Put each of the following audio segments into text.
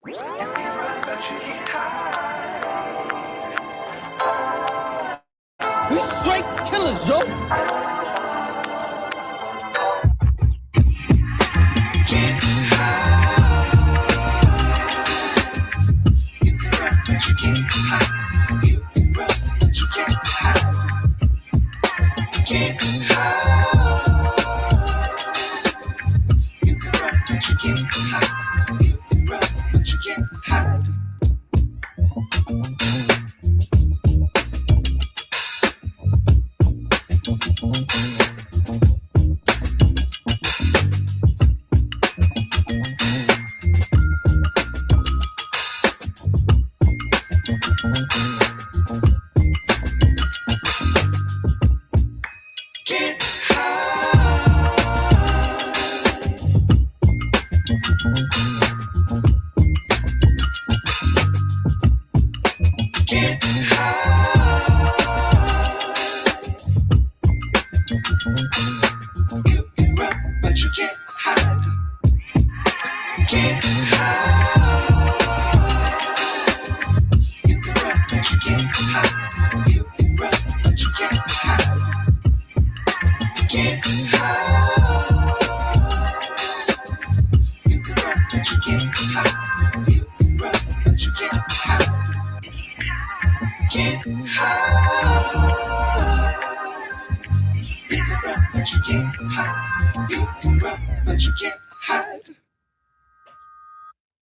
We straight killers, yo.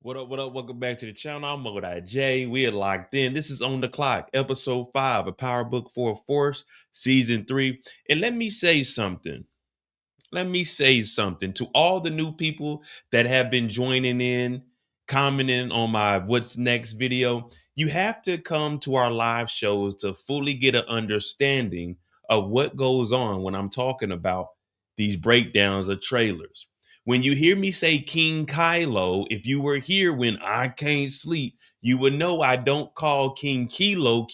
What up, what up? Welcome back to the channel. I'm Modi J. We are locked in. This is On the Clock, episode 5 of Power Book 4 Force, season 3. And let me say something. Let me say something to all the new people that have been joining in, commenting on my What's Next video. You have to come to our live shows to fully get an understanding of what goes on when I'm talking about these breakdowns of trailers. When you hear me say King Kylo, if you were here when I Can't Sleep, you would know I don't call King Kilo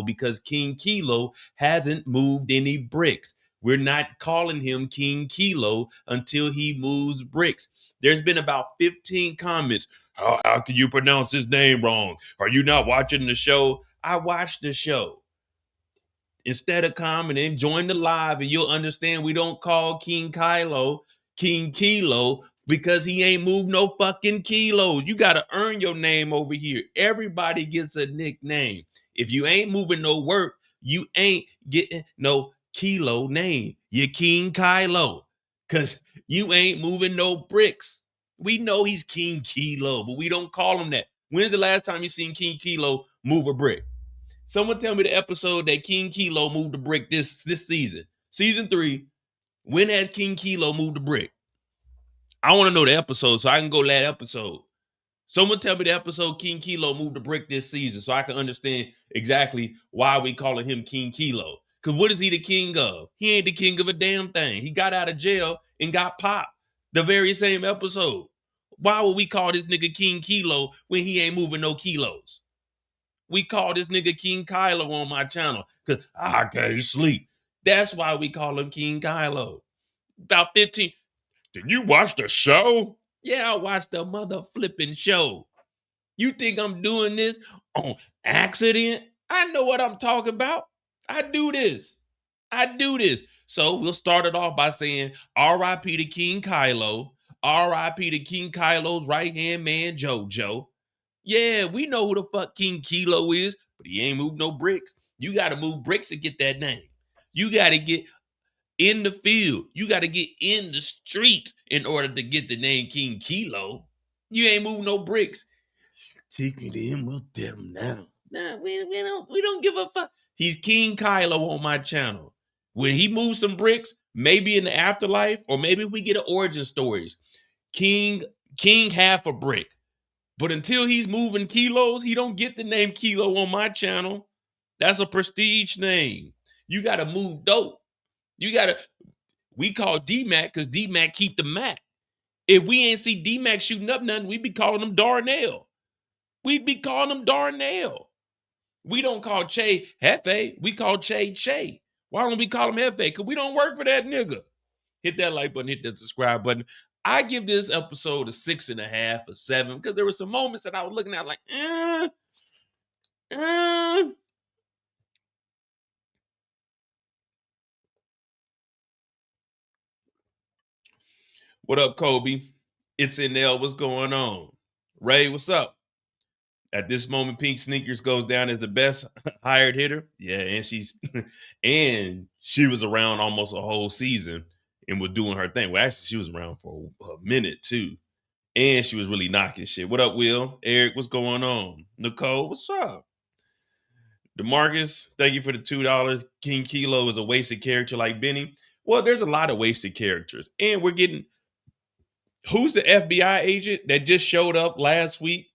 because King Kilo hasn't moved any bricks. We're not calling him King Kilo until he moves bricks. There's been about 15 comments. How can you pronounce his name wrong? Are you not watching the show? I watched the show. Instead of commenting, join the live and you'll understand we don't call King Kylo King Kilo because he ain't moved no fucking kilos. You got to earn your name over here. Everybody gets a nickname. If you ain't moving no work, you ain't getting no kilo name. You're King Kylo because you ain't moving no bricks. We know he's King Kilo, but we don't call him that. When's the last time you seen King Kilo move a brick? Someone tell me the episode that King Kilo moved a brick this season. Season 3. When has King Kilo moved a brick? I want to know the episode so I can go that episode. Someone tell me the episode King Kilo moved a brick this season so I can understand exactly why we calling him King Kilo. Because what is he the king of? He ain't the king of a damn thing. He got out of jail and got popped the very same episode. Why would we call this nigga King Kilo when he ain't moving no kilos? We call this nigga King Kylo on my channel because I can't sleep. That's why we call him King Kylo. About 15. Did you watch the show? Yeah, I watched the mother flipping show. You think I'm doing this on accident? I know what I'm talking about. I do this. So we'll start it off by saying R.I.P. to King Kylo. R.I.P. to King Kylo's right-hand man, JoJo. Yeah, we know who the fuck King Kilo is, but he ain't moved no bricks. You got to move bricks to get that name. You got to get in the field. You got to get in the street in order to get the name King Kilo. You ain't moved no bricks. Taking him up there now. Nah, we don't give a fuck. He's King Kylo on my channel. When he moves some bricks, maybe in the afterlife, or maybe we get an origin stories. King half a brick. But until he's moving kilos, he don't get the name Kilo on my channel. That's a prestige name. You got to move dope. We call D-Mac because D-Mac keep the Mac. If we ain't see D-Mac shooting up nothing, we'd be calling him Darnell. We don't call Che Hefe. We call Che. Why don't we call him Hefe? Because we don't work for that nigga. Hit that like button, hit that subscribe button. I give this episode a 6.5, a 7, because there were some moments that I was looking at like, eh. What up, Kobe? It's NL. What's going on? Ray, what's up? At this moment, Pink Sneakers goes down as the best hired hitter. Yeah, and and she was around almost a whole season and was doing her thing. Well, actually, she was around for a minute too. And she was really knocking shit. What up, Will? Eric, what's going on? Nicole, what's up? DeMarcus, thank you for the $2. King Kilo is a wasted character like Benny. Well, there's a lot of wasted characters. And we're getting who's the FBI agent that just showed up last week?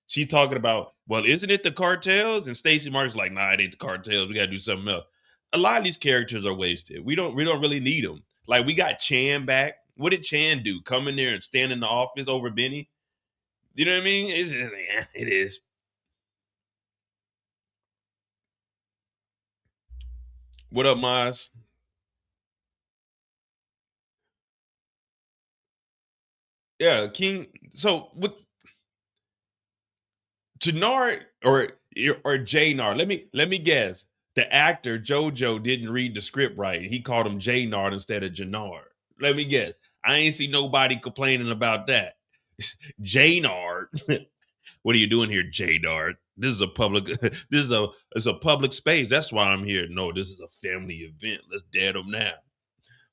She's talking about, well, isn't it the cartels? And Stacy Mark's like, nah, it ain't the cartels. We gotta do something else. A lot of these characters are wasted. We don't really need them. Like we got Chan back. What did Chan do? Come in there and stand in the office over Benny? You know what I mean? It's just, yeah, it is. What up, Maz? Yeah, King. So with Jenard or Jenard, let me guess. The actor JoJo didn't read the script right. He called him Jenard instead of Jenard. Let me guess. I ain't see nobody complaining about that. Jenard. What are you doing here, Jenard? This is a public it's a public space. That's why I'm here. No, this is a family event. Let's dead them now.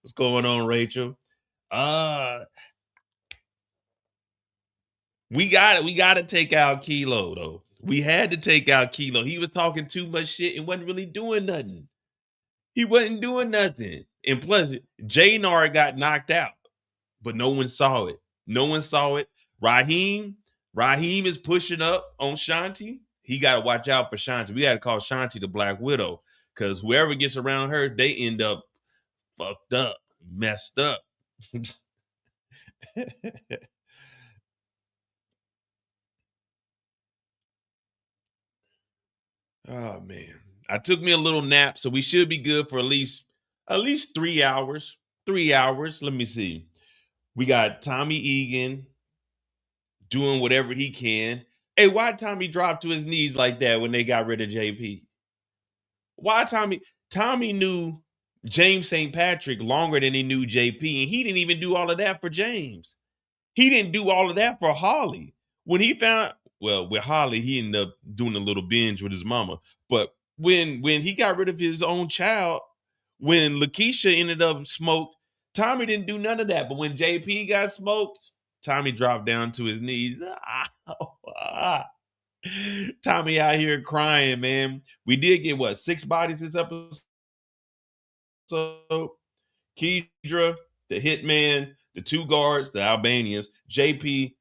What's going on, Rachel? Uh we gotta take out Kilo though. We had to take out Kilo. He was talking too much shit and wasn't really doing nothing. He wasn't doing nothing. And plus, Jenard got knocked out, but no one saw it. No one saw it. Raheem is pushing up on Shanti. He got to watch out for Shanti. We got to call Shanti the Black Widow because whoever gets around her, they end up fucked up, messed up. Oh man, I took me a little nap, so we should be good for at least 3 hours. 3 hours. Let me see. We got Tommy Egan doing whatever he can. Hey, why Tommy drop to his knees like that when they got rid of JP? Why Tommy? Tommy knew James St. Patrick longer than he knew JP, and he didn't even do all of that for James. He didn't do all of that for Holly. When he found, well, with Holly, he ended up doing a little binge with his mama. But when he got rid of his own child, when Lakeisha ended up smoked, Tommy didn't do none of that. But when JP got smoked, Tommy dropped down to his knees. Tommy out here crying, man. We did get what 6 bodies this episode. Kedra, the hitman, the 2 guards, the Albanians, JP,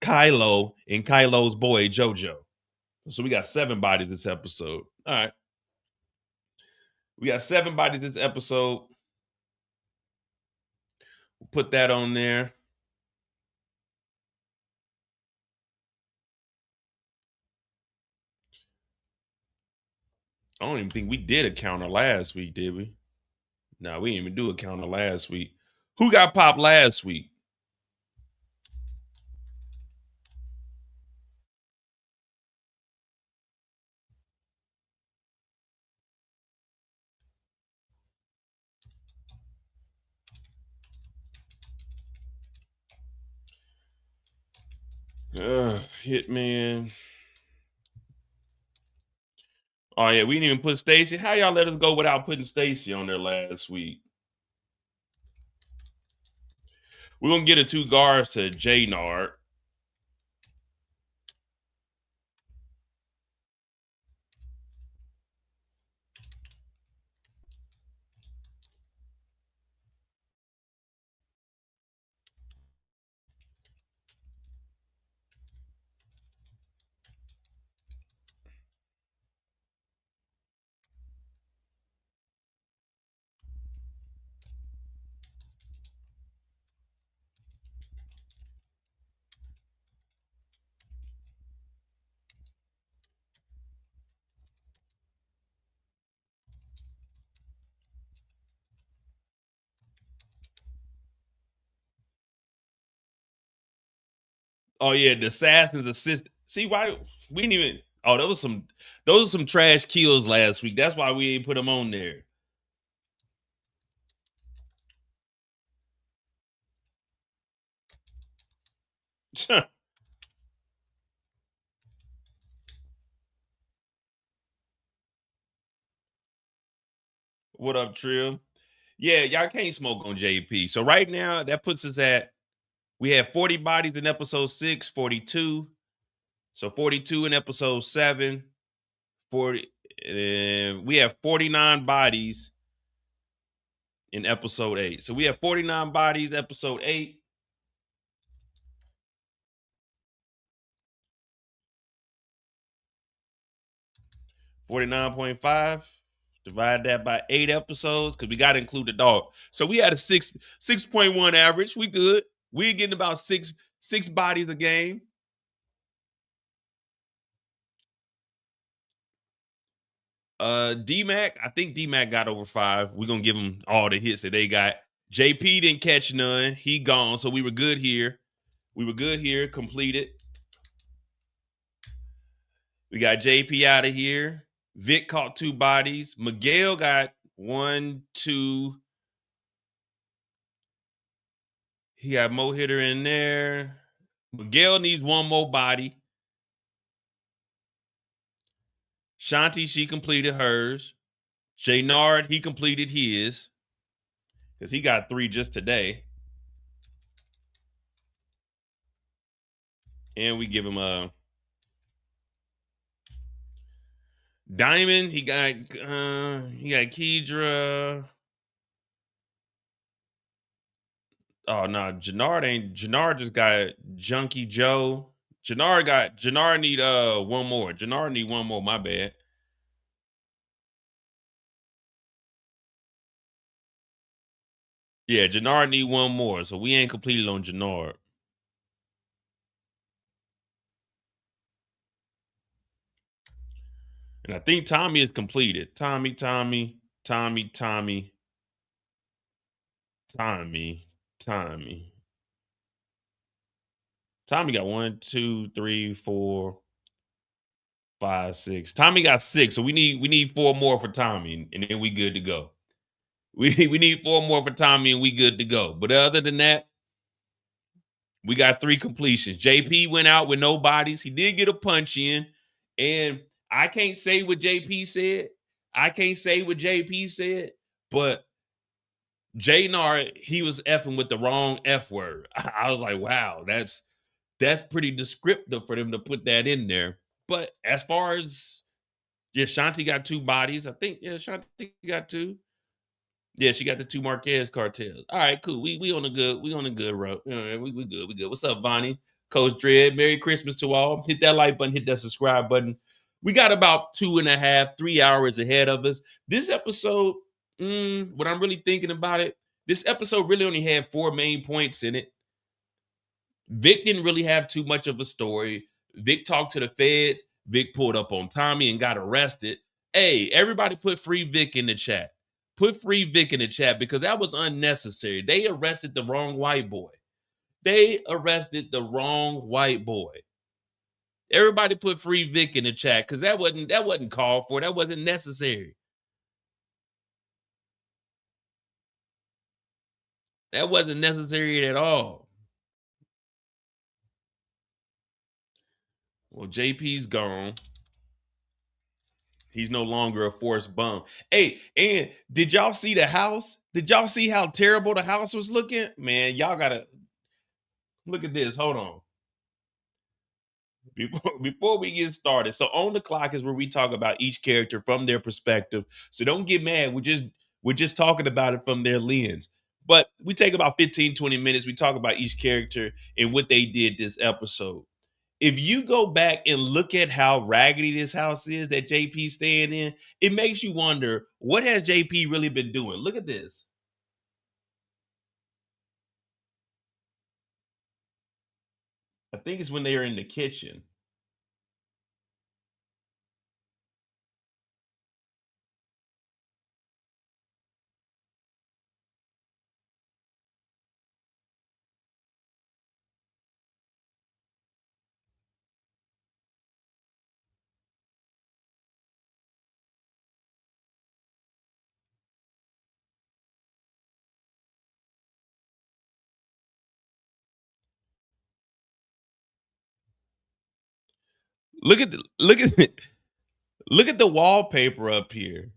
Kylo, and Kylo's boy JoJo. So we got 7 bodies this episode. All right, we got 7 bodies this episode. We'll put that on there. I don't even think we did a counter last week, did we? No, we didn't even do a counter last week. Who got popped last week? Hitman. Oh yeah, we didn't even put Stacy. How y'all let us go without putting Stacy on there last week? We're gonna get a 2 guards to Jenard. Oh yeah, the assassin's assistant. See why we didn't even? Oh, those are some trash kills last week. That's why we ain't put them on there. What up, Trill? Yeah, y'all can't smoke on JP. So right now, that puts us at we have 40 bodies in episode 6, 42. So 42 in episode 7, 40. We have 49 bodies in episode 8. So we have 49 bodies, episode 8. 49.5. Divide that by 8 episodes because we got to include the dog. So we had a 6.1 average. We good. We getting about six bodies a game. D-Mac, I think D-Mac got over 5. We're gonna give him all the hits that they got. JP didn't catch none. He gone. So we were good here. Completed. We got JP out of here. Vic caught 2 bodies. Miguel got 1, 2. He got Mo hitter in there. Miguel needs 1 more body. Shanti, she completed hers. Jenard, he completed his. Because he got 3 just today. And we give him a Diamond. He got Kedra. Oh no, Jenard just got Junkie Joe. Jenard need 1 more. Jenard need 1 more, my bad. Yeah, Jenard need 1 more. So we ain't completed on Jenard. And I think Tommy is completed. Tommy. Tommy got 1, 2, 3, 4, 5, 6. Tommy got 6. So we need 4 more for Tommy, and then we good to go. We need 4 more for Tommy, and we good to go. But other than that, we got 3 completions. JP went out with no bodies. He did get a punch in, and I can't say what JP said. But Jenard, he was effing with the wrong F word. I was like, wow, that's pretty descriptive for them to put that in there. But as far as Shanti got 2 bodies. I think Shanti got 2. Yeah, she got the 2 Marquez cartels. All right, cool. We on a good road. We good. We good. What's up, Vonnie? Coach Dredd. Merry Christmas to all. Hit that like button, hit that subscribe button. We got about 2.5, 3 hours ahead of us. This episode, when I'm really thinking about it, this episode really only had 4 main points in it. Vic didn't really have too much of a story. Vic talked to the feds. Vic pulled up on Tommy and got arrested. Hey, everybody put free Vic in the chat. Put free Vic in the chat because that was unnecessary. They arrested the wrong white boy. Everybody put free Vic in the chat because that wasn't called for. That wasn't necessary. That wasn't necessary at all. Well, JP's gone. He's no longer a forced bum. Hey, and did y'all see the house? Did y'all see how terrible the house was looking? Man, y'all gotta look at this. Hold on. Before we get started, so on the clock is where we talk about each character from their perspective. So don't get mad. We're just talking about it from their lens. But we take about 15, 20 minutes. We talk about each character and what they did this episode. If you go back and look at how raggedy this house is that JP's staying in, it makes you wonder, what has JP really been doing? Look at this. I think it's when they are in the kitchen. Look at look at look at the wallpaper up here.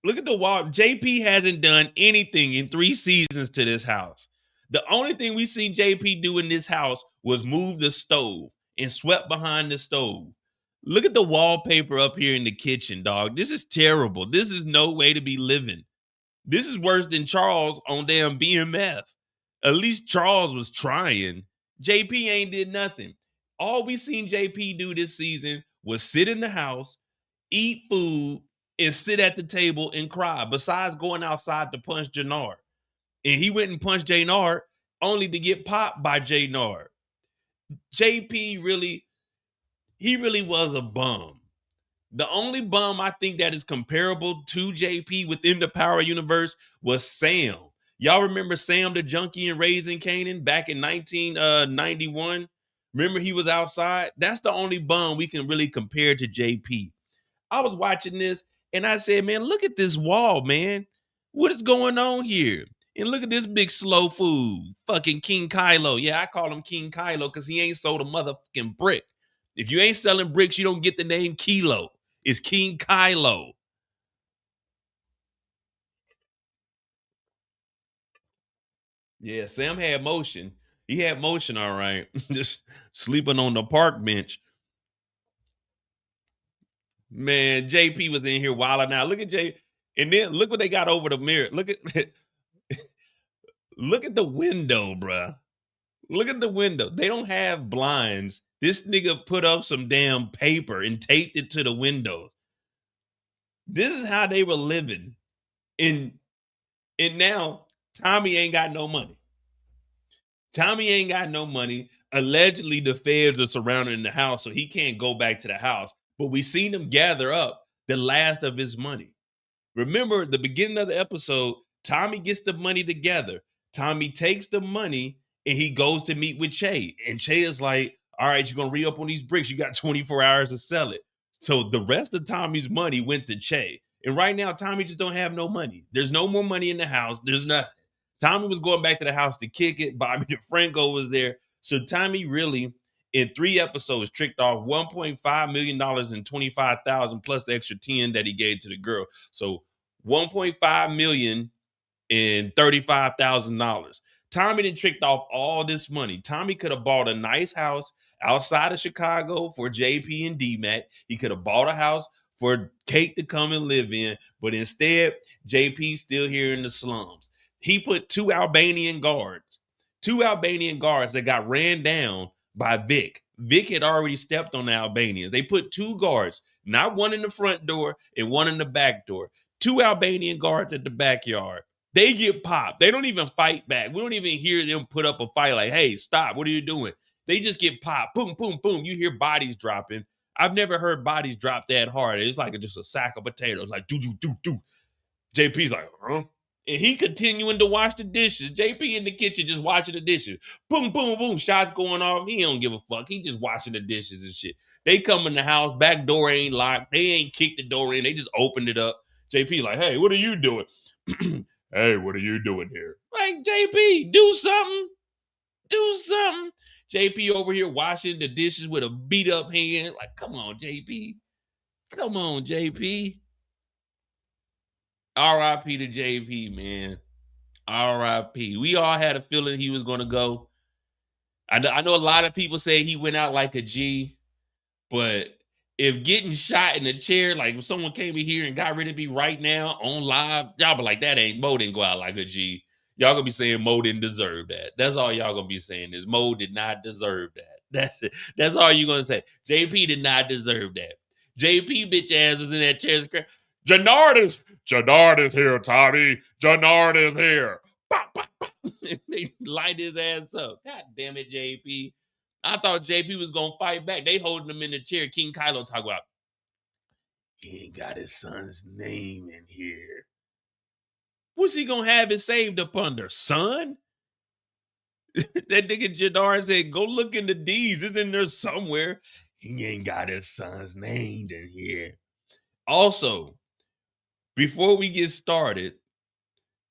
Look at the wall. JP hasn't done anything in 3 seasons to this house. The only thing we seen JP do in this house was move the stove and swept behind the stove. Look at the wallpaper up here in the kitchen, dog. This is terrible. This is no way to be living. This is worse than Charles on damn BMF. At least Charles was trying. JP ain't did nothing. All we seen JP do this season was sit in the house, eat food, and sit at the table and cry, besides going outside to punch Jenard. And he went and punched Jenard only to get popped by Jenard. JP really was a bum. The only bum I think that is comparable to JP within the Power universe was Sam. Y'all remember Sam the Junkie in Raising Kanan back in 1991? Remember he was outside? That's the only bum we can really compare to JP. I was watching this and I said, man, look at this wall, man. What is going on here? And look at this big slow food. Fucking King Kylo. Yeah, I call him King Kylo because he ain't sold a motherfucking brick. If you ain't selling bricks, you don't get the name Kilo. It's King Kylo. Yeah, Sam had motion. He had motion, all right. Just sleeping on the park bench. Man, JP was in here wilding out. Look at J. And then look what they got over the mirror. Look at look at the window, bruh. Look at the window. They don't have blinds. This nigga put up some damn paper and taped it to the window. This is how they were living. And now Tommy ain't got no money. Tommy ain't got no money. Allegedly, the feds are surrounding the house, so he can't go back to the house. But we seen him gather up the last of his money. Remember the beginning of the episode, Tommy gets the money together. Tommy takes the money and he goes to meet with Che. And Che is like, all right, you're going to re-up on these bricks. You got 24 hours to sell it. So the rest of Tommy's money went to Che. And right now, Tommy just don't have no money. There's no more money in the house. There's nothing. Tommy was going back to the house to kick it. Bobby DeFranco was there. So Tommy really, in 3 episodes, tricked off $1.5 million and 25,000 plus the extra 10 that he gave to the girl. So 1.5 million and $35,000. Tommy done tricked off all this money. Tommy could have bought a nice house outside of Chicago for JP and D-Mac. He could have bought a house for Kate to come and live in, but instead, JP's still here in the slums. He put 2 Albanian guards that got ran down by Vic. Vic had already stepped on the Albanians. They put 2 guards, not one in the front door and one in the back door. 2 Albanian guards at the backyard. They get popped. They don't even fight back. We don't even hear them put up a fight like, hey, stop. What are you doing? They just get popped. Boom, boom, boom. You hear bodies dropping. I've never heard bodies drop that hard. It's like just a sack of potatoes. Like, do. JP's like, huh? And he continuing to wash the dishes. JP in the kitchen just washing the dishes. Boom, boom, boom. Shots going off. He don't give a fuck. He just washing the dishes and shit. They come in the house. Back door ain't locked. They ain't kicked the door in. They just opened it up. JP like, hey, what are you doing? Hey, what are you doing here? Like, JP, do something. Do something. JP over here washing the dishes with a beat up hand. Like, come on, JP. Come on, JP. R.I.P. to JP, man. R.I.P. We all had a feeling he was going to go. I know a lot of people say he went out like a G, but if getting shot in the chair, like if someone came in here and got rid of me right now on live, y'all be like, that ain't Mo didn't go out like a G. Y'all gonna be saying Mo didn't deserve that. That's all y'all gonna be saying is Mo did not deserve that. That's it. That's all you're gonna say. JP did not deserve that. JP bitch ass was in that chair. Jenard is here, Tommy. Jenard is here. Pop, pop, pop. They light his ass up. God damn it, JP. I thought JP was gonna fight back. They holding him in the chair. King Kylo talk about, he ain't got his son's name in here. What's he gonna have it saved up under? Son? That nigga Jenard said, go look in the deeds. It's in there somewhere. He ain't got his son's name in here. Also, before we get started,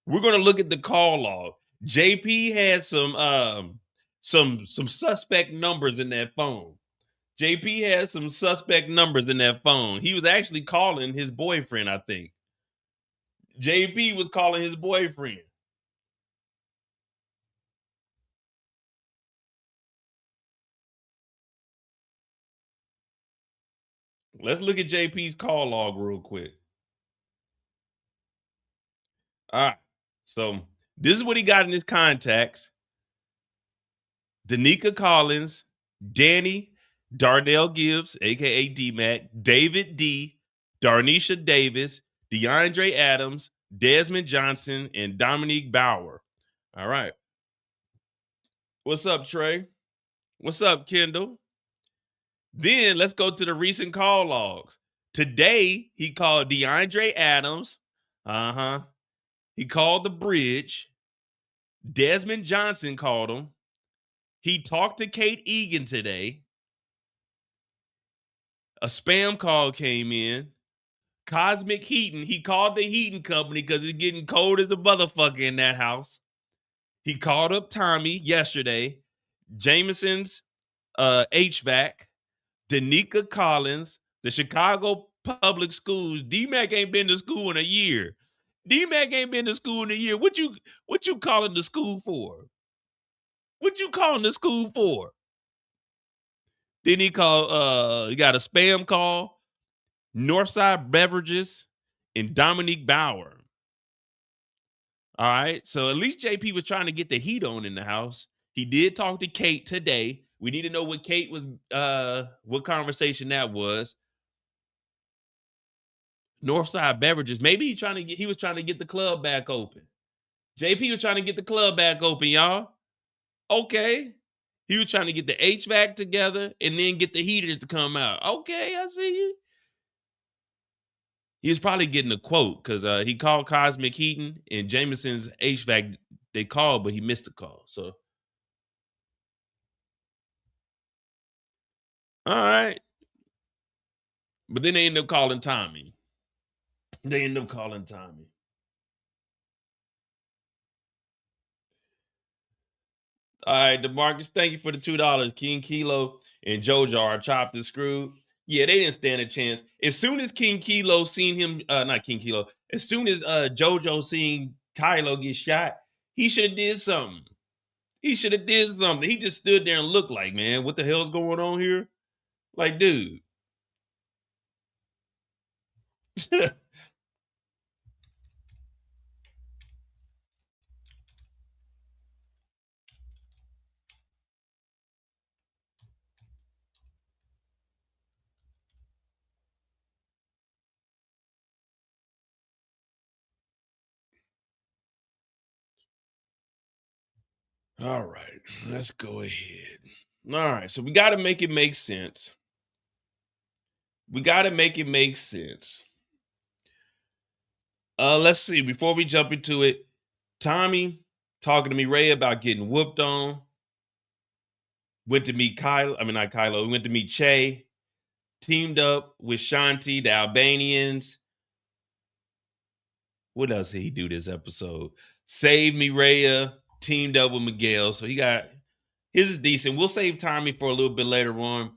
we're gonna look at the call log. JP had some suspect numbers in that phone. JP had some suspect numbers in that phone. He was actually calling his boyfriend, I think. JP was calling his boyfriend. Let's look at JP's call log real quick. All right. So this is what he got in his contacts. Danica Collins, Danny, Darnell Gibbs, aka D-Mac, David D, Darnisha Davis, DeAndre Adams, Desmond Johnson, and Dominique Bauer. All right. What's up, Trey? What's up, Kendall? Then let's go to the recent call logs. Today, he called DeAndre Adams. Uh-huh. He called the bridge. Desmond Johnson called him. He talked to Kate Egan today. A spam call came in. Cosmic Heating. He called the heating company because it's getting cold as a motherfucker in that house. He called up Tommy yesterday. Jameson's HVAC. Danica Collins. The Chicago Public Schools. D-Mac ain't been to school in a year. D-Mac ain't been to school in a year. What you calling the school for? What you calling the school for? Then he called, he got a spam call, Northside Beverages, and Dominique Bauer. All right. So at least JP was trying to get the heat on in the house. He did talk to Kate today. We need to know what Kate was, what conversation that was. Northside Beverages. Maybe he was trying to get the club back open. JP was trying to get the club back open, y'all. Okay. He was trying to get the HVAC together and then get the heaters to come out. Okay, I see you. He was probably getting a quote because he called Cosmic Heating and Jameson's HVAC. They called, but he missed the call. So, all right. But then they ended up calling Tommy. All right, DeMarcus, thank you for the $2. King Kilo and JoJo are chopped and screwed. Yeah, they didn't stand a chance. As soon as King Kilo seen him, not King Kilo, as soon as JoJo seen Kylo get shot, he should have did something. He should have did something. He just stood there and looked like, man, what the hell's going on here? Like, dude. All right, let's go ahead. All right, so we got to make it make sense. Let's see. Before we jump into it, Tommy talking to Mireya about getting whooped on. Went to meet Kylo. I mean, not Kylo. Went to meet Che. Teamed up with Shanti, the Albanians. What else did he do this episode? Save Mireya. Teamed up with Miguel. So he got his is decent. We'll save Tommy for a little bit later on.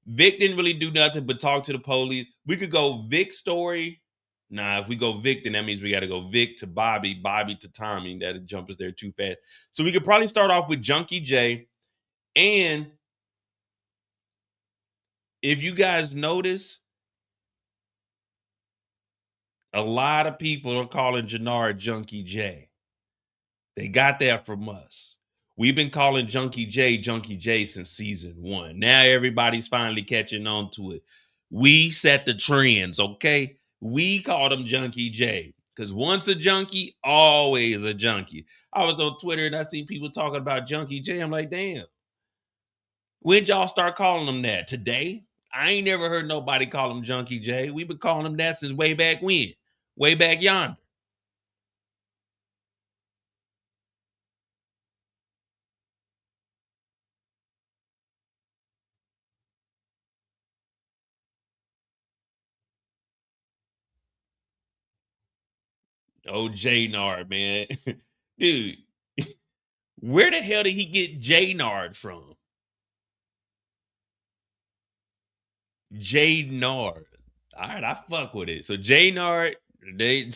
Vic didn't really do nothing but talk to the police. We could go Vic's story. Nah, if we go Vic, then that means we got to go Vic to Bobby, Bobby to Tommy. That jump us there too fast. So we could probably start off with Junkie J. And if you guys notice, a lot of people are calling Jenard Junkie J. They got that from us. We've been calling Junkie J since season 1. Now everybody's finally catching on to it. We set the trends, okay? We called him Junkie J because once a junkie, always a junkie. I was on Twitter and I see people talking about Junkie J. I'm like, damn. When'd y'all start calling him that? Today? I ain't never heard nobody call him Junkie J. We've been calling him that since way back when. Way back yonder. Oh, Jenard, man. Dude, where the hell did he get Jenard from? Jenard. All right, I fuck with it. So Jenard, they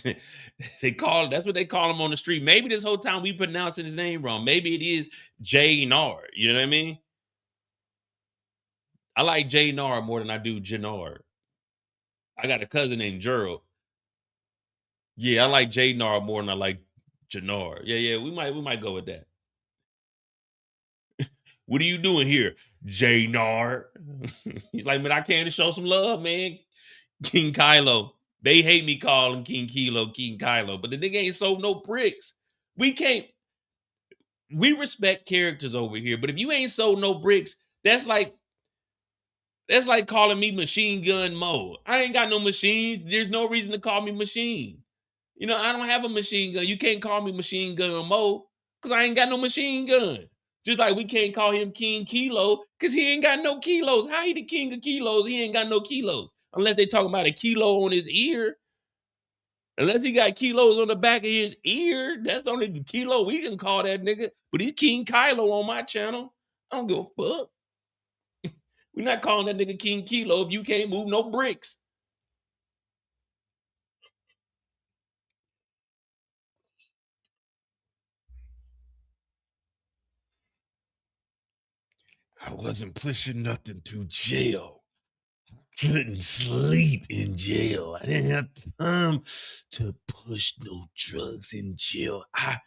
they call that's what they call him on the street. Maybe this whole time we pronouncing his name wrong. Maybe it is Jenard. You know what I mean? I like Jenard more than I do Jenard. I got a cousin named Gerald. Yeah, I like Jenard more than I like Jenard. Yeah, we might go with that. What are you doing here, Jenard? He's like, man, I came to show some love, man. King Kylo. They hate me calling King Kilo King Kylo, but the nigga ain't sold no bricks. We can't. We respect characters over here, but if you ain't sold no bricks, that's like calling me Machine Gun Mo. I ain't got no machines. There's no reason to call me Machine. You know, I don't have a machine gun. You can't call me Machine Gun Mo because I ain't got no machine gun. Just like we can't call him King Kilo because he ain't got no kilos. How he the king of kilos? He ain't got no kilos. Unless they talking about a kilo on his ear. Unless he got kilos on the back of his ear. That's the only kilo we can call that nigga. But he's King Kylo on my channel. I don't give a fuck. We're not calling that nigga King Kilo if you can't move no bricks. I wasn't pushing nothing to jail. Couldn't sleep in jail. I didn't have time to push no drugs in jail. I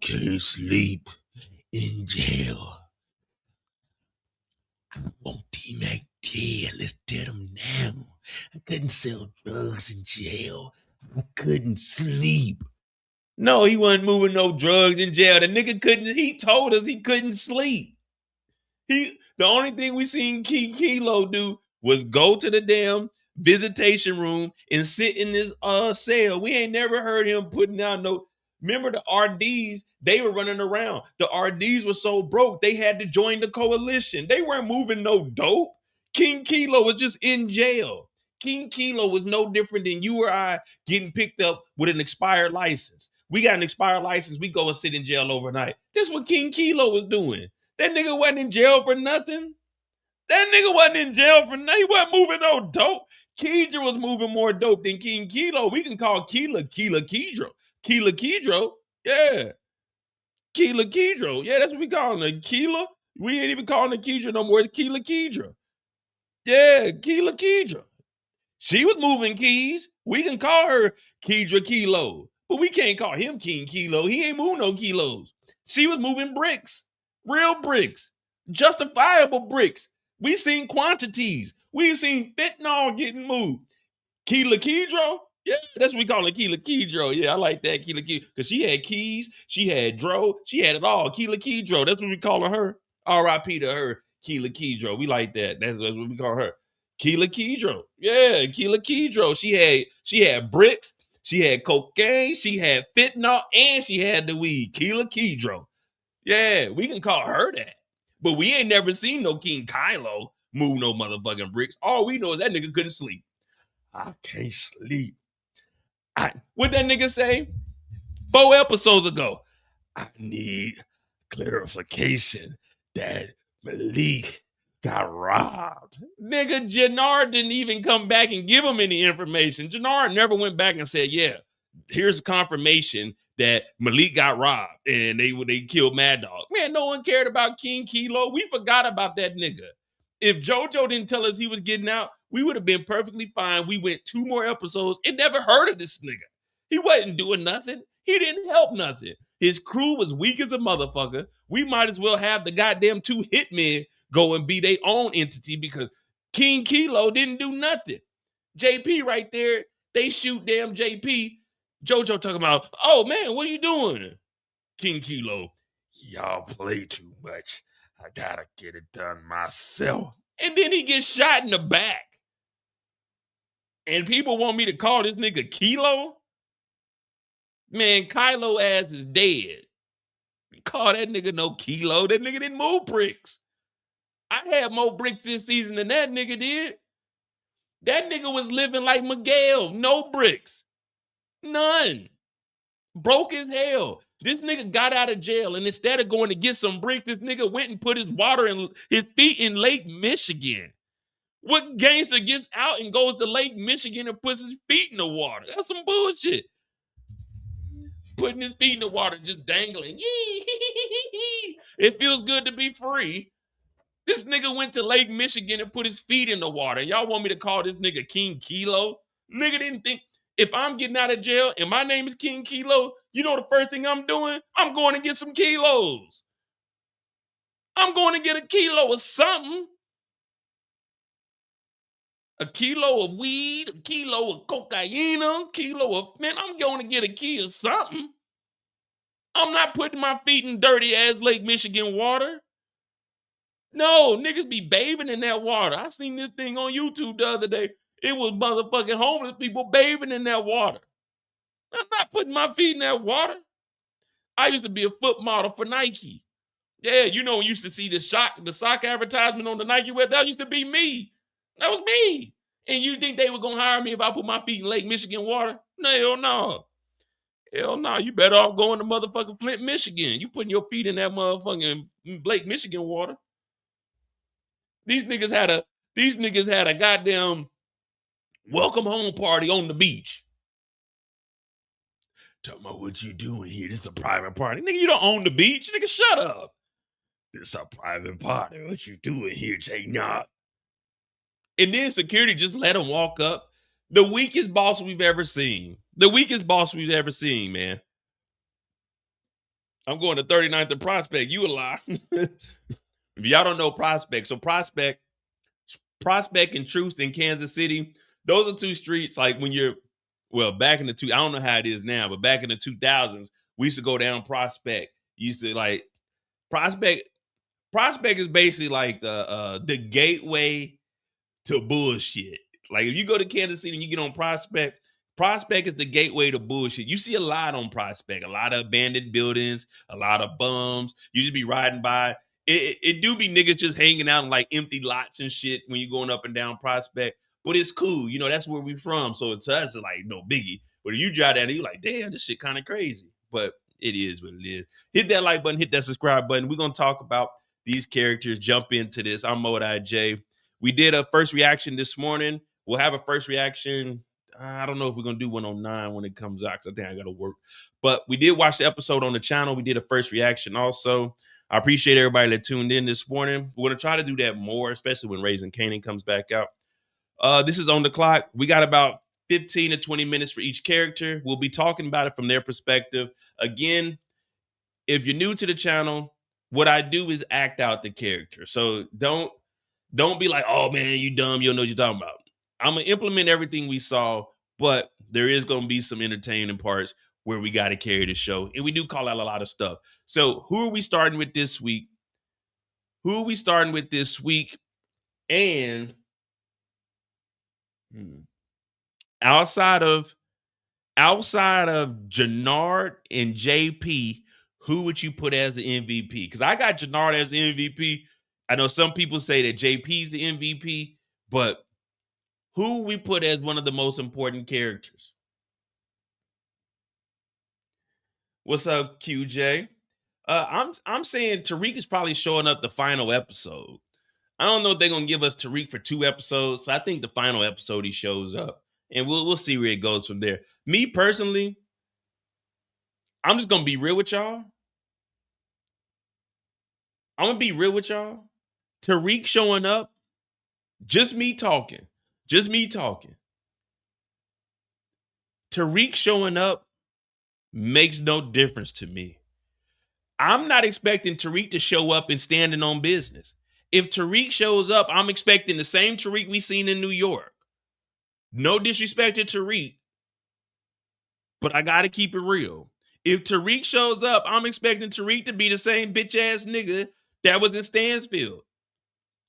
can't sleep in jail. I want T-Mac dead. Let's dead him now. I couldn't sell drugs in jail. I couldn't sleep. No, he wasn't moving no drugs in jail. The nigga couldn't. He told us he couldn't sleep. The only thing we seen King Kilo do was go to the damn visitation room and sit in this cell. We ain't never heard him putting out no. Remember the RDs? They were running around. The RDs were so broke they had to join the coalition. They weren't moving no dope. King Kilo was just in jail. King Kilo was no different than you or I getting picked up with an expired license. We got an expired license. We go and sit in jail overnight. That's what King Kilo was doing. That nigga wasn't in jail for nothing. That nigga wasn't in jail for nothing. He wasn't moving no dope. Keidra was moving more dope than King Kilo. We can call Keela Keidro. Keela Keidro. Yeah. Keela Keidro. Yeah, that's what we call her. Keela. We ain't even calling her Keidra no more. It's Keela Keidra. Yeah, Keela Keidra. She was moving keys. We can call her Keidra Kilo. But we can't call him King Kilo. He ain't moving no kilos. She was moving bricks. Real bricks. Justifiable bricks. We seen quantities. We seen fentanyl getting moved. Keela Keidro? Yeah, that's what we call it, Keela Keidro. Yeah, I like that, Keela Keidro. Because she had keys, she had dro, she had it all. Keela Keidro. That's what we calling her. R.I.P. to her, Keela Keidro. We like that. That's what we call her. Keela Keidro. Yeah, Keela Keidro. She had bricks, she had cocaine, she had fentanyl, and she had the weed. Keela Keidro. Yeah, we can call her that. But we ain't never seen no King Kylo move no motherfucking bricks. All we know is that nigga couldn't sleep. I can't sleep. What that nigga say 4 episodes ago? I need clarification that Malik got robbed. Nigga, Jenard didn't even come back and give him any information. Jenard never went back and said, yeah, here's confirmation that Malik got robbed and they killed Mad Dog. Man, no one cared about King Kilo. We forgot about that nigga. If JoJo didn't tell us he was getting out, we would have been perfectly fine. We went 2 more episodes and never heard of this nigga. He wasn't doing nothing. He didn't help nothing. His crew was weak as a motherfucker. We might as well have the goddamn 2 hitmen go and be their own entity because King Kilo didn't do nothing. JP right there, they shoot damn JP. JoJo talking about, oh man, what are you doing? King Kilo, y'all play too much. I gotta get it done myself. And then he gets shot in the back. And people want me to call this nigga Kilo? Man, Kylo ass is dead. Call that nigga no Kilo. That nigga didn't move bricks. I had more bricks this season than that nigga did. That nigga was living like Miguel. No bricks. None. Broke as hell. This nigga got out of jail, and instead of going to get some bricks, this nigga went and put his feet in Lake Michigan. What gangster gets out and goes to Lake Michigan and puts his feet in the water? That's some bullshit. Putting his feet in the water, just dangling. It feels good to be free. This nigga went to Lake Michigan and put his feet in the water. Y'all want me to call this nigga King Kilo? Nigga didn't think, if I'm getting out of jail and my name is King Kilo, you know the first thing I'm doing? I'm going to get some kilos. I'm going to get a kilo of something. A kilo of weed, a kilo of cocaine, a kilo of, man, I'm going to get a key of something. I'm not putting my feet in dirty ass Lake Michigan water. No, niggas be bathing in that water. I seen this thing on YouTube the other day. It was motherfucking homeless people bathing in that water. I'm not putting my feet in that water. I used to be a foot model for Nike. Yeah, you know, you used to see the sock advertisement on the Nike web. That used to be me. That was me. And you think they were gonna hire me if I put my feet in Lake Michigan water? No, hell no. Hell no. You better off going to motherfucking Flint, Michigan. You putting your feet in that motherfucking Lake Michigan water. These niggas had a goddamn welcome home party on the beach. Tell me what you doing here. This is a private party. Nigga, you don't own the beach. Nigga, shut up. This is a private party. What you doing here, Jenard? And then security just let him walk up. The weakest boss we've ever seen. The weakest boss we've ever seen, man. I'm going to 39th and Prospect. You a lie. If y'all don't know Prospect, so Prospect and Truth in Kansas City, those are two streets like when you're, well, back in the I don't know how it is now, but back in the 2000s, we used to go down Prospect. Used to like Prospect is basically like the gateway to bullshit. Like if you go to Kansas City and you get on Prospect is the gateway to bullshit. You see a lot on Prospect, a lot of abandoned buildings, a lot of bums. You just be riding by. It do be niggas just hanging out in like empty lots and shit when you're going up and down Prospect. But it's cool. You know, that's where we from. So to us, it's like no biggie. But if you drive that, you're like, damn, this shit kind of crazy. But it is what it is. Hit that like button, hit that subscribe button. We're going to talk about these characters, jump into this. I'm Modi J. We did a first reaction this morning. We'll have a first reaction. I don't know if we're going to do one on 9 when it comes out because I think I got to work. But we did watch the episode on the channel. We did a first reaction also. I appreciate everybody that tuned in this morning. We're going to try to do that more, especially when Raising Kanan comes back out. This is On the Clock. We got about 15 to 20 minutes for each character. We'll be talking about it from their perspective. Again, if you're new to the channel, what I do is act out the character. So don't be like, oh man, you dumb, you don't know what you're talking about. I'm going to implement everything we saw, but there is going to be some entertaining parts where we got to carry the show. And we do call out a lot of stuff. So who are we starting with this week? And outside of Jenard and JP, who would you put as the MVP? Because I got Jenard as the MVP. I know some people say that JP's the MVP, but who we put as one of the most important characters? What's up, QJ? I'm saying Tariq is probably showing up the final episode. I don't know if they're gonna give us Tariq for 2 episodes, so I think the final episode he shows up, and we'll see where it goes from there. Me personally, I'm just gonna be real with y'all. Tariq showing up, just me talking. Tariq showing up makes no difference to me. I'm not expecting Tariq to show up and standing on business. If Tariq shows up, I'm expecting the same Tariq we seen in New York. No disrespect to Tariq, but I got to keep it real. If Tariq shows up, I'm expecting Tariq to be the same bitch ass nigga that was in Stansfield.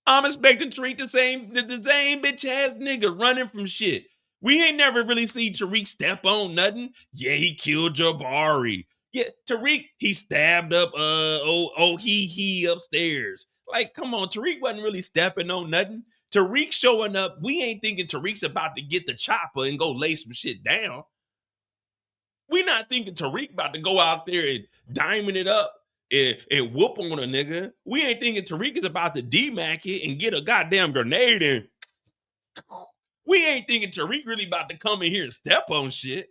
I'm expecting Tariq the same bitch ass nigga running from shit. We ain't never really seen Tariq step on nothing. Yeah, he killed Jabari. Yeah, Tariq, he stabbed up he upstairs. Like, come on, Tariq wasn't really stepping on nothing. Tariq showing up, we ain't thinking Tariq's about to get the chopper and go lay some shit down. We not thinking Tariq about to go out there and diamond it up and whoop on a nigga. We ain't thinking Tariq is about to D-mac it and get a goddamn grenade and We ain't thinking Tariq really about to come in here and step on shit.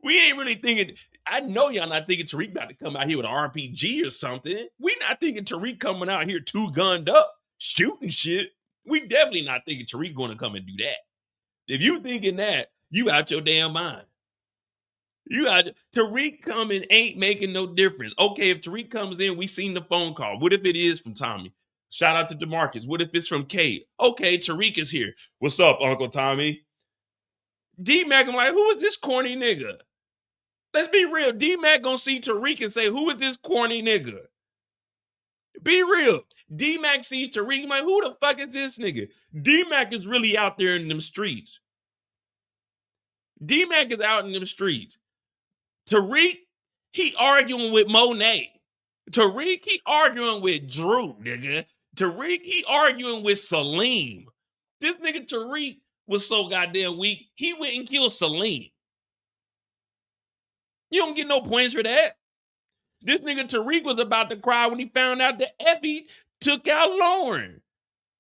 We ain't really thinking. I know y'all not thinking Tariq about to come out here with an RPG or something. We not thinking Tariq coming out here two gunned up, shooting shit. We definitely not thinking Tariq going to come and do that. If you thinking that, you out your damn mind. You out. Tariq coming ain't making no difference. Okay, if Tariq comes in, we seen the phone call. What if it is from Tommy? Shout out to DeMarcus. What if it's from Kate? Okay, Tariq is here. What's up, Uncle Tommy? D-Mac, I'm like, who is this corny nigga? Let's be real. D-Mac gonna see Tariq and say, who is this corny nigga? Be real. D-Mac sees Tariq, like, who the fuck is this nigga? D-Mac is really out there in them streets. D-Mac is out in them streets. Tariq, he arguing with Monet. Tariq, he arguing with Drew, nigga. Tariq, he arguing with Salim. This nigga Tariq was so goddamn weak, he went and killed Salim. You don't get no points for that. This nigga Tariq was about to cry when he found out that Effie took out Lauren.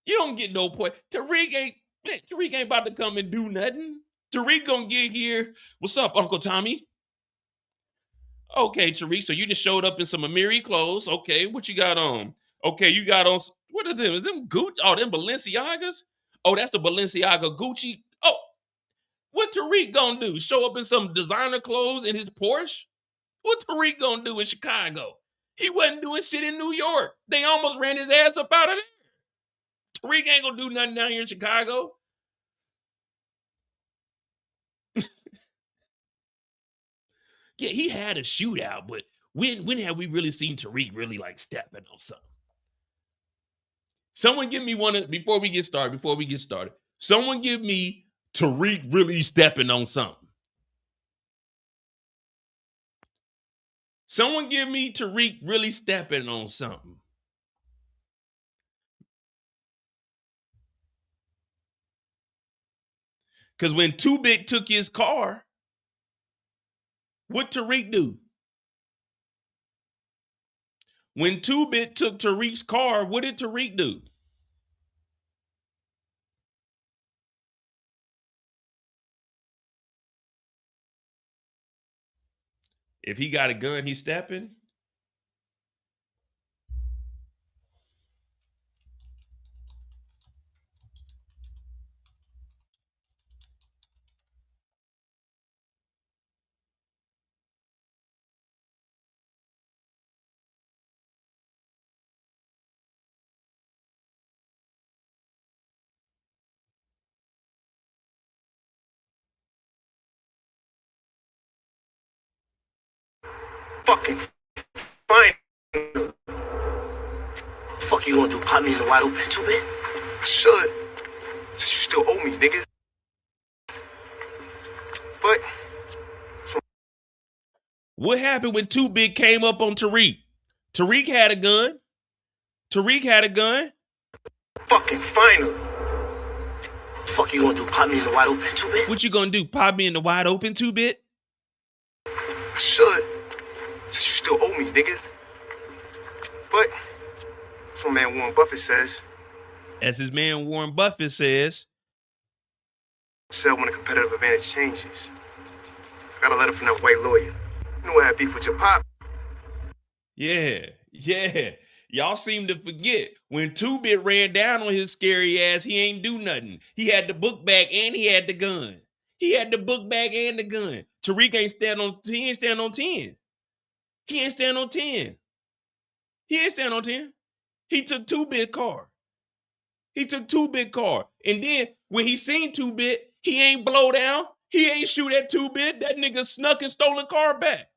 You don't get no point. Tariq ain't about to come and do nothing. Tariq gonna get here. What's up, Uncle Tommy? Okay, Tariq, so you just showed up in some Amiri clothes. Okay, what you got on? Okay, you got on, what is them? Is them Gucci? Oh, them Balenciagas? Oh, that's the Balenciaga Gucci. Oh, what Tariq gonna do? Show up in some designer clothes in his Porsche? What Tariq gonna do in Chicago? He wasn't doing shit in New York. They almost ran his ass up out of there. Tariq ain't gonna do nothing down here in Chicago. Yeah, he had a shootout, but when have we really seen Tariq really like stepping on something? Someone give me one before we get started. Someone give me Tariq really stepping on something. Someone give me Tariq really stepping on something. Because when 2-Bit took his car, what Tariq do? When 2-Bit took Tariq's car, what did Tariq do? If he got a gun, he's stepping. Fucking fine. Fuck you gonna do? Pop me in the wide open 2-Bit? I should. Since you still owe me, nigga. But what happened when 2-Bit came up on Tariq? Tariq had a gun. Fucking final. Fuck you gonna do? Pop me in the wide open 2-Bit? What you gonna do? Pop me in the wide open 2-Bit? I should. Since you still owe me, nigga. But that's what man Warren Buffett says. As his man Warren Buffett says. Sell when the competitive advantage changes. Got a letter from that white lawyer. You know I had beef with your pop. Yeah. Y'all seem to forget when 2-Bit ran down on his scary ass, he ain't do nothing. He had the book bag and he had the gun. Tariq ain't stand on 10. He ain't stand on 10. He took 2-Bit car. And then when he seen 2-Bit, he ain't blow down. He ain't shoot at 2-Bit. That nigga snuck and stole the car back.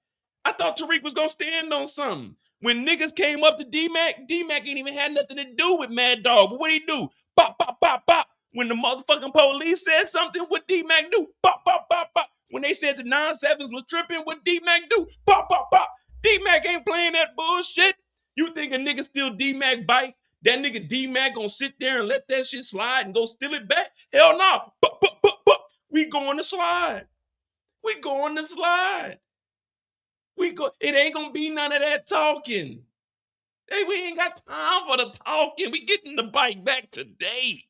I thought Tariq was gonna stand on something. When niggas came up to D-Mac ain't even had nothing to do with Mad Dog. But what'd he do? Bop, bop, bop, bop. When the motherfucking police said something, what D-Mac do? Bop, bop, bop, bop. When they said the 9-7s was tripping, what D-Mac do? Bop, bop, bop. D-Mac ain't playing that bullshit. You think a nigga steal D-Mac bike? That nigga D-Mac gonna sit there and let that shit slide and go steal it back? Hell no. Bop, bop, bop, bop. We going to slide. It ain't gonna be none of that talking. Hey, we ain't got time for the talking. We getting the bike back today.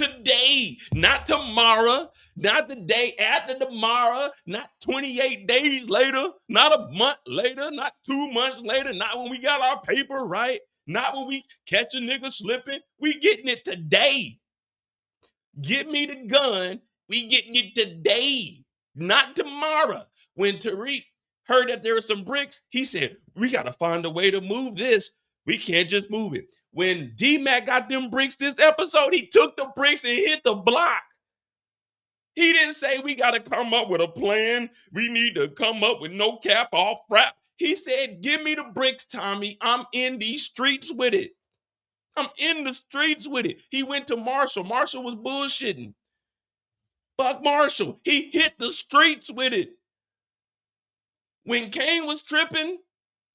Today, not tomorrow, not the day after tomorrow, not 28 days later, not a month later, not 2 months later, not when we got our paper right, not when we catch a nigga slipping. We getting it today. Give me the gun. We getting it today, not tomorrow. When Tariq heard that there were some bricks, he said, we got to find a way to move this. We can't just move it. When D-Mac got them bricks this episode, he took the bricks and hit the block. He didn't say we got to come up with a plan. We need to come up with no cap off rap. He said, give me the bricks, Tommy. I'm in these streets with it. I'm in the streets with it. He went to Marshall. Marshall was bullshitting. Fuck Marshall. He hit the streets with it. When Kane was tripping,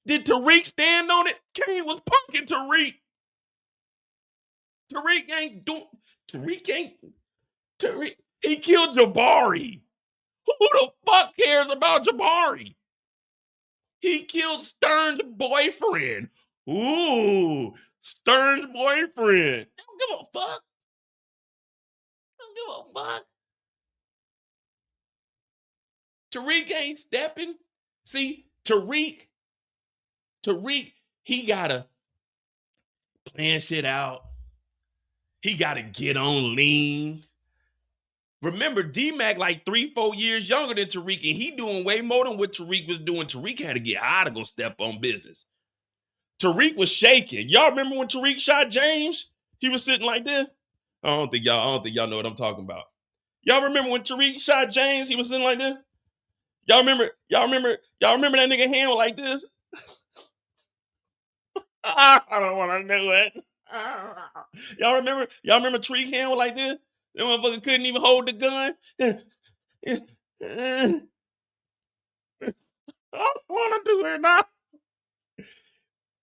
did Tariq stand on it? Kane was punking Tariq. Tariq. He killed Jabari. Who the fuck cares about Jabari? He killed Stern's boyfriend. Ooh, Stern's boyfriend. I don't give a fuck. Tariq ain't stepping. See, Tariq, he gotta plan shit out. He gotta get on lean. Remember, D-Mac like 3-4 years younger than Tariq, and he doing way more than what Tariq was doing. Tariq had to get high to go step on business. Tariq was shaking. Y'all remember when Tariq shot James? He was sitting like this. I don't think y'all know what I'm talking about. Y'all remember when Tariq shot James? He was sitting like this. Y'all remember that nigga hand was like this? I don't want to know it. Y'all remember Tariq hand was like this? That motherfucker couldn't even hold the gun. I don't want to do it now.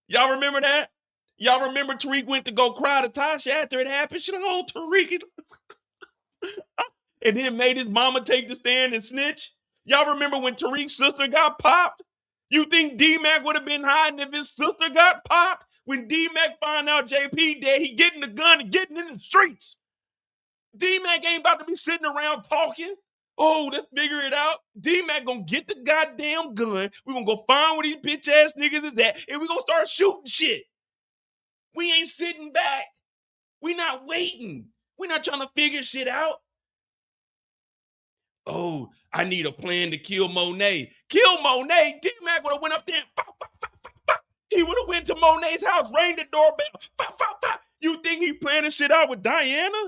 Y'all remember that? Y'all remember Tariq went to go cry to Tasha after it happened? She like, oh, Tariq. And then made his mama take the stand and snitch. Y'all remember when Tariq's sister got popped? You think D-Mac would have been hiding if his sister got popped? When D-Mac find out JP dead, he getting the gun and getting in the streets. D-Mac ain't about to be sitting around talking. Oh, let's figure it out. D-Mac gonna get the goddamn gun. We're gonna go find where these bitch ass niggas is at, and we're gonna start shooting shit. We ain't sitting back. We not waiting. We not trying to figure shit out. Oh, I need a plan to kill Monet. Kill Monet? D-Mac would have went up there and he would have went to Monet's house, rang the doorbell. You think he planning shit out with Diana?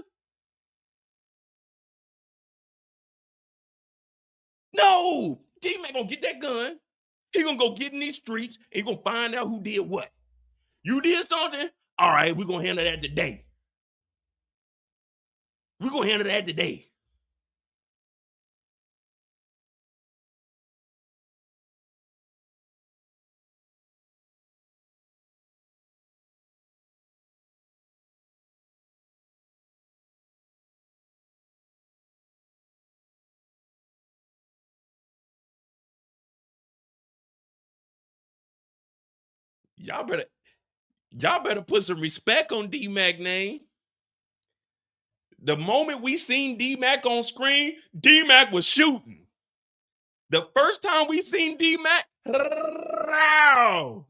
No, D-Mac gonna get that gun. He gonna go get in these streets and he gonna find out who did what. You did something? All right, we gonna handle that today. Y'all better put some respect on D-Mac name. The moment we seen D-Mac on screen, D-Mac was shooting. The first time we seen D-Mac,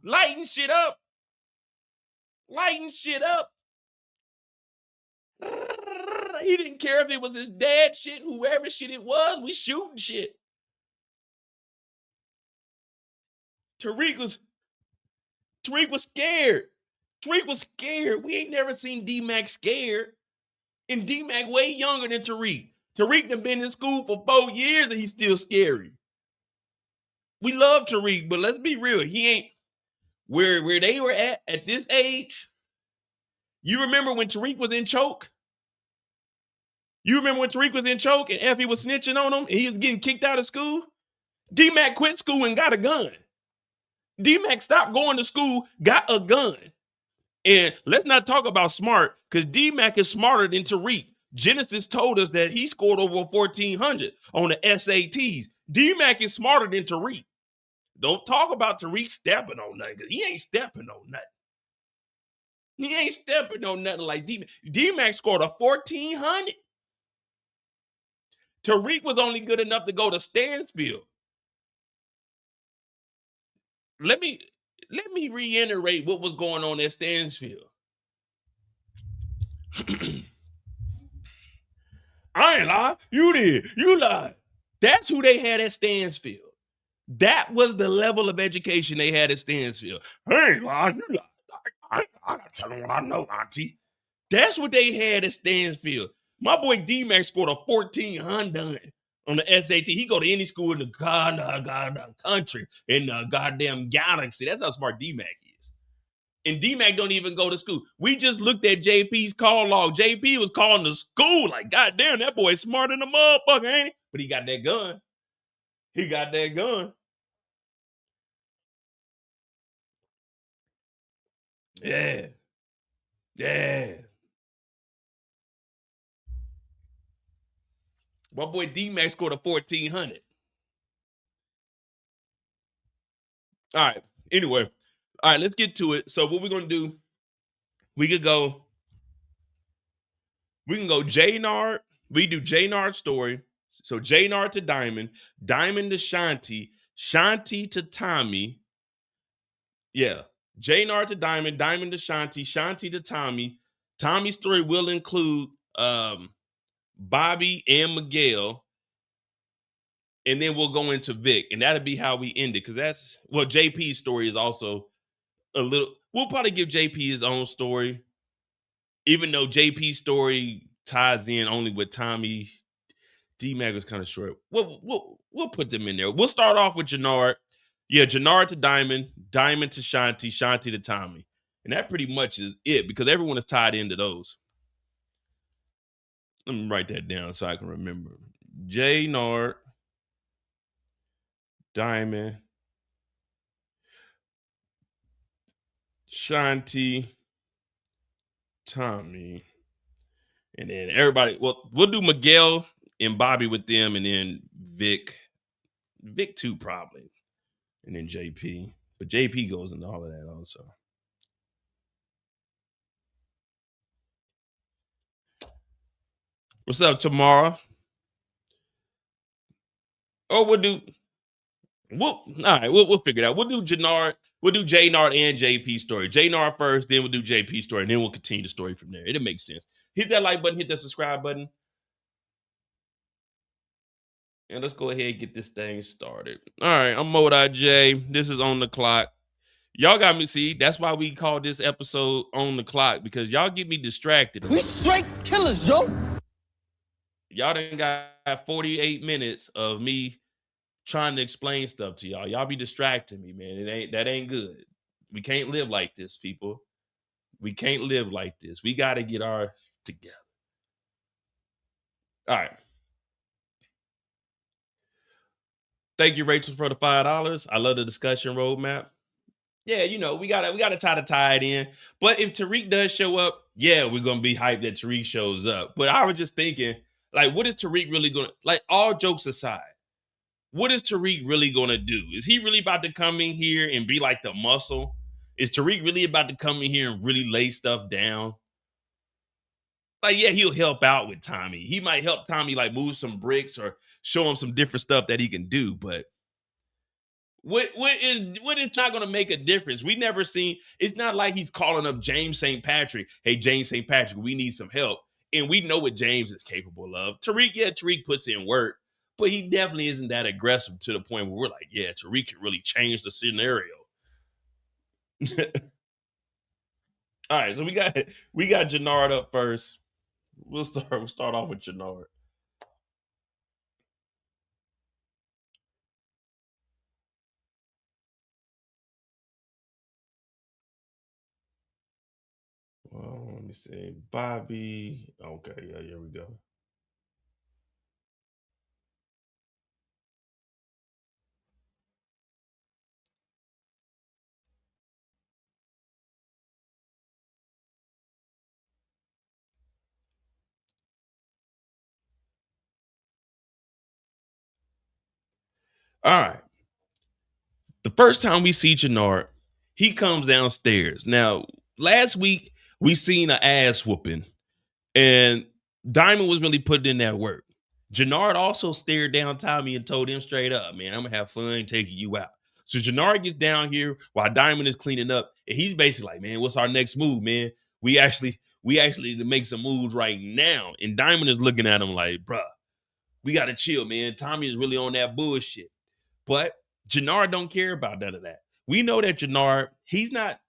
lighting shit up. He didn't care if it was his dad shit, whoever shit it was, we shooting shit. Tariq was scared. We ain't never seen D-Mac scared. And D-Mac way younger than Tariq. Tariq done been in school for 4 years and he's still scary. We love Tariq, but let's be real. He ain't where they were at this age. You remember when Tariq was in choke? And Effie was snitching on him and he was getting kicked out of school? D-Mac quit school and got a gun. D-Mac stopped going to school, got a gun. And let's not talk about smart, because D-Mac is smarter than Tariq. Genesis told us that he scored over 1,400 on the SATs. D-Mac is smarter than Tariq. Don't talk about Tariq stepping on nothing, because he ain't stepping on nothing. He ain't stepping on nothing like D-Mac. D-Mac scored a 1,400. Tariq was only good enough to go to Stansfield. Let me reiterate what was going on at Stansfield. I ain't lie. You did. You lied. That's who they had at Stansfield. That was the level of education they had at Stansfield. I ain't lie. You lied. I gotta tell them what I know, Auntie. That's what they had at Stansfield. My boy D-Mac scored a 1,400 on the SAT. He go to any school in the country, in the goddamn galaxy. That's how smart D-Mac is. And D-Mac don't even go to school. We just looked at JP's call log. JP was calling the school like, goddamn, that boy's smarter than a motherfucker, ain't he? But he got that gun. He got that gun. Yeah. Yeah. My boy D-Mac scored a 1,400. All right. Anyway. All right, let's get to it. So what we're going to do, we can go Jenard. We do Jenard's story. So Jenard to Diamond, Diamond to Shanti, Shanti to Tommy. Yeah. Jenard to Diamond, Diamond to Shanti, Shanti to Tommy. Tommy's story will include Bobby and Miguel. And then we'll go into Vic. And that'll be how we end it. Because that's, well, JP's story is also a little, we'll probably give JP his own story. Even though JP's story ties in only with Tommy. D-Mac was kind of short. We'll put them in there. We'll start off with Jenard. Yeah, Jenard to Diamond, Diamond to Shanti, Shanti to Tommy. And that pretty much is it because everyone is tied into those. Let me write that down so I can remember. Jenard, Diamond, Shanti, Tommy. And then everybody, well, we'll do Miguel and Bobby with them, and then Vic too, probably. And then JP. But JP goes into all of that also. What's up, Tamara? Oh, all right, we'll figure it out. We'll do Jenard and JP story. Jenard first, then we'll do JP story, and then we'll continue the story from there. It'll make sense. Hit that like button, hit that subscribe button. And let's go ahead and get this thing started. All right, I'm Modi J. This is On the Clock. Y'all got me, see, that's why we call this episode On the Clock, because y'all get me distracted. We straight killers, yo. Y'all done got 48 minutes of me trying to explain stuff to y'all. Y'all be distracting me, man. That ain't good. We can't live like this, people. We can't live like this. We got to get our together. All right. Thank you, Rachel, for the $5. I love the discussion roadmap. Yeah, you know, we gotta try to tie it in. But if Tariq does show up, yeah, we're gonna be hyped that Tariq shows up. But I was just thinking, like, what is Tariq really gonna, like, all jokes aside, what is Tariq really gonna do? Is he really about to come in here and be like the muscle? Is Tariq really about to come in here and really lay stuff down? Like, yeah, he'll help out with Tommy. He might help Tommy like move some bricks or show him some different stuff that he can do, but what is not going to make a difference? We never seen. It's not like he's calling up James St. Patrick. Hey, James St. Patrick, we need some help, and we know what James is capable of. Tariq puts in work, but he definitely isn't that aggressive to the point where we're like, yeah, Tariq can really change the scenario. All right, so we got Jenard up first. We'll start off with Jenard. Well, let me see. Bobby. Okay, yeah, here we go. All right. The first time we see Jenard, he comes downstairs. Now, last week, We seen an ass whooping, and Diamond was really putting in that work. Jenard also stared down Tommy and told him straight up, man, I'm gonna have fun taking you out. So Jenard gets down here while Diamond is cleaning up, and he's basically like, man, what's our next move, man? We actually need to make some moves right now. And Diamond is looking at him like, bruh, we gotta chill, man. Tommy is really on that bullshit. But Jenard don't care about none of that. We know that Jenard, he's not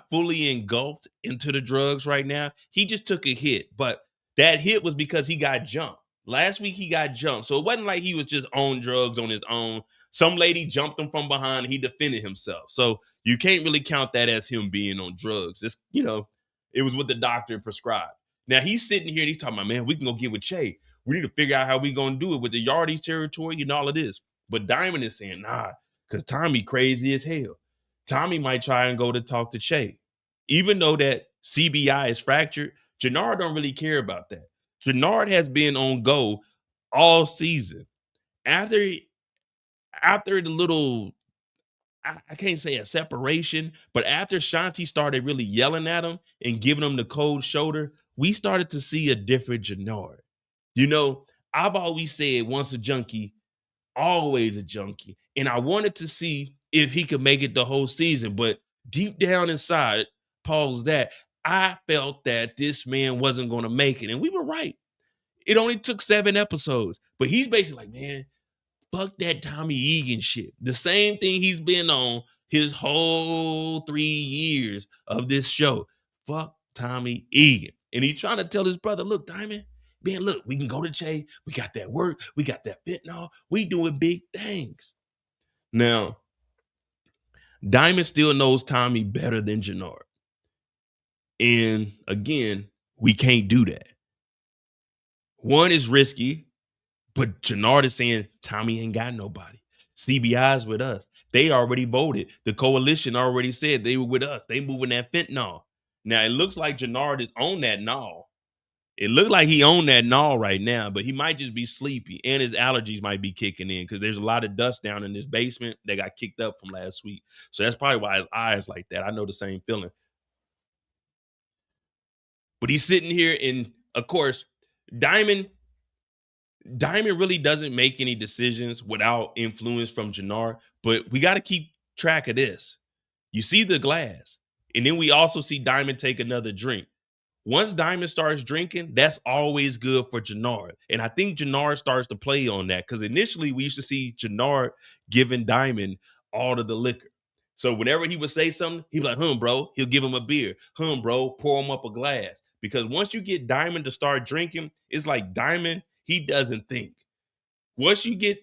fully engulfed into the drugs right now. He just took a hit, but that hit was because he got jumped. Last week he got jumped. So it wasn't like he was just on drugs on his own. Some lady jumped him from behind and he defended himself. So you can't really count that as him being on drugs. It's, it was what the doctor prescribed. Now he's sitting here and he's talking about, man, we can go get with Che. We need to figure out how we going to do it with the Yardie territory and all of this. But Diamond is saying, nah, because Tommy crazy as hell. Tommy might try and go to talk to Che. Even though that CBI is fractured, Jenard don't really care about that. Jenard has been on go all season. After the little, I can't say a separation, but after Shanti started really yelling at him and giving him the cold shoulder, we started to see a different Jenard. I've always said once a junkie, always a junkie. And I wanted to see if he could make it the whole season. But deep down inside, pause that, I felt that this man wasn't going to make it. And we were right. It only took 7 episodes. But he's basically like, man, fuck that Tommy Egan shit. The same thing he's been on his whole 3 years of this show. Fuck Tommy Egan. And he's trying to tell his brother, look, Diamond, man, look, we can go to Che. We got that work. We got that fentanyl. We doing big things. Now, Diamond still knows Tommy better than Jenard. And again, we can't do that. One is risky, but Jenard is saying Tommy ain't got nobody. CBI's with us. They already voted. The coalition already said they were with us. They moving that fentanyl. Now, it looks like Jenard is on that null. It looked like he owned that null right now, but he might just be sleepy and his allergies might be kicking in because there's a lot of dust down in this basement that got kicked up from last week. So that's probably why his eyes like that. I know the same feeling. But he's sitting here and, of course, Diamond really doesn't make any decisions without influence from Jenard, but we got to keep track of this. You see the glass, and then we also see Diamond take another drink. Once Diamond starts drinking, that's always good for Jenard. And I think Jenard starts to play on that because initially we used to see Jenard giving Diamond all of the liquor. So whenever he would say something, he'd be like, bro, he'll give him a beer. Bro, pour him up a glass. Because once you get Diamond to start drinking, it's like Diamond, he doesn't think. Once you get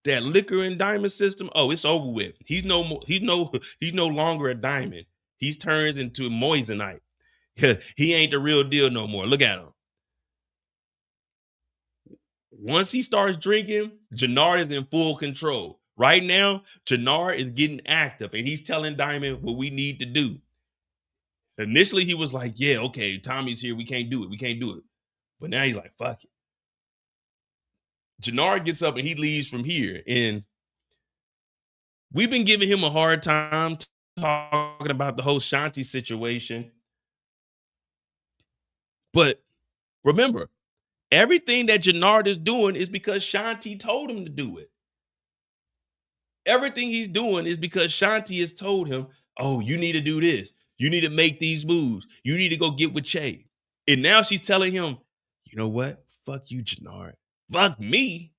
that liquor in Diamond's system, oh, it's over with. He's no longer a Diamond. He turns into Moissanite. He ain't the real deal no more. Look at him. Once he starts drinking, Jenard is in full control. Right now, Jenard is getting active and he's telling Diamond what we need to do. Initially, he was like, yeah, okay, Tommy's here. We can't do it. But now he's like, fuck it. Jenard gets up and he leaves from here. And we've been giving him a hard time talking about the whole Shanti situation. But remember, everything that Jenard is doing is because Shanti told him to do it. Everything he's doing is because Shanti has told him, oh, you need to do this. You need to make these moves. You need to go get with Che. And now she's telling him, you know what? Fuck you, Jenard. Fuck me.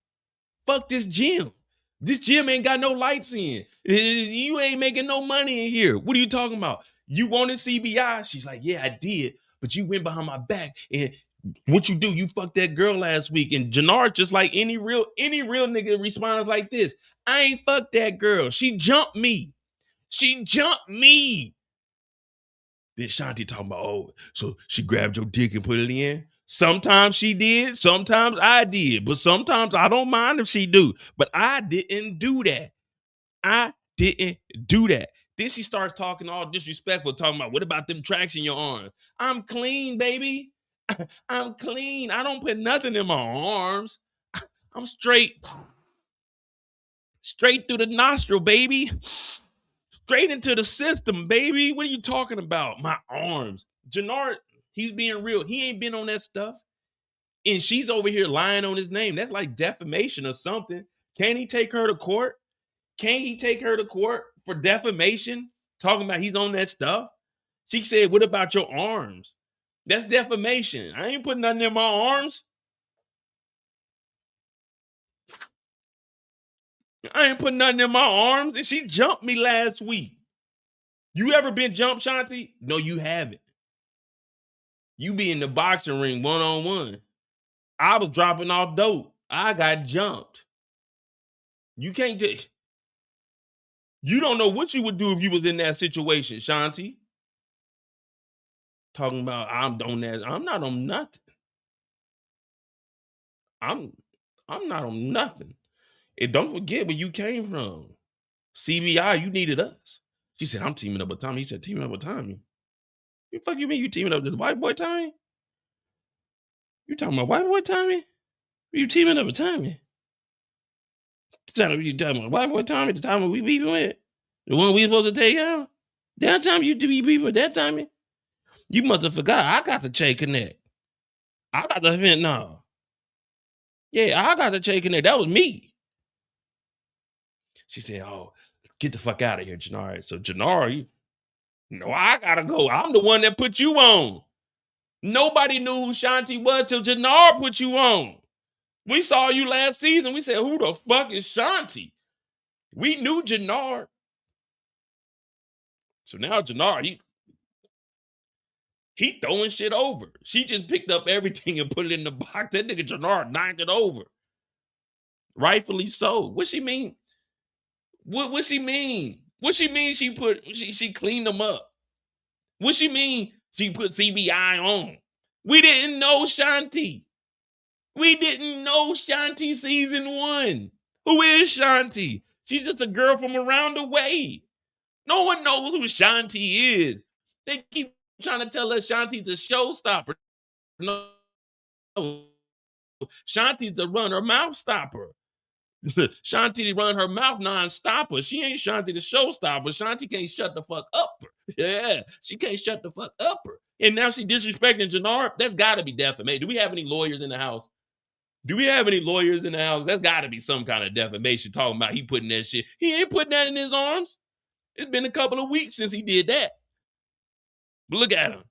Fuck this gym. This gym ain't got no lights in. You ain't making no money in here. What are you talking about? You wanted CBI? She's like, yeah, I did. But you went behind my back. And what you do? You fucked that girl last week. And Jenard, just like any real nigga, responds like this. I ain't fucked that girl. She jumped me. Then Shanti talking about, oh, so she grabbed your dick and put it in? Sometimes she did. Sometimes I did. But sometimes I don't mind if she do. But I didn't do that. Then she starts talking all disrespectful, talking about, what about them tracks in your arms? I'm clean, baby. I'm clean. I don't put nothing in my arms. I'm straight through the nostril, baby. Straight into the system, baby. What are you talking about? My arms. Jenard, he's being real. He ain't been on that stuff. And she's over here lying on his name. That's like defamation or something. Can he take her to court? Can he take her to court for defamation? Talking about he's on that stuff. She said, what about your arms? That's defamation. I ain't putting nothing in my arms. I ain't putting nothing in my arms. And she jumped me last week. You ever been jumped, Shanti? No, you haven't. You be in the boxing ring one-on-one. I was dropping off dope. I got jumped. You can't just... You don't know what you would do if you was in that situation, Shanti. Talking about I'm on that. I'm not on nothing. I'm not on nothing. And don't forget where you came from. CBI, you needed us. She said, I'm teaming up with Tommy. He said, teaming up with Tommy. The fuck you mean you teaming up with this white boy Tommy? You talking about white boy Tommy? You teaming up with Tommy? You talking about white boy Tommy? The Tommy we beefing with? The one we supposed to take out? That time you to be beefing with that Tommy? You must have forgot. I got the Che Connect. I got the fentanyl. Yeah, I got the Che Connect. That was me. She said, oh, get the fuck out of here, Jenard. So Jenard, no, I gotta go. I'm the one that put you on. Nobody knew who Shanti was till Jenard put you on. We saw you last season. We said, who the fuck is Shanti? We knew Jenard. So now Jenard, he throwing shit over. She just picked up everything and put it in the box. That nigga Jenard knocked it over. Rightfully so. What she mean? What she mean? What she mean she cleaned them up? What she mean she put CBI on? We didn't know Shanti. We didn't know Shanti season 1. Who is Shanti? She's just a girl from around the way. No one knows who Shanti is. They keep trying to tell us Shanti's a showstopper. No. Shanti's a run her mouth stopper. Shanti run her mouth non-stopper. She ain't Shanti the showstopper. Shanti can't shut the fuck up her. Yeah, she can't shut the fuck up her. And now she disrespecting Jenard. That's got to be defamation. Do we have any lawyers in the house? Do we have any lawyers in the house? That's got to be some kind of defamation talking about he putting that shit. He ain't putting that in his arms. It's been a couple of weeks since he did that. But look at him.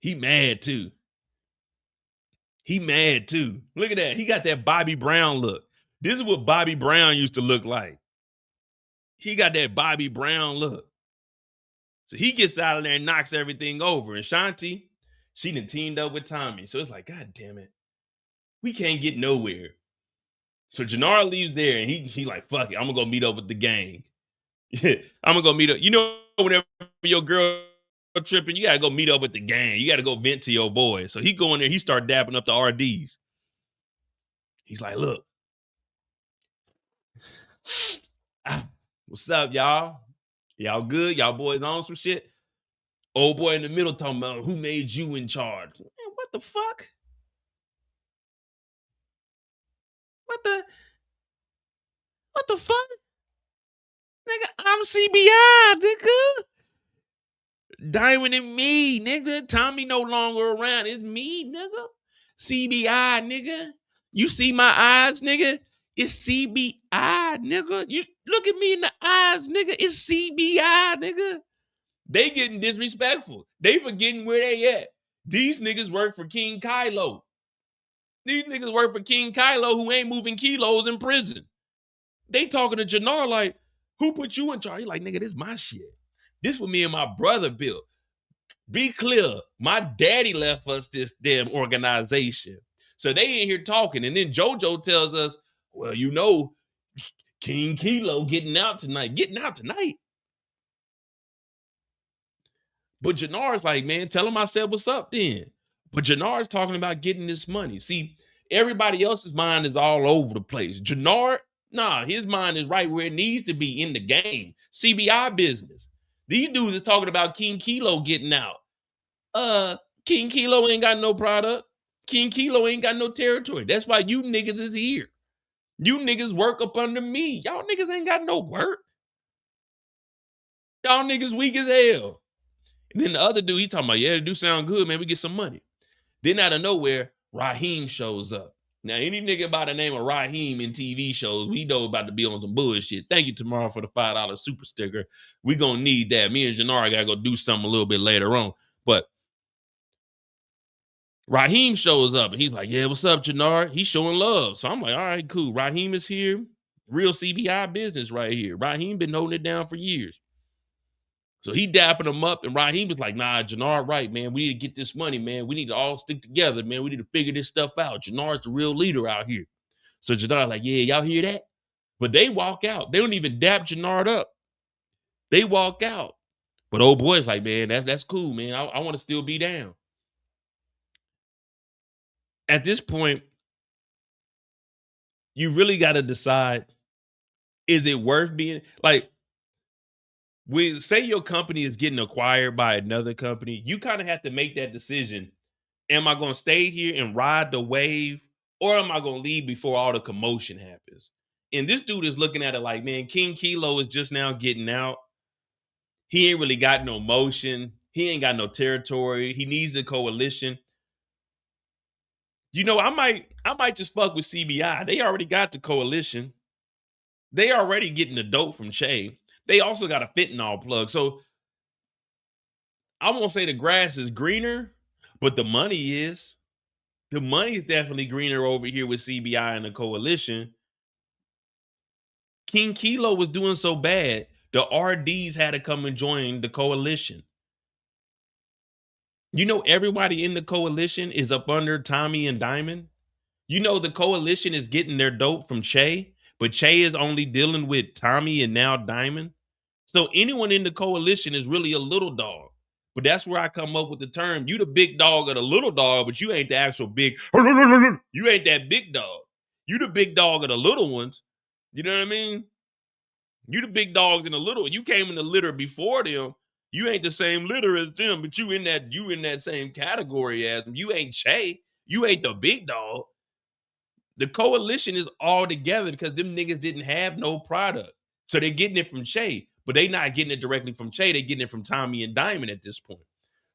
He mad too. He mad too. Look at that. He got that Bobby Brown look. This is what Bobby Brown used to look like. He got that Bobby Brown look. So he gets out of there and knocks everything over. And Shanti, she done teamed up with Tommy. So it's like, God damn it. We can't get nowhere. So Jenard leaves there and he like, fuck it. I'm going to go meet up with the gang. I'm going to go meet up. You know, whenever your girl tripping, you got to go meet up with the gang. You got to go vent to your boy. So he go in there. He start dapping up the RDs. He's like, look. What's up, y'all? Y'all good? Y'all boys on some shit? Old boy in the middle talking about who made you in charge. Man, what the fuck? What the fuck? Nigga, I'm CBI, nigga. Diamond and me, nigga. Tommy no longer around. It's me, nigga. CBI, nigga. You see my eyes, nigga? It's CBI, nigga. You look at me in the eyes, nigga. It's CBI, nigga. They getting disrespectful. They forgetting where they at. These niggas work for King Kylo. These niggas work for King Kylo who ain't moving kilos in prison. They talking to Jenard like, who put you in charge? He like, nigga, this my shit. This what me and my brother built. Be clear, my daddy left us this damn organization. So they in here talking. And then JoJo tells us, well, you know, King Kilo getting out tonight. Getting out tonight? But Jenard's like, man, tell him I said what's up then. But Jenard's talking about getting this money. See, everybody else's mind is all over the place. Jenard, nah, his mind is right where it needs to be in the game. CBI business. These dudes is talking about King Kilo getting out. King Kilo ain't got no product. King Kilo ain't got no territory. That's why you niggas is here. You niggas work up under me. Y'all niggas ain't got no work. Y'all niggas weak as hell. And then the other dude, he talking about, yeah, the dude sound good, man. We get some money. Then out of nowhere, Raheem shows up. Now, any nigga by the name of Raheem in TV shows, we know about to be on some bullshit. Thank you, Tomorrow, for the $5 super sticker. We gonna need that. Me and Jenard gotta go do something a little bit later on. But Raheem shows up and he's like, yeah, what's up, Jenard? He's showing love. So I'm like, all right, cool. Raheem is here. Real CBI business right here. Raheem been holding it down for years. So he dapping him up, and Raheem was like, nah, Jenard, right, man. We need to get this money, man. We need to all stick together, man. We need to figure this stuff out. Jenard's the real leader out here. So Jenard like, yeah, y'all hear that? But they walk out. They don't even dap Jenard up. They walk out. But old boy's like, man, that's cool, man. I want to still be down. At this point, you really got to decide, is it worth being, like, when say your company is getting acquired by another company, you kind of have to make that decision. Am I going to stay here and ride the wave, or am I going to leave before all the commotion happens? And this dude is looking at it like, man, King Kilo is just now getting out. He ain't really got no motion. He ain't got no territory. He needs the coalition. You know, I might just fuck with CBI. They already got the coalition. They already getting the dope from Che. They also got a fentanyl plug. So I won't say the grass is greener, but the money is. The money is definitely greener over here with CBI and the coalition. King Kilo was doing so bad, the RDs had to come and join the coalition. You know, everybody in the coalition is up under Tommy and Diamond. You know, the coalition is getting their dope from Che, but Che is only dealing with Tommy and now Diamond. So anyone in the coalition is really a little dog. But that's where I come up with the term, you the big dog of the little dog, but you ain't the actual big, you ain't that big dog. You the big dog of the little ones. You know what I mean? You the big dogs in the little, you came in the litter before them. You ain't the same litter as them, but you in that same category as them. You ain't Che. You ain't the big dog. The coalition is all together because them niggas didn't have no product. So they're getting it from Che, but they not getting it directly from Che. They're getting it from Tommy and Diamond at this point.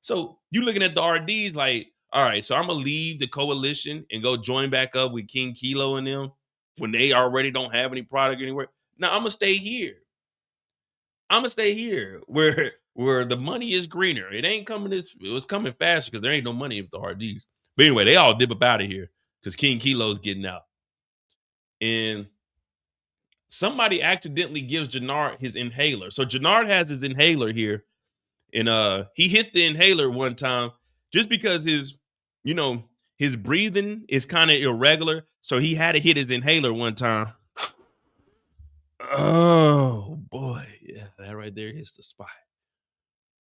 So you looking at the RDs like, all right, so I'm going to leave the coalition and go join back up with King Kilo and them when they already don't have any product anywhere. Now I'm going to stay here. I'm going to stay here where the money is greener. It ain't coming it was coming faster because there ain't no money with the RDs. But anyway, they all dip up out of here because King Kilo's getting out. And somebody accidentally gives Jenard his inhaler. So Jenard has his inhaler here. And he hits the inhaler one time just because his breathing is kind of irregular. So he had to hit his inhaler one time. Oh boy. Yeah, that right there hits the spot.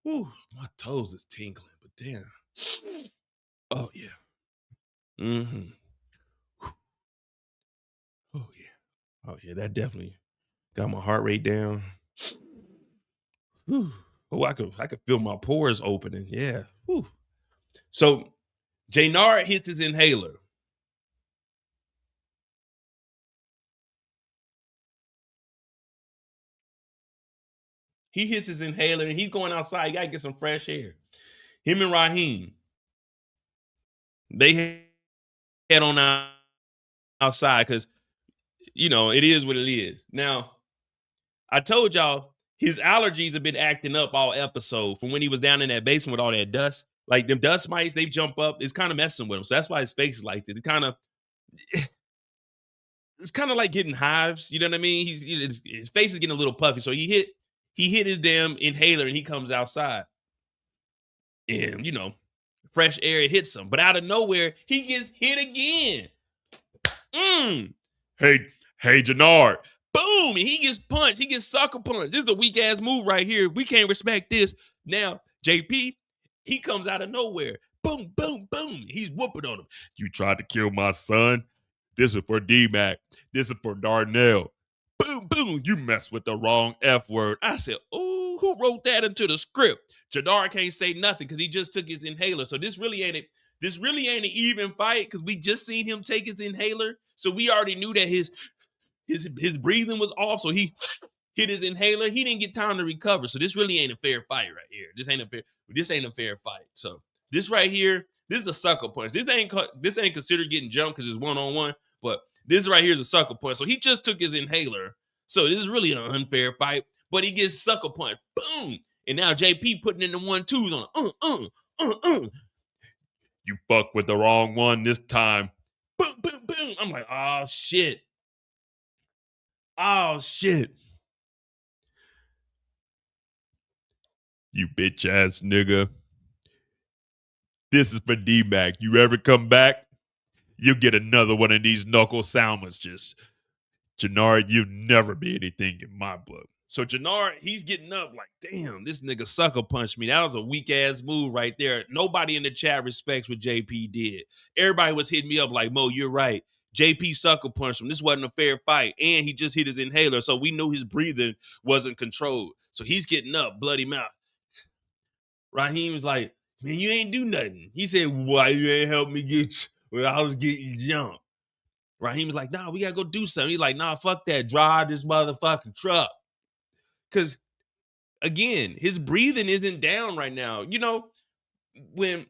Whew, my toes is tingling, but damn. Oh yeah. Mm-hmm. Oh yeah. Oh yeah, that definitely got my heart rate down. Whew. Oh, I could feel my pores opening. Yeah. Whew. So Jenard hits his inhaler. He hits his inhaler and he's going outside. You gotta get some fresh air. Him and Raheem, they head on outside because it is what it is. Now, I told y'all his allergies have been acting up all episode from when he was down in that basement with all that dust. Like them dust mites, they jump up. It's kind of messing with him. So that's why his face is like this. It's kind of like getting hives. You know what I mean? His face is getting a little puffy. So he hit his damn inhaler and he comes outside. And, fresh air hits him. But out of nowhere, he gets hit again. Hey, Jenard. Boom! And he gets punched. He gets sucker punched. This is a weak-ass move right here. We can't respect this. Now, JP, he comes out of nowhere. Boom, boom, boom. He's whooping on him. You tried to kill my son? This is for D-Mac. This is for Darnell. Boom, boom. You messed with the wrong F word. I said, oh, who wrote that into the script? Jenard can't say nothing because he just took his inhaler. So this really ain't an even fight because we just seen him take his inhaler. So we already knew that his breathing was off. So he hit his inhaler. He didn't get time to recover. So this really ain't a fair fight right here. This ain't a fair fight. So this right here, this is a sucker punch. This ain't considered getting jumped because it's one-on-one, but this right here is a sucker punch. So he just took his inhaler. So this is really an unfair fight, but he gets sucker punch. Boom. And now JP putting in the 1-2s on it. You fuck with the wrong one this time. Boom, boom, boom. I'm like, oh, shit. Oh, shit. You bitch ass nigga. This is for D-Mac. You ever come back, you'll get another one of these knuckle sandwiches. Jenard, you'll never be anything in my book. So Jenard, he's getting up like, damn, this nigga sucker punched me. That was a weak ass move right there. Nobody in the chat respects what JP did. Everybody was hitting me up like, Mo, you're right. JP sucker punched him. This wasn't a fair fight. And he just hit his inhaler. So we knew his breathing wasn't controlled. So he's getting up, bloody mouth. Raheem was like, man, you ain't do nothing. He said, why you ain't help me get when I was getting jumped? Raheem was like, nah, we gotta go do something. He's like, nah, fuck that. Drive this motherfucking truck. Because, again, his breathing isn't down right now. You know, when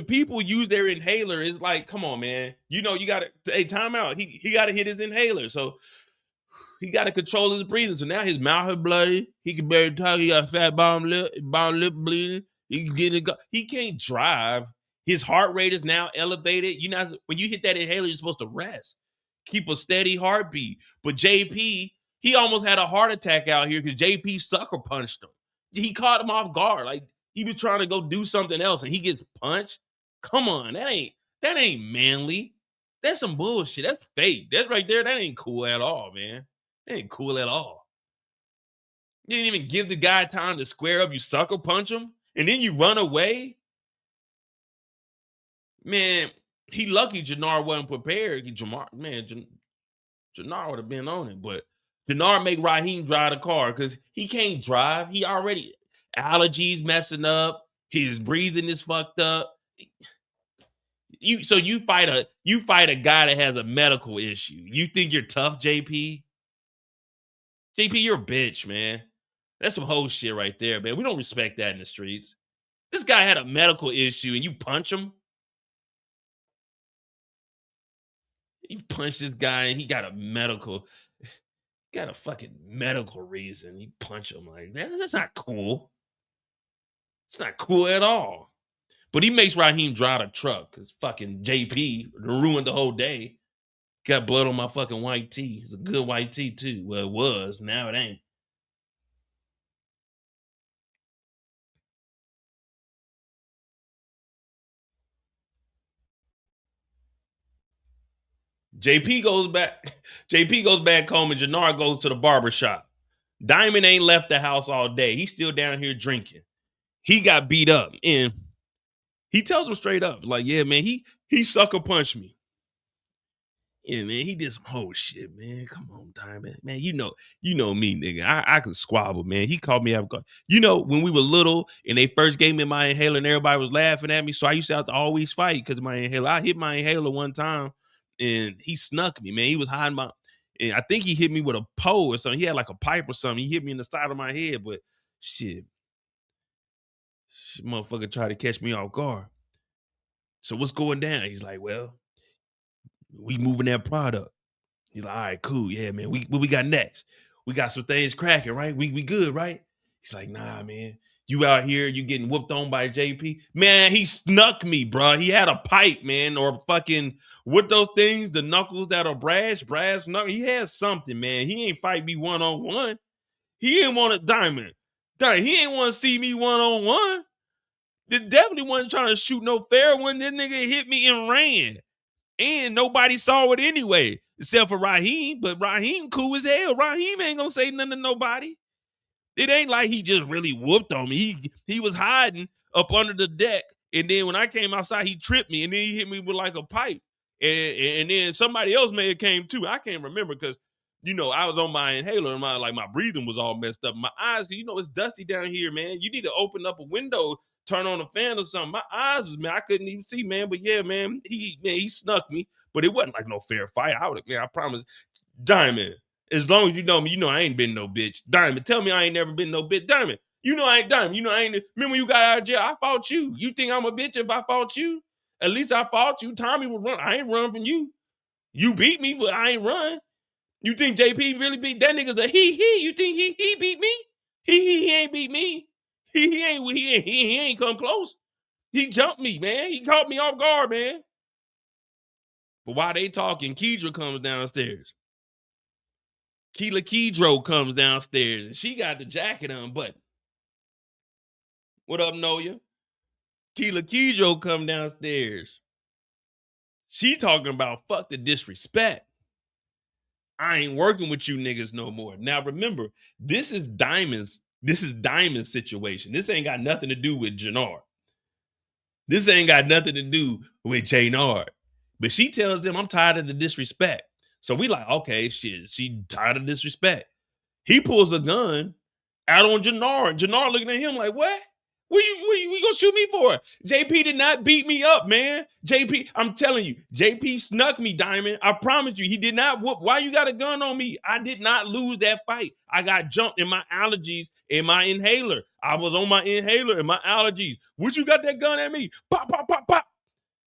people use their inhaler, it's like, come on, man. You know, you got to, hey, time out. He got to hit his inhaler. So he got to control his breathing. So now his mouth is bloody. He can barely talk. He got fat bottom lip bleeding. He can't drive. His heart rate is now elevated. When you hit that inhaler, you're supposed to rest. Keep a steady heartbeat. But JP, he almost had a heart attack out here because JP sucker punched him. He caught him off guard. Like, he was trying to go do something else and he gets punched. Come on, that ain't manly. That's some bullshit. That's fake. That right there, that ain't cool at all, man. That ain't cool at all. You didn't even give the guy time to square up. You sucker punch him and then you run away. Man, he lucky Jenard wasn't prepared. Jenard would have been on it, but Jenard make Raheem drive the car because he can't drive. He already allergies messing up. His breathing is fucked up. You fight a guy that has a medical issue. You think you're tough, JP? JP, you're a bitch, man. That's some whole shit right there, man. We don't respect that in the streets. This guy had a medical issue and you punch him. You punch this guy and he got a fucking medical reason. You punch him like that. That's not cool. It's not cool at all. But he makes Raheem drive a truck because fucking JP ruined the whole day. Got blood on my fucking white tee. It's a good white tee too. Well, it was. Now it ain't. JP goes back home and Jenard goes to the barber shop. Diamond ain't left the house all day. He's still down here drinking. He got beat up and he tells him straight up, like, yeah, man, he sucker punched me. Yeah, man, he did some whole shit, man. Come on, Diamond. Man, you know me, nigga. I can squabble, man. He called me out. You know, when we were little and they first gave me my inhaler and everybody was laughing at me, so I used to have to always fight because my inhaler. I hit my inhaler one time and he snuck me, man. He was hiding and I think he hit me with a pole or something. He had like a pipe or something. He hit me in the side of my head, but shit motherfucker tried to catch me off guard. So what's going down? He's like, well, we moving that product. He's like, all right, cool. Yeah, man. What we got next? We got some things cracking, right? We good, right? He's like, nah, man. You out here, you getting whooped on by JP? Man, he snuck me, bro. He had a pipe, man, or fucking, what those things, the knuckles that are brass knuckles. He had something, man. He ain't fight me one-on-one. He ain't want a diamond. He ain't want to see me one-on-one. They definitely wasn't trying to shoot no fair one. This nigga hit me and ran. And nobody saw it anyway, except for Raheem. But Raheem cool as hell. Raheem ain't gonna say nothing to nobody. It ain't like he just really whooped on me. He was hiding up under the deck. And then when I came outside, he tripped me. And then he hit me with like a pipe. And then somebody else may have came too. I can't remember because, you know, I was on my inhaler and my breathing was all messed up. My eyes, you know, it's dusty down here, man. You need to open up a window, turn on a fan or something. My eyes was, man, I couldn't even see, man. But yeah, man, he snuck me. But it wasn't like no fair fight. I promise. Diamond, As long as you know me, you know I ain't been no bitch. Diamond, tell me I ain't never been no bitch. Diamond, you know I ain't Diamond. You know I ain't. Remember when you got out of jail? I fought you. You think I'm a bitch if I fought you? At least I fought you. Tommy would run. I ain't run from you. You beat me, but I ain't run. You think JP really beat that nigga's a he? You think he beat me? He ain't beat me. He ain't come close. He jumped me, man. He caught me off guard, man. But while they talking, Kedra comes downstairs. Keela Kedro comes downstairs and she got the jacket unbuttoned. What up, Noya? Keela Kedro come downstairs. She talking about fuck the disrespect. I ain't working with you niggas no more. Now remember, this is Diamond's situation. This ain't got nothing to do with Jenard. This ain't got nothing to do with Jenard. But she tells them, I'm tired of the disrespect. So we like, okay, shit, she tired of disrespect. He pulls a gun out on Jenard. Jenard looking at him like, what? What you gonna shoot me for? JP did not beat me up, man. JP, I'm telling you, JP snuck me, Diamond. I promise you, he did not whoop. Why you got a gun on me? I did not lose that fight. I got jumped in my allergies and my inhaler. I was on my inhaler and my allergies. What you got that gun at me? Pop, pop, pop, pop.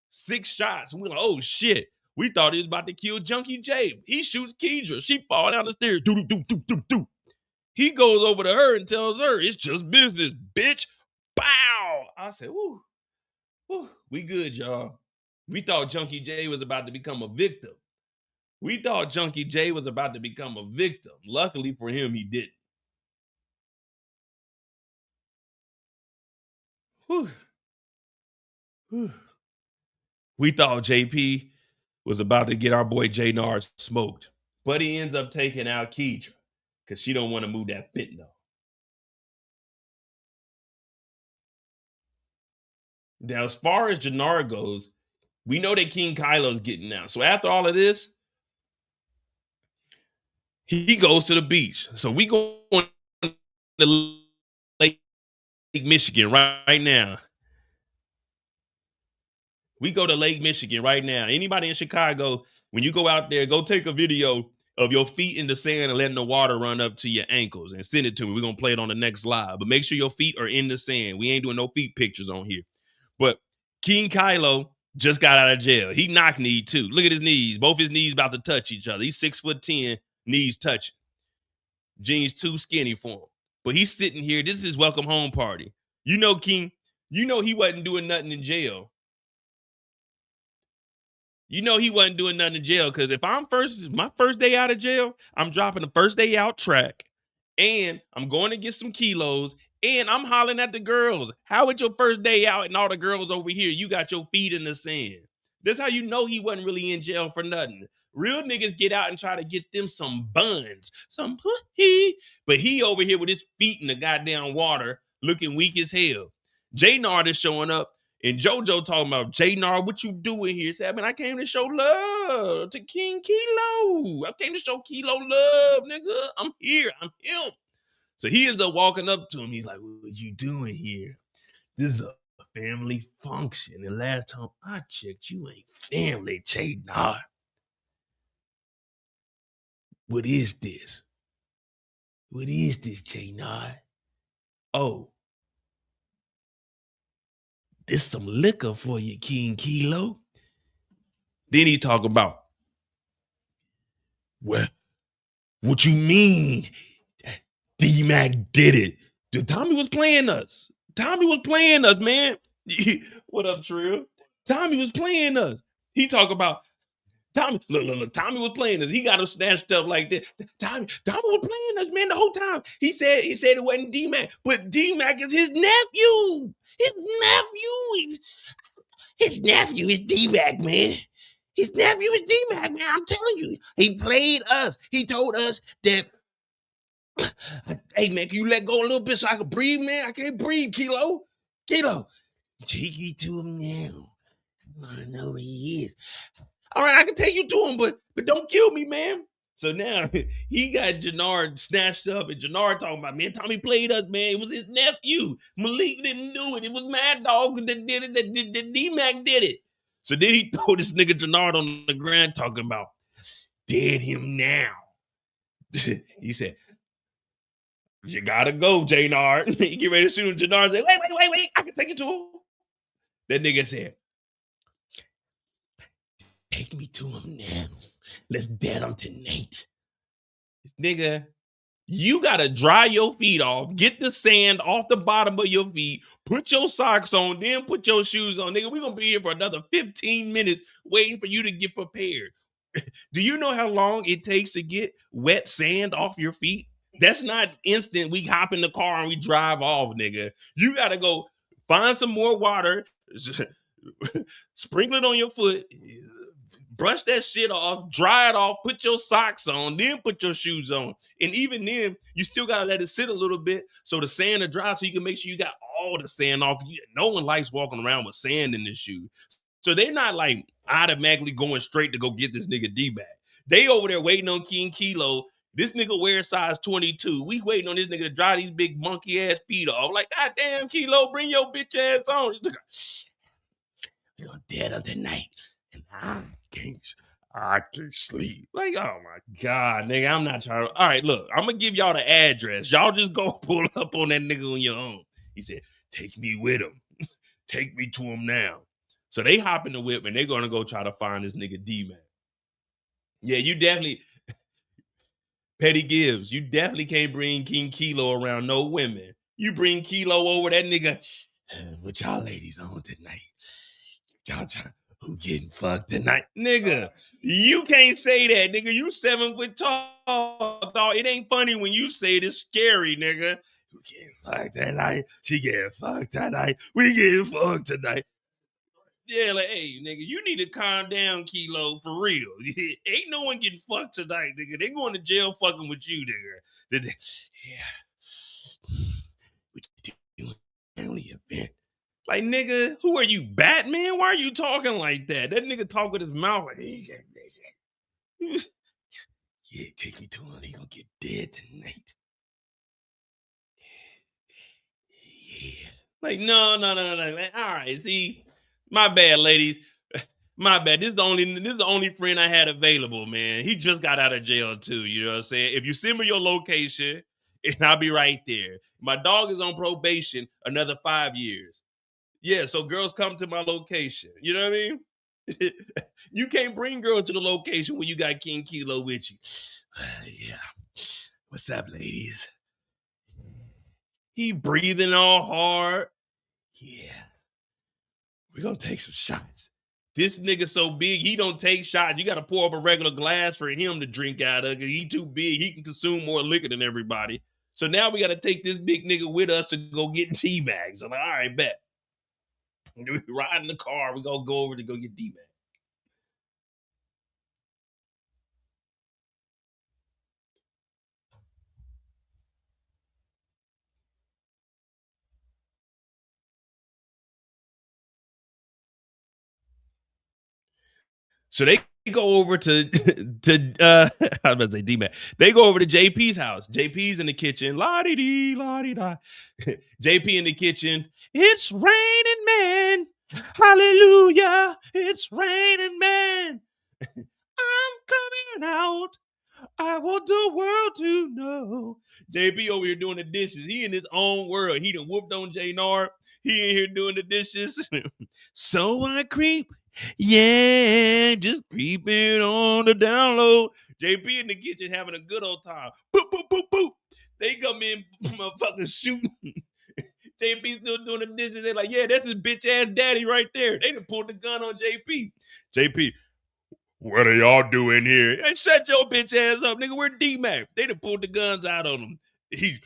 6 shots. We're like, oh shit. We thought he was about to kill Junkie J. He shoots Kedra. She fall down the stairs. Do, do, do, do, do. He goes over to her and tells her, it's just business, bitch. Bow! I said, woo, we good, y'all. We thought Junkie J was about to become a victim. Luckily for him, he didn't. Whew. We thought JP was about to get our boy Jenard smoked, but he ends up taking out Kedra because she don't want to move that fentanyl. Now, as far as Jenard goes, we know that King Kylo's getting out. So after all of this, he goes to the beach. So we go to Lake Michigan right now. We go to Lake Michigan right now. Anybody in Chicago, when you go out there, go take a video of your feet in the sand and letting the water run up to your ankles and send it to me. We're going to play it on the next live. But make sure your feet are in the sand. We ain't doing no feet pictures on here. But King Kylo just got out of jail. He knock-kneed too. Look at his knees. Both his knees about to touch each other. He's 6'10", knees touching. Jeans too skinny for him. But he's sitting here. This is his welcome home party. You know, King, you know he wasn't doing nothing in jail. You know he wasn't doing nothing in jail because if my first day out of jail, I'm dropping the first day out track and I'm going to get some kilos and I'm hollering at the girls. How was your first day out and all the girls over here? You got your feet in the sand. That's how you know he wasn't really in jail for nothing. Real niggas get out and try to get them some buns, but he over here with his feet in the goddamn water looking weak as hell. Jenard is showing up. And JoJo talking about, Jenard, what you doing here? He said, man, I came to show love to King Kilo. I came to show Kilo love, nigga. I'm here. I'm him. So he ends up walking up to him. He's like, what you doing here? This is a family function. And last time I checked, you ain't family, Jenard. What is this? What is this, Jenard? Oh. This some liquor for you, King Kilo. Then he talk about, well, what you mean D-Mac did it? Tommy was playing us. Man. What up, Trill? Tommy was playing us. He talk about, Tommy, look, Tommy was playing us. He got him snatched up like that. Tommy was playing us, man, the whole time. He said it wasn't D-Mac, but D-Mac is his nephew. His nephew is D-Mac, man. His nephew is D-Mac, man. I'm telling you. He played us. He told us that, hey, man, can you let go a little bit so I can breathe, man? I can't breathe, Kilo. Take me to him now. I want to know where he is. All right, I can take you to him, but don't kill me, man. So now he got Jenard snatched up, and Jenard talking about, man, Tommy played us, man. It was his nephew. Malik didn't do it. It was Mad Dog that did it, that D-Mac did it. So then he throw this nigga Jenard on the ground talking about, dead him now. He said, you gotta go, Jenard. He get ready to shoot him. Jenard said, wait. I can take it to him. That nigga said, take me to him now. Let's dead him tonight. Nigga, you gotta dry your feet off, get the sand off the bottom of your feet, put your socks on, then put your shoes on. Nigga, we're gonna be here for another 15 minutes waiting for you to get prepared. Do you know how long it takes to get wet sand off your feet? That's not instant. We hop in the car and we drive off, nigga. You gotta go find some more water, sprinkle it on your foot, brush that shit off, dry it off, put your socks on, then put your shoes on. And even then, you still gotta let it sit a little bit so the sand will dry so you can make sure you got all the sand off. No one likes walking around with sand in their shoe. So they're not like automatically going straight to go get this nigga D-bag. They over there waiting on King Kilo. This nigga wears size 22. We waiting on this nigga to dry these big monkey ass feet off. Like, God damn, Kilo, bring your bitch ass on. You're dead of tonight. And I can't sleep. Like, oh my God, nigga, I'm not trying to. All right, look, I'm gonna give y'all the address. Y'all just go pull up on that nigga on your own. He said, take me with him. Take me to him now. So they hop in the whip and they're gonna go try to find this nigga D-Man. Yeah, you definitely, Petty Gibbs, you definitely can't bring King Kilo around no women. You bring Kilo over, that nigga, what y'all ladies on tonight? Y'all trying, who getting fucked tonight? Nigga, you can't say that, nigga. You 7 foot tall, dog. It ain't funny when you say it. It's scary, nigga. Who getting fucked tonight? She getting fucked tonight. We getting fucked tonight. Yeah, like, hey, nigga, you need to calm down, Kilo, for real. Ain't no one getting fucked tonight, nigga. They going to jail fucking with you, nigga. Yeah. What you doing? Family event. Like, nigga, who are you, Batman? Why are you talking like that? That nigga talk with his mouth like, yeah, take me to him. He gonna get dead tonight. Yeah. Like, no. Man. All right, see, my bad, ladies. My bad. This is the only friend I had available, man. He just got out of jail too. You know what I'm saying? If you send me your location, and I'll be right there. My dog is on probation another 5 years. Yeah, so girls come to my location. You know what I mean? You can't bring girls to the location when you got King Kilo with you. Yeah. What's up, ladies? He breathing all hard. Yeah. We're gonna take some shots. This nigga so big, he don't take shots. You gotta pour up a regular glass for him to drink out of. He too big. He can consume more liquor than everybody. So now we gotta take this big nigga with us to go get tea bags. I'm like, all right, bet. We ride in the car. We gonna go over to go get D-Man. So they go over to I was about to say D-Man. They go over to JP's house. JP's in the kitchen. La-dee-dee, la-dee-da. JP in the kitchen. It's raining, man. Hallelujah. It's raining, man. I'm coming out. I want the world to know. JP over here doing the dishes. He in his own world. He done whooped on Jenard. He in here doing the dishes. So I creep. Yeah, just creeping on the download. JP in the kitchen having a good old time. Boop, boop, boop, boop. They come in, motherfucking shooting. JP still doing the dishes. They're like, yeah, that's his bitch ass daddy right there. They done pulled the gun on JP. JP, what are y'all doing here? Hey, shut your bitch ass up, nigga. We're D-Mac. They done pulled the guns out on him.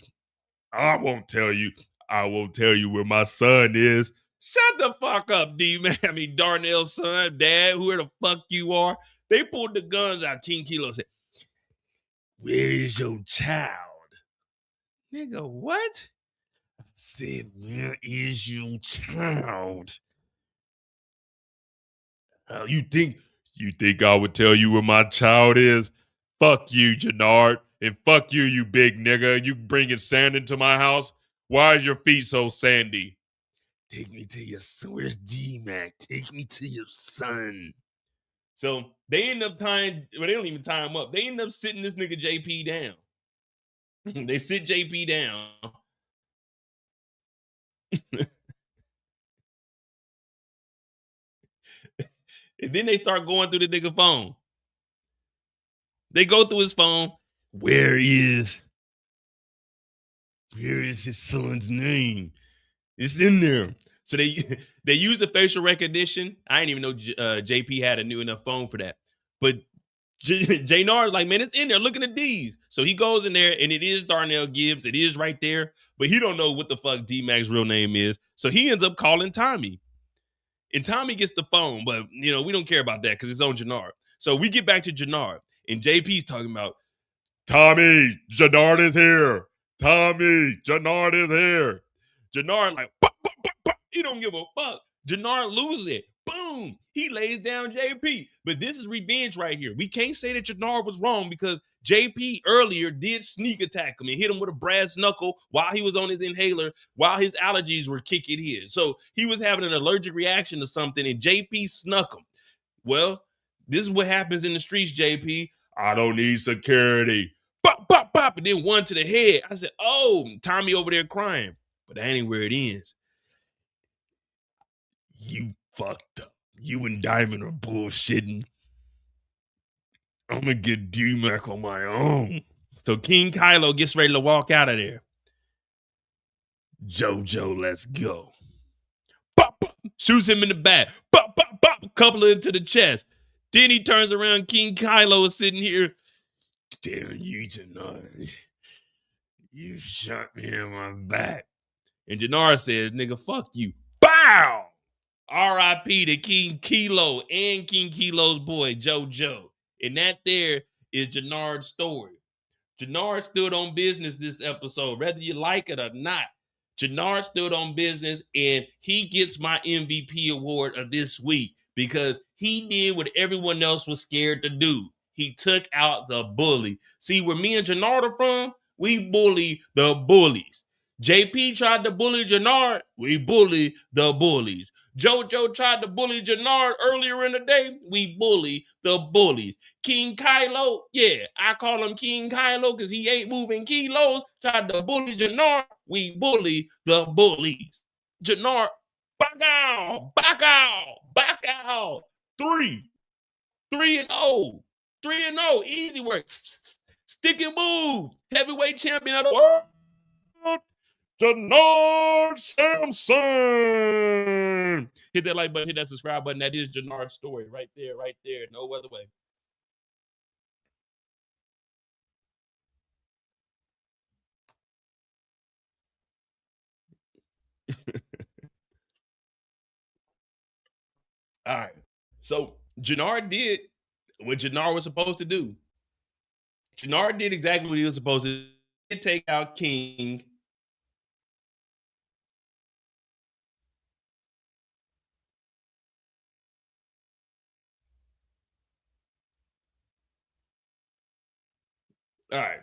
I won't tell you. I won't tell you where my son is. Shut the fuck up, D-Man. I mean, Darnell's son, dad, whoever the fuck you are. They pulled the guns out. King Kilo said, where is your child? Nigga, what? I said, where is your child? You think I would tell you where my child is? Fuck you, Jenard. And fuck you, you big nigga. You bringing sand into my house? Why is your feet so sandy? Take me to your son. Where's D-Mac? Take me to your son. So they end up tying, well, they don't even tie him up. They end up sitting this nigga JP down. They sit JP down. And then they start going through the nigga phone. They go through his phone. Where is his son's name? It's in there. So they use the facial recognition. I didn't even know JP had a new enough phone for that. But Jenard's like, man, it's in there. Look at the D's. So he goes in there, and it is Darnell Gibbs. It is right there. But he don't know what the fuck D-Mac's real name is. So he ends up calling Tommy. And Tommy gets the phone, but, you know, we don't care about that because it's on Jenard. So we get back to Jenard, and JP's talking about, Tommy, Jenard is here. Tommy, Jenard is here. Jenard like, bah, bah, bah, bah. He don't give a fuck. Jenard loses it. Boom. He lays down JP. But this is revenge right here. We can't say that Jenard was wrong because JP earlier did sneak attack him and hit him with a brass knuckle while he was on his inhaler, while his allergies were kicking in. So he was having an allergic reaction to something, and JP snuck him. Well, this is what happens in the streets, JP. I don't need security. Bop, bop, bop, and then one to the head. I said, oh, Tommy over there crying. But that ain't where it ends. You fucked up. You and Diamond are bullshitting. I'm gonna get D-Mac on my own. So King Kylo gets ready to walk out of there. JoJo, let's go. Bop, bop, shoots him in the back. Bop, bop, bop, couple it into the chest. Then he turns around. King Kylo is sitting here. Damn you, Jenard. You shot me in my back. And Jenard says, nigga, fuck you. Bow! R.I.P. to King Kilo and King Kilo's boy, JoJo. And that there is Jenard's story. Jenard stood on business this episode, whether you like it or not. Jenard stood on business, and he gets my MVP award of this week because he did what everyone else was scared to do. He took out the bully. See, where me and Jenard are from, we bully the bullies. JP tried to bully Jenard, we bully the bullies. JoJo tried to bully Jenard earlier in the day, we bully the bullies. King Kylo, yeah, I call him King Kylo because he ain't moving kilos. Tried to bully Jenard, we bully the bullies. Jenard, back out, back out, back out. 3-0. 3-0. Easy work. Stick and move. Heavyweight champion of the world. Jenard Sampson. Hit that like button, hit that subscribe button. That is Jenard's story right there, right there. No other way. All right. So Jenard did what Jenard was supposed to do. Jenard did exactly what he was supposed to do. He did take out King. All right.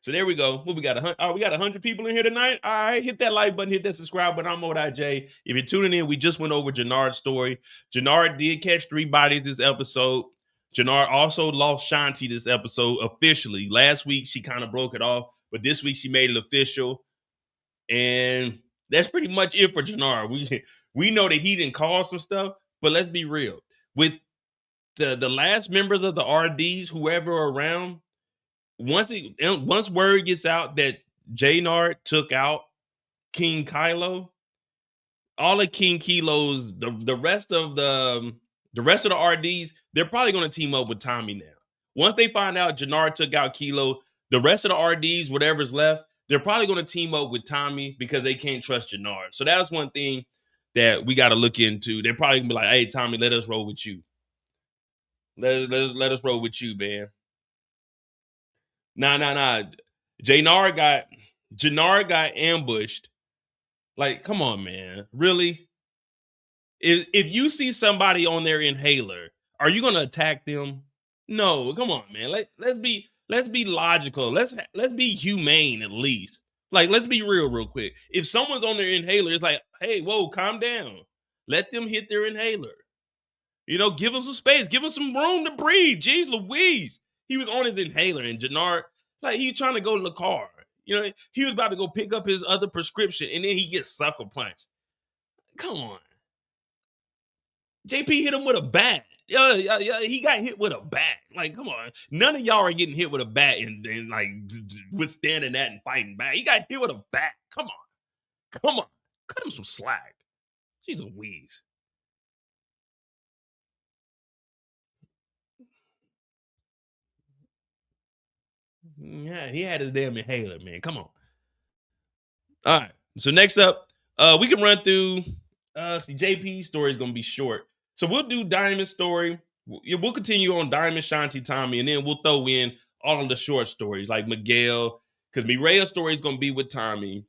So there we go. What we got? We got 100 people in here tonight. All right, hit that like button, hit that subscribe button. I'm MoDI. If you're tuning in, we just went over Jenard's story. Jenard did catch 3 bodies this episode. Jenard also lost Shanti this episode officially. Last week she kind of broke it off, but this week she made it official. And that's pretty much it for Jenard. We know that he didn't cause some stuff, but let's be real. With the last members of the RDs, whoever are around, once word gets out that Jenard took out King Kylo, all of King Kilo's, the rest of the RDs, they're probably going to team up with Tommy now. Once they find out Jenard took out Kilo, the rest of the RDs, whatever's left, they're probably going to team up with Tommy because they can't trust Jenard. So that's one thing that we got to look into. They're probably going to be like, hey, Tommy, let us roll with you. Let us roll with you, man. Nah. Jenard got ambushed. Like, come on, man. Really? If you see somebody on their inhaler, are you gonna attack them? No, come on, man. Let's be logical. Let's be humane at least. Like, let's be real quick. If someone's on their inhaler, it's like, hey, whoa, calm down. Let them hit their inhaler. You know, give him some space. Give him some room to breathe. Jeez Louise. He was on his inhaler, and Jenard, like, he trying to go to the car. You know, he was about to go pick up his other prescription, and then he gets sucker punched. Come on. JP hit him with a bat. Yeah, he got hit with a bat. Like, come on. None of y'all are getting hit with a bat and like withstanding that and fighting back. He got hit with a bat. Come on. Come on. Cut him some slack. She's a wheeze. Yeah, he had his damn inhaler, man. Come on. All right. So next up, we can run through JP's story is gonna be short. So we'll do Diamond's story. We'll continue on Diamond, Shanti, Tommy, and then we'll throw in all of the short stories like Miguel, because Mireya's story is gonna be with Tommy.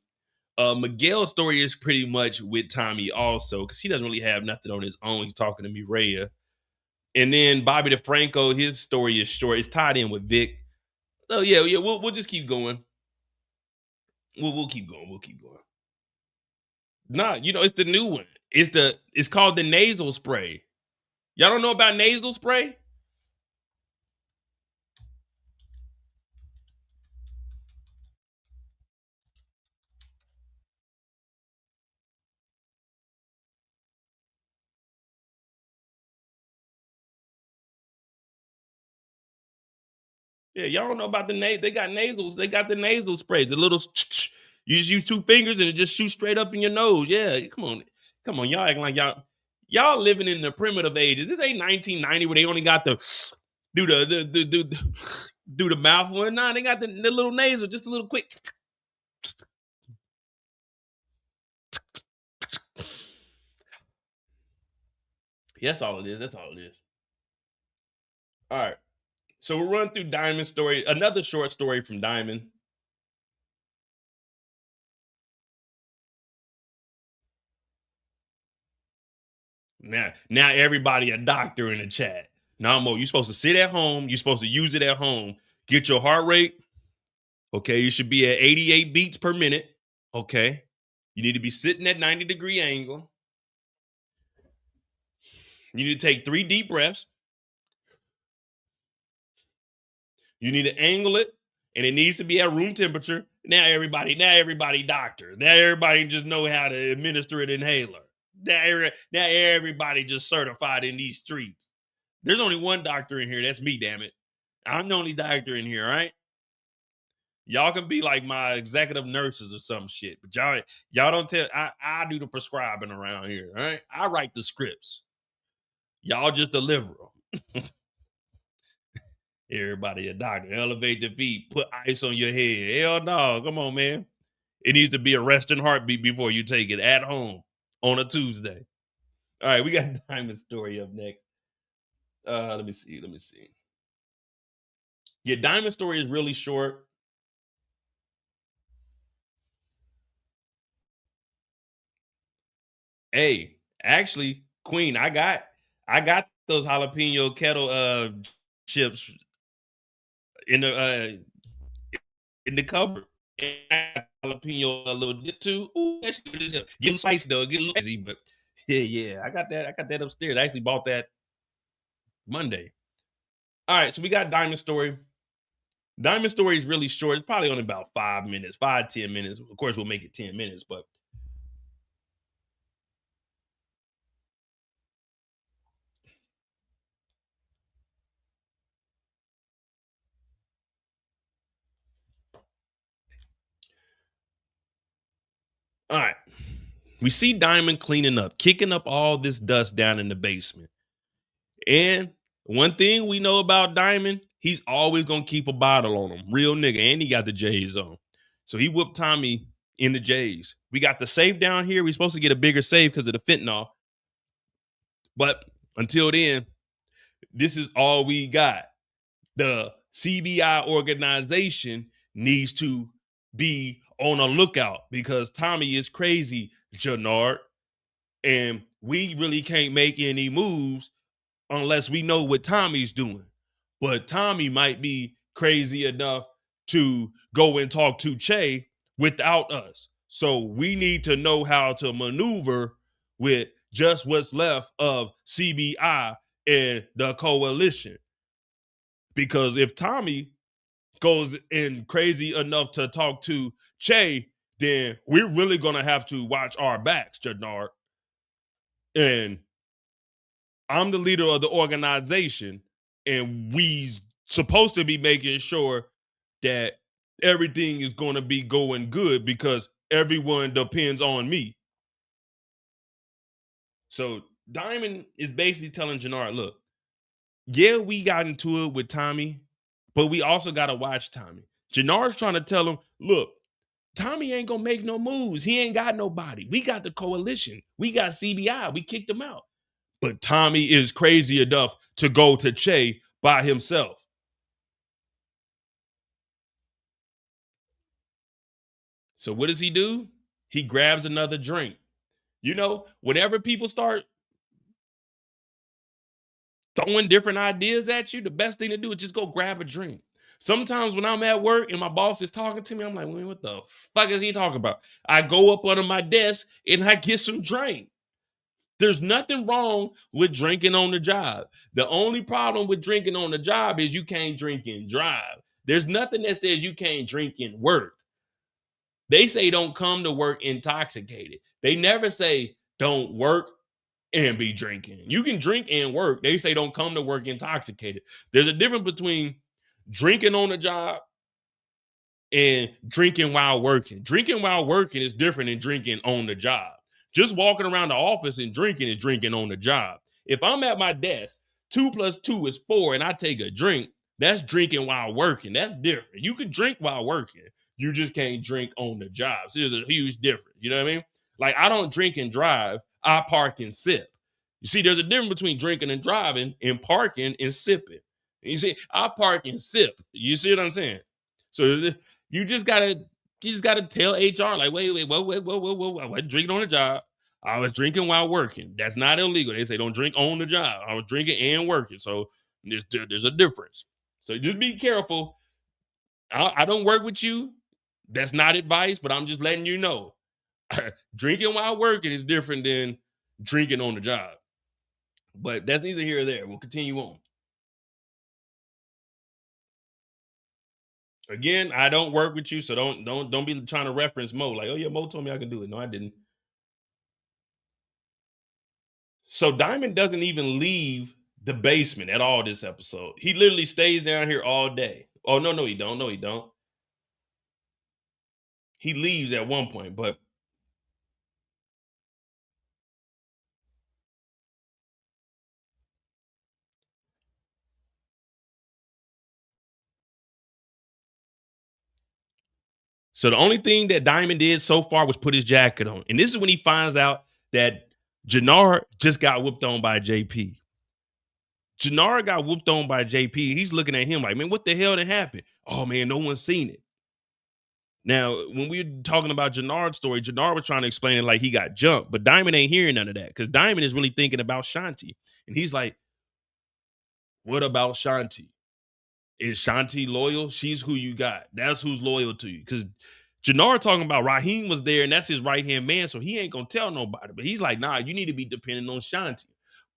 Miguel's story is pretty much with Tommy also, because he doesn't really have nothing on his own. He's talking to Mireya. And then Bobby DeFranco, his story is short. It's tied in with Vic. So yeah, we'll just keep going. We'll keep going. We'll keep going. Nah, you know, it's the new one. It's called the nasal spray. Y'all don't know about nasal spray? Yeah, y'all don't know about the nasal. They got nasals. They got the nasal spray. The little you just use two fingers and it just shoots straight up in your nose. Yeah, come on. Y'all acting like y'all living in the primitive ages. This ain't 1990 where they only got the do the mouth one. Nah, they got the little nasal, just a little quick. Yeah, that's all it is. That's all it is. All right. So we'll run through Diamond's story. Another short story from Diamond. Now everybody a doctor in the chat. No more. You're supposed to sit at home. You're supposed to use it at home. Get your heart rate. Okay, you should be at 88 beats per minute. Okay. You need to be sitting at 90-degree angle. You need to take 3 deep breaths. You need to angle it, and it needs to be at room temperature. Now everybody doctor. Now everybody just know how to administer an inhaler. Now everybody just certified in these streets. There's only one doctor in here. That's me, damn it. I'm the only doctor in here, right? Y'all can be like my executive nurses or some shit, but y'all don't tell. I do the prescribing around here, all right? I write the scripts. Y'all just deliver them. Everybody a doctor. Elevate the feet. Put ice on your head. Hell no. Come on, man. It needs to be a resting heartbeat before you take it at home on a Tuesday. All right, we got Diamond's story up next. Let me see. Yeah, Diamond's story is really short. Hey, actually, Queen, I got those jalapeno kettle chips in the cupboard. Jalapeno a little bit too. Ooh, that's getting spicy though. Getting spicy, but yeah. I got that upstairs. I actually bought that Monday. All right, so we got Diamond story. Diamond story is really short. It's probably only about 5 minutes, 5-10 minutes. Of course, we'll make it 10 minutes, but all right. We see Diamond cleaning up, kicking up all this dust down in the basement. And one thing we know about Diamond, he's always going to keep a bottle on him. Real nigga. And he got the J's on. So he whooped Tommy in the J's. We got the safe down here. We're supposed to get a bigger safe because of the fentanyl. But until then, this is all we got. The CBI organization needs to be on a lookout because Tommy is crazy, Jenard. And we really can't make any moves unless we know what Tommy's doing. But Tommy might be crazy enough to go and talk to Che without us. So we need to know how to maneuver with just what's left of CBI and the coalition. Because if Tommy goes in crazy enough to talk to Che, then we're really gonna have to watch our backs, Jenard. And I'm the leader of the organization, and we supposed to be making sure that everything is gonna be going good because everyone depends on me. So Diamond is basically telling Jenard, look, yeah, we got into it with Tommy, but we also got to watch Tommy. Jenard's trying to tell him, look, Tommy ain't going to make no moves. He ain't got nobody. We got the coalition. We got CBI. We kicked him out. But Tommy is crazy enough to go to Che by himself. So what does he do? He grabs another drink. You know, whenever people start throwing different ideas at you, the best thing to do is just go grab a drink. Sometimes when I'm at work and my boss is talking to me, I'm like, what the fuck is he talking about? I go up under my desk and I get some drink. There's nothing wrong with drinking on the job. The only problem with drinking on the job is you can't drink and drive. There's nothing that says you can't drink and work. They say don't come to work intoxicated. They never say don't work and be drinking. You can drink and work. They say don't come to work intoxicated. There's a difference between drinking on the job and drinking while working. Drinking while working is different than drinking on the job. Just walking around the office and drinking is drinking on the job. If I'm at my desk, 2 + 2 is 4, and I take a drink, that's drinking while working. That's different. You can drink while working. You just can't drink on the job. So there's a huge difference. You know what I mean? Like, I don't drink and drive. I park and sip. You see, there's a difference between drinking and driving and parking and sipping. You see, I park and sip. You see what I'm saying? So you just gotta tell HR, like, wait, whoa. I wasn't drinking on the job. I was drinking while working. That's not illegal. They say don't drink on the job. I was drinking and working. So there's a difference. So just be careful. I don't work with you. That's not advice, but I'm just letting you know. Drinking while working is different than drinking on the job. But that's neither here or there. We'll continue on. Again, I don't work with you, so don't be trying to reference Mo. Like, oh yeah, Mo told me I can do it. No, I didn't. So Diamond doesn't even leave the basement at all this episode. He literally stays down here all day. Oh, no, he don't. No, he don't. He leaves at one point, but so the only thing that Diamond did so far was put his jacket on. And this is when he finds out that Jenard just got whooped on by JP. Jenard got whooped on by JP. He's looking at him like, man, what the hell did happen? Oh, man, no one's seen it. Now, when we were talking about Jenard's story, Jenard was trying to explain it like he got jumped, but Diamond ain't hearing none of that because Diamond is really thinking about Shanti. And he's like, what about Shanti? Is Shanti loyal? She's who you got. That's who's loyal to you. Because Jenard talking about Raheem was there and that's his right-hand man, so he ain't going to tell nobody. But he's like, nah, you need to be dependent on Shanti.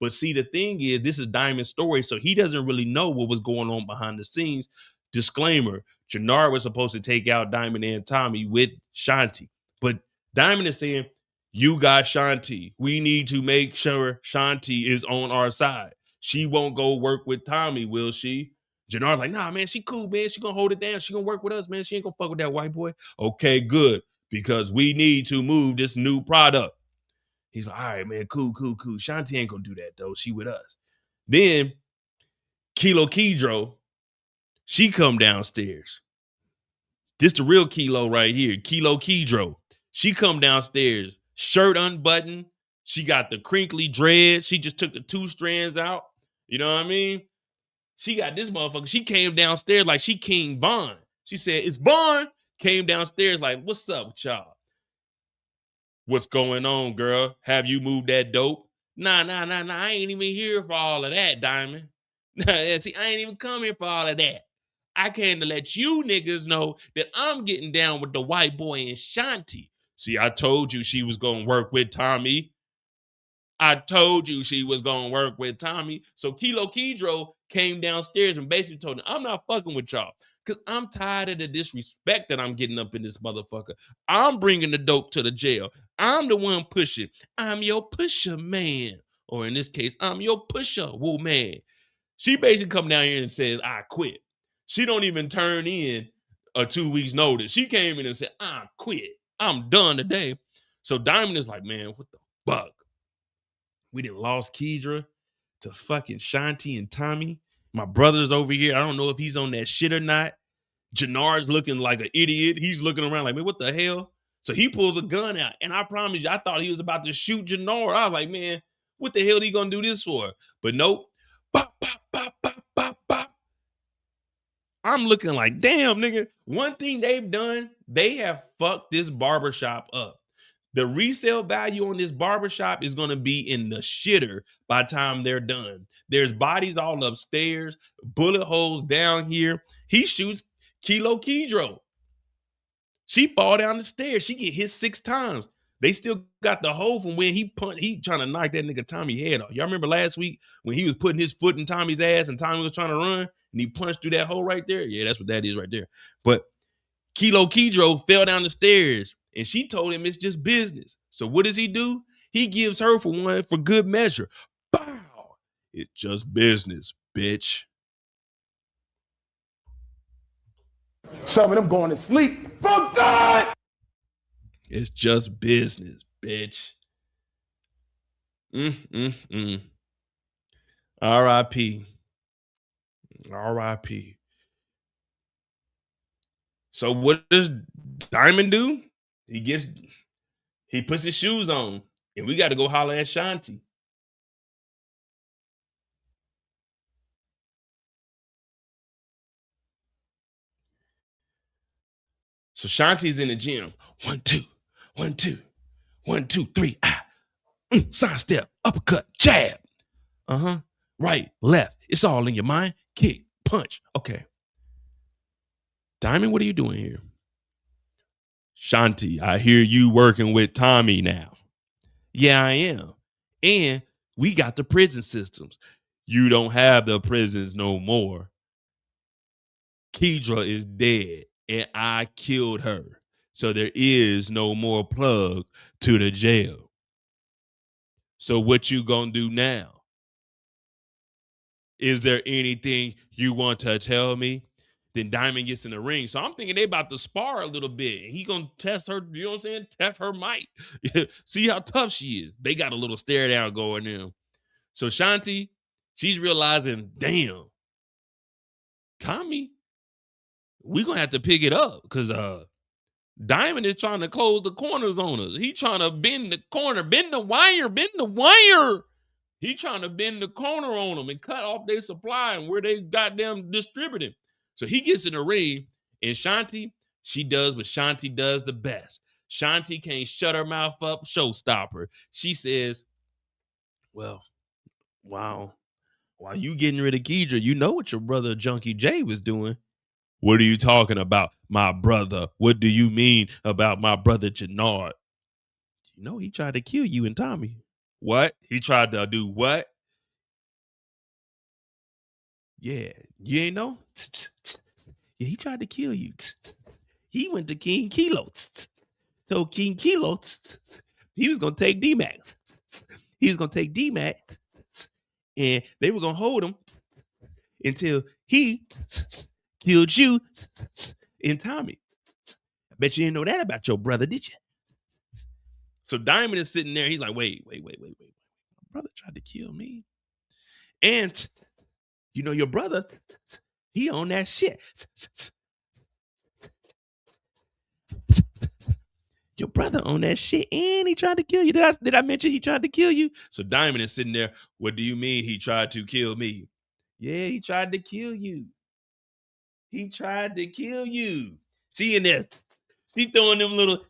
But see, the thing is, this is Diamond's story, so he doesn't really know what was going on behind the scenes. Disclaimer, Jenard was supposed to take out Diamond and Tommy with Shanti. But Diamond is saying, you got Shanti. We need to make sure Shanti is on our side. She won't go work with Tommy, will she? Jenard's like, nah, man, she cool, man. She gonna hold it down. She gonna work with us, man. She ain't gonna fuck with that white boy. Okay, good. Because we need to move this new product. He's like, all right, man, cool. Shanti ain't gonna do that, though. She with us. Then, Kilo Kidro, she come downstairs. This the real Kilo right here. Kilo Kidro. She come downstairs, shirt unbuttoned. She got the crinkly dread. She just took the 2 strands out. You know what I mean? She got this motherfucker. She came downstairs like she King Von. She said, it's Von. Came downstairs like, what's up with y'all? What's going on, girl? Have you moved that dope? Nah. I ain't even here for all of that, Diamond. See, I ain't even come here for all of that. I came to let you niggas know that I'm getting down with the white boy and Shanti. See, I told you she was going to work with Tommy. I told you she was going to work with Tommy. So Kilo Kidro came downstairs and basically told him, I'm not fucking with y'all because I'm tired of the disrespect that I'm getting up in this motherfucker. I'm bringing the dope to the jail. I'm the one pushing. I'm your pusher man. Or in this case, I'm your pusher woman. She basically come down here and says, I quit. She don't even turn in a 2 weeks notice. She came in and said, I quit. I'm done today. So Diamond is like, man, what the fuck? We done lost Kedra to fucking Shanti and Tommy. My brother's over here. I don't know if he's on that shit or not. Jenard's looking like an idiot. He's looking around like, man, what the hell? So he pulls a gun out. And I promise you, I thought he was about to shoot Jenard. I was like, man, what the hell are he going to do this for? But nope. Bop, bop, bop, bop, bop, bop. I'm looking like, damn, nigga. One thing they've done, they have fucked this barbershop up. The resale value on this barbershop is going to be in the shitter by the time they're done. There's bodies all upstairs, bullet holes down here. He shoots Kilo Kidro. She fall down the stairs. She get hit 6 times. They still got the hole from when he trying to knock that nigga Tommy head off. Y'all remember last week when he was putting his foot in Tommy's ass and Tommy was trying to run and he punched through that hole right there? Yeah, that's what that is right there. But Kilo Kidro fell down the stairs and she told him it's just business. So what does he do? He gives her for one for good measure. Bow! It's just business, bitch. Some of them going to sleep for God. It's just business, bitch. R.I.P. R.I.P. So what does Diamond do? He puts his shoes on, and we got to go holler at Shanti. So Shanti's in the gym. 1, 2, 1, 2, 1, 2, 3. Side step, uppercut, jab. Right, left. It's all in your mind. Kick, punch. Okay. Diamond, what are you doing here? Shanti, I hear you working with Tommy now. Yeah, I am. And we got the prison systems. You don't have the prisons no more. Kedra is dead, and I killed her. So there is no more plug to the jail. So what you gonna do now? Is there anything you want to tell me? Then Diamond gets in the ring. So I'm thinking they about to spar a little bit. And he gonna test her, you know what I'm saying? Test her might. See how tough she is. They got a little stare down going now. So Shanti, she's realizing, damn, Tommy, we gonna have to pick it up because Diamond is trying to close the corners on us. He trying to bend the corner, bend the wire. He trying to bend the corner on them and cut off their supply and where they goddamn distributing. So he gets in the ring, and Shanti, she does what Shanti does the best. Shanti can't shut her mouth up, showstopper. She says, well, wow, while you getting rid of Kedra, you know what your brother Junkie J was doing. What are you talking about, my brother? What do you mean about my brother Jenard? You know he tried to kill you and Tommy. What? He tried to do what? Yeah, you ain't know? Yeah, he tried to kill you. He went to King Kilo. So King Kilo, he was going to take D-Max. He was going to take D-Max, and they were going to hold him until he killed you and Tommy. I bet you didn't know that about your brother, did you? So Diamond is sitting there. He's like, wait. My brother tried to kill me. And, you know, your brother, he on that shit. Your brother on that shit, and he tried to kill you. Did I mention he tried to kill you? So Diamond is sitting there. What do you mean he tried to kill me? Yeah, he tried to kill you. He tried to kill you. She in there. She throwing them little.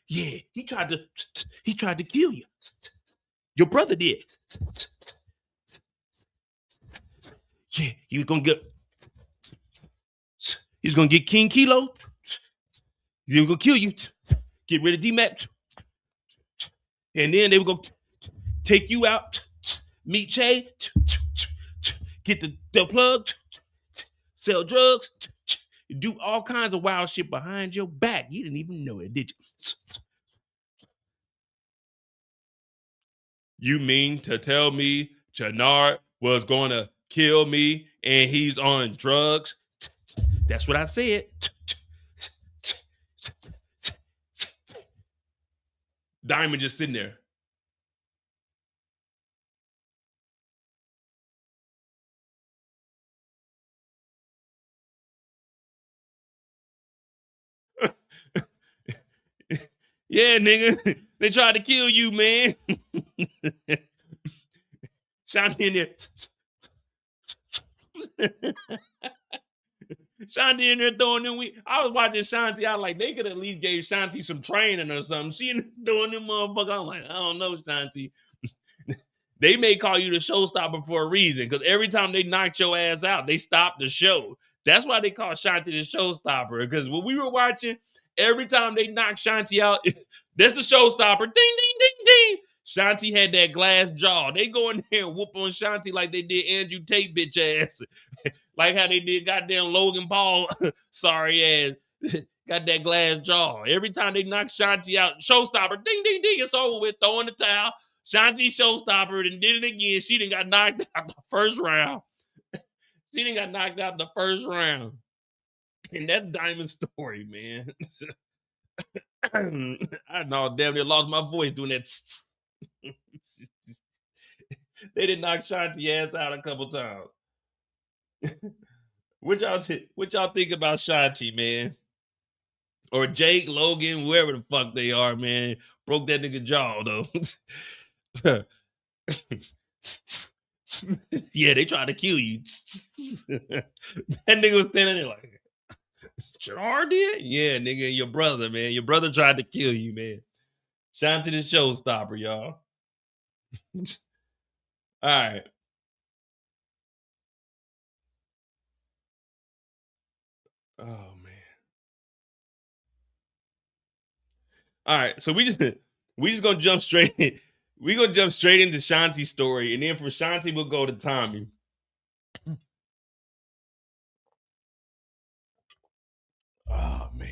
Yeah, he tried to kill you. Your brother did. Yeah, he's gonna get King Kilo. He's gonna kill you. Get rid of D-Max. And then they would go take you out, meet Che, get the plug, sell drugs, do all kinds of wild shit behind your back. You didn't even know it, did you? You mean to tell me Jenard was going to kill me and he's on drugs? That's what I said. Diamond just sitting there. Yeah, nigga. They tried to kill you, man. Shanti in there. Shanti in there throwing them. I was watching Shanti. I was like, they could at least gave Shanti some training or something. She in there throwing them motherfuckers. I'm like, I don't know, Shanti. They may call you the showstopper for a reason, because every time they knocked your ass out, they stopped the show. That's why they call Shanti the showstopper. Because when we were watching, every time they knocked Shanti out, that's the showstopper. Ding, ding, ding, ding. Shanti had that glass jaw. They go in there and whoop on Shanti like they did Andrew Tate bitch ass. Like how they did goddamn Logan Paul sorry ass. Got that glass jaw. Every time they knock Shanti out, showstopper, ding, ding, ding, it's over with, throwing the towel. Shanti showstopper and did it again. She done got knocked out the first round. She done got knocked out the first round. And that's Diamond's story, man. I know, damn near lost my voice doing that. They did knock Shanti ass out a couple times. What y'all think about Shanti, man? Or Jake, Logan, whoever the fuck they are, man. Broke that nigga jaw, though. Yeah, they tried to kill you. That nigga was standing there like, Jenard did? Yeah, nigga, your brother, man. Your brother tried to kill you, man. Shanti the showstopper, y'all. All right. Oh, man. All right, so we just gonna jump straight in. We gonna jump straight into Shanti's story, and then for Shanti, we'll go to Tommy. Oh man.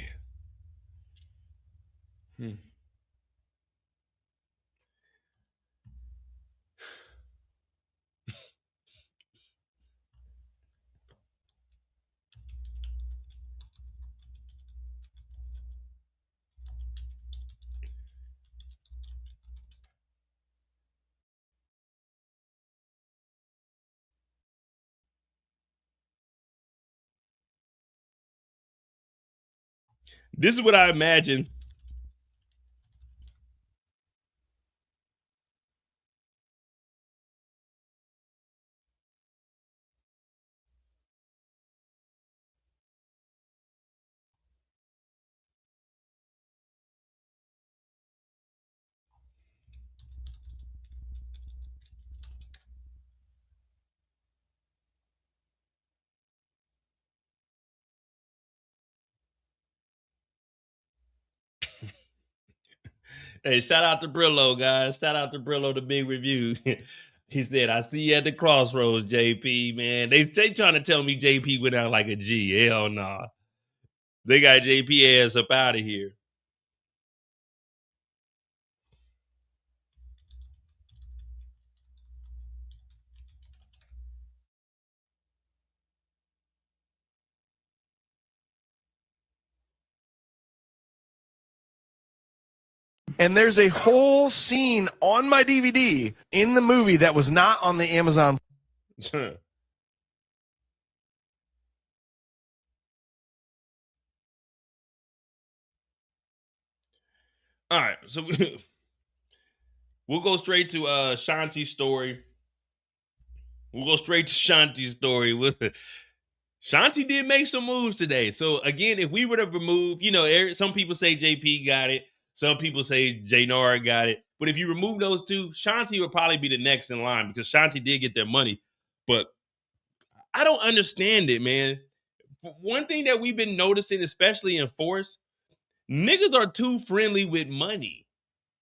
This is what I imagine. Hey, shout out to Brillo, guys. Shout out to Brillo, the big review. He said, I see you at the crossroads, JP, man. They trying to tell me JP went out like a G. Hell nah. They got JP ass up out of here. And there's a whole scene on my DVD in the movie that was not on the Amazon. All right, so we'll go straight to Shanti's story. Shanti did make some moves today. So again, if we would have removed, some people say JP got it. Some people say Jenard got it. But if you remove those two, Shanti would probably be the next in line because Shanti did get their money. But I don't understand it, man. One thing that we've been noticing, especially in Force, niggas are too friendly with money.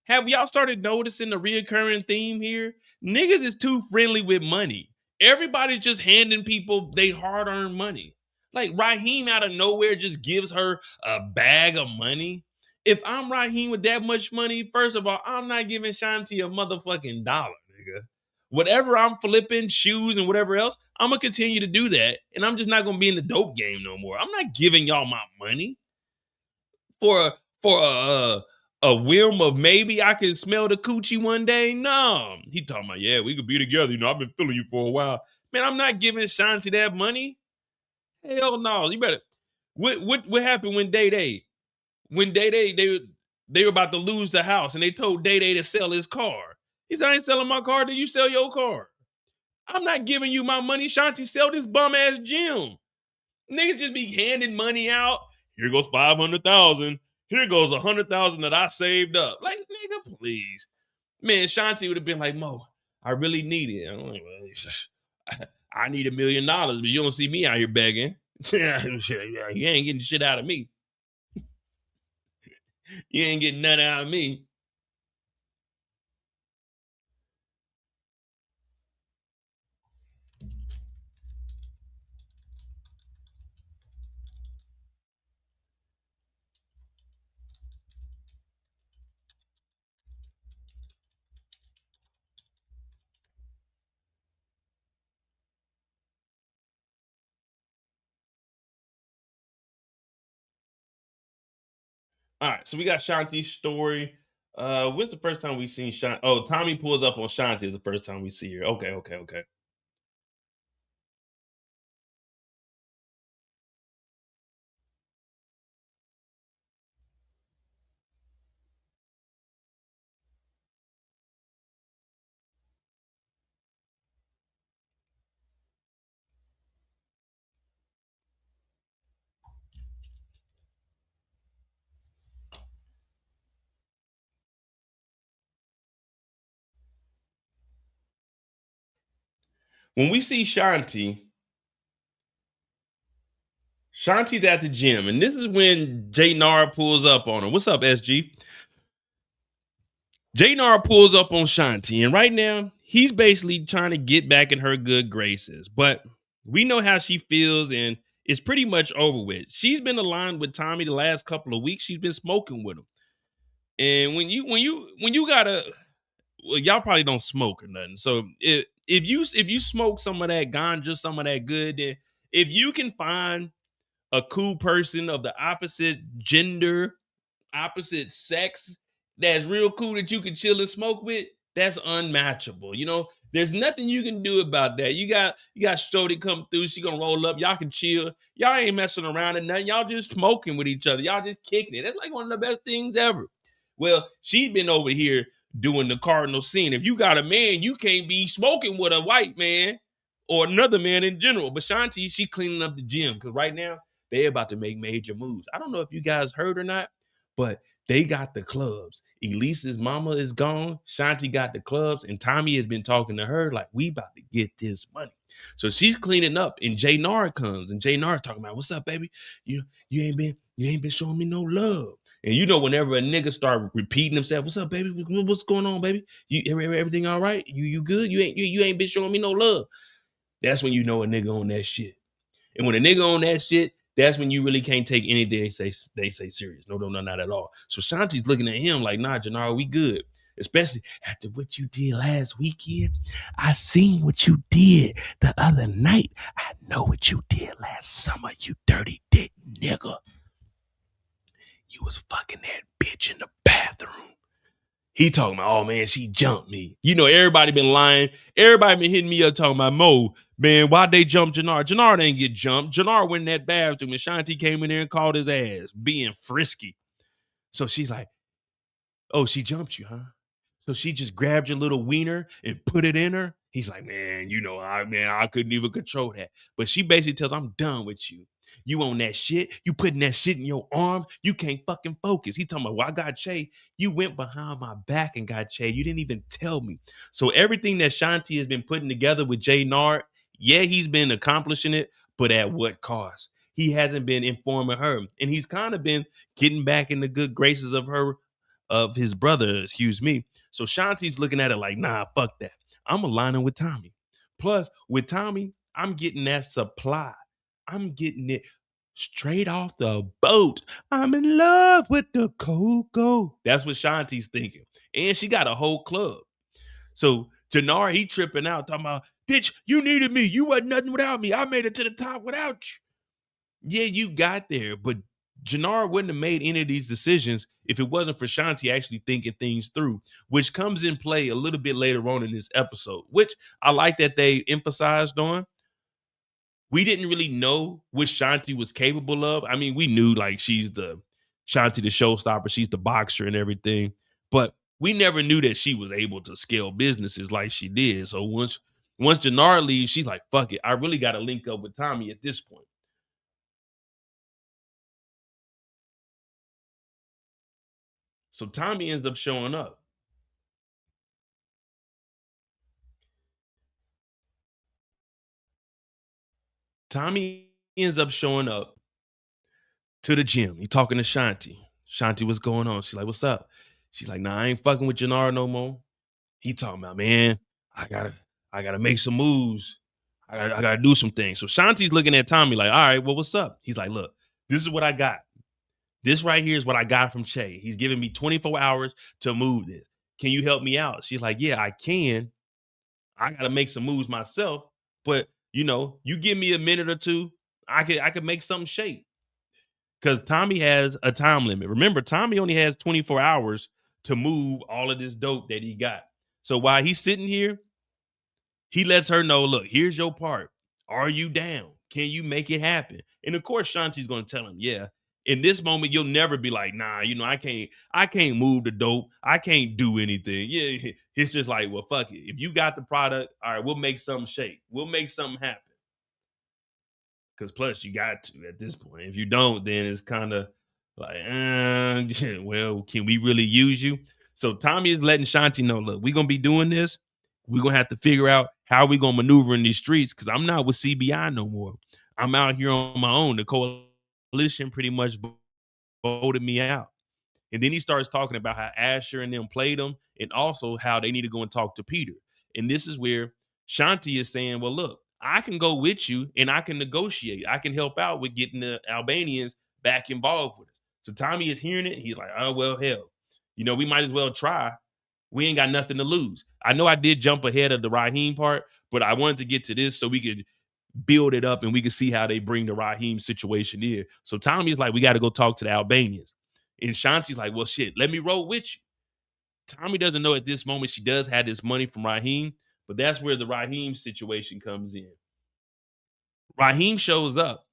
Have y'all started noticing the reoccurring theme here? Niggas is too friendly with money. Everybody's just handing people they hard-earned money. Like Raheem out of nowhere just gives her a bag of money. If I'm Raheem with that much money, first of all, I'm not giving Shanti a motherfucking dollar, nigga. Whatever I'm flipping, shoes and whatever else, I'm gonna continue to do that. And I'm just not gonna be in the dope game no more. I'm not giving y'all my money for a whim of maybe I can smell the coochie one day. No. He talking about, yeah, we could be together. You know, I've been feeling you for a while. Man, I'm not giving Shanti that money. Hell no. You better. What happened when Day When they were about to lose the house and they told Day to sell his car? He said, I ain't selling my car, then you sell your car. I'm not giving you my money. Shanti, sell this bum ass gym. Niggas just be handing money out. Here goes 500,000. Here goes 100,000 that I saved up. Like, nigga, please. Man, Shanti would have been like, Mo, I really need it. I'm like, well, I need $1 million, but you don't see me out here begging. You ain't getting shit out of me. You ain't getting nothing out of me. All right, so we got Shanti's story. When's the first time we seen Shanti? Oh, Tommy pulls up on Shanti is the first time we see her. Okay. When we see Shanti's at the gym, and this is when Jenard pulls up on her. What's up, SG? Jenard pulls up on Shanti, and right now he's basically trying to get back in her good graces. But we know how she feels, and it's pretty much over with. She's been aligned with Tommy the last couple of weeks. She's been smoking with him, and when you gotta, well, y'all probably don't smoke or nothing. So if you smoke some of that ganja, some of that good, then if you can find a cool person of the opposite gender, opposite sex that's real cool that you can chill and smoke with, that's unmatchable. You know, there's nothing you can do about that. You got Shorty come through, she gonna roll up, y'all can chill. Y'all ain't messing around and nothing. Y'all just smoking with each other. Y'all just kicking it. That's like one of the best things ever. Well, she been over here doing the cardinal sin. If you got a man, you can't be smoking with a white man or another man in general. But Shanti, she cleaning up the gym because right now they about to make major moves. I don't know if you guys heard or not, but they got the clubs. Elise's mama is gone. Shanti got the clubs, and Tommy has been talking to her like, we about to get this money. So she's cleaning up, and Jenard comes, and Jenard talking about, what's up, baby? You ain't been showing me no love. And you know, whenever a nigga start repeating himself, what's up, baby? What's going on, baby? Everything all right? You good? You ain't been showing me no love. That's when you know a nigga on that shit. And when a nigga on that shit, that's when you really can't take anything they say serious. No, not at all. So Shanti's looking at him like, nah, Jenard, we good. Especially after what you did last weekend. I seen what you did the other night. I know what you did last summer, you dirty dick nigga. You was fucking that bitch in the bathroom. He talking about, oh man, she jumped me. You know, everybody been lying. Everybody been hitting me up talking about, Mo, man, why'd they jump Jenard? Jenard ain't get jumped. Jenard went in that bathroom and Shanti came in there and called his ass, being frisky. So she's like, oh, she jumped you, huh? So she just grabbed your little wiener and put it in her. He's like, man, you know, I couldn't even control that. But she basically tells, I'm done with you. You on that shit. You putting that shit in your arm. You can't fucking focus. He talking about, well, I got Che. You went behind my back and got Che. You didn't even tell me. So everything that Shanti has been putting together with Jenard, yeah, he's been accomplishing it, but at what cost? He hasn't been informing her. And he's kind of been getting back in the good graces of her of his brother, excuse me. So Shanti's looking at it like, nah, fuck that. I'm aligning with Tommy. Plus, with Tommy, I'm getting that supply. I'm getting it straight off the boat. I'm in love with the cocoa. That's what Shanti's thinking. And she got a whole club. So Jenard, he tripping out, talking about, bitch, you needed me. You wasn't nothing without me. I made it to the top without you. Yeah, you got there, but Jenard wouldn't have made any of these decisions if it wasn't for Shanti actually thinking things through, which comes in play a little bit later on in this episode, which I like that they emphasized on. We didn't really know what Shanti was capable of. I mean, we knew like she's the Shanti, the showstopper, she's the boxer and everything, but we never knew that she was able to scale businesses like she did. So once Jenard leaves, she's like, fuck it. I really got to link up with Tommy at this point. So Tommy ends up showing up. Tommy ends up showing up to the gym. He talking to Shanti. Shanti, what's going on? She's like, what's up? She's like, nah, I ain't fucking with Jenard no more. He talking about, man, I gotta make some moves. I gotta do some things. So Shanti's looking at Tommy like, all right, well, what's up? He's like, look, this is what I got. This right here is what I got from Che. He's giving me 24 hours to move this. Can you help me out? She's like, yeah, I can. I gotta make some moves myself, but you give me a minute or two, I could make something shake. Because Tommy has a time limit. Remember, Tommy only has 24 hours to move all of this dope that he got. So while he's sitting here, he lets her know, look, here's your part. Are you down? Can you make it happen? And of course, Shanti's gonna tell him, yeah. In this moment, you'll never be like, nah, I can't move the dope. I can't do anything. Yeah, it's just like, well, fuck it. If you got the product, all right, we'll make something shake. We'll make something happen. Because plus you got to at this point. If you don't, then it's kind of like, well, can we really use you? So Tommy is letting Shanti know, look, we're going to be doing this. We're going to have to figure out how we're going to maneuver in these streets because I'm not with CBI no more. I'm out here on my own. The coalition pretty much voted me out. And then he starts talking about how Asher and them played him and also how they need to go and talk to Peter. And this is where Shanti is saying, well, look, I can go with you and I can negotiate. I can help out with getting the Albanians back involved with us. So Tommy is hearing it. He's like, oh, well, hell, we might as well try. We ain't got nothing to lose. I know I did jump ahead of the Raheem part, but I wanted to get to this so we could build it up and we could see how they bring the Raheem situation in. So Tommy's like, we got to go talk to the Albanians. And Shanti's like, well, shit, let me roll with you. Tommy doesn't know at this moment she does have this money from Raheem, but that's where the Raheem situation comes in. Raheem shows up.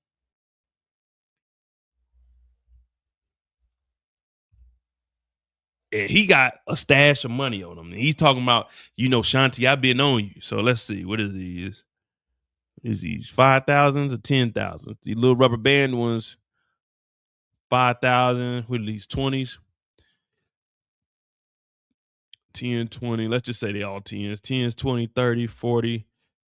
And he got a stash of money on him. And he's talking about, Shanti, I've been on you. So let's see. What is these? Is these 5,000s or 10,000s? These little rubber band ones, 5,000. What are these 20s? 10, 20. Let's just say they all 10s. 10s, 20, 30, 40,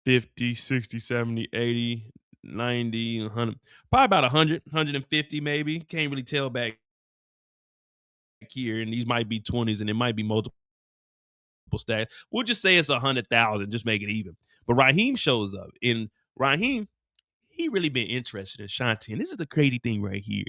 50, 60, 70, 80, 90, 100. Probably about 100, 150 maybe. Can't really tell back here. And these might be 20s and it might be multiple stats. We'll just say it's 100,000. Just make it even. But Raheem shows up. And Raheem, he really been interested in Shanti. And this is the crazy thing right here.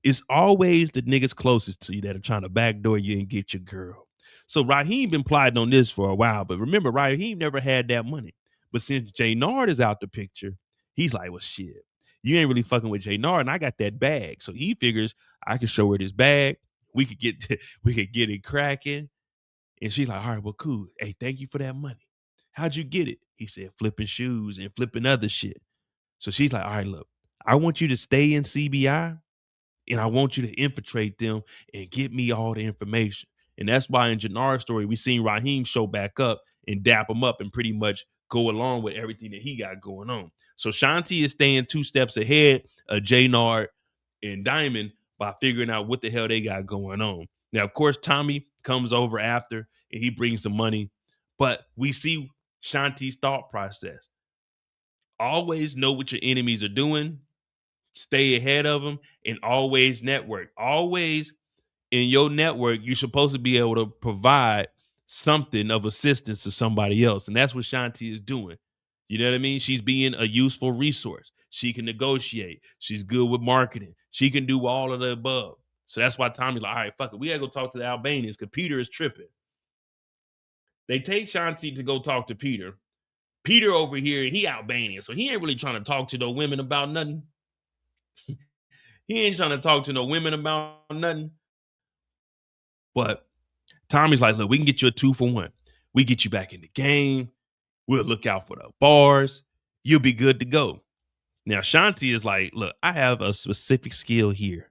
It's always the niggas closest to you that are trying to backdoor you and get your girl. So Raheem been plotting on this for a while, but remember, Raheem never had that money. But since Jenard is out the picture, he's like, well, shit, you ain't really fucking with Jenard, and I got that bag. So he figures I can show her this bag. We could get it cracking. And she's like, all right, well, cool. Hey, thank you for that money. How'd you get it? He said, flipping shoes and flipping other shit. So she's like, all right, look, I want you to stay in CBI. And I want you to infiltrate them and get me all the information. And that's why in Jenard's story, we seen Raheem show back up and dap him up and pretty much go along with everything that he got going on. So Shanti is staying 2 steps ahead of Jenard and Diamond by figuring out what the hell they got going on. Now, of course, Tommy comes over after and he brings the money. But we see Shanti's thought process. Always know what your enemies are doing. Stay ahead of them and always network. Always in your network, you're supposed to be able to provide something of assistance to somebody else. And that's what Shanti is doing. You know what I mean? She's being a useful resource. She can negotiate. She's good with marketing. She can do all of the above. So that's why Tommy's like, all right, fuck it. We got to go talk to the Albanians because Peter is tripping. They take Shanti to go talk to Peter. Peter over here, he Albanian. So he ain't really trying to talk to no women about nothing. He ain't trying to talk to no women about nothing. But Tommy's like, look, we can get you a 2-for-1. We get you back in the game. We'll look out for the bars. You'll be good to go. Now, Shanti is like, look, I have a specific skill here.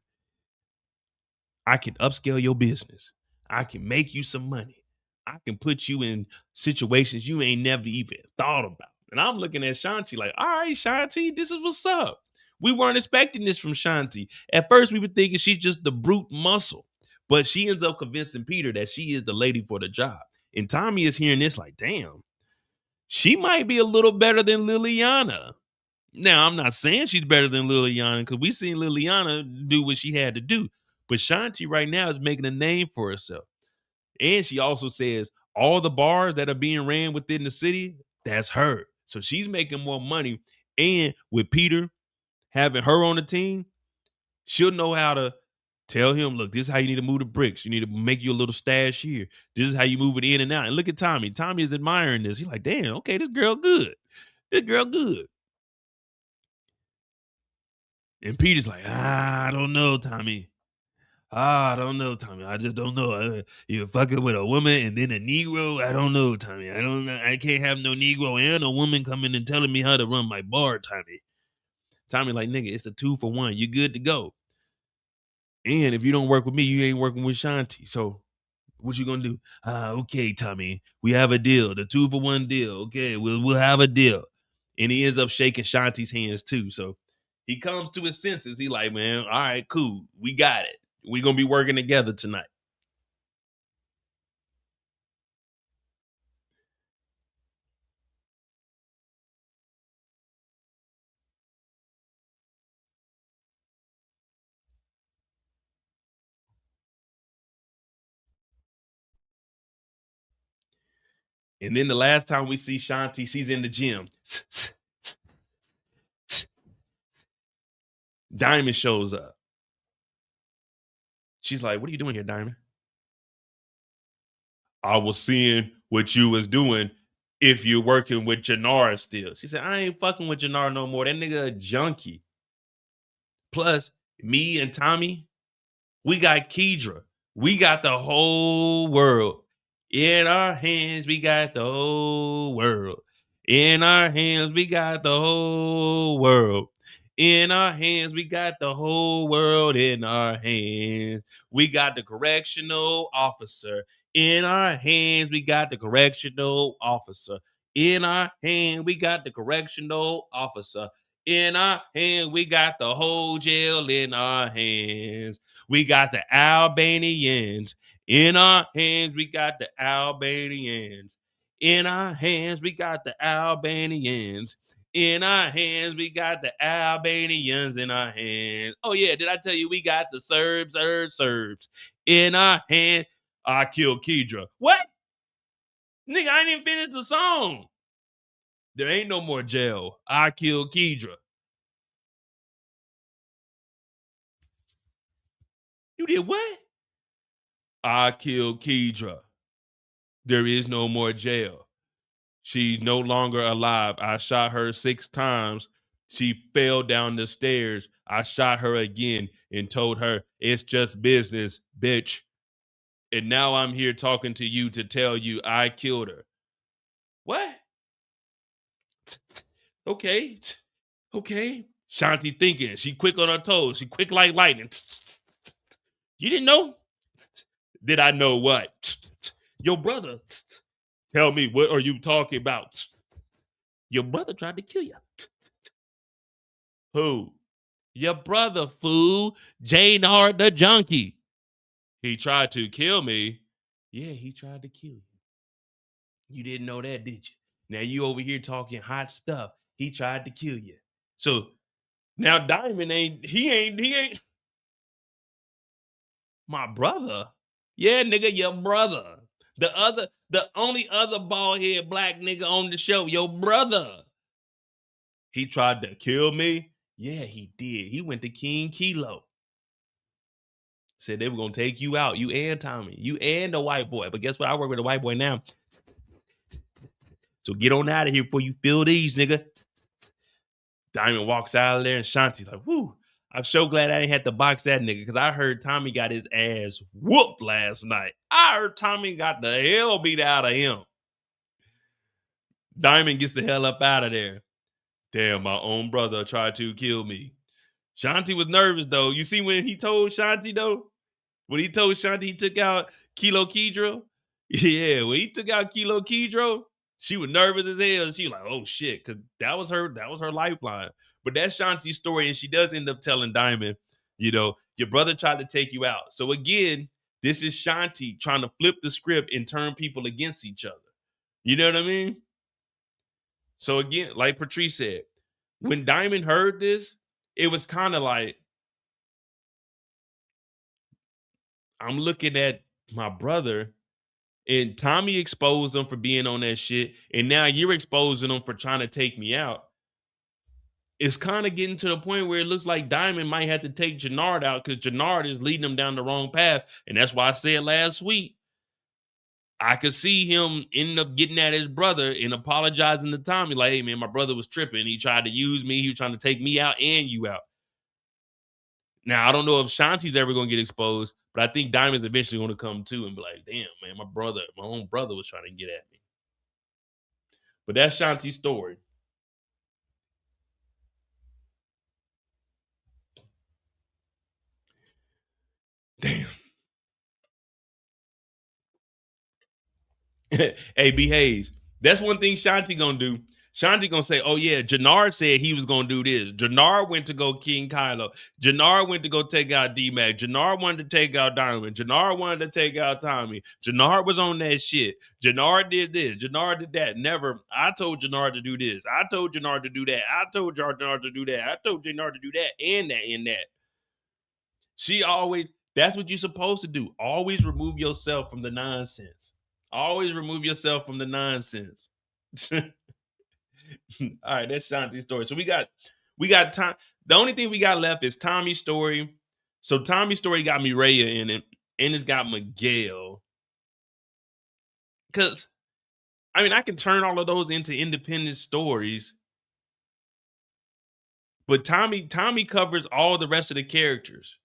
I can upscale your business. I can make you some money. I can put you in situations you ain't never even thought about. And I'm looking at Shanti like, all right, Shanti, this is what's up. We weren't expecting this from Shanti. At first, we were thinking she's just the brute muscle. But she ends up convincing Peter that she is the lady for the job. And Tommy is hearing this like, damn, she might be a little better than Liliana. Now, I'm not saying she's better than Liliana because we seen Liliana do what she had to do. But Shanti right now is making a name for herself. And she also says all the bars that are being ran within the city, that's her. So she's making more money. And with Peter having her on the team, she'll know how to tell him, look, this is how you need to move the bricks. You need to make you a little stash here. This is how you move it in and out. And look at Tommy. Tommy is admiring this. He's like, damn, okay, this girl good. This girl good. And Peter's like, I don't know, Tommy. I don't know, Tommy. I just don't know. You're fucking with a woman and then a Negro. I don't know, Tommy. I don't know. I can't have no Negro and a woman coming and telling me how to run my bar, Tommy. Tommy like, nigga, it's a 2-for-1. You're good to go. And if you don't work with me, you ain't working with Shanti. So what you gonna do? Okay, Tommy. We have a deal. The 2-for-1 deal. Okay, we'll have a deal. And he ends up shaking Shanti's hands too. So he comes to his senses. He like, man, all right, cool. We got it. We're gonna be working together tonight. And then the last time we see Shanti, she's in the gym. Diamond shows up. She's like, what are you doing here, Diamond? I was seeing what you was doing if you're working with Jenard still. She said, I ain't fucking with Jenard no more. That nigga a junkie. Plus, me and Tommy, we got Kedra. We got the whole world. In our hands, we got the whole world. In our hands, we got the whole world. In our hands, we got the whole world in our hands. We got the correctional officer. In our hands, we got the correctional officer. In our hand, we got the correctional officer. In our hand, we got the whole jail in our hands. We got the Albanians. In our hands, we got the Albanians. In our hands, we got the Albanians. In our hands, we got the Albanians in our hands. Oh, yeah. Did I tell you we got the Serbs? In our hand, I killed Kedra. What? Nigga, I didn't even finish the song. There ain't no more jail. I killed Kedra. You did what? I killed Kedra. There is no more jail. She's no longer alive. I shot her 6 times. She fell down the stairs. I shot her again and told her, it's just business, bitch. And now I'm here talking to you to tell you I killed her. What? Okay. Shanti thinking. She quick on her toes. She quick like lightning. You didn't know? Did I know what? Your brother. Tell me, what are you talking about? Your brother tried to kill you. Who? Your brother, fool. Jenard the junkie. He tried to kill me. Yeah, he tried to kill you. You didn't know that, did you? Now you over here talking hot stuff. He tried to kill you. So now Diamond ain't. My brother? Yeah, nigga, your brother. The only other bald head black nigga on the show, your brother. He tried to kill me. Yeah, he did. He went to King Kilo. Said they were gonna take you out, you and Tommy, you and the white boy. But guess what? I work with a white boy now. So get on out of here before you feel these, nigga. Diamond walks out of there and Shanti's like, whoo. I'm so glad I didn't have to box that nigga because I heard Tommy got his ass whooped last night. I heard Tommy got the hell beat out of him. Diamond gets the hell up out of there. Damn, my own brother tried to kill me. Shanti was nervous though. You see when he told Shanti though? When he told Shanti he took out Kilo Kedro? Yeah, when he took out Kilo Kedro, she was nervous as hell. She was like, oh shit, because that was her lifeline. But that's Shanti's story, and she does end up telling Diamond, your brother tried to take you out. So again, this is Shanti trying to flip the script and turn people against each other. You know what I mean? So again, like Patrice said, when Diamond heard this, it was kind of like, I'm looking at my brother, and Tommy exposed him for being on that shit, and now you're exposing him for trying to take me out. It's kind of getting to the point where it looks like Diamond might have to take Jenard out because Jenard is leading him down the wrong path. And that's why I said last week, I could see him end up getting at his brother and apologizing to Tommy. Like, hey, man, my brother was tripping. He tried to use me. He was trying to take me out and you out. Now, I don't know if Shanti's ever going to get exposed, but I think Diamond's eventually going to come too and be like, damn, man, my own brother was trying to get at me. But that's Shanti's story. Damn. Hey, B. Hayes. That's one thing Shanti gonna do. Shanti gonna say, oh yeah, Jenard said he was gonna do this. Jenard went to go King Kylo. Jenard went to go take out D-Mac. Jenard wanted to take out Diamond. Jenard wanted to take out Tommy. Jenard was on that shit. Jenard did this. Jenard did that. Never. I told Jenard to do this. I told Jenard to do that. I told Jenard to do that. I told Jenard to do that and that and that. She always, that's what you're supposed to do. Always remove yourself from the nonsense. Always remove yourself from the nonsense. All right, that's Shanti's story. So we got time. The only thing we got left is Tommy's story. So Tommy's story got Mireya in it, and it's got Miguel. Because I can turn all of those into independent stories. But Tommy covers all the rest of the characters.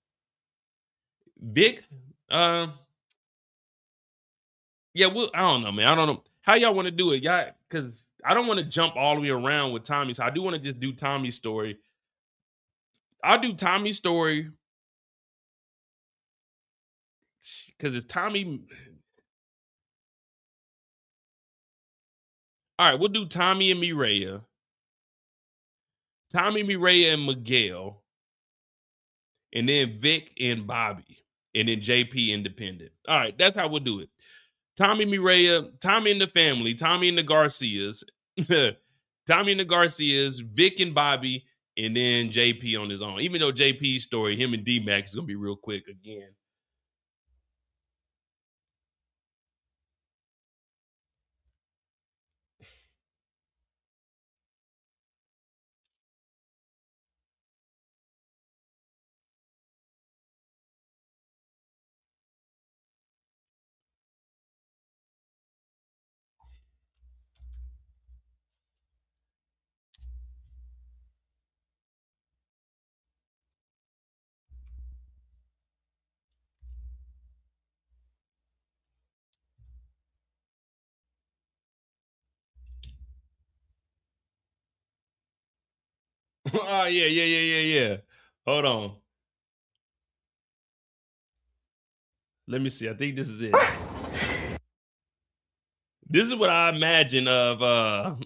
Vic, yeah, I don't know, man. I don't know how y'all want to do it, y'all, because I don't want to jump all the way around with Tommy. So I do want to just do Tommy's story. I'll do Tommy's story because it's Tommy. All right, we'll do Tommy and Mireya. Tommy, Mireya, and Miguel. And then Vic and Bobby. And then JP independent. All right, that's how we'll do it. Tommy, Mireya, Tommy and the family, Tommy and the Garcias, Tommy and the Garcias, Vic and Bobby, and then JP on his own. Even though JP's story, him and D-Mac is going to be real quick again. Oh, yeah. Hold on. Let me see. I think this is it. This is what I imagine of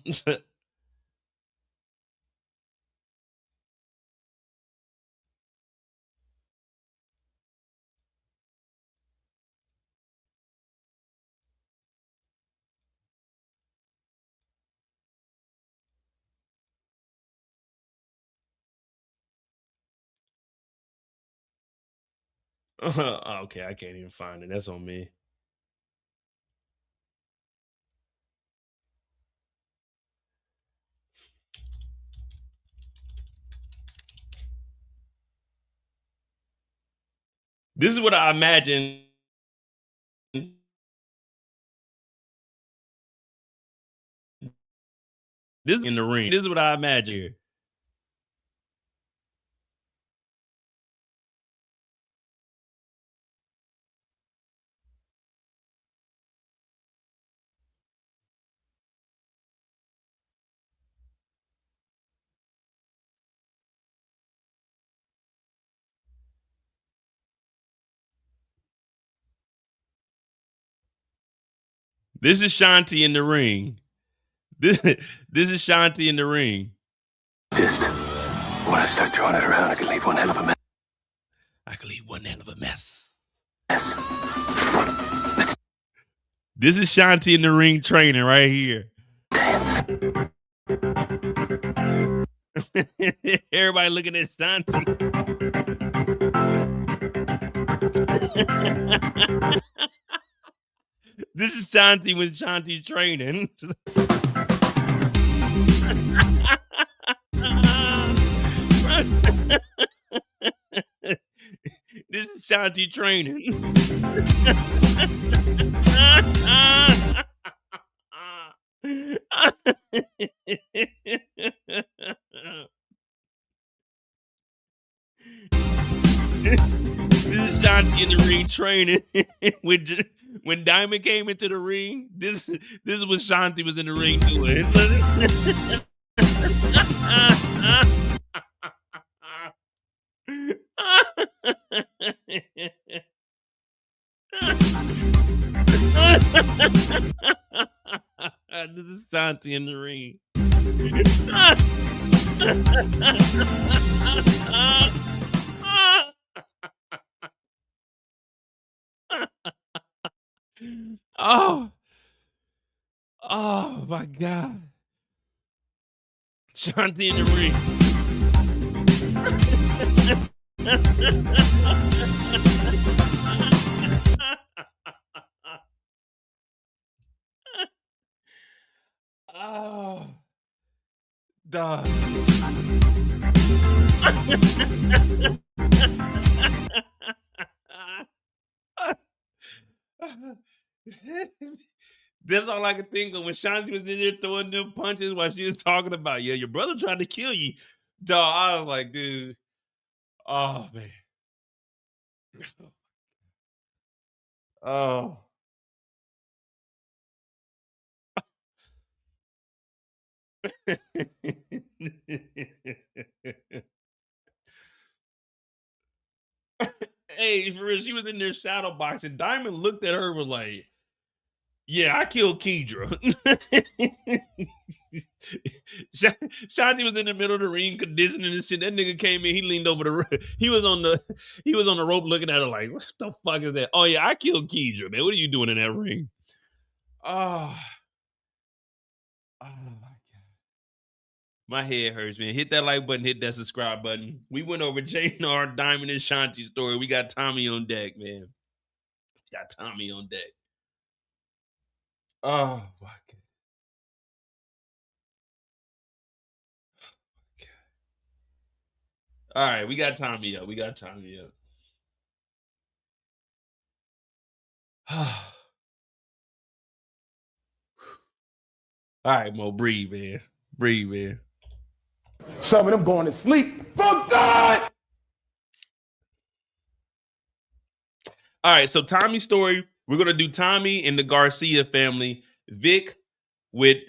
Okay, I can't even find it. That's on me. This is what I imagine. This is in the ring. This is what I imagine here. This is Shanti in the ring. This is Shanti in the ring. Pissed. When I start throwing it around, I could leave one hell of a mess. This is Shanti in the ring training right here. Dance. Everybody looking at Shanti. This is Shanti when Shanti's training. This is Shanti training. This is Shanti in the ring training. When Diamond came into the ring, this is what Shanti was in the ring doing. This is Shanti in the ring. Oh my God. Shanti in the ring. Oh, dog. That's all I could think of when Shanti was in there throwing them punches while she was talking about, yeah, your brother tried to kill you. Dog, I was like, dude. Oh, man. Oh. Hey, for real, she was in there shadow boxing. Diamond looked at her and was like, yeah, I killed Kedra. Shanti was in the middle of the ring conditioning and shit. That nigga came in, he leaned over the he was on the rope looking at her like, what the fuck is that? Oh yeah, I killed Kedra, man. What are you doing in that ring? Oh my God. My head hurts, man. Hit that like button, hit that subscribe button. We went over Jenard, Diamond, and Shanti's story. We got Tommy on deck, man. Got Tommy on deck. Oh my God. All right, we got Tommy up. All right, Mo, breathe, man. Some of them going to sleep for God. All right, so Tommy's story, we're going to do Tommy and the Garcia family, Vic with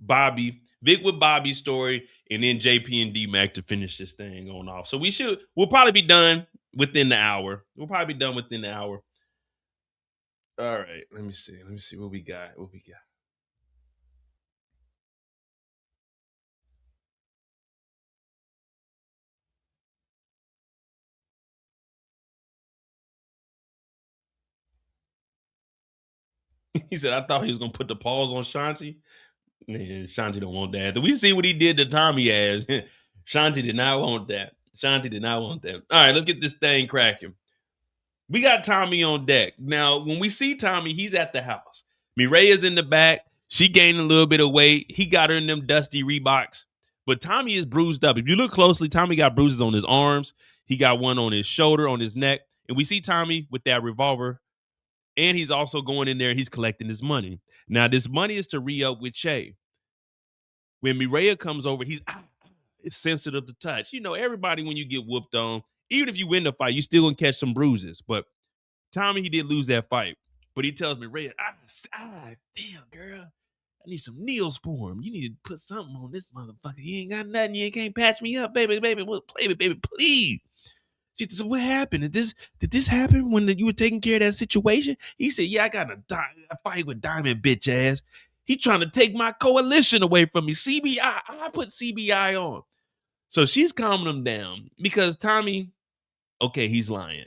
Bobby, Bobby's story, and then JP and D-Mac to finish this thing on off. So we'll probably be done within the hour. All right, let me see what we got. He said, I thought he was going to put the pause on Shanti. Man, Shanti don't want that. We see what he did to Tommy as. Shanti did not want that. Shanti did not want that. All right, let's get this thing cracking. We got Tommy on deck. Now, when we see Tommy, he's at the house. Mireya's in the back. She gained a little bit of weight. He got her in them dusty Reeboks. But Tommy is bruised up. If you look closely, Tommy got bruises on his arms. He got one on his shoulder, on his neck. And we see Tommy with that revolver. And he's also going in there and he's collecting his money. Now, this money is to re-up with Che. When Mireya comes over, he's sensitive to touch. You know, everybody, when you get whooped on, even if you win the fight, you still gonna catch some bruises. But Tommy, he did lose that fight. But he tells Mireya, damn, girl, I need some Neosporin. You need to put something on this motherfucker. You ain't got nothing. You can't patch me up, baby. Baby, please. She said, so what happened? Did this happen when you were taking care of that situation? He said, yeah, I got a fight with Diamond, bitch ass. He trying to take my coalition away from me. CBI, I put CBI on. So she's calming him down because Tommy, okay, he's lying.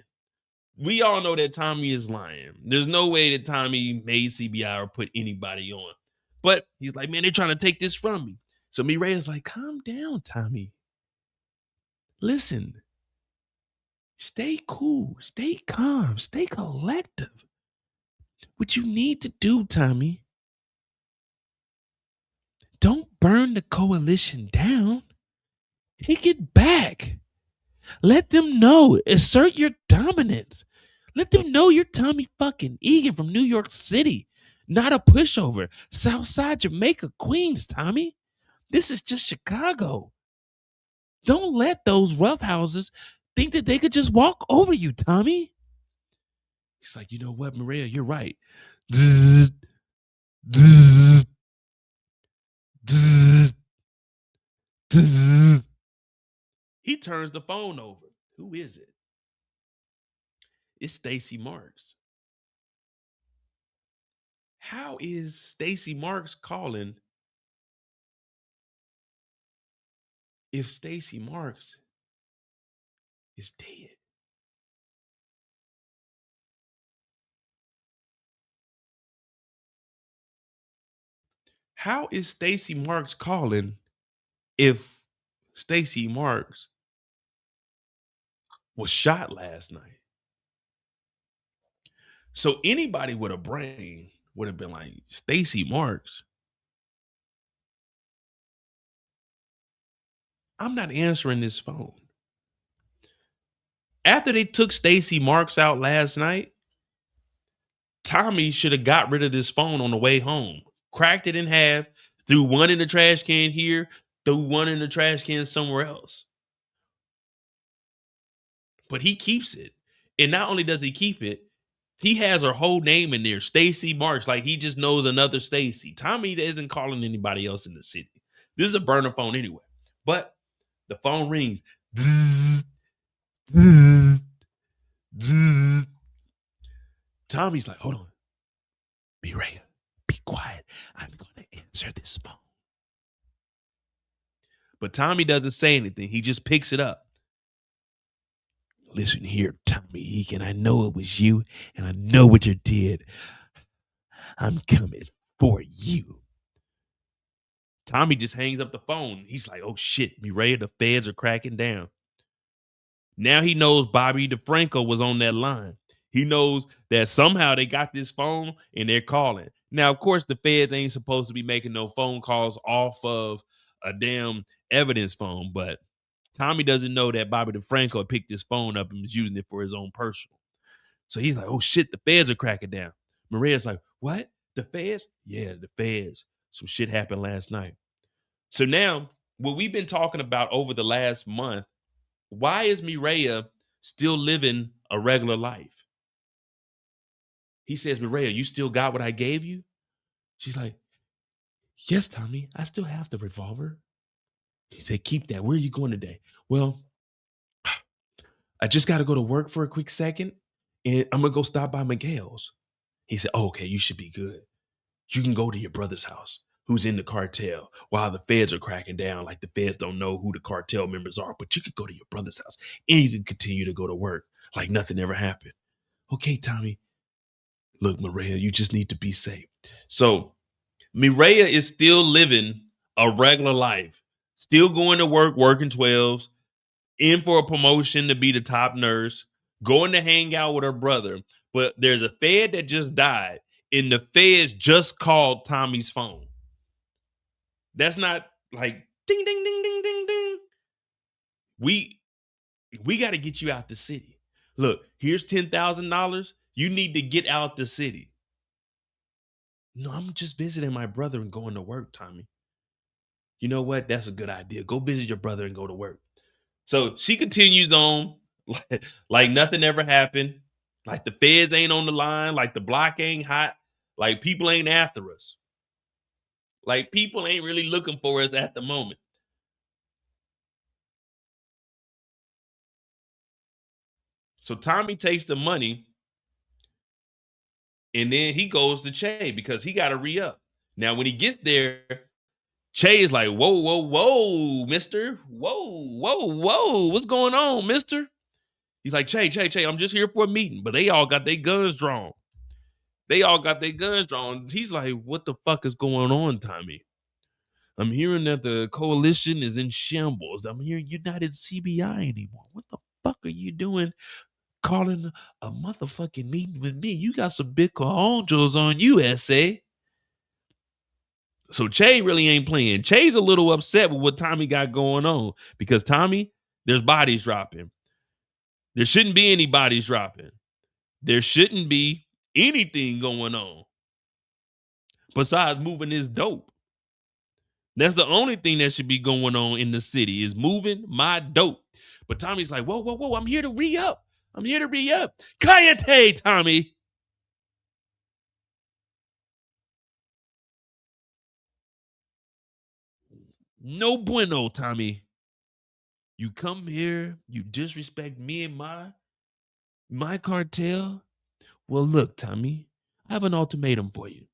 We all know that Tommy is lying. There's no way that Tommy made CBI or put anybody on. But he's like, man, they're trying to take this from me. So Mireya's like, calm down, Tommy. Listen, stay cool, stay calm, stay collective. What you need to do, Tommy, don't burn the coalition down. Take it back. Let them know. Assert your dominance. Let them know you're Tommy fucking Egan from New York City, not a pushover. Southside Jamaica, Queens, Tommy. This is just Chicago. Don't let those roughhouses think that they could just walk over you, Tommy. He's like, you know what, Mireya, you're right. He turns the phone over. Who is it? It's Stacy Marks. How is Stacy Marks calling if Stacy Marks is dead? How is Stacy Marks calling if Stacy Marks was shot last night? So anybody with a brain would have been like, Stacy Marks, I'm not answering this phone. After they took Stacy Marks out last night, Tommy should have got rid of this phone on the way home, cracked it in half, threw one in the trash can here, threw one in the trash can somewhere else. But he keeps it. And not only does he keep it, he has her whole name in there, Stacy Marks, like he just knows another Stacy. Tommy isn't calling anybody else in the city. This is a burner phone anyway. But the phone rings. Tommy's like, hold on. Mireya, be quiet. I'm going to answer this phone. But Tommy doesn't say anything. He just picks it up. Listen here, Tommy Egan. I know it was you, and I know what you did. I'm coming for you. Tommy just hangs up the phone. He's like, oh, shit, Mireya, the feds are cracking down. Now he knows Bobby DeFranco was on that line. He knows that somehow they got this phone and they're calling. Now, of course, the feds ain't supposed to be making no phone calls off of a damn evidence phone, but Tommy doesn't know that Bobby DeFranco picked his phone up and was using it for his own personal. So he's like, oh, shit, the feds are cracking down. Mireya's like, what? The feds? Yeah, the feds. Some shit happened last night. So now, what we've been talking about over the last month, why is Mireya still living a regular life? He says, Mireya, you still got what I gave you? She's like, yes, Tommy, I still have the revolver. He said, keep that. Where are you going today? Well, I just got to go to work for a quick second, and I'm going to go stop by Miguel's. He said, oh, okay, you should be good. You can go to your brother's house, who's in the cartel, while the feds are cracking down. Like the feds don't know who the cartel members are, but you could go to your brother's house, and you can continue to go to work like nothing ever happened. Okay, Tommy. Look, Mireya, you just need to be safe. So Mireya is still living a regular life, still going to work, working 12s, in for a promotion to be the top nurse, going to hang out with her brother. But there's a Fed that just died, and the Feds just called Tommy's phone. That's not like ding, ding, ding, ding, ding, ding. We got to get you out the city. Look, here's $10,000. You need to get out the city. No, I'm just visiting my brother and going to work, Tommy. You know what? That's a good idea. Go visit your brother and go to work. So she continues on like nothing ever happened. Like the feds ain't on the line. Like the block ain't hot. Like people ain't after us. Like people ain't really looking for us at the moment. So Tommy takes the money and then he goes to Che because he got to re-up. Now, when he gets there, Che is like, whoa, whoa, whoa, mister. Whoa, whoa, whoa. What's going on, mister? He's like, Che, I'm just here for a meeting. But they all got their guns drawn. He's like, what the fuck is going on, Tommy? I'm hearing that the coalition is in shambles. I'm hearing you're not in CBI anymore. What the fuck are you doing calling a motherfucking meeting with me? You got some big cojonos on USA. So Che really ain't playing. Che's a little upset with what Tommy got going on because Tommy, there's bodies dropping. There shouldn't be any bodies dropping. There shouldn't be anything going on besides moving this dope. That's the only thing that should be going on in the city is moving my dope. But Tommy's like, whoa, whoa, whoa, I'm here to re-up. Kayate, Tommy. No bueno, Tommy. You come here, you disrespect me and my cartel. Well, look, Tommy, I have an ultimatum for you.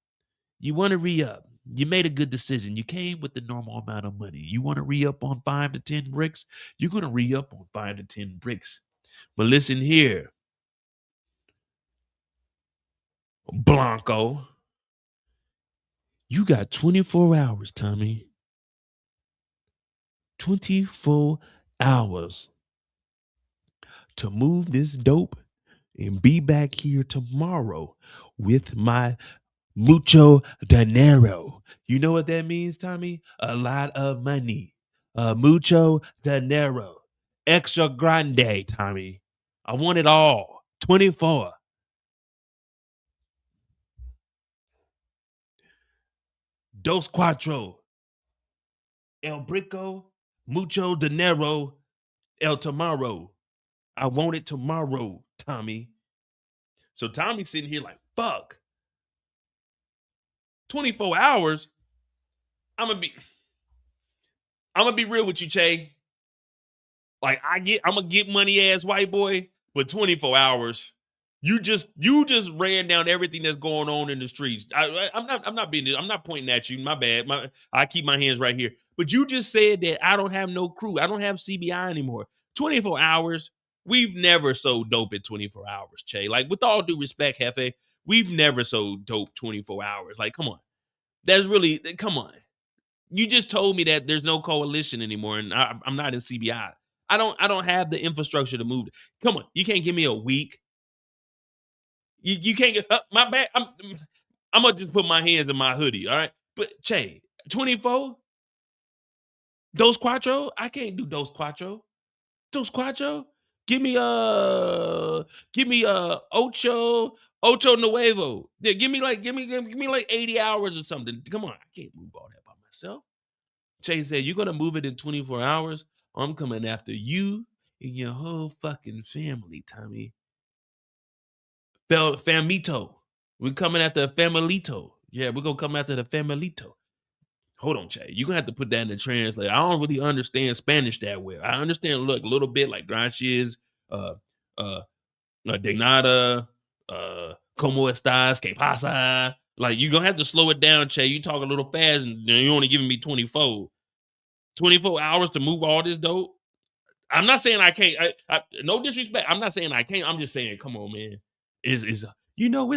You want to re-up. You made a good decision. You came with the normal amount of money. You want to re-up on 5 to 10 bricks? You're going to re-up on 5 to 10 bricks. But listen here, Blanco. You got 24 hours, Tommy. 24 hours to move this dope and be back here tomorrow with my mucho dinero. You know what that means, Tommy? A lot of money. Mucho dinero. Extra grande, Tommy. I want it all. 24. Dos cuatro. El brico. Mucho dinero. El tomorrow. I want it tomorrow, Tommy. So Tommy's sitting here like, fuck. 24 hours? I'm gonna be real with you, Che. Like I'm gonna get money ass white boy, but 24 hours. You just ran down everything that's going on in the streets. I'm not pointing at you. My bad. I keep my hands right here. But you just said that I don't have no crew. I don't have CBI anymore. 24 hours. We've never sold dope in 24 hours, Che. Like, with all due respect, Hefe, we've never sold dope 24 hours. Like, come on. Come on. You just told me that there's no coalition anymore, and I'm not in CBI. I don't have the infrastructure to move. Come on. You can't give me a week. You can't get my bad. I'm gonna just put my hands in my hoodie, all right? But Che, 24? Dos cuatro? I can't do dos cuatro. Dos cuatro? Give me ocho nuevo. Yeah, give me like 80 hours or something. Come on, I can't move all that by myself. Che said, you're gonna move it in 24 hours. I'm coming after you and your whole fucking family, Tommy. Famito. We're coming after the familito. Yeah, we're gonna come after the familito. Hold on, Che. You're gonna have to put that in the translator. I don't really understand Spanish that well. I understand a little bit like gracias, de nada, como estás, que pasa. Like, you're gonna have to slow it down, Che. You talk a little fast and you're only giving me 24. 24 hours to move all this dope. I'm not saying I can't. No disrespect. I'm not saying I can't. I'm just saying, come on, man. It's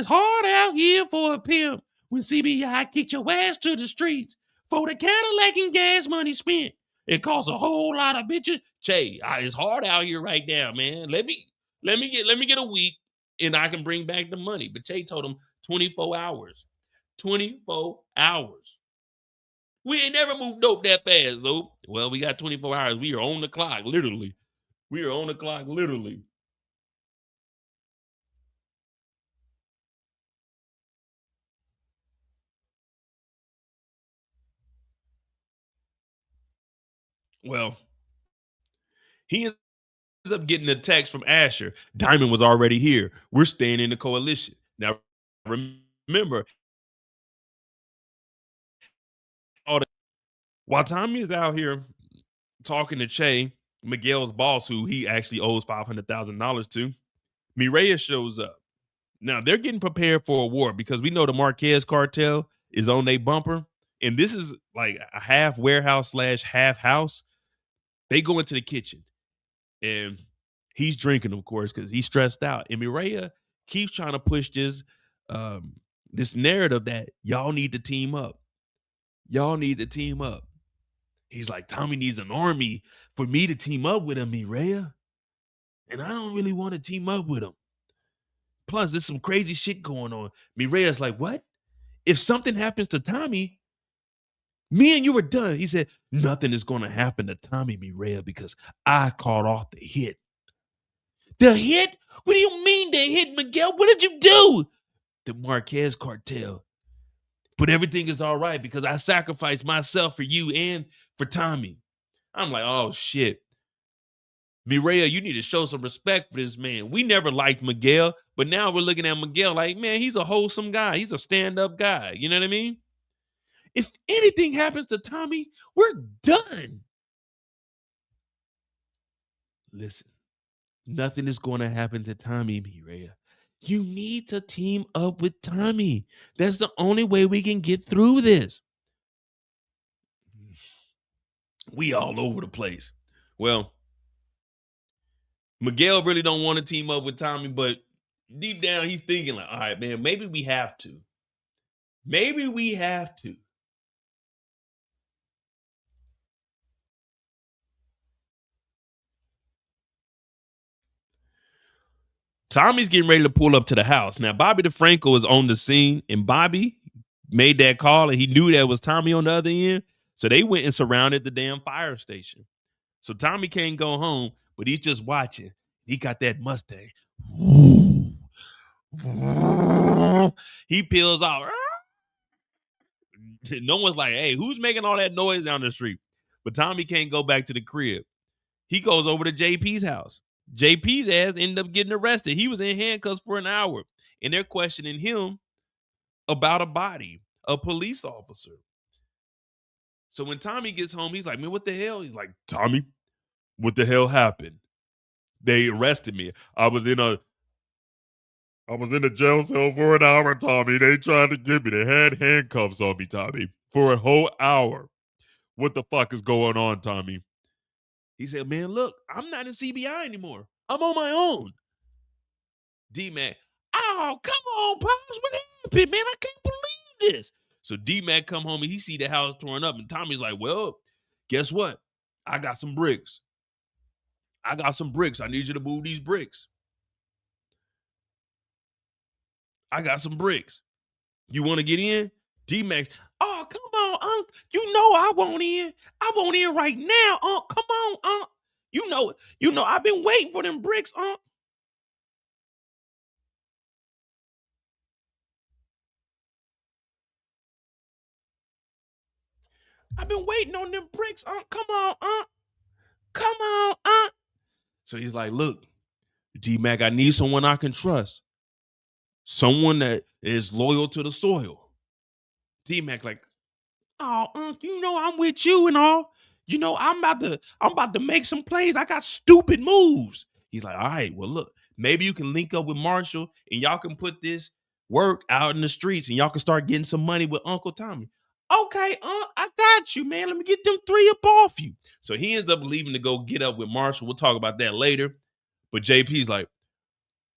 hard out here for a pimp when CBI kicked your ass to the streets for the Cadillac and gas money spent. It costs a whole lot of bitches. Che, it's hard out here right now, man. Let me get a week and I can bring back the money. But Che told him 24 hours. 24 hours. We ain't never moved dope that fast, though. Well, we got 24 hours. We are on the clock, literally. We are on the clock, literally. Well, he ends up getting a text from Asher. Diamond was already here. We're staying in the coalition. Now, remember, while Tommy is out here talking to Che, Miguel's boss, who he actually owes $500,000 to, Mireya shows up. Now, they're getting prepared for a war because we know the Marquez cartel is on their bumper. And this is like a half warehouse / half house. They go into the kitchen and he's drinking, of course, because he's stressed out. And Mireya keeps trying to push this narrative that y'all need to team up. Y'all need to team up. He's like, Tommy needs an army for me to team up with him, Mireya. And I don't really want to team up with him. Plus, there's some crazy shit going on. Mireya's like, what? If something happens to Tommy, me and you are done. He said, nothing is going to happen to Tommy, Mireya, because I called off the hit. The hit? What do you mean the hit, Miguel? What did you do? The Marquez cartel. But everything is all right because I sacrificed myself for you and for Tommy. I'm like, oh, shit. Mireya, you need to show some respect for this man. We never liked Miguel, but now we're looking at Miguel like, man, he's a wholesome guy. He's a stand-up guy. You know what I mean? If anything happens to Tommy, we're done. Listen, nothing is going to happen to Tommy, Mireya. You need to team up with Tommy. That's the only way we can get through this. We all over the place. Well, Miguel really don't want to team up with Tommy, but deep down he's thinking like, all right, man, maybe we have to. Maybe we have to. Tommy's getting ready to pull up to the house. Now, Bobby DeFranco is on the scene, and Bobby made that call, and he knew that was Tommy on the other end. So they went and surrounded the damn fire station. So Tommy can't go home, but he's just watching. He got that Mustang. He peels off. No one's like, hey, who's making all that noise down the street? But Tommy can't go back to the crib. He goes over to JP's house. JP's ass ended up getting arrested. He was in handcuffs for an hour, and they're questioning him about a body, a police officer. So when Tommy gets home, he's like, man, what the hell? He's like, Tommy, what the hell happened? They arrested me. I was in a jail cell for an hour, Tommy. They tried to get me. They had handcuffs on me, Tommy, for a whole hour. What the fuck is going on, Tommy? He said, man, look, I'm not in CBI anymore. I'm on my own. D-Mac, oh, come on, Pops. What happened, man? I can't believe this. So D-Mac come home and he see the house torn up. And Tommy's like, well, guess what? I got some bricks. I need you to move these bricks. I got some bricks. You want to get in? D-Mac, oh, come on, Unc. You know I want in. I want in right now, Unc. Come on, Unc. You know, I've been waiting for them bricks, Unc. I've been waiting on them bricks, Unc. Come on, Unc. Come on, Unc. So he's like, look, D-Mac, I need someone I can trust. Someone that is loyal to the soil. D-Mac like, oh, Unc, you know I'm with you and all. You know, I'm about to make some plays. I got stupid moves. He's like, all right, well, look, maybe you can link up with Marshall and y'all can put this work out in the streets and y'all can start getting some money with Uncle Tommy. Okay, I got you, man. Let me get them 3 up off you. So he ends up leaving to go get up with Marshall. We'll talk about that later. But JP's like,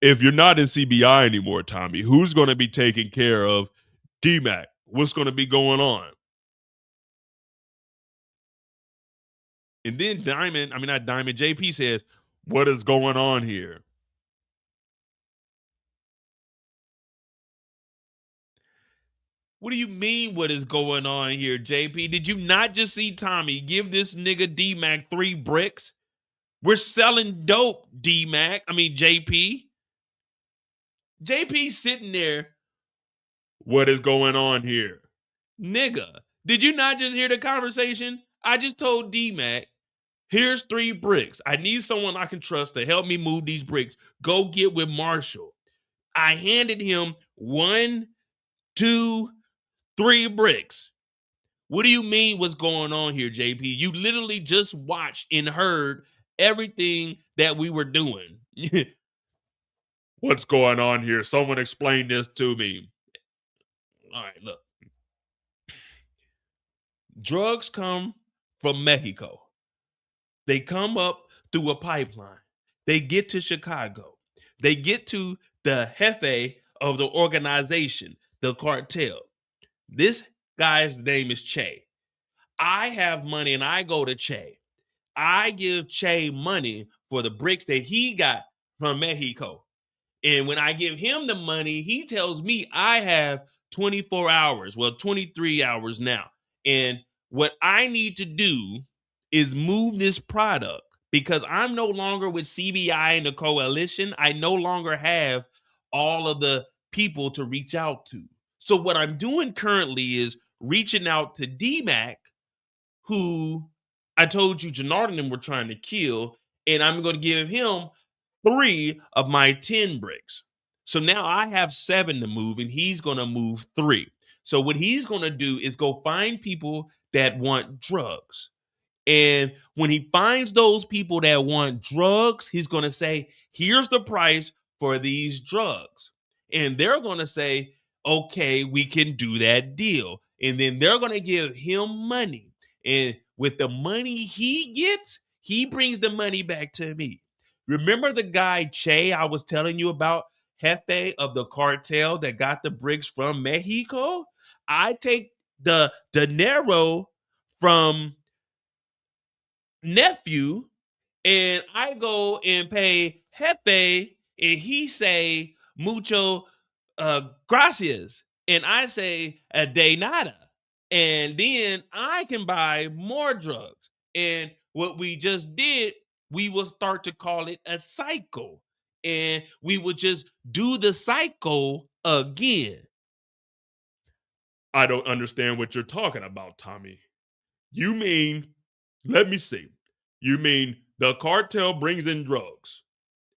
if you're not in CBI anymore, Tommy, who's going to be taking care of D-Mac? What's going to be going on? And then JP says, what is going on here? What do you mean what is going on here, JP? Did you not just see Tommy give this nigga D-Mac 3 bricks? We're selling dope, JP. JP sitting there. What is going on here? Nigga, did you not just hear the conversation? I just told D-Mac, here's 3 bricks. I need someone I can trust to help me move these bricks. Go get with Marshall. I handed him 1, 2, 3 bricks. What do you mean what's going on here, JP? You literally just watched and heard everything that we were doing. What's going on here? Someone explain this to me. All right, look. Drugs come from Mexico. They come up through a pipeline. They get to Chicago. They get to the jefe of the organization, the cartel. This guy's name is Che. I have money and I go to Che. I give Che money for the bricks that he got from Mexico. And when I give him the money, he tells me I have 24 hours, 23 hours now. And what I need to do is move this product because I'm no longer with CBI and the coalition. I no longer have all of the people to reach out to. So what I'm doing currently is reaching out to D-Mac, who I told you Jenard and them were trying to kill, and I'm going to give him 3 of my 10 bricks. So now I have 7 to move, and he's going to move 3. So what he's going to do is go find people that want drugs. And when he finds those people that want drugs, he's going to say, here's the price for these drugs. And they're going to say, okay, we can do that deal. And then they're going to give him money. And with the money he gets, he brings the money back to me. Remember the guy, Che, I was telling you about, jefe of the cartel that got the bricks from Mexico? I take the dinero from nephew and I go and pay jefe and he say mucho gracias and I say a de nada, and then I can buy more drugs. And what we just did, we will start to call it a cycle, and we would just do the cycle again. I don't understand what you're talking about, Tommy. You mean, let me see. You mean the cartel brings in drugs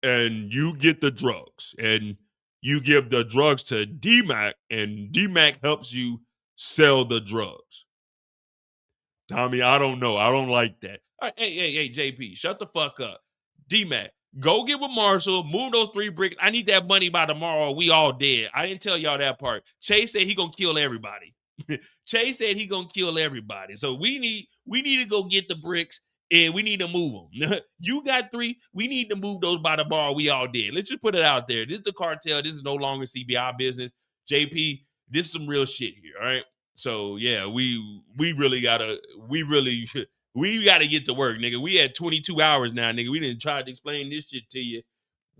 and you get the drugs and you give the drugs to D-Mac and D-Mac helps you sell the drugs. Tommy, I don't know. I don't like that. All right, hey, JP, shut the fuck up. D-Mac, go get with Marshall, move those 3 bricks. I need that money by tomorrow. We all dead. I didn't tell y'all that part. Chase said he gonna kill everybody. Chase said he gonna kill everybody. So we need to go get the bricks and we need to move them. You got 3. We need to move those by tomorrow. We all dead. Let's just put it out there. This is the cartel. This is no longer CBI business. JP, this is some real shit here. All right. So yeah, we gotta get to work, nigga. We had 22 hours now, nigga. We didn't try to explain this shit to you.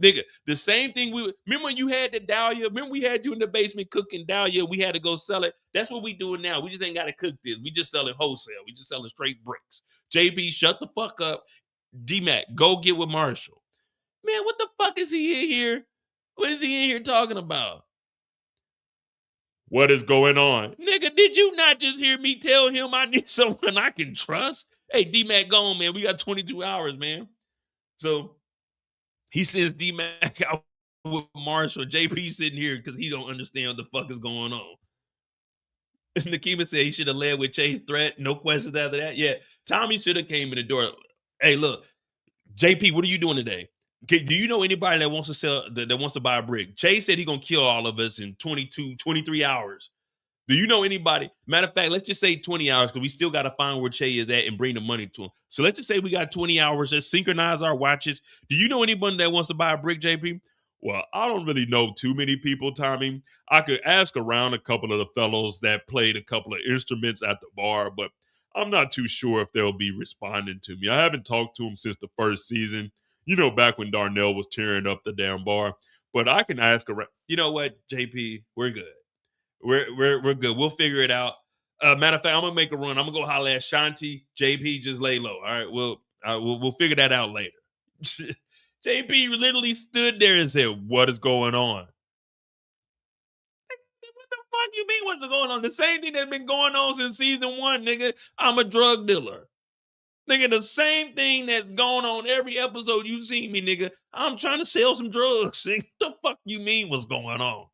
Nigga, the same thing remember when you had the dahlia? Remember we had you in the basement cooking dahlia? We had to go sell it. That's what we doing now. We just ain't gotta cook this. We just selling wholesale. We just selling straight bricks. JB, shut the fuck up. D-Mac, go get with Marshall. Man, what the fuck is he in here? What is he in here talking about? What is going on? Nigga, did you not just hear me tell him I need someone I can trust? Hey, D-Mac, go on, man. We got 22 hours, man. So he sends D-Mac out with Marshall. JP sitting here because he don't understand what the fuck is going on. Nakima said he should have led with Chase threat. No questions after that. Yeah, Tommy should have came in the door. Hey, look, JP, what are you doing today? Do you know anybody that wants to sell, that wants to buy a brick? Chase said he's going to kill all of us in 23 hours. Do you know anybody? Matter of fact, let's just say 20 hours because we still got to find where Che is at and bring the money to him. So let's just say we got 20 hours. Let's synchronize our watches. Do you know anybody that wants to buy a brick, JP? Well, I don't really know too many people, Tommy. I could ask around a couple of the fellows that played a couple of instruments at the bar, but I'm not too sure if they'll be responding to me. I haven't talked to them since the first season. You know, back when Darnell was tearing up the damn bar. But I can ask around. You know what, JP? We're good. We're good. We'll figure it out. Matter of fact, I'm gonna make a run. I'm gonna go holler at Shanti. JP, just lay low. All right. We'll figure that out later. JP literally stood there and said, "What is going on?" What the fuck you mean? What's going on? The same thing that's been going on since season 1, nigga. I'm a drug dealer. Nigga, the same thing that's going on every episode you seen me, nigga. I'm trying to sell some drugs. Nigga. What the fuck you mean what's going on?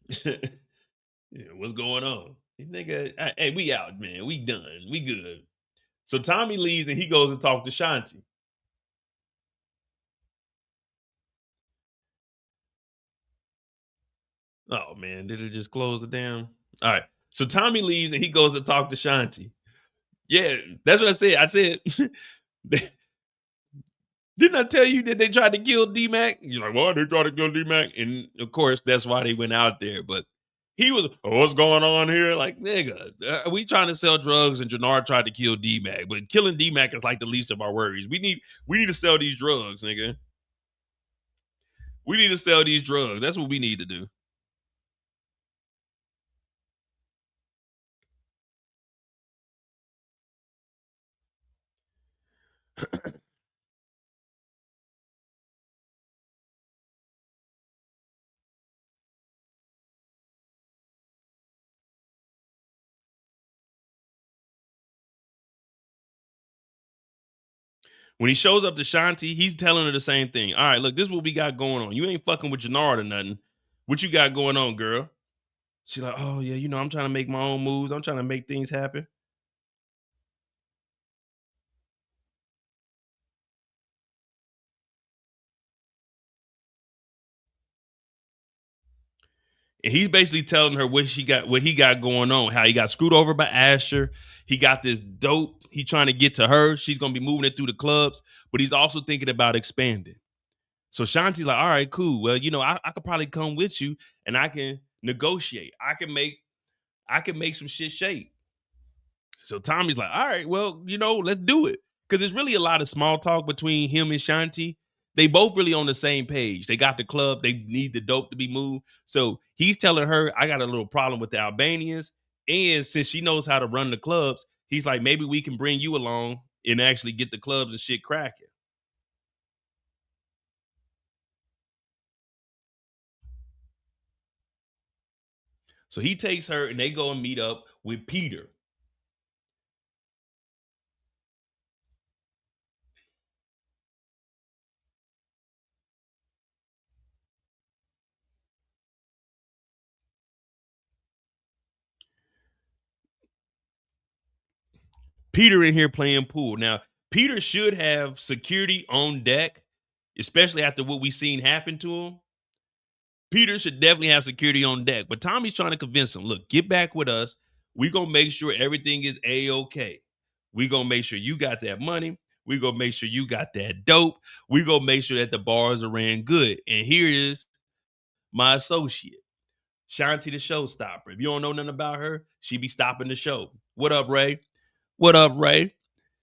Yeah, what's going on? Nigga, hey, we out, man. We done. We good. So Tommy leaves and he goes to talk to Shanti. Oh man, did it just close the damn? All right. So Tommy leaves and he goes to talk to Shanti. Yeah, that's what I said. I said, didn't I tell you that they tried to kill D-Mac? You're like, well, they tried to kill D-Mac. And of course, that's why they went out there. But he was, oh, what's going on here? Like, nigga, we trying to sell drugs and Jenard tried to kill D-Mac. But killing D-Mac is like the least of our worries. We need to sell these drugs, nigga. We need to sell these drugs. That's what we need to do. When he shows up to Shanti, he's telling her the same thing. All right, look, this is what we got going on. You ain't fucking with Jenard or nothing. What you got going on, girl? She's like, oh, yeah, you know, I'm trying to make my own moves. I'm trying to make things happen. And he's basically telling her what he got going on, how he got screwed over by Asher. He got this dope. He trying to get to her. She's going to be moving it through the clubs, but he's also thinking about expanding. So Shanti's like, all right, cool. Well, you know, I could probably come with you and I can negotiate. I can make some shit shake. So Tommy's like, all right, well, you know, let's do it. Because there's really a lot of small talk between him and Shanti. They both really on the same page. They got the club. They need the dope to be moved. So he's telling her, I got a little problem with the Albanians. And since she knows how to run the clubs, he's like, maybe we can bring you along and actually get the clubs and shit cracking. So he takes her and they go and meet up with Peter. Peter in here playing pool. Now, Peter should have security on deck, especially after what we seen happen to him. Peter should definitely have security on deck. But Tommy's trying to convince him, look, get back with us. We're going to make sure everything is A-okay. We're going to make sure you got that money. We're going to make sure you got that dope. We're going to make sure that the bars are ran good. And here is my associate, Shanti the showstopper. If you don't know nothing about her, she be stopping the show. What up, Ray? What up, Ray?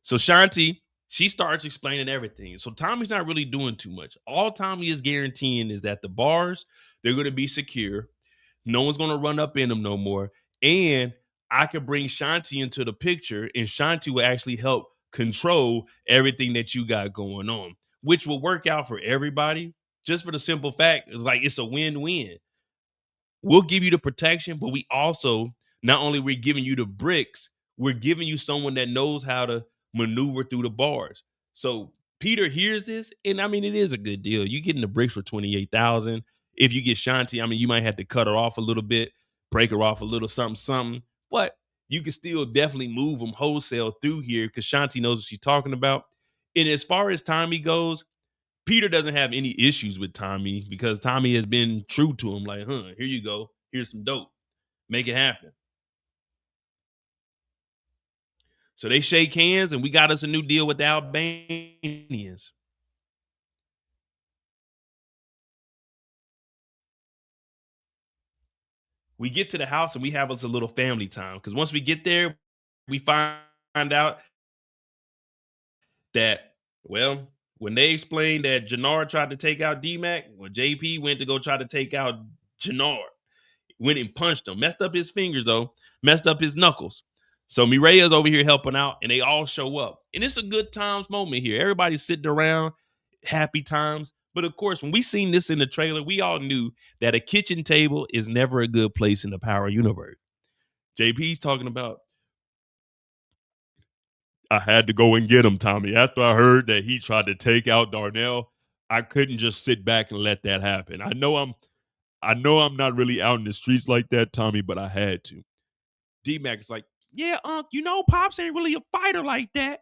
So Shanti, she starts explaining everything. So Tommy's not really doing too much. All Tommy is guaranteeing is that the bars, they're going to be secure. No one's going to run up in them no more. And I could bring Shanti into the picture and Shanti will actually help control everything that you got going on, which will work out for everybody. Just for the simple fact, it's a win-win. We'll give you the protection, but we also, not only we're giving you the bricks, we're giving you someone that knows how to maneuver through the bars. So Peter hears this, and I mean, it is a good deal. You're getting the bricks for $28,000. If you get Shanti, I mean, you might have to cut her off a little bit, break her off a little something, but you can still definitely move them wholesale through here because Shanti knows what she's talking about. And as far as Tommy goes, Peter doesn't have any issues with Tommy because Tommy has been true to him. Like, here you go. Here's some dope. Make it happen. So they shake hands and we got us a new deal with the Albanians. We get to the house and we have us a little family time. Because once we get there, we find out that, well, when they explained that Jenard tried to take out D-Mac, well, JP went to go try to take out Jenard. Went and punched him. Messed up his fingers, though. Messed up his knuckles. So Mireya's over here helping out, and they all show up. And it's a good times moment here. Everybody's sitting around, happy times. But of course, when we seen this in the trailer, we all knew that a kitchen table is never a good place in the Power universe. JP's talking about, I had to go and get him, Tommy. After I heard that he tried to take out Darnell, I couldn't just sit back and let that happen. I know I'm not really out in the streets like that, Tommy, but I had to. D-Mac is like, yeah, Unc, you know Pops ain't really a fighter like that.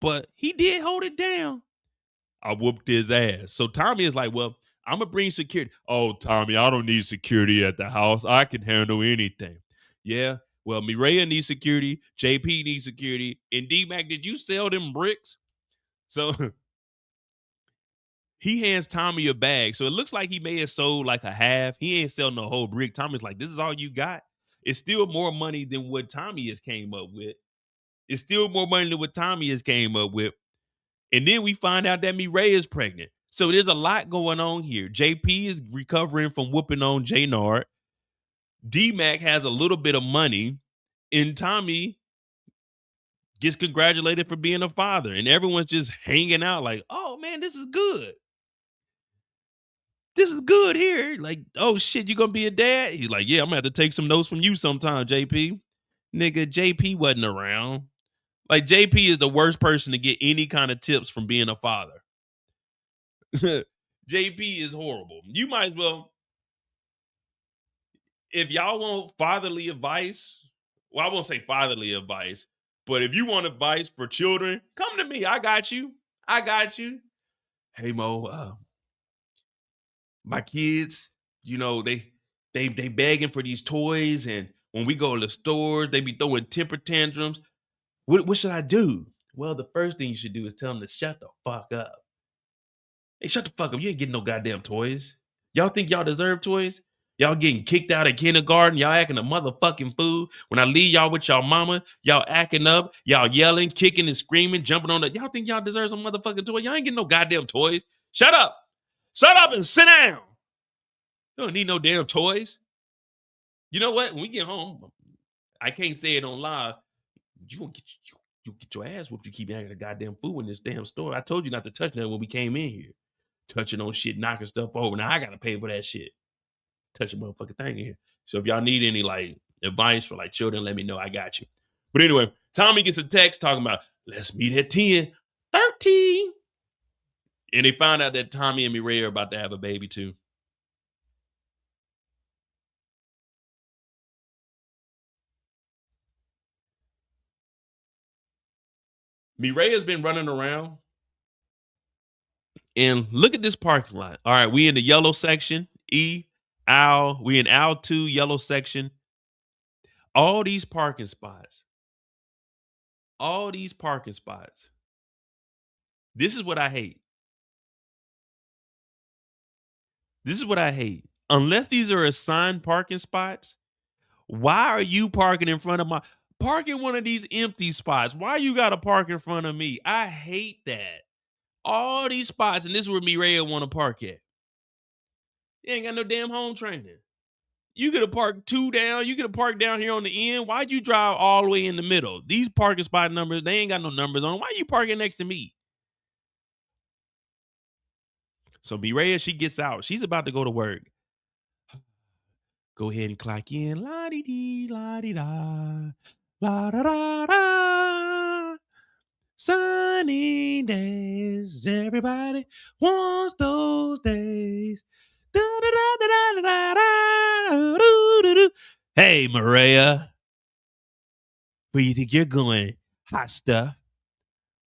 But he did hold it down. I whooped his ass. So Tommy is like, well, I'm going to bring security. Oh, Tommy, I don't need security at the house. I can handle anything. Yeah, well, Mireya needs security. JP needs security. And D-Mac, did you sell them bricks? So he hands Tommy a bag. So it looks like he may have sold like a half. He ain't selling the whole brick. Tommy's like, this is all you got? It's still more money than what Tommy has came up with. It's still more money than what Tommy has came up with. And then we find out that Mireya is pregnant. So there's a lot going on here. JP is recovering from whooping on Jenard. D-Mac has a little bit of money. And Tommy gets congratulated for being a father. And everyone's just hanging out like, oh, man, this is good. This is good here. Like, oh, shit, you going to be a dad? He's like, yeah, I'm going to have to take some notes from you sometime, JP. Nigga, JP wasn't around. Like, JP is the worst person to get any kind of tips from being a father. JP is horrible. You might as well, if y'all want fatherly advice, well, I won't say fatherly advice, but if you want advice for children, come to me. I got you. I got you. Hey, Mo, my kids, you know, they begging for these toys, and when we go to the stores, they be throwing temper tantrums. What should I do? Well, the first thing you should do is tell them to shut the fuck up. Hey, shut the fuck up. You ain't getting no goddamn toys. Y'all think y'all deserve toys? Y'all getting kicked out of kindergarten. Y'all acting a motherfucking fool. When I leave y'all with y'all mama, y'all acting up. Y'all yelling, kicking, and screaming, jumping on the. Y'all think y'all deserve some motherfucking toy? Y'all ain't getting no goddamn toys. Shut up. Shut up and sit down. You don't need no damn toys. You know what? When we get home, I can't say it on live. You get your ass whooped. You keep acting a goddamn fool in this damn store. I told you not to touch that when we came in here. Touching on shit, knocking stuff over. Now I gotta pay for that shit. Touch a motherfucking thing in here. So if y'all need any like advice for like children, let me know. I got you. But anyway, Tommy gets a text talking about, let's meet at 10:13. And they find out that Tommy and Mireya are about to have a baby too. Mireya's been running around. And look at this parking lot. All right, we in the yellow section. We in aisle 2, yellow section. All these parking spots. This is what I hate. Unless these are assigned parking spots, why are you parking in front of my... Park in one of these empty spots. Why you got to park in front of me? I hate that. All these spots, and this is where Mireya want to park at. You ain't got no damn home training. You could have parked 2 down. You could have parked down here on the end. Why'd you drive all the way in the middle? These parking spot numbers, they ain't got no numbers on them. Why you parking next to me? So Mireya, she gets out. She's about to go to work. Go ahead and clock in. La-dee-dee, la-dee-da. La-da-da-da. Sunny days. Everybody wants those days. Hey, Mireya. Where you think you're going? Hot stuff.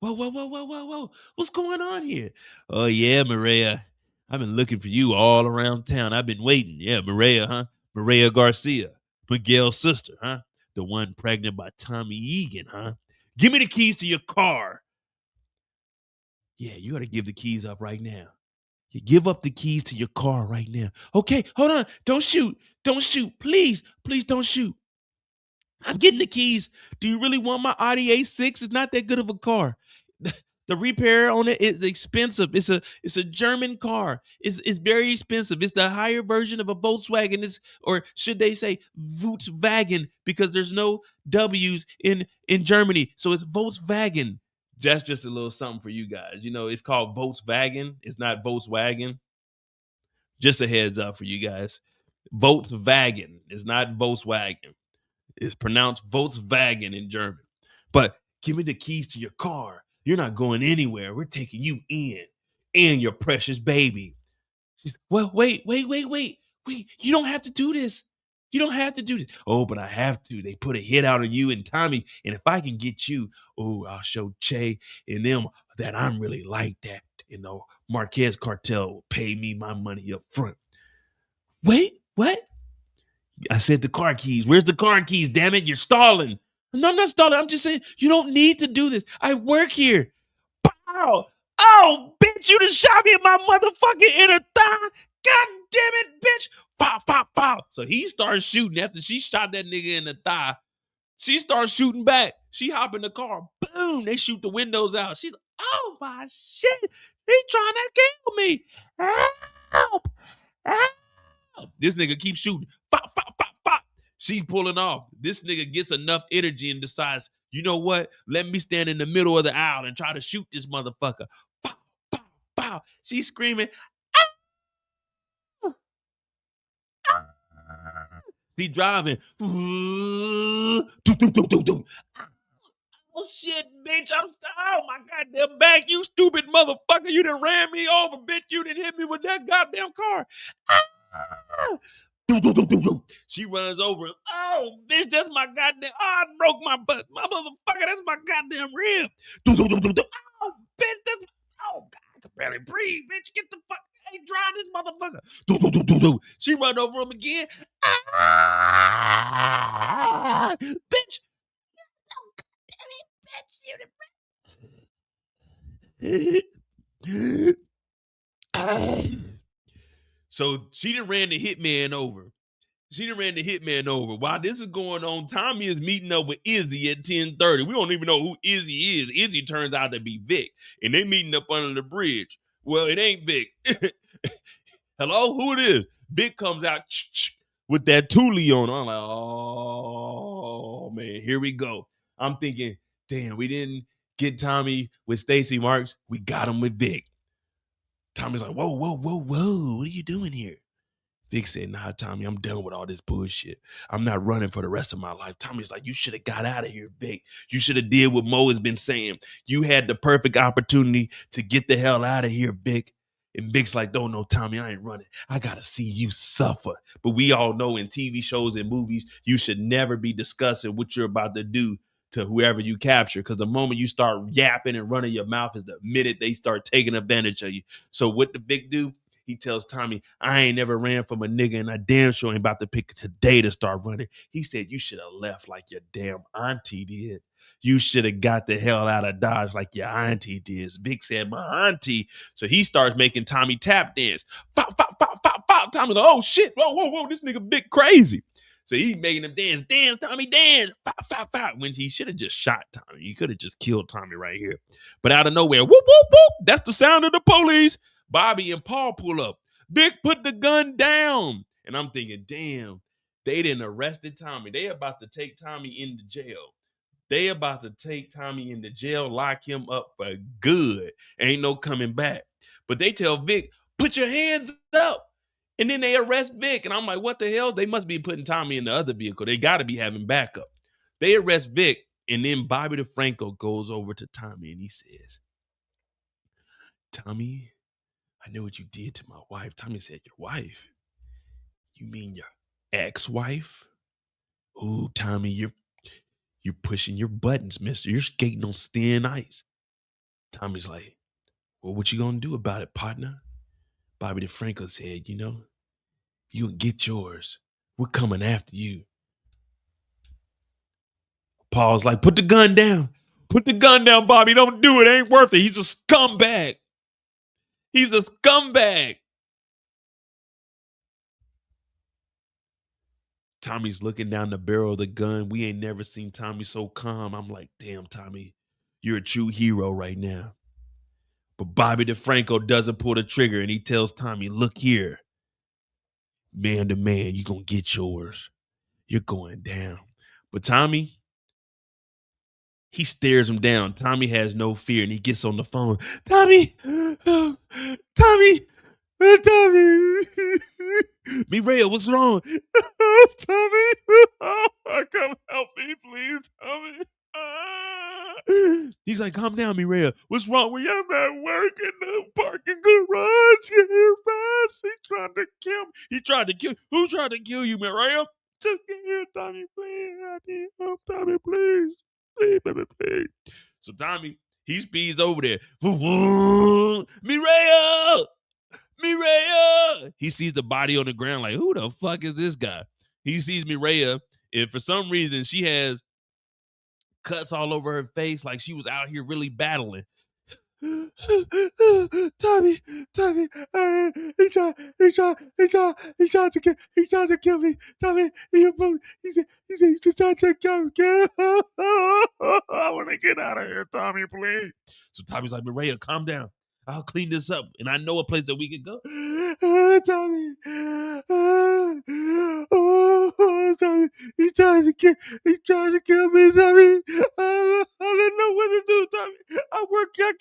Whoa. What's going on here? Oh, yeah, Mireya. I've been looking for you all around town. I've been waiting. Yeah, Mireya, huh? Mireya Garcia. Miguel's sister, huh? The one pregnant by Tommy Egan, huh? Give me the keys to your car. Yeah, you got to give the keys up right now. You give up the keys to your car right now. Okay, hold on. Don't shoot. Don't shoot. Please don't shoot. I'm getting the keys. Do you really want my Audi A6? It's not that good of a car. The repair on it is expensive. It's a German car. It's very expensive. It's the higher version of a Volkswagen. Or should they say Volkswagen, because there's no W's in Germany. So it's Volkswagen. That's just a little something for you guys. It's called Volkswagen. It's not Volkswagen. Just a heads up for you guys. Volkswagen is not Volkswagen. It's pronounced Volkswagen in German. But give me the keys to your car. You're not going anywhere. We're taking you in and your precious baby. She's, well, wait. You don't have to do this. You don't have to do this. Oh, but I have to. They put a hit out on you and Tommy. And if I can get you, I'll show Che and them that I'm really like that. Marquez cartel will pay me my money up front. Wait, what? I said the car keys. Where's the car keys? Damn it, you're stalling. No, I'm not stalling. I'm just saying you don't need to do this. I work here. Pow! Oh, bitch, you just shot me in my motherfucking inner thigh. God damn it, bitch. Pow, pow, pow. So he starts shooting after she shot that nigga in the thigh. She starts shooting back. She hop in the car. Boom, they shoot the windows out. She's like, oh my shit. He trying to kill me. Help. Help. This nigga keeps shooting. Pop, pop, pop, pop. She's pulling off. This nigga gets enough energy and decides, you know what? Let me stand in the middle of the aisle and try to shoot this motherfucker. Pow, pow, pow. She's screaming. Ah! Ah! She driving. Oh shit, bitch. Oh my goddamn back. You stupid motherfucker. You done ran me over, bitch. You done hit me with that goddamn car. Ah! She runs over. Oh, bitch, that's my goddamn. I broke my butt. My motherfucker, that's my goddamn rib. Oh, bitch, that's. Oh, God, I can barely breathe, bitch. Get the fuck. Hey, drive this motherfucker. She run over him again. Ah, bitch. Oh, goddamn it, bitch. So she done ran the hitman over. While this is going on, Tommy is meeting up with Izzy at 10:30. We don't even know who Izzy is. Izzy turns out to be Vic. And they meeting up under the bridge. Well, it ain't Vic. Hello? Who it is? Vic comes out with that Thule on. I'm like, oh, man, here we go. I'm thinking, damn, we didn't get Tommy with Stacy Marks. We got him with Vic. Tommy's like, whoa. What are you doing here? Vic said, nah, Tommy, I'm done with all this bullshit. I'm not running for the rest of my life. Tommy's like, you should have got out of here, Vic. You should have did what Mo has been saying. You had the perfect opportunity to get the hell out of here, Vic. And Vic's like, no, Tommy, I ain't running. I got to see you suffer. But we all know in TV shows and movies, you should never be discussing what you're about to do to whoever you capture. Because the moment you start yapping and running your mouth is the minute they start taking advantage of you. So what did Vic do? He tells Tommy, I ain't never ran from a nigga and I damn sure ain't about to pick today to start running. He said, you should have left like your damn auntie did. You should have got the hell out of Dodge like your auntie did. Vic said, my auntie. So he starts making Tommy tap dance. Pop, pop, pop, pop, pop. Tommy's like, oh shit. Whoa. This nigga Vic crazy. So he's making him dance. Dance, Tommy, dance. Pop, pop, pop. When he should have just shot Tommy. He could have just killed Tommy right here. But out of nowhere, whoop, whoop, whoop. That's the sound of the police. Bobby and Paul pull up. Vic put the gun down. And I'm thinking, damn, they done arrested Tommy. They about to take Tommy into jail. Lock him up for good. Ain't no coming back. But they tell Vic, put your hands up. And then they arrest Vic. And I'm like, what the hell? They must be putting Tommy in the other vehicle. They got to be having backup. They arrest Vic. And then Bobby DeFranco goes over to Tommy and he says, Tommy, I know what you did to my wife. Tommy said, your wife? You mean your ex-wife? Ooh, Tommy, you're pushing your buttons, mister. You're skating on thin ice. Tommy's like, well, what you gonna do about it, partner? Bobby DeFranco said, you'll get yours. We're coming after you. Paul's like, put the gun down. Put the gun down, Bobby. Don't do it. Ain't worth it. He's a scumbag. He's a scumbag. Tommy's looking down the barrel of the gun. We ain't never seen Tommy so calm. I'm like, damn, Tommy, you're a true hero right now. But Bobby DeFranco doesn't pull the trigger, and he tells Tommy, look here. Man to man, you're going to get yours. You're going down. But Tommy, he stares him down. Tommy has no fear, and he gets on the phone. Tommy, Tommy, Mireya, what's wrong? Tommy, come help me, please, Tommy. He's like, calm down, Mireya. What's wrong? I'm at work in the parking garage. Here fast. He tried to kill me. He tried to kill. Who tried to kill you, Mireya? Just get here, Tommy, please. I need help, Tommy, please. Please, baby, please. So Tommy, he speeds over there. Mireya! Mireya! He sees the body on the ground like, who the fuck is this guy? He sees Mireya, and for some reason, she has cuts all over her face like she was out here really battling. Tommy, he tried to kill me. Tommy, he said you just tried to kill me. I want to get out of here, Tommy, please. So Tommy's like, Mireya, calm down. I'll clean this up, and I know a place that we can go. Tommy, Tommy, he tried to kill me, Tommy. I didn't know what to do, Tommy. I work. I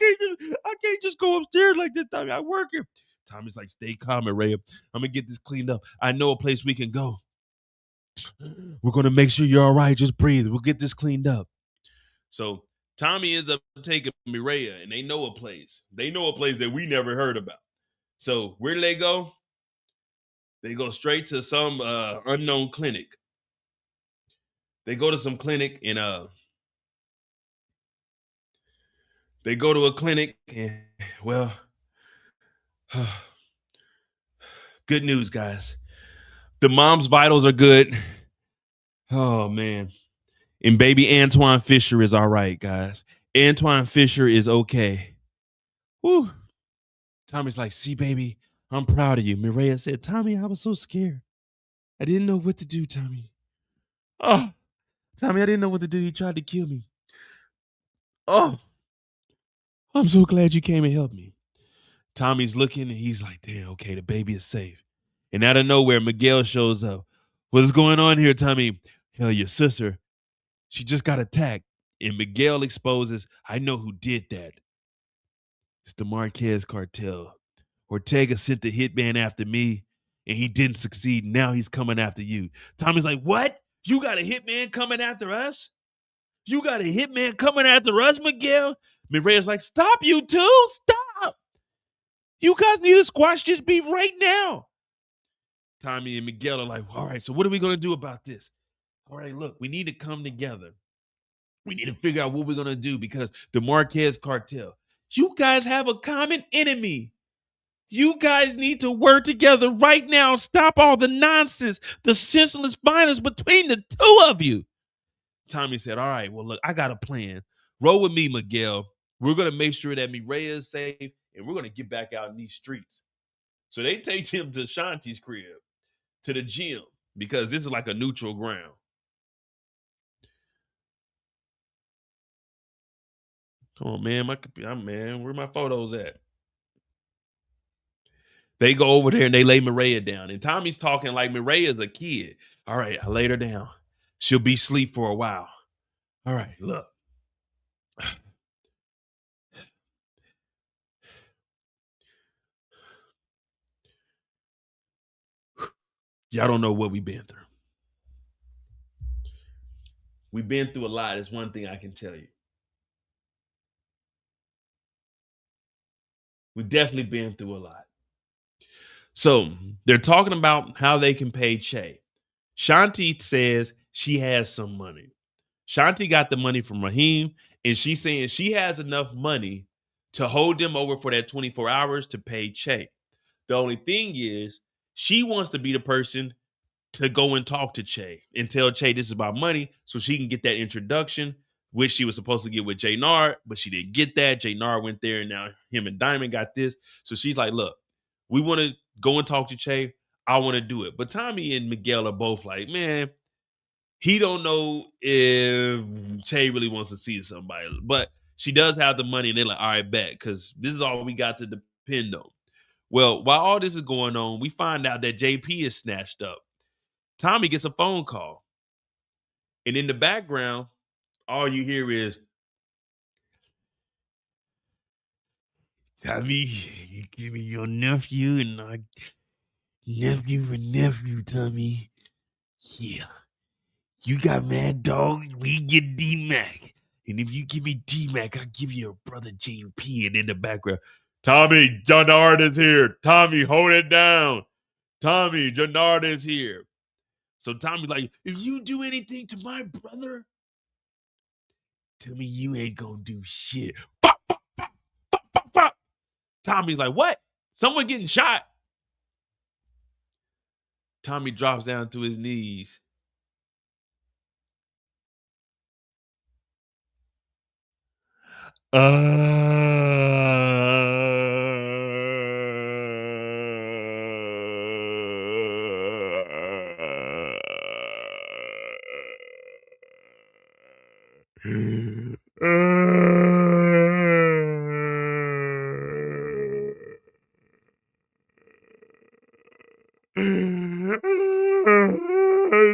can't just go upstairs like this, Tommy. I work here. Tommy's like, stay calm, Mireya. I'm gonna get this cleaned up. I know a place we can go. We're gonna make sure you're all right. Just breathe. We'll get this cleaned up. So Tommy ends up taking Mireya, and they know a place. They know a place that we never heard about. So where do they go? They go straight to some unknown clinic. They go to some clinic and they go to a clinic and, well, good news, guys. The mom's vitals are good. Oh, man. And baby Antoine Fisher is all right, guys. Antoine Fisher is okay. Woo. Tommy's like, see, baby, I'm proud of you. Mireya said, Tommy, I was so scared. I didn't know what to do, Tommy. Oh, Tommy, I didn't know what to do. He tried to kill me. Oh, I'm so glad you came and helped me. Tommy's looking and he's like, damn, okay, the baby is safe. And out of nowhere, Miguel shows up. What's going on here, Tommy? Hell, your sister, she just got attacked. And Miguel exposes, I know who did that. It's the Marquez cartel. Ortega sent the hitman after me, and he didn't succeed. Now he's coming after you. Tommy's like, what? You got a hitman coming after us? You got a hitman coming after us, Miguel? Mireya's like, stop, you two. Stop. You guys need to squash this beef right now. Tommy and Miguel are like, all right, so what are we going to do about this? All right, look, we need to come together. We need to figure out what we're going to do because the Marquez cartel, you guys have a common enemy. You guys need to work together right now. Stop all the nonsense, the senseless violence between the two of you. Tommy said, all right, well, look, I got a plan. Roll with me, Miguel. We're going to make sure that Mireya is safe, and we're going to get back out in these streets. So they take him to Shanti's crib, to the gym, because this is like a neutral ground. Come on, man. My computer, man, where my photos at? They go over there and they lay Mireya down. And Tommy's talking like Mireya's a kid. All right, I laid her down. She'll be asleep for a while. All right, look. Y'all don't know what we've been through. We've been through a lot. It's one thing I can tell you. We've definitely been through a lot. So they're talking about how they can pay Che. Shanti says she has some money. Shanti got the money from Raheem, and she's saying she has enough money to hold them over for that 24 hours to pay Che. The only thing is she wants to be the person to go and talk to Che and tell Che this is about money so she can get that introduction, which she was supposed to get with Jenard, but she didn't get that. Jenard went there, and now him and Diamond got this. So she's like, look, we want to go and talk to Che. I want to do it. But Tommy and Miguel are both like, man, he don't know if Che really wants to see somebody. But she does have the money, and they're like, all right, bet, because this is all we got to depend on. Well, while all this is going on, we find out that JP is snatched up. Tommy gets a phone call. And in the background, all you hear is, Tommy, you give me your nephew and I nephew and nephew, Tommy. Yeah. You got Mad Dog, we get D-Mac. And if you give me D-Mac, I'll give you your brother JP. And in the background, Tommy, Jenard is here. Tommy, hold it down. Tommy, Jenard is here. So Tommy's like, if you do anything to my brother, tell me you ain't gonna do shit. Fuck, fuck, fuck, fuck, fuck, fuck. Tommy's like, what? Someone getting shot? Tommy drops down to his knees.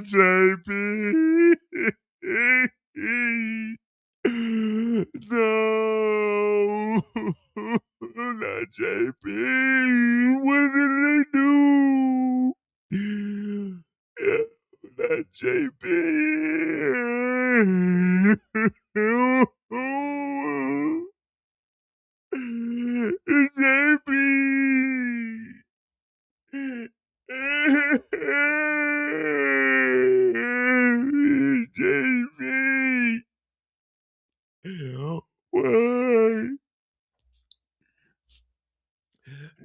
JP. No, not JP. What did they do? Not JP. JP. JP. Why?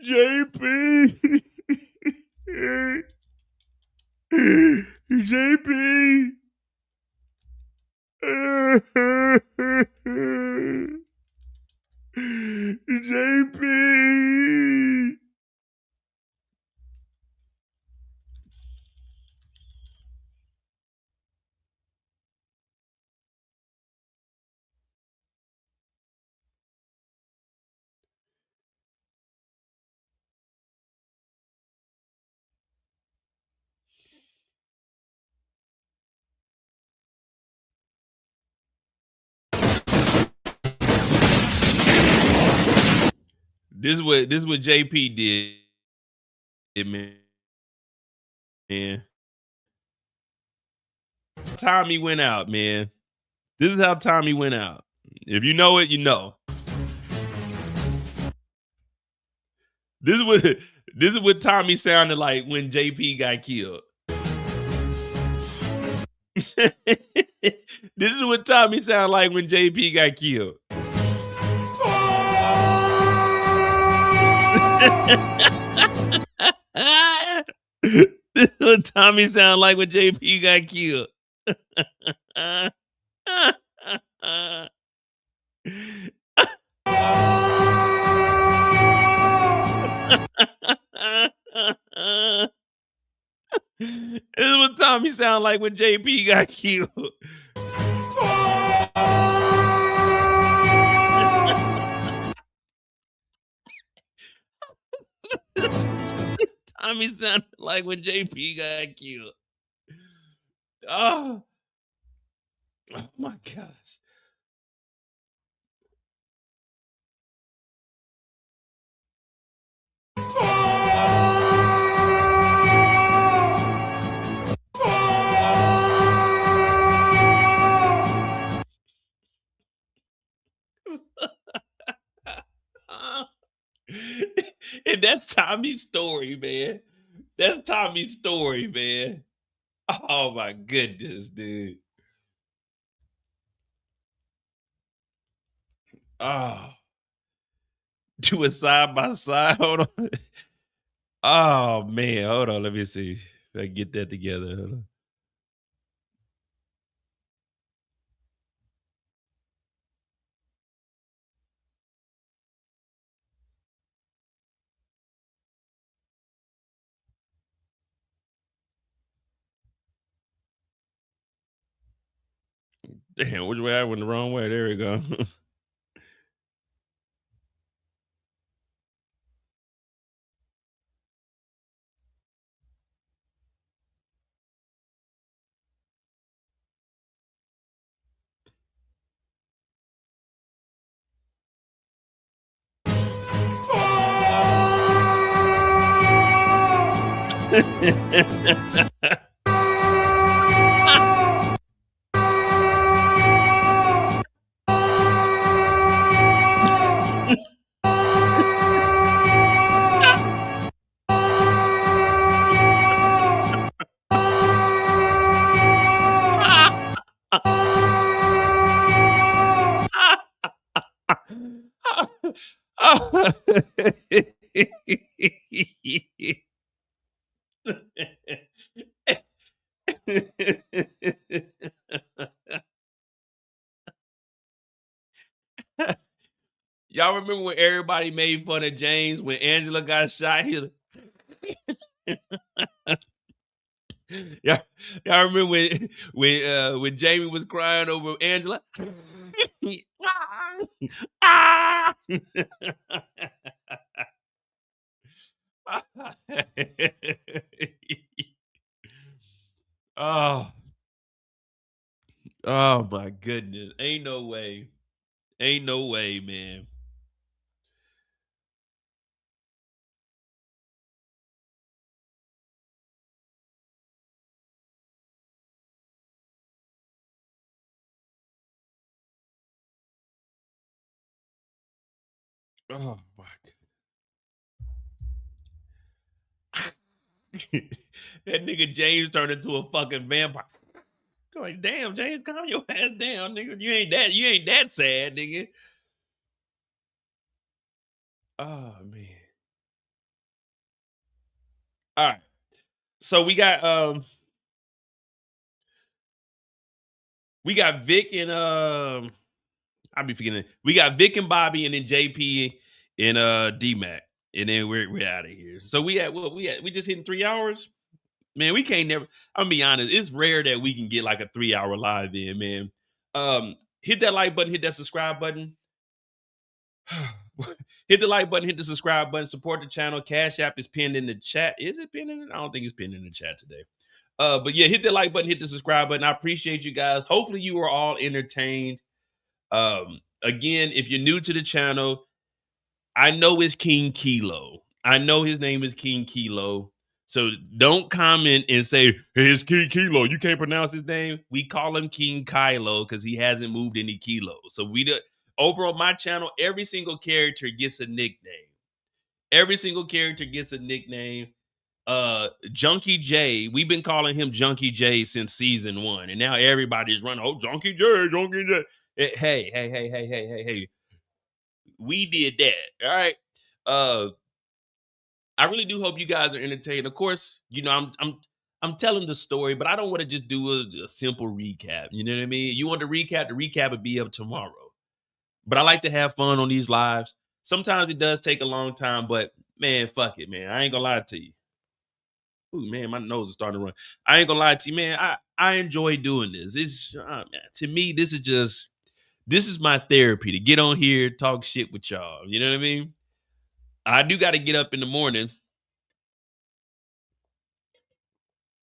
JP. JP. JP. This is what JP did, man. Tommy went out, man. This is how Tommy went out. If you know it, you know. This is what Tommy sounded like when JP got killed. This is what Tommy sounded like when JP got killed. This is what Tommy sounded like when JP got killed. This is what Tommy sounded like when JP got killed. Tommy sounded like when JP got killed. Oh my gosh. And that's Tommy's story, man. That's Tommy's story, man. Oh my goodness, dude. Oh. Do a side by side. Hold on. Oh man, hold on. Let me see if I can get that together. Hold on. Damn, which way I went the wrong way? There we go. Y'all remember when everybody made fun of James when Angela got shot? Y'all, y'all remember when Jamie was crying over Angela? Oh, oh my goodness. Ain't no way. Ain't no way, man. Oh my god. That nigga James turned into a fucking vampire. Like, damn, James, calm your ass down, nigga. You ain't that sad, nigga. Oh man. All right. So we got Vic and I'll be forgetting. We got Vic and Bobby, and then JP and D-Mac. And then we're out of here. So we just hitting 3 hours. Man, we can't never. I'm gonna be honest. It's rare that we can get like a 3 hour live in, man. Hit that like button, hit that subscribe button. Hit the like button, hit the subscribe button, support the channel. Cash App is pinned in the chat. Is it pinned in? I don't think it's pinned in the chat today. But yeah, hit the like button, hit the subscribe button. I appreciate you guys. Hopefully you are all entertained. Again, if you're new to the channel, I know it's King Kilo. I know his name is King Kilo. So don't comment and say, hey, it's King Kilo. You can't pronounce his name. We call him King Kylo because he hasn't moved any kilos. So over on my channel, every single character gets a nickname. Every single character gets a nickname. Junkie J, we've been calling him Junkie J since season 1. And now everybody's running, oh, Junkie J, Junkie J. Hey. We did that. All right. I really do hope you guys are entertained. Of course, you know, I'm telling the story, but I don't want to just do a simple recap. You know what I mean? You want the recap would be up tomorrow. But I like to have fun on these lives. Sometimes it does take a long time, but man, fuck it, man. I ain't gonna lie to you. Ooh, man, my nose is starting to run. I ain't gonna lie to you, man. I enjoy doing this. It's man, to me, this is my therapy to get on here, talk shit with y'all. You know what I mean? I do got to get up in the morning,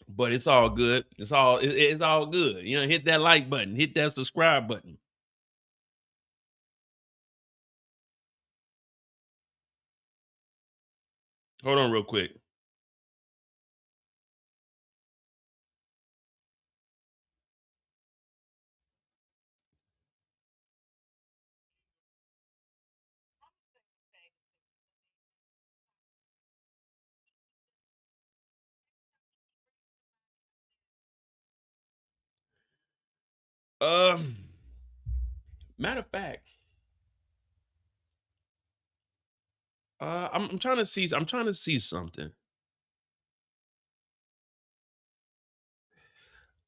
but it's all good. It's all good. You know, hit that like button, hit that subscribe button. Hold on real quick. Matter of fact, I'm trying to see. I'm trying to see something.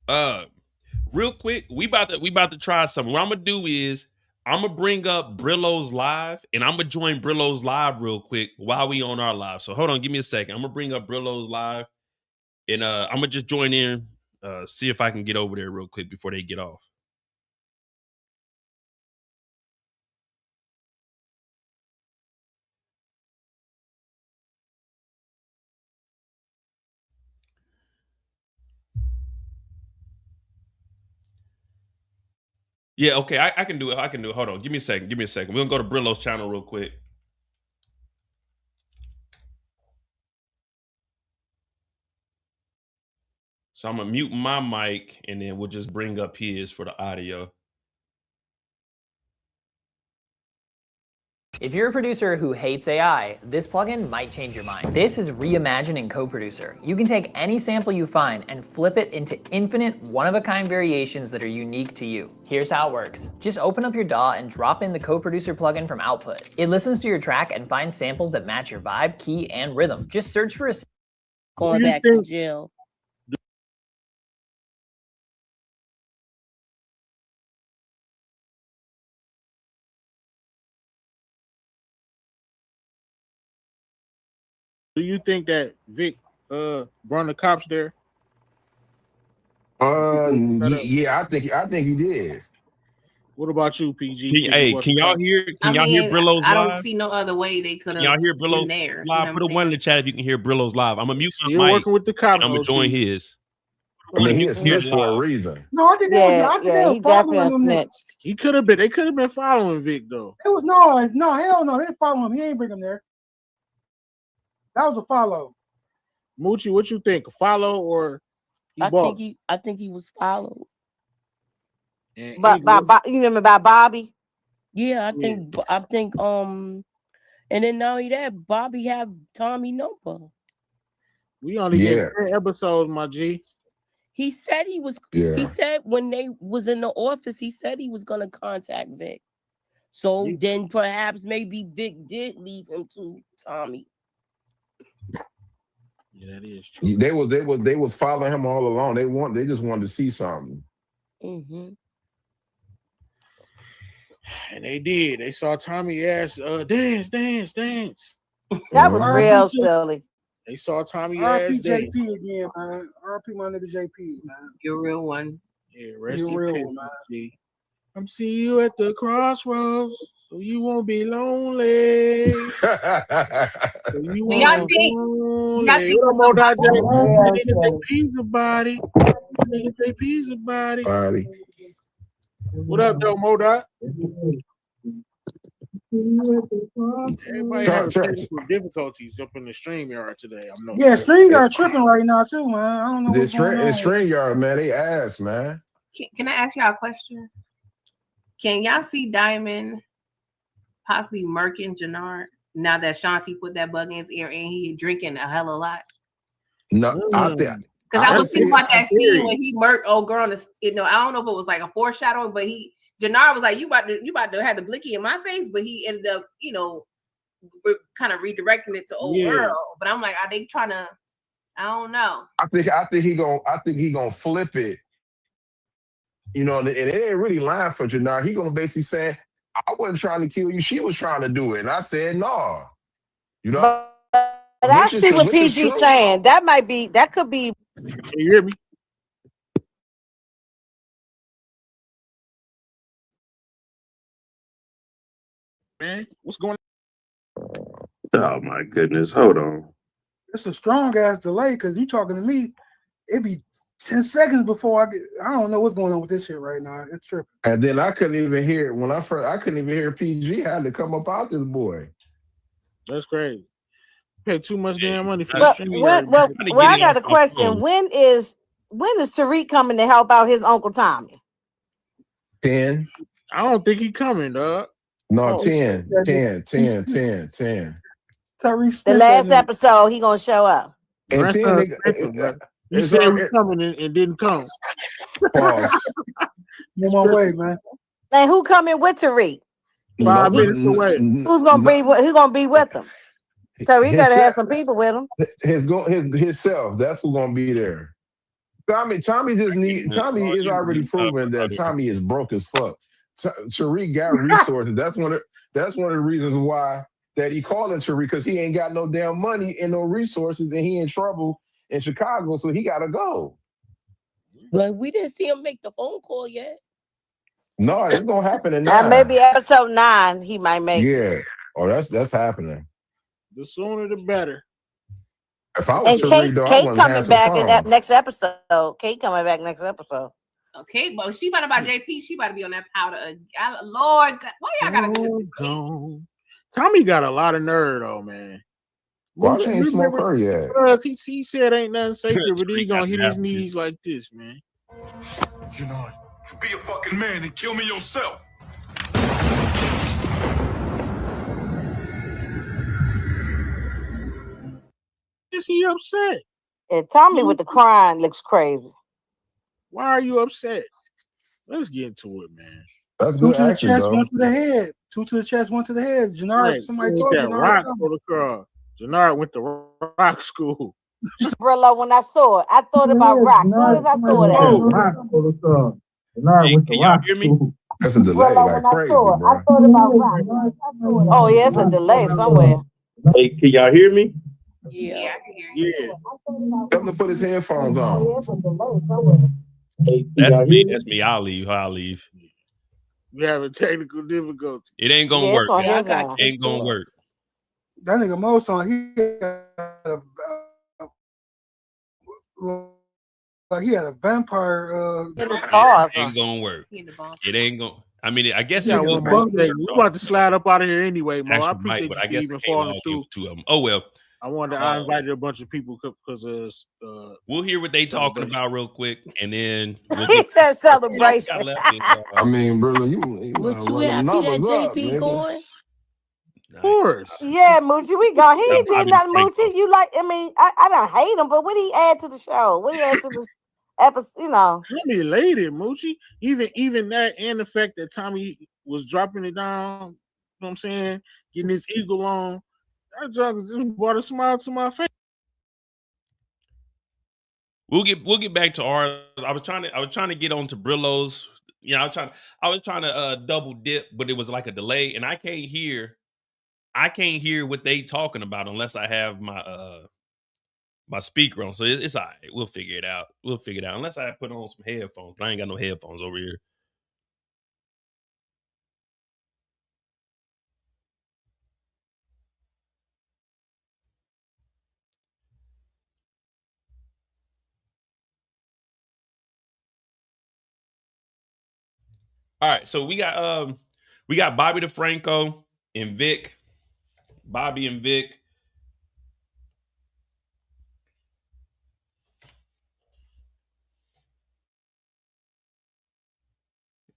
Real quick, we about to try something. What I'm gonna do is I'm gonna bring up Brillo's live, and I'm gonna join Brillo's live real quick while we on our live. So hold on, give me a second. I'm gonna bring up Brillo's live, and I'm gonna just join in, see if I can get over there real quick before they get off. Yeah, okay, I can do it. I can do it. Hold on. Give me a second. We're gonna go to Brillo's channel real quick. So I'm gonna mute my mic and then we'll just bring up his for the audio. If you're a producer who hates AI, this plugin might change your mind. This is Reimagining Co-Producer. You can take any sample you find and flip it into infinite one-of-a-kind variations that are unique to you. Here's how it works. Just open up your DAW and drop in the Co-Producer plugin from Output. It listens to your track and finds samples that match your vibe, key, and rhythm. Just search for a... Going back to jail. Do you think that Vic brought the cops there? Yeah, I think he did. What about you, PG? Can y'all hear Brillo's live? I don't see no other way they could have. Can y'all hear Brillo's there, live? Put a one in the chat if you can hear Brillo's live. I'm gonna mute my mic. Working with the cops. I'm gonna join his. I mean, he snitched for a reason. No, I think they he definitely snitched. He could have been. They could have been following Vic though. It was no, hell no. They didn't follow him. He ain't bring him there. That was a follow. Moochie, what you think? A follow or? I think he was followed. But you remember about Bobby? Yeah, I think and then not only that, Bobby have Tommy number. We only get 10 episodes, my G. He said he was. Yeah. He said when they was in the office, he said he was gonna contact Vic. So then perhaps maybe Vic did leave him to Tommy. Yeah, that is true. They was following him all along. They just wanted to see something. Mm-hmm. And they did. They saw Tommy ass dance. That was real silly. They saw Tommy ass RP dance. JP again, man. RP my nigga JP, man. You're a real one. Yeah, rest You're in real peace, one, man. G. I'm seeing you at the crossroads, so you won't be lonely. So you won't be lonely. What about that? Nigga, pizza body. Nigga, pizza body. What up, though, Modot? Everybody having technical difficulties up in the StreamYard today. Yeah, StreamYard tripping right now too, man. I don't know what's going on. StreamYard, man, they ass, man. Can I ask y'all a question? Can y'all see Diamond possibly murking Jenard now that Shanti put that bug in his ear and he drinking a hell of a lot? No, because I was thinking about that scene when he murked old girl. I don't know if it was like a foreshadowing, but Jenard was like, "You about to have the blicky in my face," but he ended up, kind of redirecting it to old girl. But I'm like, are they trying to? I don't know. I think he gonna flip it. And it ain't really lying for Jenard. He gonna basically say, "I wasn't trying to kill you. She was trying to do it," and I said, "No." But I see what PG's saying. That could be. Can you hear me? Man, what's going on? Oh my goodness. Hold on. It's a strong ass delay because you talking to me. It'd be 10 seconds before I don't know what's going on with this shit right now. It's tripping. And then I couldn't even hear I couldn't even hear PG had to come up out this boy. That's crazy. Pay too much damn money for Well, the I got a question. When is Tariq coming to help out his Uncle Tommy? 10. I don't think he coming, dog. No, 10. Tariq the last episode, he gonna show up. And 10, he said he was coming and didn't come. Pause. On my way, man. And who coming with Tariq? 5 minutes away. Who's gonna be with him? Tariq gotta have some people with him. Himself. That's who's gonna be there. Tommy is already proven that Tommy is broke as fuck. Tariq got resources. That's one of the reasons why that he calling Tariq, because he ain't got no damn money and no resources, and he in trouble in Chicago, so he gotta go. But we didn't see him make the phone call yet. No, it's gonna happen in 9. Maybe episode 9 he might make. Yeah. Oh, that's happening. The sooner the better. If I was and Tariq, though, Kate coming back in that next episode. Kate coming back next episode. Okay, but she found out about JP. She about to be on that powder. Lord, why y'all gotta do this? Tommy got a lot of nerve, though, man. Why they ain't smoke her yet? He said ain't nothing sacred, but he gonna hit his knees like this, man. Jenard, be a fucking man and kill me yourself. Is he upset? And Tommy with the crying looks crazy. Why are you upset? Let's get into it, man. That's Two good to the action, chest, though. one to the head. Two to the chest, one to the head. Jenard, Right. somebody told that Jenard. rock for the car. Jenard went to rock school. Brillo, when I saw it, I thought about rock. As soon as I saw that. Can y'all hear me? That's a delay like crazy, bro. I thought about rock. Oh, yeah, it's a delay somewhere. Hey, can y'all hear me? Yeah, I can hear you. Yeah. Tell him to put his headphones on. That's me. I'll leave. We have a technical difficulty. It ain't gonna work. It ain't gonna work. That nigga Mo's on. He had a vampire. Ain't gonna work. It ain't gonna. I mean, I guess Yeah, it will. we about to slide up out of here anyway, Mo. I Actually, appreciate but you I for guess even it came falling out through. two of them. Oh well. I invited a bunch of people because we'll hear what they talking about real quick, and then we'll He said celebration. I mean, brother, you run them numbers up, nigga. going? Of course. Yeah, Moochie, we got. He ain't did nothing, Moochie. You like? I mean, I don't hate him, but what did he add to the show? What did he add to this episode? You know, Let me elated, Moochie. Even that, and the fact that Tommy was dropping it down. You know what I'm saying? Getting his eagle on. That just brought a smile to my face. We'll get back to ours. I was trying to get on to Brillo's. You know, I was trying to double dip, but it was like a delay, and I can't hear what they talking about unless I have my my speaker on. So it's all right. We'll figure it out. Unless I put on some headphones, but I ain't got no headphones over here. All right, so we got Bobby DeFranco and Vic. Bobby and Vic.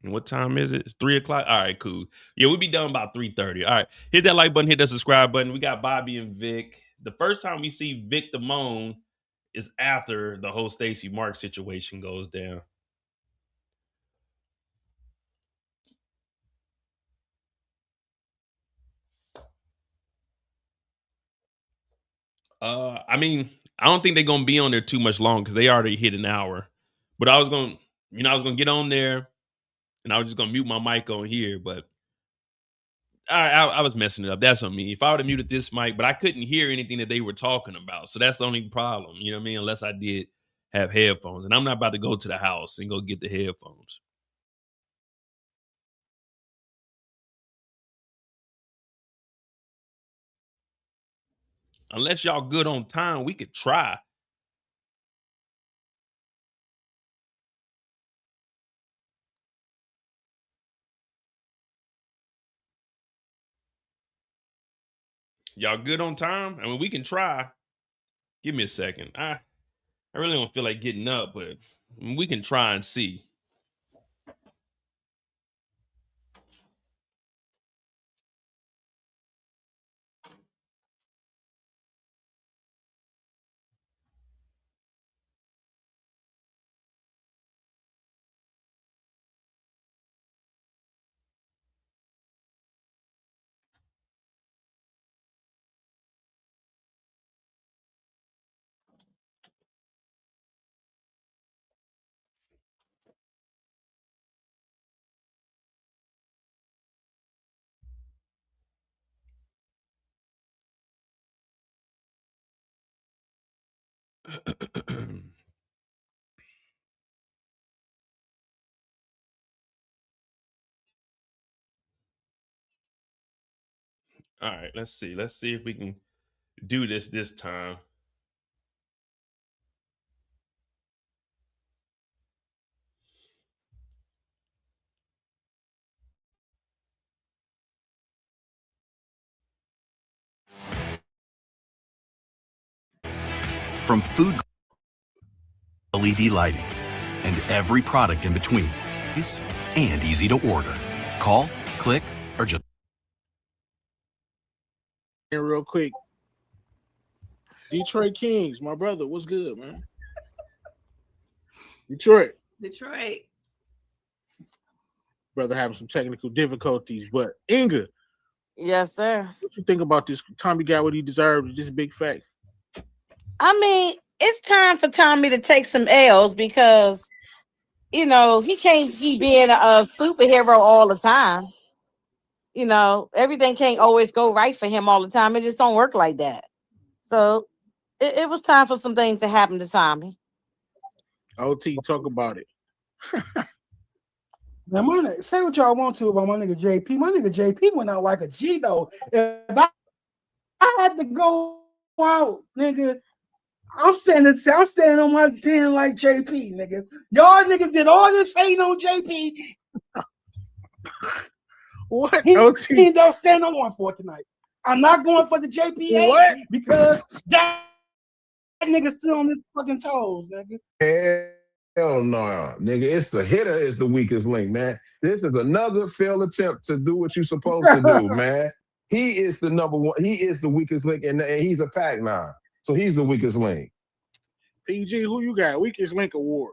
And what time is it? It's 3:00. All right, cool. Yeah, we'll be done about 3:30. All right. Hit that like button, hit that subscribe button. We got Bobby and Vic. The first time we see Vic Damone is after the whole Stacy Mark situation goes down. I mean, I don't think they're gonna be on there too much long because they already hit an hour. But I was gonna get on there and I was just gonna mute my mic on here, but I was messing it up. That's on me. If I would have muted this mic, but I couldn't hear anything that they were talking about. So that's the only problem. You know what I mean? Unless I did have headphones. And I'm not about to go to the house and go get the headphones. Unless y'all good on time, we could try. Y'all good on time? I mean, we can try. Give me a second. I really don't feel like getting up, but we can try and see. All right, let's see. Let's see if we can do this time. From food LED lighting and every product in between. And easy to order. Call, click, or just... And real quick, Detroit Kings, my brother, what's good, man? Detroit. Brother having some technical difficulties, but Inga. Yes, sir. What you think about this? Tommy got what he deserved. Just big fact. I mean, it's time for Tommy to take some L's because, you know, he can't keep being a superhero all the time. You know, everything can't always go right for him all the time. It just don't work like that. So it was time for some things to happen to Tommy. OT, talk about it. Now, say what y'all want to about my nigga JP. My nigga JP went out like a G though. If I had to go out, nigga, I'm standing on my 10 like JP, nigga. Y'all niggas did all this hating on JP. What? He don't stand on one for tonight. I'm not going for the JP because that nigga still on his fucking toes, nigga. Hell no, nigga. It's the hitter is the weakest link, man. This is another failed attempt to do what you're supposed to do, man. He is the number one. He is the weakest link, and he's a pack now. So he's the weakest link. PG, who you got? Weakest link award.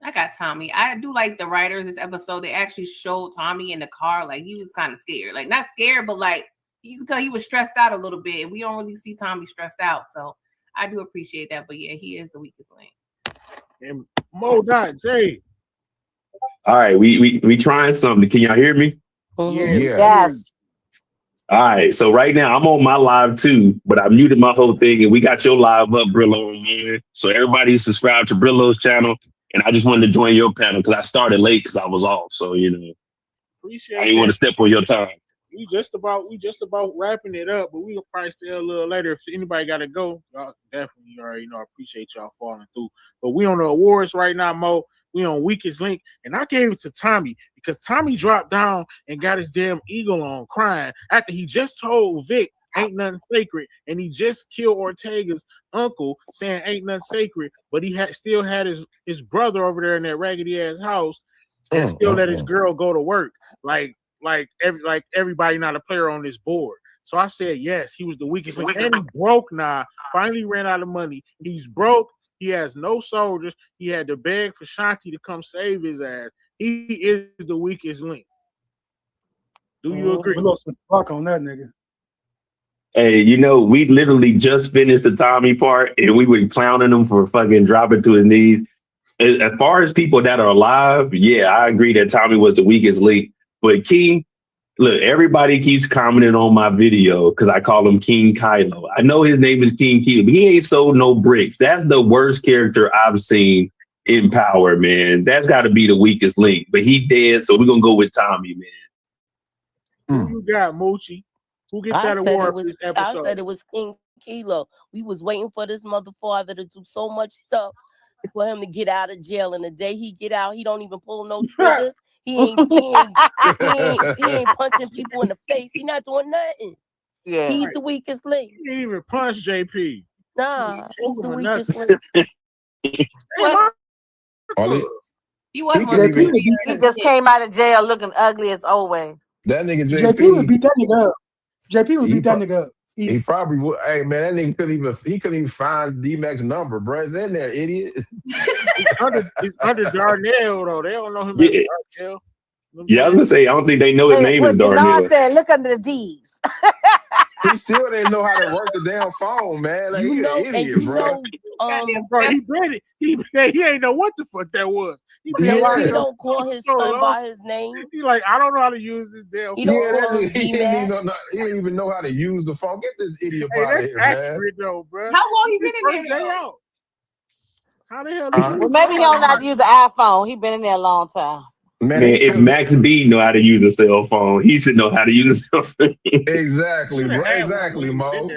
I got Tommy. I do like the writers this episode. They actually showed Tommy in the car. Like, he was kind of scared. Like, not scared, but like, you can tell he was stressed out a little bit. We don't really see Tommy stressed out. So I do appreciate that. But yeah, he is the weakest link. And Mo.J. All right, we trying something. Can y'all hear me? Yeah. Yes. All right, so right now I'm on my live too, but I muted my whole thing, and we got your live up, Brillo, man. So everybody subscribe to Brillo's channel, and I just wanted to join your panel because I started late because I was off. So I didn't want to step on your time. We just about wrapping it up, but we'll probably stay a little later. If anybody got to go, y'all definitely already know. I appreciate y'all falling through. But we on the awards right now, Mo. We on weakest link, and I gave it to Tommy because Tommy dropped down and got his damn eagle on, crying after he just told Vic ain't nothing sacred, and he just killed Ortega's uncle, saying ain't nothing sacred, but he still had his brother over there in that raggedy ass house, and still let his girl go to work. Like everybody not a player on this board. So I said yes, he was the weakest link. And he broke now. Finally ran out of money. He's broke. He has no soldiers. He had to beg for Shanti to come save his ass. He is the weakest link. Do you agree? We lost the fuck on that nigga. Hey, we literally just finished the Tommy part, and we were clowning him for fucking dropping to his knees. As far as people that are alive, yeah, I agree that Tommy was the weakest link. But King, look, everybody keeps commenting on my video because I call him King Kylo. I know his name is King Kylo, but he ain't sold no bricks. That's the worst character I've seen in Power, man. That's got to be the weakest link. But he dead, so we're going to go with Tommy, man. Who you got, Moochie? Who gets that award for this episode? I said it was King Kilo. We was waiting for this motherfucker to do so much stuff for him to get out of jail. And the day he get out, he don't even pull no triggers. He ain't punching people in the face. He not doing nothing. Yeah. He's the weakest link. He didn't even punch JP. Nah, he's the weakest link. He just came out of jail looking ugly as always. That nigga JP would beat that nigga up. JP would beat that nigga up. He probably would. Hey man, that nigga couldn't even find D-Mac's number, bro. It's in there, idiot. It's under Darnell though. They don't know him as Darnell. Yeah, I was gonna say I don't think they know his name is Darnell. Said, look under the D's. He still didn't know how to work the damn phone, man. Like, he's an idiot, bro. He ain't know what the fuck that was. He don't call his son by his name. He like, I don't know how to use this damn phone. He didn't even know how to use the phone. Get this idiot out of here, man. Though, bro. How long he been in there? How the hell? Well, maybe he don't know how to use the iPhone. He been in there a long time. Man, if Max B know how to use a cell phone, he should know how to use a cell phone. Exactly, bro. Exactly, Mo.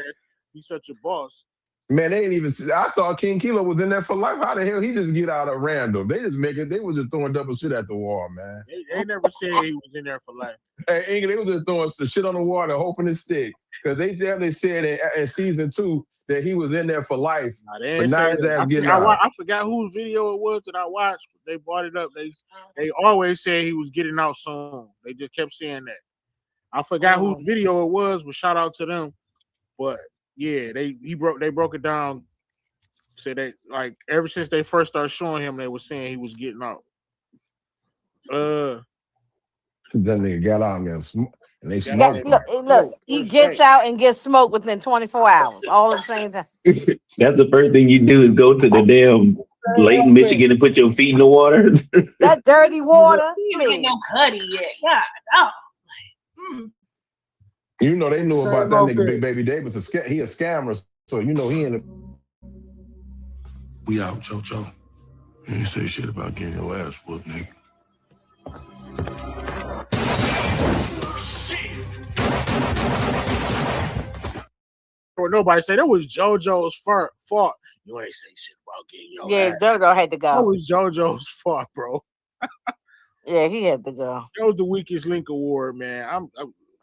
He's such a boss. Man, they ain't even. I thought King Kilo was in there for life. How the hell he just get out at random? They just make it. They was just throwing double shit at the wall, man. They never said he was in there for life. Hey, Inge, they was just throwing the shit on the wall and hoping it stick. Because they definitely said in season 2 that he was in there for life. But now his ass getting out. I forgot whose video it was that I watched. They brought it up. They always said he was getting out soon. They just kept saying that. I forgot whose video it was, but shout out to them. But yeah, they broke it down. Said that like ever since they first started showing him, they were saying he was getting out. That nigga got out there and they smoked. Look, he gets out and gets smoked within 24 hours, all at the same time. That's the first thing you do is go to the damn Lake Michigan and put your feet in the water. That dirty water. You ain't no cuddy yet. God, no. You know they knew about that nigga Big Baby Davis. He a scammer, so you know he in the. We out, JoJo. You ain't say shit about getting your ass whooped, nigga. Or nobody said that was JoJo's fault. You ain't say shit about getting your ass. JoJo had to go. That was JoJo's fault, bro. Yeah, he had to go. That was the weakest link award, man.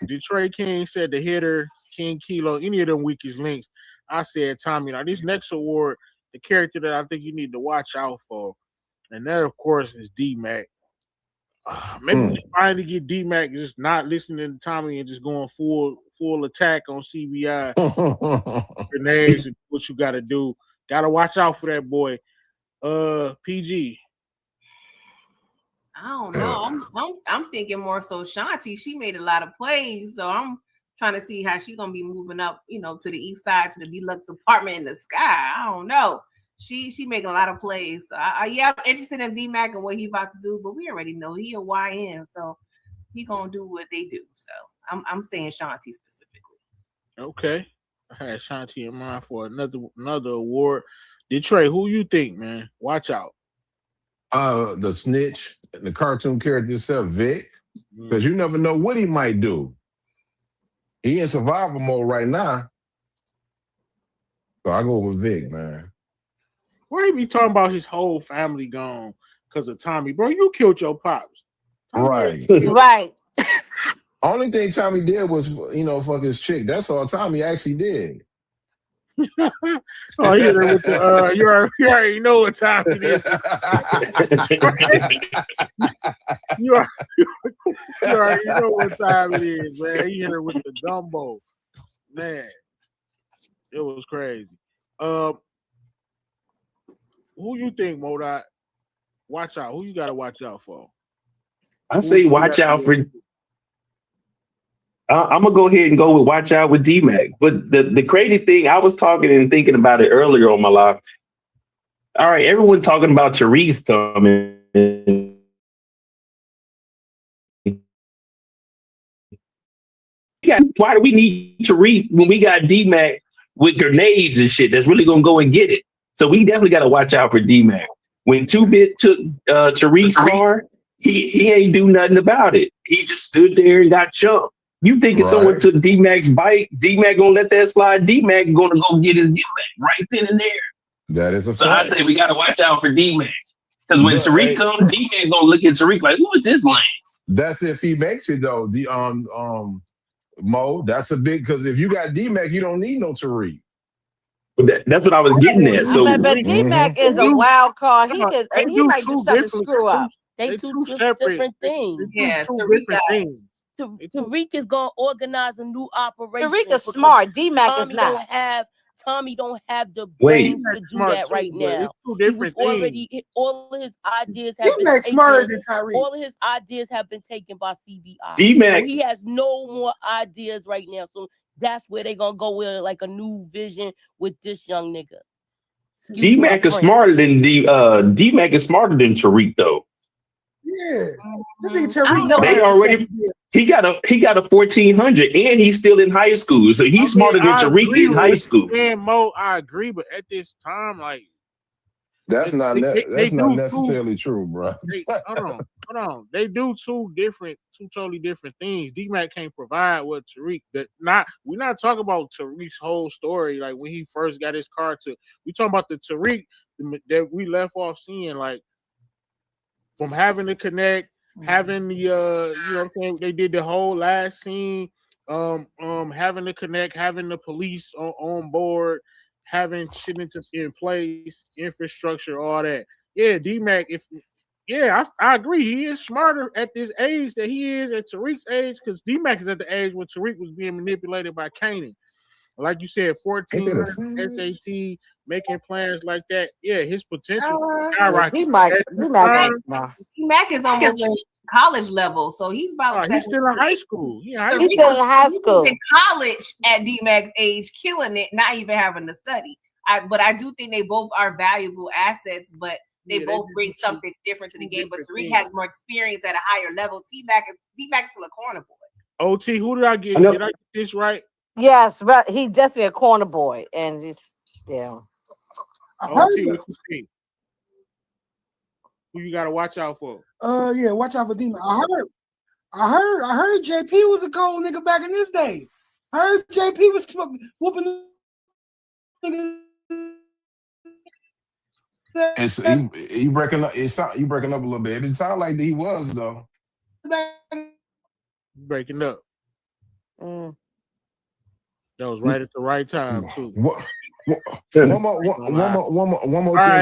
Detroit King said the hitter, King Kilo, any of them weakest links. I said Tommy. Now this next award, the character that I think you need to watch out for, and that of course is D-Mac. Maybe we finally get D-Mac just not listening to Tommy and just going full attack on CBI. Grenades and what you got to do. Got to watch out for that boy. PG. I don't know. I'm thinking more so Shanti. She made a lot of plays, so I'm trying to see how she's gonna be moving up, to the east side, to the deluxe apartment in the sky. I don't know. She making a lot of plays. So I'm interested in D-Mac and what he about to do, but we already know he a YN, so he gonna do what they do. So I'm saying Shanti specifically. Okay, I had Shanti in mind for another award. Detroit, who you think, man? Watch out. The snitch, the cartoon character itself, Vic, because you never know what he might do. He in survival mode right now. So I go with Vic, man. Why he be talking about his whole family gone because of Tommy? Bro, you killed your pops. Right. Right. Only thing Tommy did was, fuck his chick. That's all Tommy actually did. Oh, you already know what time it is. you already know what time it is, man. He hit her with the gumbo. Man, it was crazy. Who you think, Modot? Watch out. Who you got to watch out for? I say watch out for... I'm going to go ahead and go with watch out with D-Mac. But the crazy thing, I was talking and thinking about it earlier on my live. All right, everyone talking about Tariq's coming. Why do we need Tariq when we got D-Mac with grenades and shit that's really going to go and get it? So we definitely got to watch out for D-Mac. When 2-Bit took Tariq's car, he ain't do nothing about it. He just stood there and got chunked. You thinking someone took D-Mac's bike, D-Mac gonna let that slide, D-Mac gonna go get his get back right then and there. That is a so fact. I say we gotta watch out for D-Mac. Because when Tariq comes, D-Mac gonna look at Tariq like, who is this lane? That's if he makes it though. The Mo, that's a big because if you got D-Mac, you don't need no Tariq. That's what I was getting at. So but D-Mac is a wild card. He might do something to screw up. They two different things. Yeah, Tariq is gonna organize a new operation. Tariq is smart. D-Mac is not. Tommy don't have the brains to do that right now. All of his ideas have been smarter than Tariq. All of his ideas have been taken by CBI. D-Mac. So he has no more ideas right now. So that's where they're gonna go with like a new vision with this young nigga. D-Mac is smarter than D-Mac is smarter than Tariq though. Yeah, they already. He got a 1400, and he's still in high school, so he's smarter than Tariq in high school. And Mo, I agree, but at this time, like That's not They not do necessarily true, bro. Hold on. They do two totally different things. D-Mac can't provide what Tariq we're not talking about Tariq's whole story, like when he first got his car we talking about the Tariq that we left off seeing, like from having to connect, having the you know what I'm saying, they did the whole last scene, having to connect, having the police on board, having shit in place, infrastructure, all that. Yeah, D-Mac, I agree. He is smarter at this age that he is at Tariq's age, because D-Mac is at the age when Tariq was being manipulated by Kanan. Like you said, 14 SAT, making plans like that. Yeah, his potential skyrocketed. D-Mac is almost at college level, so he's about. He's still in high school. He's still in high school. In college at D-Mac's age, killing it, not even having to study. But I do think they both are valuable assets, but they both bring something different to the game. But Tariq has more experience at a higher level. D-Mac is still a corner boy. OT, who did I get? Did I get this right? Yes, but he's definitely a corner boy, and just OT, what you think? Who you gotta watch out for? Yeah, watch out for D-Mac. I heard JP was a cold nigga back in this day. I heard JP was whooping niggas. You breaking up. You breaking up a little bit. It sounded like he was though. Breaking up. That was right at the right time too. One more thing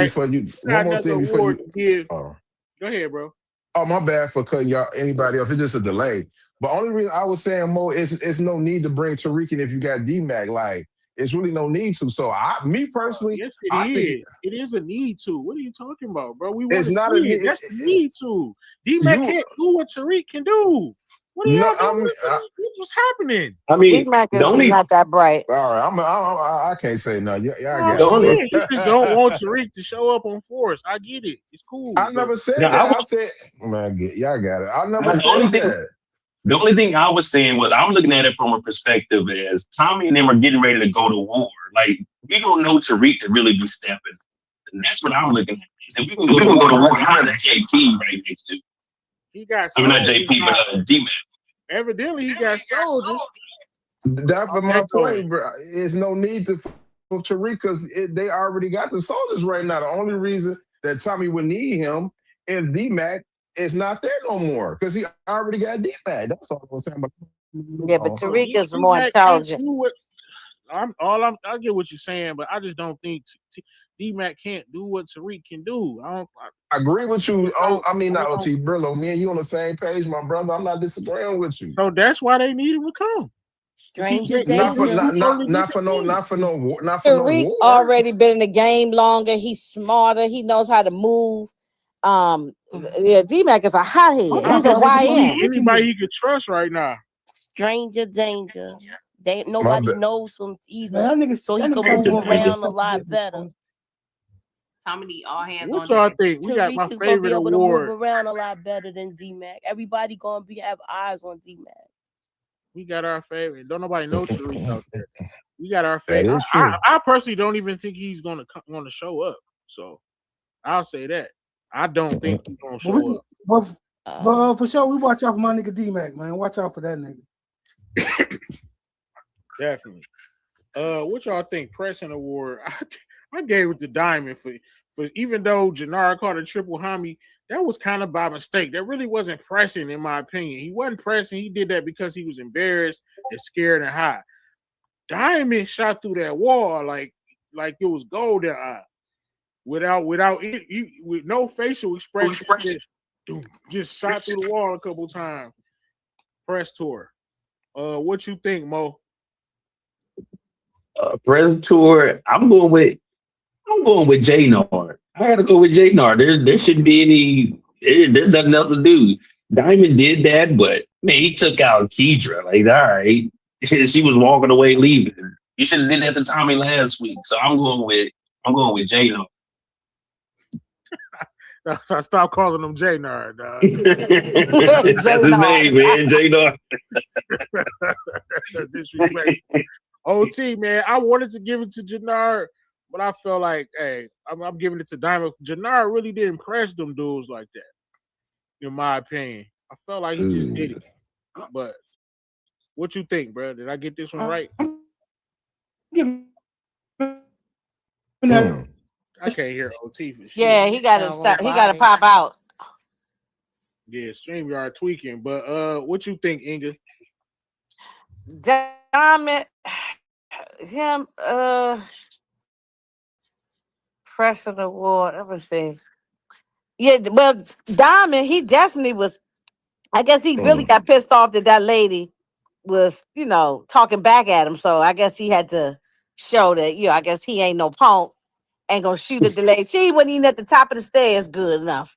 before you. One more thing before you. Go ahead, bro. Oh, my bad for cutting y'all. Anybody else? It's just a delay. But only reason I was saying, Mo, it's no need to bring Tariq in if you got D-Mac. Like, it's really no need to. So, me personally, yes, it is a need to. What are you talking about, bro? We want it's not a need. That's the need to. D-Mac can't do what Tariq can do. What are y'all doing? What's happening? I mean, D-Mac is not that bright. All right, I can't say no. You just don't want Tariq to show up on force. I get it. It's cool. I never said that. I said, man, y'all got it. I never said that. The only thing I was saying was I'm looking at it from a perspective as Tommy and them are getting ready to go to war. Like, we don't know Tariq to really be stepping. And that's what I'm looking at. Is if we can go to war, how does JP right next to? He got not JP, but D-Mac. Evidently, he got soldiers. That's my point, bro. There's no need for Tariq because they already got the soldiers right now. The only reason that Tommy would need him is D-Mac is not there no more because he already got D-Mac. That's all I'm saying. Yeah, but Tariq is more intelligent. I get what you're saying, but I just don't think D-Mac can't do what Tariq can do. I agree with you. I mean, not OT Brillo. Me and you on the same page, my brother. I'm not disagreeing with you. So that's why they need him to come. Stranger not for no Tariq war. already been in the game longer. He's smarter. He knows how to move. Yeah, D-Mac is a hothead. He's a YN. Anybody he could trust right now. Stranger danger. Nobody knows him either. So he can move around a lot better. Tommy need all hands what on y'all deck. think? We got my favorite award. To move around a lot better than D-Mac. Everybody gonna have eyes on D-Mac. We got our favorite. Don't nobody know Tariq out there. We got our favorite. I personally don't even think he's gonna show up. So I'll say that. I don't think he's gonna show up. But for sure, we watch out for my nigga D-Mac, man. Watch out for that nigga. Definitely. What y'all think? Pressing award. I gave it the diamond for even though Jenard caught a triple homie, that was kind of by mistake. That really wasn't pressing, in my opinion. He wasn't pressing. He did that because he was embarrassed and scared and high. Diamond shot through that wall like it was golden eye. With no facial expression. Just shot through the wall a couple times. Press tour. What you think, Mo? Press tour. I'm going with Jenard. I gotta go with Jenard. There shouldn't be any. There's nothing else to do. Diamond did that, but man, he took out Kedra. Like, all right, she was walking away, leaving. You should have did that to Tommy last week. So I'm going with Jenard. I stopped calling him Jenard. That's his name, man. Jenard. Disrespect. OT, man, I wanted to give it to Jenard, But I felt like, hey, I'm giving it to Diamond. Jenard really didn't press them dudes like that, in my opinion. I felt like he just did it. But what you think, bro? Did I get this one right? I can't hear OT for shit. Yeah, he got to stop. He got to pop out. Yeah, StreamYard tweaking. But what you think, Inga? Diamond, him, pressing the wall. Let me see. Yeah, well, Diamond, he definitely was. I guess he really got pissed off that lady was, talking back at him. So I guess he had to show that, I guess he ain't no punk, ain't gonna shoot at the lady. She wasn't even at the top of the stairs good enough.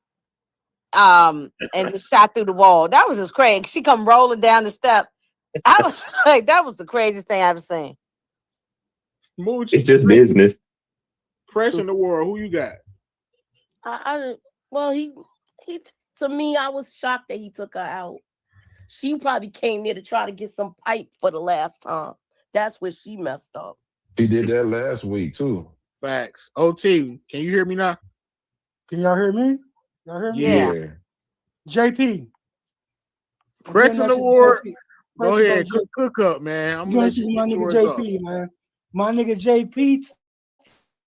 And just shot through the wall. That was just crazy. She come rolling down the step. I was like, that was the craziest thing I've ever seen. It's just business. Pressing the world. Who you got? Well, he to me, I was shocked that he took her out. She probably came there to try to get some pipe for the last time. That's where she messed up. He did that last week too. Facts. OT, can you hear me now? Can y'all hear me? Y'all hear me? Yeah. JP. Pressing the war. Go ahead, cook up, man. I'm gonna see my nigga JP, man. My nigga JP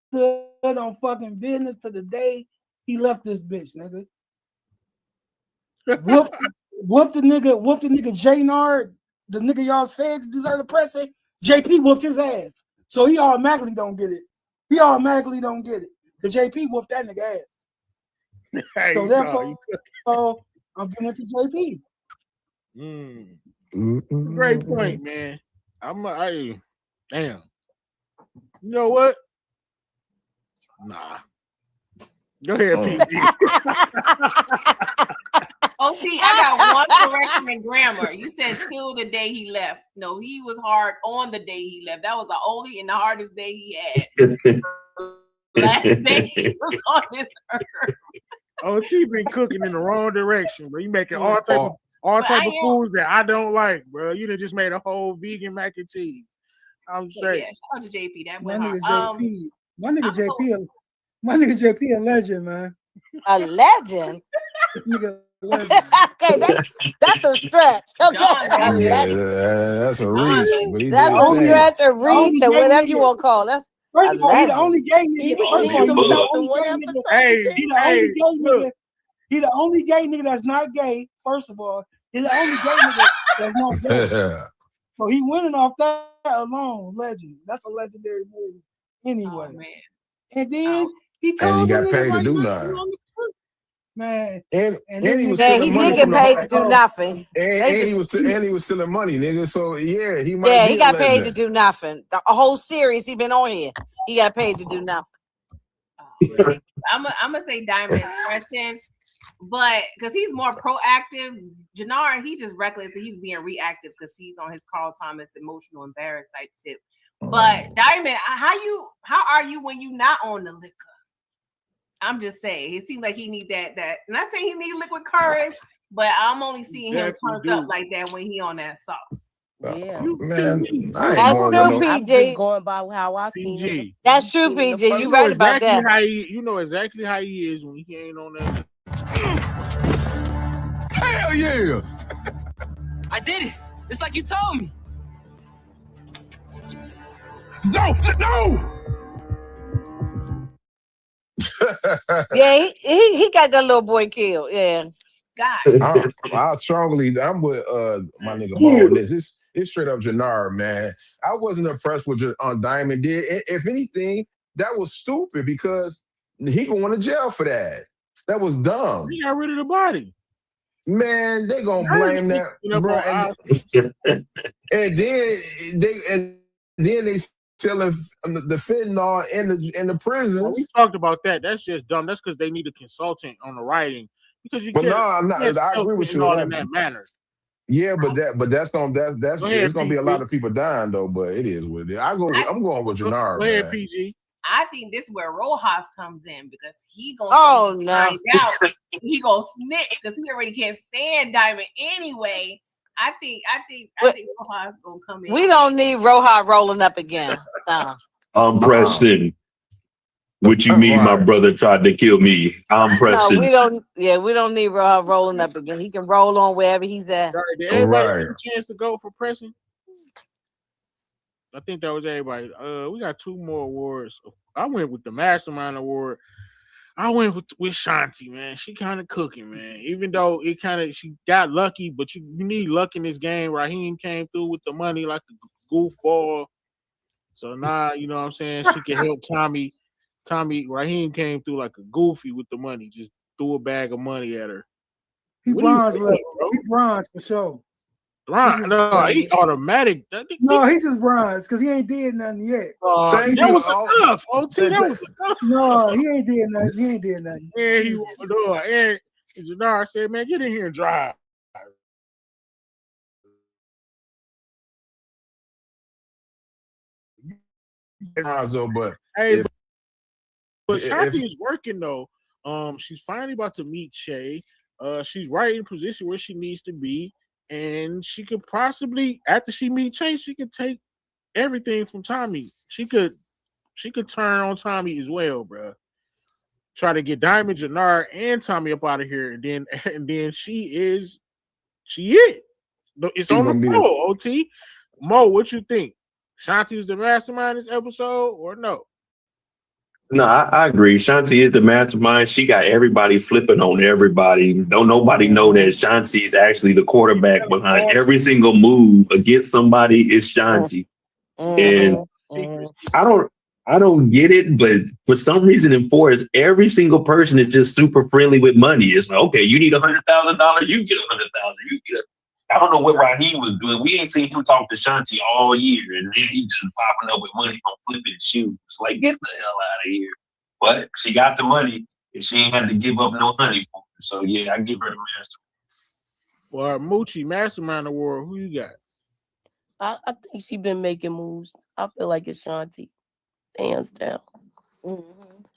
stood on fucking business to the day he left this bitch, nigga. Whoop the nigga Jenard, the nigga y'all said to deserve the pressing. JP whooped his ass. So he automatically don't get it. The JP whooped that nigga ass. Hey, so therefore, I'm giving it to JP. Great point, man. Damn. You know what? Nah. Go ahead, PG. OT, I got one correction in grammar. You said till the day he left. No, he was hard on the day he left. That was the only and the hardest day he had. Last day he was on this earth. OT been cooking in the wrong direction, bro. You making all type of foods that I don't like, bro. You done just made a whole vegan mac and cheese. I'm saying. Yeah, shout out to JP. That My went nigga JP. My nigga JP a legend, man. A legend? Okay, that's a stretch. Okay, that's a reach. That's a stretch, a reach, or whatever you want to call it. That's first of all, he the only gay nigga. He the only gay nigga that's not gay. First of all, he's the only gay nigga that's not gay. So he winning off that alone. Legend. That's a legendary movie. Anyway, and then he told and he got paid to do nothing. Man, and he was he did get paid to do nothing. And he was stealing money, nigga. So yeah, he might. Yeah, he got paid to do nothing. The whole series he been on here, he got paid to do nothing. I'm gonna say Diamond expression, but because he's more proactive. Jenard, he just reckless and he's being reactive because he's on his Carl Thomas emotional embarrassed type tip. But Diamond, how are you when you not on the liquor? I'm just saying, it seems like he need that. Not saying he need liquid courage, but I'm only seeing him turned up like that when he on that sauce. Yeah, man, that's true, PG. Going by how I see him. That's true, PG. You right about that. You know exactly how he is when he ain't on that. Hell yeah! I did it. It's like you told me. No! Yeah, he got that little boy killed. Yeah. God. I'm with my nigga Mo on this. It's straight up Jenard, man. I wasn't impressed with on Diamond did. If anything, that was stupid because he going to jail for that. That was dumb. He got rid of the body. Man, they gonna blame that, bro. And then they selling the fentanyl in the prisons. Well, we talked about that. That's just dumb. That's because they need a consultant on the writing. Because you can't. I agree with you in that manner. Yeah, but it's gonna be a lot of people dying though. But it is what it is. I'm going with Jenard. Go ahead, PG. I think this is where Rojas comes in because he gonna find out. He gonna snitch because he already can't stand Diamond anyway. I think Rojas gonna come in. We don't need Rojas rolling up again. I'm pressing. What you mean my brother tried to kill me? I'm No, Preston. we don't. Yeah, we don't need her rolling up again. He can roll on wherever he's at. Did everybody get a chance to go for Preston? I think that was everybody. We got 2 more awards. I went with the Mastermind Award. I went with Shanti, man. She kind of cooking, man. Even though she got lucky, but you need luck in this game. Raheem came through with the money like a goofball. So now, you know what I'm saying? She can help Tommy. Raheem came through like a goofy with the money. Just threw a bag of money at her. He bronze level. He bronze for sure. Bronze? No, he automatic. No, he just bronze because he ain't did nothing yet. That was enough. OT, that was enough. No, he ain't did nothing. He ain't did nothing. Yeah, he was doing. And Jenard said, "Man, get in here and drive." But hey, but Shanti is working though. She's finally about to meet Shay. She's right in position where she needs to be. And she could possibly, after she meets Chase, she could take everything from Tommy. She could turn on Tommy as well, bro. Try to get Diamond, Jenard, and Tommy up out of here, and then she is. It's on the floor. OT, Mo, what you think? Shanti is the mastermind this episode, or no? No, I agree. Shanti is the mastermind. She got everybody flipping on everybody. Don't nobody know that Shanti is actually the quarterback behind every single move against somebody. Is Shanti, and I don't get it. But for some reason in Forest, every single person is just super friendly with money. It's like, okay, you need $100,000, you get $100,000. You get. I don't know what Raheem was doing. We ain't seen him talk to Shanti all year, and then he just popping up with money from flipping shoes. Like, get the hell out of here. But she got the money, and she ain't had to give up no honey for her. So, yeah, I give her the master. Well, Moochie, Mastermind Award, who you got? I think she been making moves. I feel like it's Shanti, hands down.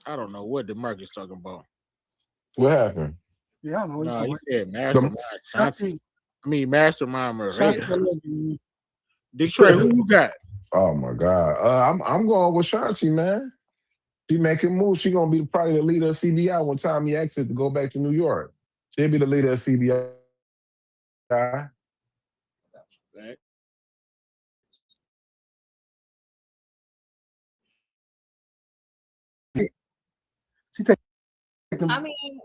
I don't know what DeMarcus talking about. What happened? Yeah, I don't know. No, he said Mastermind Shanti. I mean, Mastermind Mireya. Detroit, who you got? Oh my God, I'm going with Shanti, man. She making moves. She gonna be probably the leader of CBI when Tommy exits to go back to New York. She'll be the leader of CBI. I mean,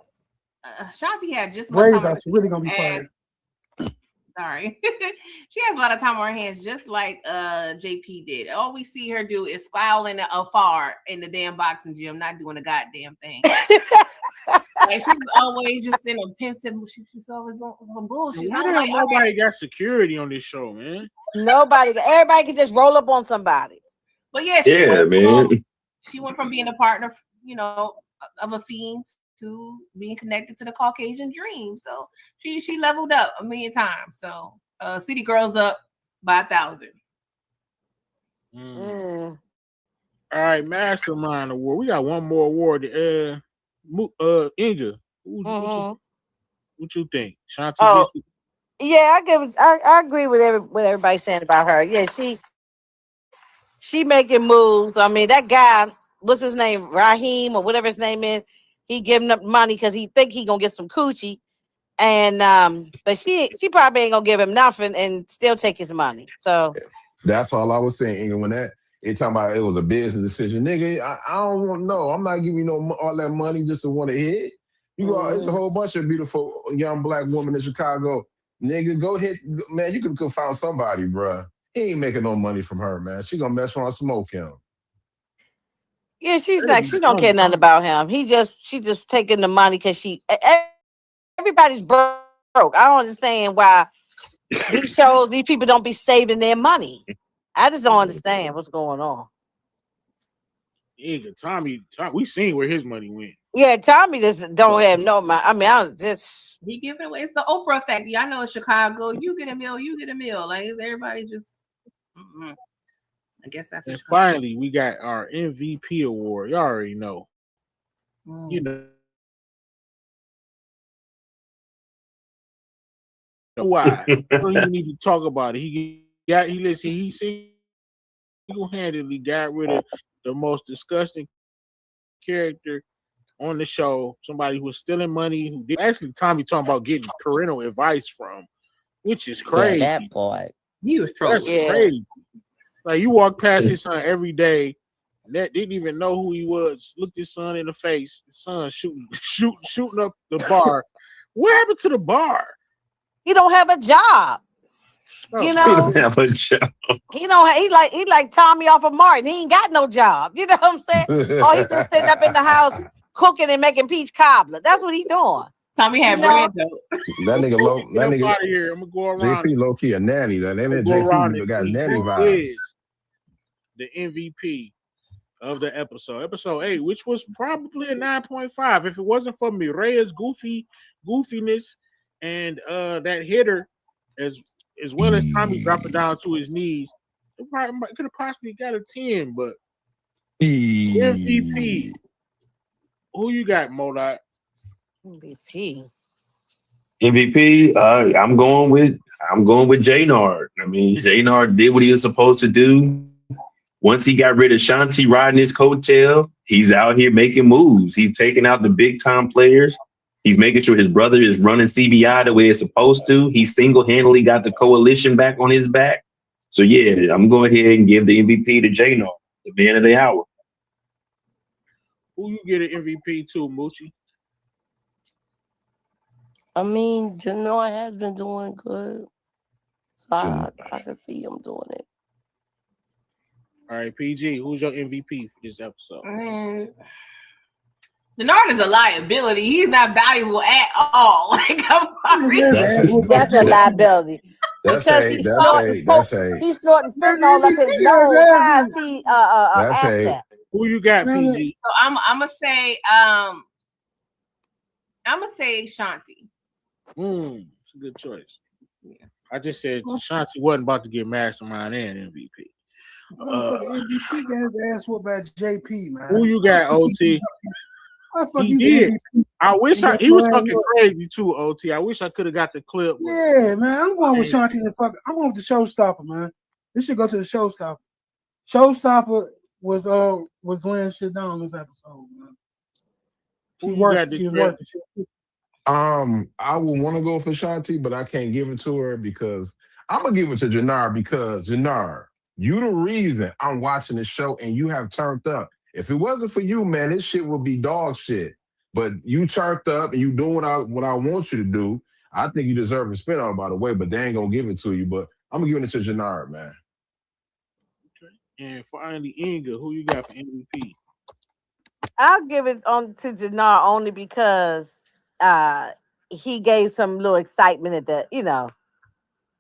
Shanti had just Braves are really gonna be fired. Sorry. She has a lot of time on her hands, just like JP did. All we see her do is scowling afar in the damn boxing gym, not doing a goddamn thing. Like, she's always just in a pensive. She's always on some bullshit. Nobody got security on this show, man. Nobody. Everybody can just roll up on somebody. But yeah, she went from being a partner, of a fiend to being connected to the Caucasian dream. So she leveled up a million times. So City Girls up by 1,000. All right, Mastermind Award. We got one more award. Inga, what you think? Shanti? Yeah, I agree with what everybody's saying about her. Yeah, she making moves. I mean, that guy, what's his name? Raheem or whatever his name is. He giving up money because he think he gonna get some coochie, and but she probably ain't gonna give him nothing and still take his money. So that's all I was saying. Inga, when they talking about it was a business decision, nigga. I don't want no. I'm not giving you all that money just to want to hit. It's a whole bunch of beautiful young black women in Chicago. Nigga, go hit, man. You could found somebody, bruh. He ain't making no money from her, man. She gonna mess around and smoke him. Yeah, she don't care nothing about him. She just taking the money because everybody's broke. I don't understand why these people don't be saving their money. I just don't understand what's going on. Yeah, Tommy, we seen where his money went. Yeah, Tommy just don't have no money. I mean, he giving away. It's the Oprah effect. Y'all know in Chicago, you get a meal, you get a meal. Like everybody just. I guess that's. And finally, we got our MVP award. Y'all already know. You know why? We don't even need to talk about it. He single-handedly got rid of the most disgusting character on the show, somebody who was stealing money, who did actually Tommy talking about getting parental advice from, which is crazy. Yeah, that part. He was trouble. That's crazy. Like you walk past his son every day, and that didn't even know who he was. Looked his son in the face. His son shooting up the bar. What happened to the bar? He don't have a job. You know, He don't have a job. he like Tommy off of Martin. He ain't got no job. You know what I'm saying? Or he's just sitting up in the house cooking and making peach cobbler. That's what he's doing. Tommy had bread though. That nigga low. That nigga out of here. I'm gonna go around. JP low key a nanny. That JP got nanny vibes. The MVP of the episode 8, which was probably a 9.5 if it wasn't for Mireya's goofiness and that hitter as well as Tommy dropping down to his knees. It could have possibly got a 10, but MVP. Who you got, Modot? MVP. I'm going with Jenard. I mean, Jenard did what he was supposed to do. Once he got rid of Shanti riding his coattail, he's out here making moves. He's taking out the big time players. He's making sure his brother is running CBI the way it's supposed to. He single-handedly got the coalition back on his back. So yeah, I'm going ahead and give the MVP to Jenard, the man of the hour. Who you get an MVP to, Moochie? I mean, Jenard has been doing good. So I can see him doing it. All right, PG, who's your MVP for this episode? Jenard is a liability. He's not valuable at all. Like, I'm sorry. That's a liability. Because he's snorting fentanyl up his nose. How is he asset? Who you got, PG? So I'm gonna say Shanti. It's a good choice. Yeah. I just said Shanti wasn't about to get Mastermind and MVP. MVP got his ass whooped by JP, man. Who you got, OT? He did. I wish he was fucking crazy too, OT. I wish I could have got the clip. Yeah, man. I'm going with Shanti and I'm going with the showstopper, man. This should go to the showstopper. Showstopper was laying shit down this episode, man. She worked. I would want to go for Shanti, but I can't give it to her because I'm gonna give it to Jenard because Jenard, you the reason I'm watching this show and you have turned up. If it wasn't for you, man, this shit would be dog shit. But you turned up and you doing what I want you to do. I think you deserve a spin on, by the way, but they ain't gonna give it to you. But I'm gonna give it to Jenard, man. Okay. And finally, Inga, who you got for MVP? I'll give it on to Jenard only because he gave some little excitement at the,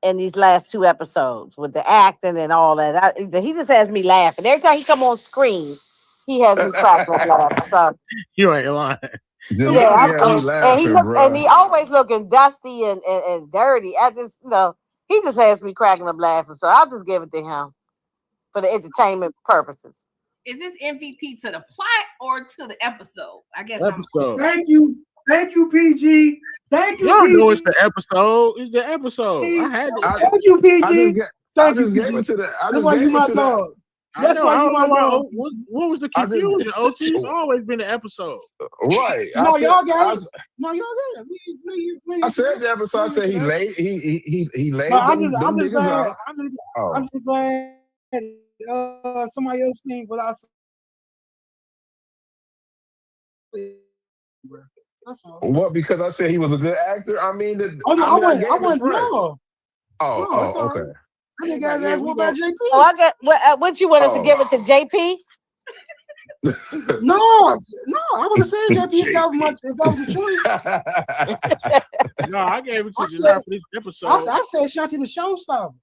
in these last 2 episodes with the acting and all that. He just has me laughing. Every time he come on screen, he has me cracking up. So you ain't lying. And he always looking dusty and dirty. He just has me cracking up laughing. So I'll just give it to him for the entertainment purposes. Is this MVP to the plot or to the episode? I guess. Thank you, PG. Thank you. Y'all PG. know it's the episode. It's the episode. Thank you, PG. I just gave it to the. That's why you my dog. That's why you my dog. What was the confusion? OT, it's always been the episode. Right. Y'all got it. I said the episode. I said he laid. He laid. I'm just glad somebody else seen without. That's all. What? Because I said he was a good actor. I mean, okay. I think I asked what about JP. I got what you want us to give it to JP? No, I would have said JP if that was the choice. No, I gave it to Jenard for this episode. I said Shanti the showstopper.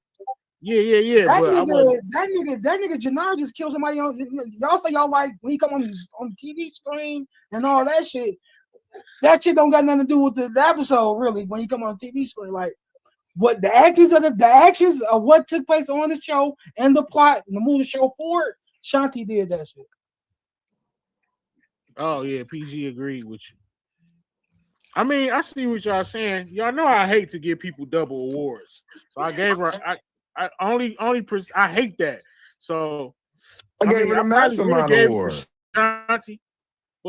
Yeah. That nigga Jenard just killed somebody on. Y'all say y'all like when he come on the TV screen and all that shit. That shit don't got nothing to do with the episode, really. When you come on TV screen, like what the actions of what took place on the show and the plot and the movie show forward, Shanti did that shit. Oh yeah, PG agreed with you. I mean, I see what y'all saying. Y'all know I hate to give people double awards, so I gave her. I hate that. So I gave her the Mastermind award. Shanti.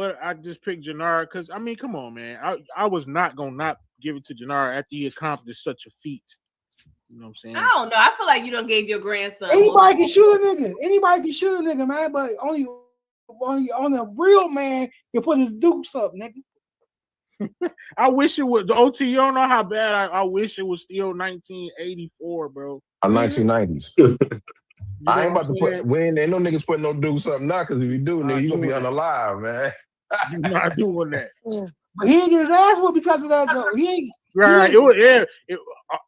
but I just picked Jenard because I mean, come on, man. I was not gonna not give it to Jenard after he accomplished such a feat. You know what I'm saying? I don't know. I feel like you don't gave your grandson. Anybody can shoot a nigga. Anybody can shoot a nigga, man. But only a real man can put his dukes up, nigga. I wish it was the OT. You don't know how bad I wish it was still 1984, bro. 1990s. I ain't about to put. Ain't no niggas putting no dukes up now because if you do, nigga, you gonna be unalive, man. You're not doing that. But he ain't get his ass whooped because of that, though. He ain't. Right. It was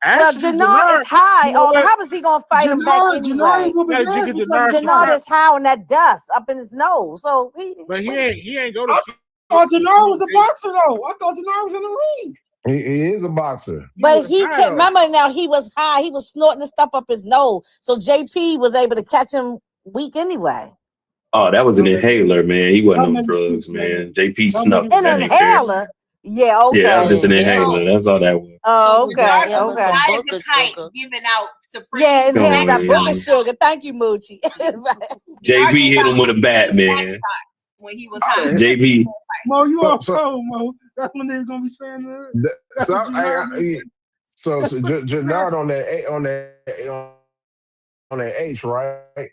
Well, Jenard is high. How is he gonna fight him back anyway? Jenard is high on that dust up in his nose, so But he ain't go to. I thought Jenard was a boxer, though. I thought Jenard was in the ring. He is a boxer. But he can't remember now. He was high. He was snorting the stuff up his nose. So JP was able to catch him weak anyway. Oh, that was an inhaler, man. He wasn't on drugs, man. JP snuffed an that inhaler. Yeah, okay. Yeah, that was just an inhaler. That's all that was. Oh, okay. Why is the kite giving out to Yeah, and Come got on, booger man. sugar. Thank you, Moochie. JP hit him with a bat, man. when he was high. JP. Mo, you all cold, Mo. That's when they're gonna be saying that. So Jenard on that H, right?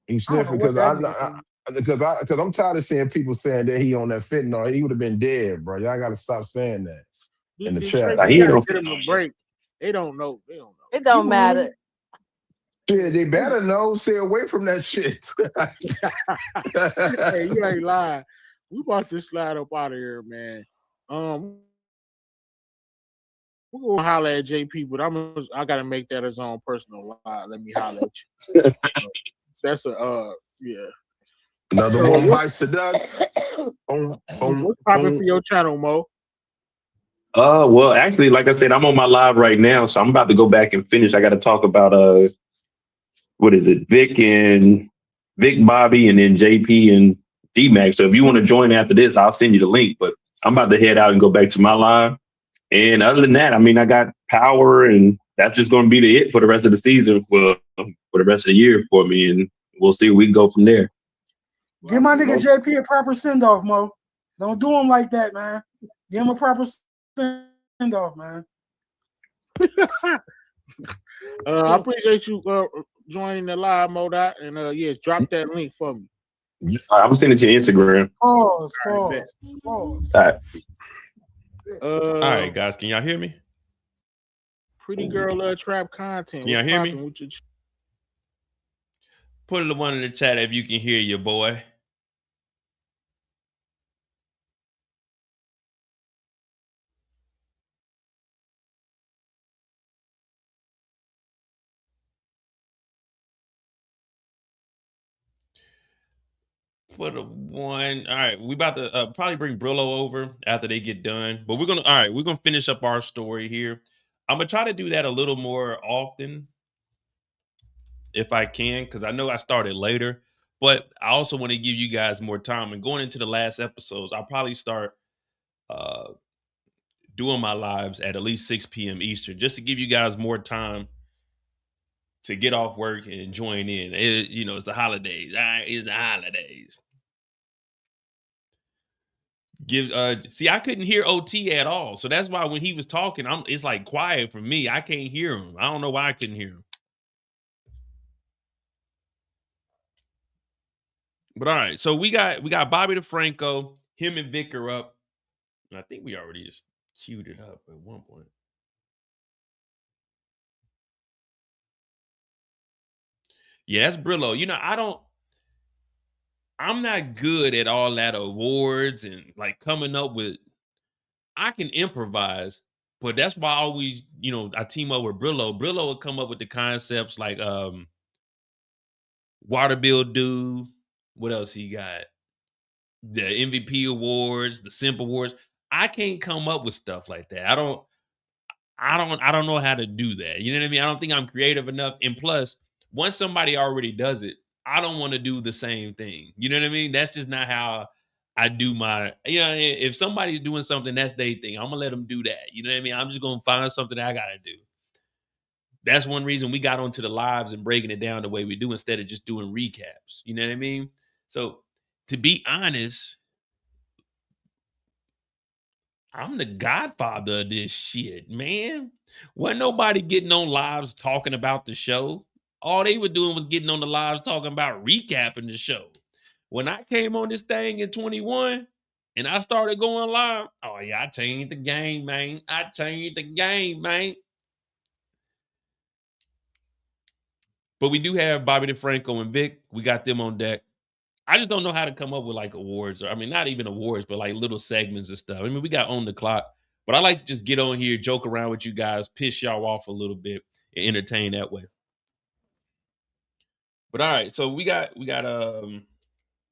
He's sniffing because I'm tired of seeing people saying that he on that fentanyl. He would have been dead, bro. Y'all got to stop saying that in the chat. He don't get him a break. They don't know. It don't matter. Shit, they better know. Stay away from that shit. Hey, you ain't lying. We about to slide up out of here, man. We're gonna holler at JP, but I gotta make that his own personal line. Let me holler at you. That's yeah. Another one bites the dust. What's popping for your channel, Mo? Well, actually, like I said, I'm on my live right now, so I'm about to go back and finish. I got to talk about what is it, Vic, Bobby, and then JP and D-Max. So if you want to join after this, I'll send you the link. But I'm about to head out and go back to my live. And other than that, I mean, I got power, and that's just going to be the it for the rest of the season, for the rest of the year for me, and we'll see where we can go from there. Give my nigga JP a proper send-off, Mo. Don't do him like that, man. Give him a proper send-off, man. I appreciate you joining the live, Mo. And drop that link for me. I'm sending it to your Instagram. Pause. All right. All right, guys, can y'all hear me? Pretty girl trap content. Can y'all hear me? Put the one in the chat if you can hear your boy. Put a one. All right, we about to probably bring Brillo over after they get done. But we're gonna finish up our story here. I'm gonna try to do that a little more often if I can, because I know I started later. But I also want to give you guys more time. And going into the last episodes, I'll probably start doing my lives at least 6 p.m. Eastern, just to give you guys more time to get off work and join in. It's the holidays. It's the holidays. See, I couldn't hear OT at all, so that's why when he was talking, it's like quiet for me. I can't hear him. I don't know why I couldn't hear him. But all right, so we got Bobby DeFranco. Him and Vic are up. And I think we already just queued it up at one point. Yeah, that's Brillo. I'm not good at all that awards and like coming up with. I can improvise, but that's why I always, I team up with Brillo. Brillo will come up with the concepts like Water Bill Dude. What else he got? The MVP awards, the Simp awards. I can't come up with stuff like that. I don't know how to do that. You know what I mean? I don't think I'm creative enough. And plus, once somebody already does it, I don't want to do the same thing. You know what I mean? That's just not how I do my, if somebody's doing something, that's their thing. I'm going to let them do that. You know what I mean? I'm just going to find something that I got to do. That's one reason we got onto the lives and breaking it down the way we do instead of just doing recaps. You know what I mean? So to be honest, I'm the godfather of this shit, man. Wasn't nobody getting on lives talking about the show. All they were doing was getting on the lives talking about recapping the show. When I came on this thing in 21 and I started going live, oh yeah, I changed the game, man. I changed the game, man. But we do have Bobby DeFranco and Vic. We got them on deck. I just don't know how to come up with like awards, or I mean, not even awards, but like little segments and stuff. I mean, we got On the Clock, but I like to just get on here, joke around with you guys, piss y'all off a little bit, and entertain that way. But all right, so we got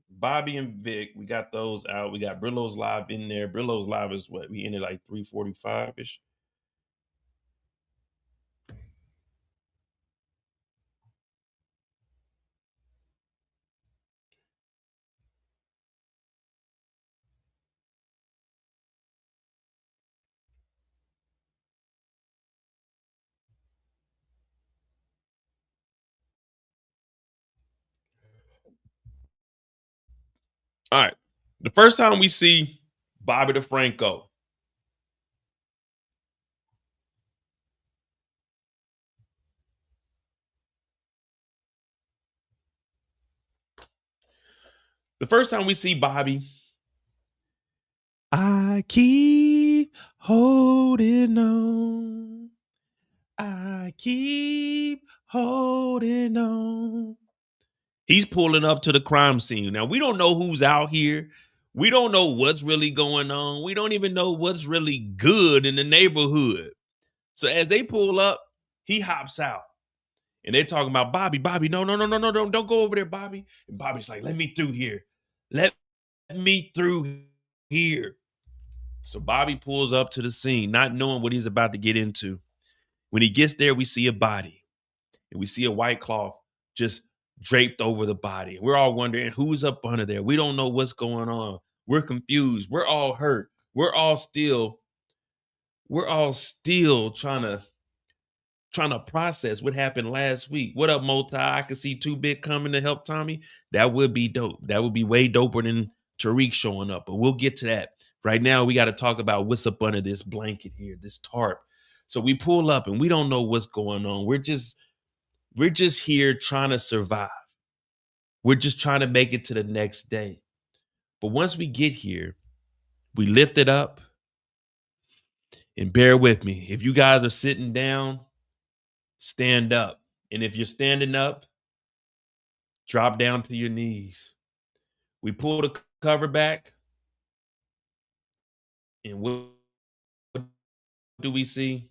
Bobby and Vic. We got those out. We got Brillo's live in there. Brillo's live is what we ended like 3:45 ish. All right. The first time we see Bobby DeFranco, I keep holding on. I keep holding on. He's pulling up to the crime scene. Now, we don't know who's out here. We don't know what's really going on. We don't even know what's really good in the neighborhood. So as they pull up, he hops out. And they're talking about Bobby. Bobby, no, don't go over there, Bobby. And Bobby's like, let me through here. Let me through here. So Bobby pulls up to the scene, not knowing what he's about to get into. When he gets there, we see a body. And we see a white cloth just draped over the body. We're all wondering who's up under there. We don't know what's going on. We're confused. We're all hurt. We're all still trying to process what happened last week. What up, Multi? I can see Too Big coming to help Tommy. That would be dope. That would be way doper than Tariq showing up. But we'll get to that. Right now, we got to talk about what's up under this blanket here, this tarp. So we pull up and we don't know what's going on. We're just here trying to survive. We're just trying to make it to the next day. But once we get here, we lift it up. And bear with me. If you guys are sitting down, stand up. And if you're standing up, drop down to your knees. We pull the cover back. And what do we see?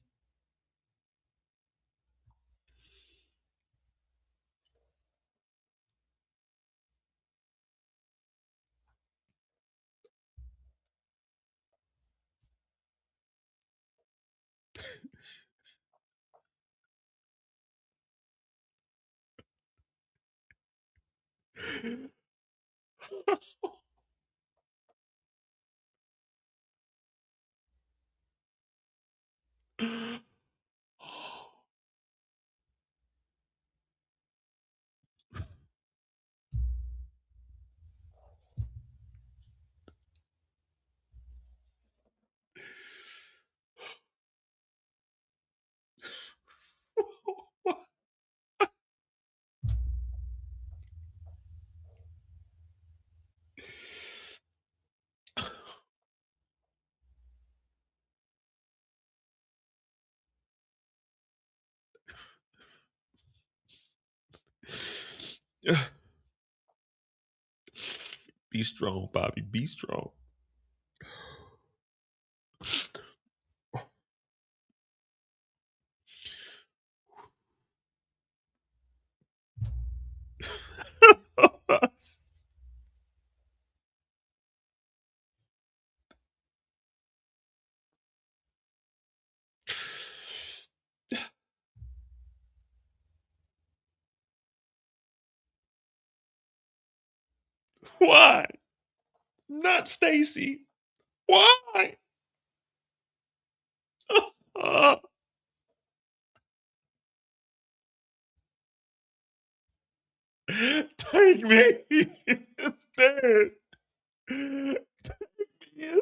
Be strong, Bobby. Be strong. Why? Not Stacy. Why? Take me instead. Take me instead.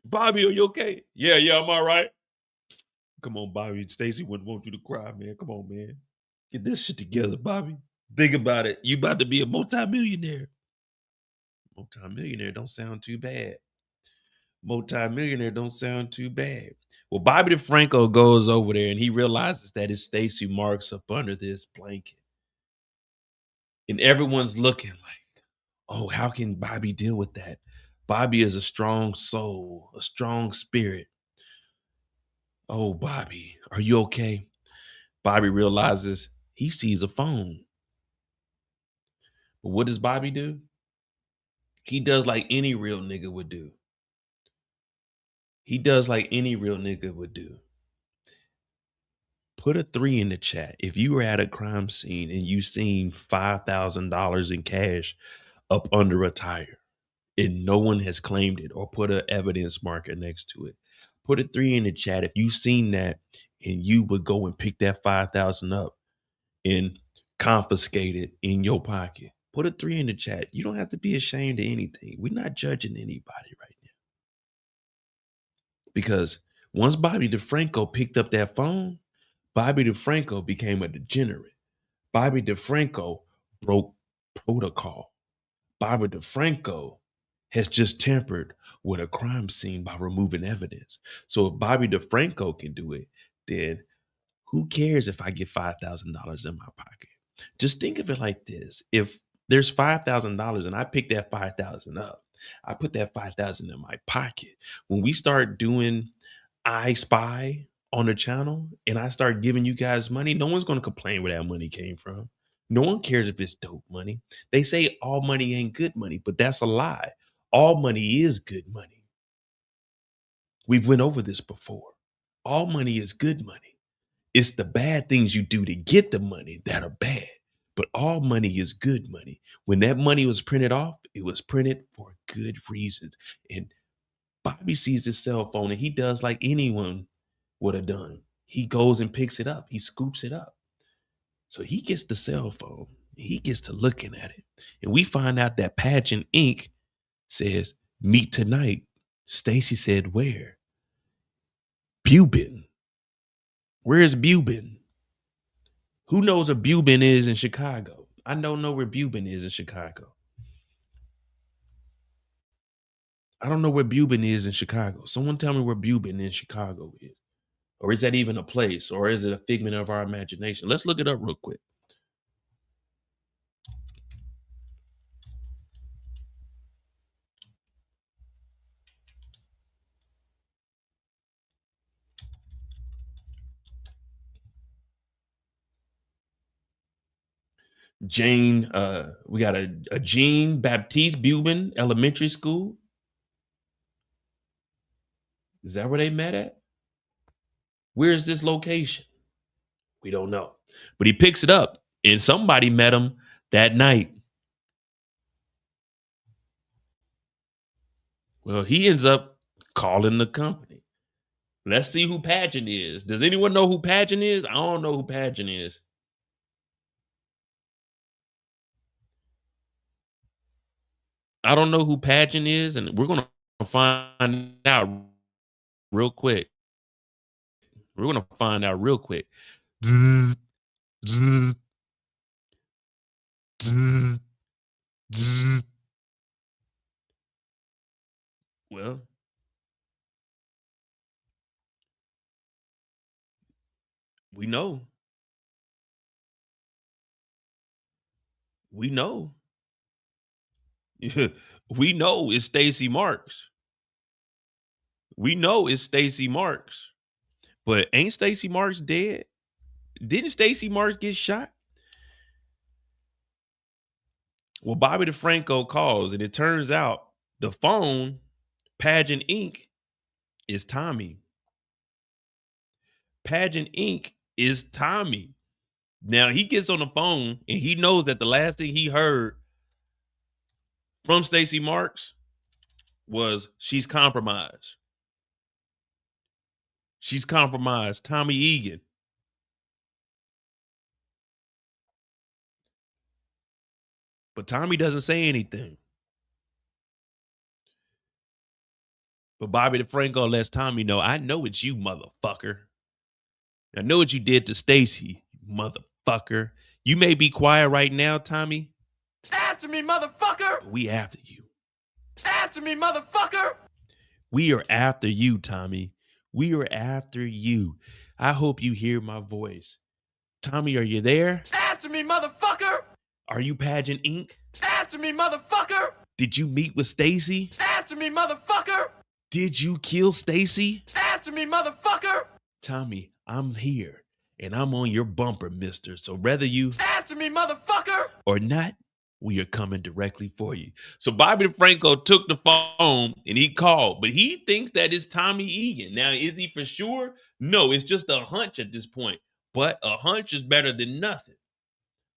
Bobby, are you okay? Yeah, I'm all right. Come on, Bobby. Stacy wouldn't want you to cry, man. Come on, man. Get this shit together, Bobby. Think about it. You about to be a multimillionaire. Multimillionaire don't sound too bad. Multimillionaire don't sound too bad. Well, Bobby DeFranco goes over there and he realizes that it's Stacy Marks up under this blanket. And everyone's looking like, oh, how can Bobby deal with that? Bobby is a strong soul, a strong spirit. Oh, Bobby, are you okay? Bobby realizes he sees a phone. But what does Bobby do? He does like any real nigga would do. He does like any real nigga would do. Put a 3 in the chat. If you were at a crime scene and you seen $5,000 in cash up under a tire and no one has claimed it or put an evidence marker next to it, put a 3 in the chat if you seen that and you would go and pick that 5,000 up and confiscate it in your pocket. Put a 3 in the chat. You don't have to be ashamed of anything. We're not judging anybody right now. Because once Bobby DeFranco picked up that phone, Bobby DeFranco became a degenerate. Bobby DeFranco broke protocol. Bobby DeFranco has just tampered with a crime scene by removing evidence. So if Bobby DeFranco can do it, then who cares if I get $5,000 in my pocket? Just think of it like this. If there's $5,000 and I pick that 5,000 up, I put that 5,000 in my pocket. When we start doing I Spy on the channel and I start giving you guys money, no one's going to complain where that money came from. No one cares if it's dope money. They say all money ain't good money, but that's a lie. All money is good money. We've went over this before. All money is good money. It's the bad things you do to get the money that are bad. But all money is good money. When that money was printed off, it was printed for good reasons. And Bobby sees his cell phone and he does like anyone would have done. He goes and picks it up. He scoops it up. So he gets the cell phone. He gets to looking at it. And we find out that Pageant Inc. says, meet tonight. Stacy said, where? Bubin. Where is Bubin? Who knows where Bubin is in Chicago? I don't know where Bubin is in Chicago. I don't know where Bubin is in Chicago. Someone tell me where Bubin in Chicago is. Or is that even a place? Or is it a figment of our imagination? Let's look it up real quick. Jane, we got a Jean Baptiste Bubin Elementary School. Is that where they met at? Where is this location? We don't know. But he picks it up and somebody met him that night. Well, he ends up calling the company. Let's see who Pageant is. Does anyone know who Pageant is? I don't know who Pageant is. I don't know who Pageant is, and we're going to find out real quick. We're going to find out real quick. Well, we know. We know. We know it's Stacy Marks. We know it's Stacy Marks. But ain't Stacy Marks dead? Didn't Stacy Marks get shot? Well, Bobby DeFranco calls, and it turns out the phone, Pageant Inc., is Tommy. Pageant Inc. is Tommy. Now, he gets on the phone, and he knows that the last thing he heard from Stacy Marks was, she's compromised. She's compromised. Tommy Egan. But Tommy doesn't say anything. But Bobby DeFranco lets Tommy know, I know it's you, motherfucker. I know what you did to Stacy, motherfucker. You may be quiet right now, Tommy. Answer me, motherfucker! But we after you. Answer me, motherfucker! We are after you, Tommy. We are after you. I hope you hear my voice. Tommy, are you there? Answer me, motherfucker! Are you Pageant Inc? Answer me, motherfucker! Did you meet with Stacy? Answer me, motherfucker! Did you kill Stacy? Answer me, motherfucker! Tommy, I'm here, and I'm on your bumper, mister. So whether you answer me, motherfucker, or not, we are coming directly for you. So Bobby DeFranco took the phone and he called, but he thinks that it's Tommy Egan. Now, is he for sure? No, it's just a hunch at this point. But a hunch is better than nothing.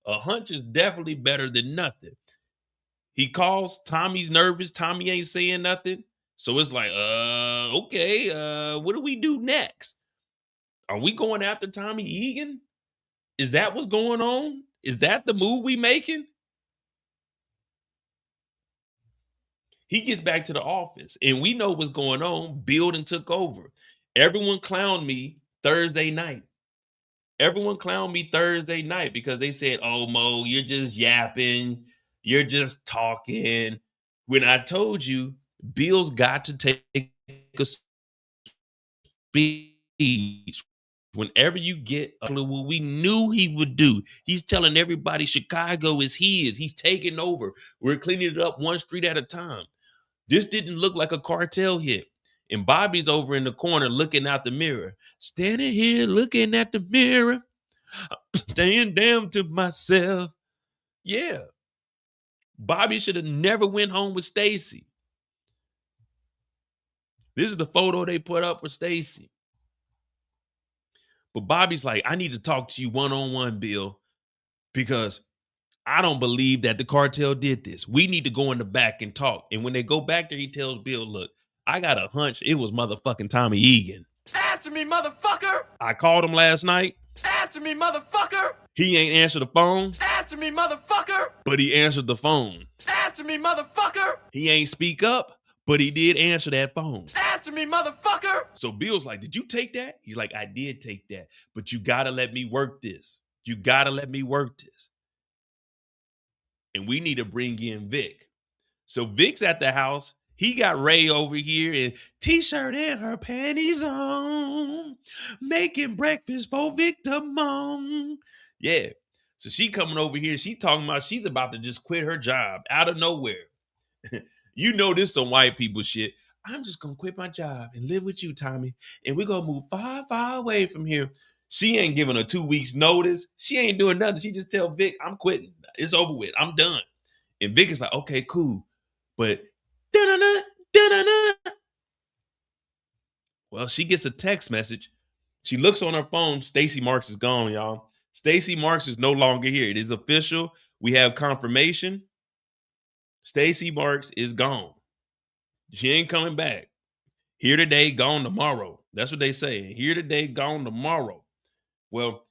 A hunch is definitely better than nothing. He calls, Tommy's nervous, Tommy ain't saying nothing. So it's like, okay, what do we do next? Are we going after Tommy Egan? Is that what's going on? Is that the move we making? He gets back to the office and we know what's going on. Building took over. Everyone clowned me Thursday night. Everyone clowned me Thursday night because they said, oh, Mo, you're just yapping. You're just talking. When I told you, Bill's got to take a speech. Whenever you get a clue, what we knew he would do, he's telling everybody Chicago is his. He's taking over. We're cleaning it up one street at a time. This didn't look like a cartel hit. And Bobby's over in the corner looking out the mirror. Standing here looking at the mirror. Staying down to myself. Yeah. Bobby should have never went home with Stacy. This is the photo they put up with Stacy. But Bobby's like, I need to talk to you one-on-one, Bill, because I don't believe that the cartel did this. We need to go in the back and talk. And when they go back there, he tells Bill, look, I got a hunch it was motherfucking Tommy Egan. Answer me, motherfucker! I called him last night. Answer me, motherfucker! He ain't answered the phone. Answer me, motherfucker! But he answered the phone. Answer me, motherfucker! He ain't speak up, but he did answer that phone. Answer me, motherfucker! So Bill's like, did you take that? He's like, I did take that, but you gotta let me work this. You gotta let me work this. And we need to bring in Vic. So Vic's at the house. He got Ray over here in t-shirt and her panties on, making breakfast for Victor Mom. Yeah. So she coming over here. She talking about she's about to just quit her job out of nowhere. You know this some white people shit. I'm just going to quit my job and live with you, Tommy. And we're going to move far, far away from here. She ain't giving her 2 weeks notice. She ain't doing nothing. She just tell Vic, I'm quitting. It's over with. I'm done. And Vic is like, okay, cool. But well, she gets a text message. She looks on her phone. Stacy Marks is gone, y'all. Stacy Marks is no longer here. It is official. We have confirmation. Stacy Marks is gone. She ain't coming back. Here today, gone tomorrow. That's what they say. Here today, gone tomorrow. Well,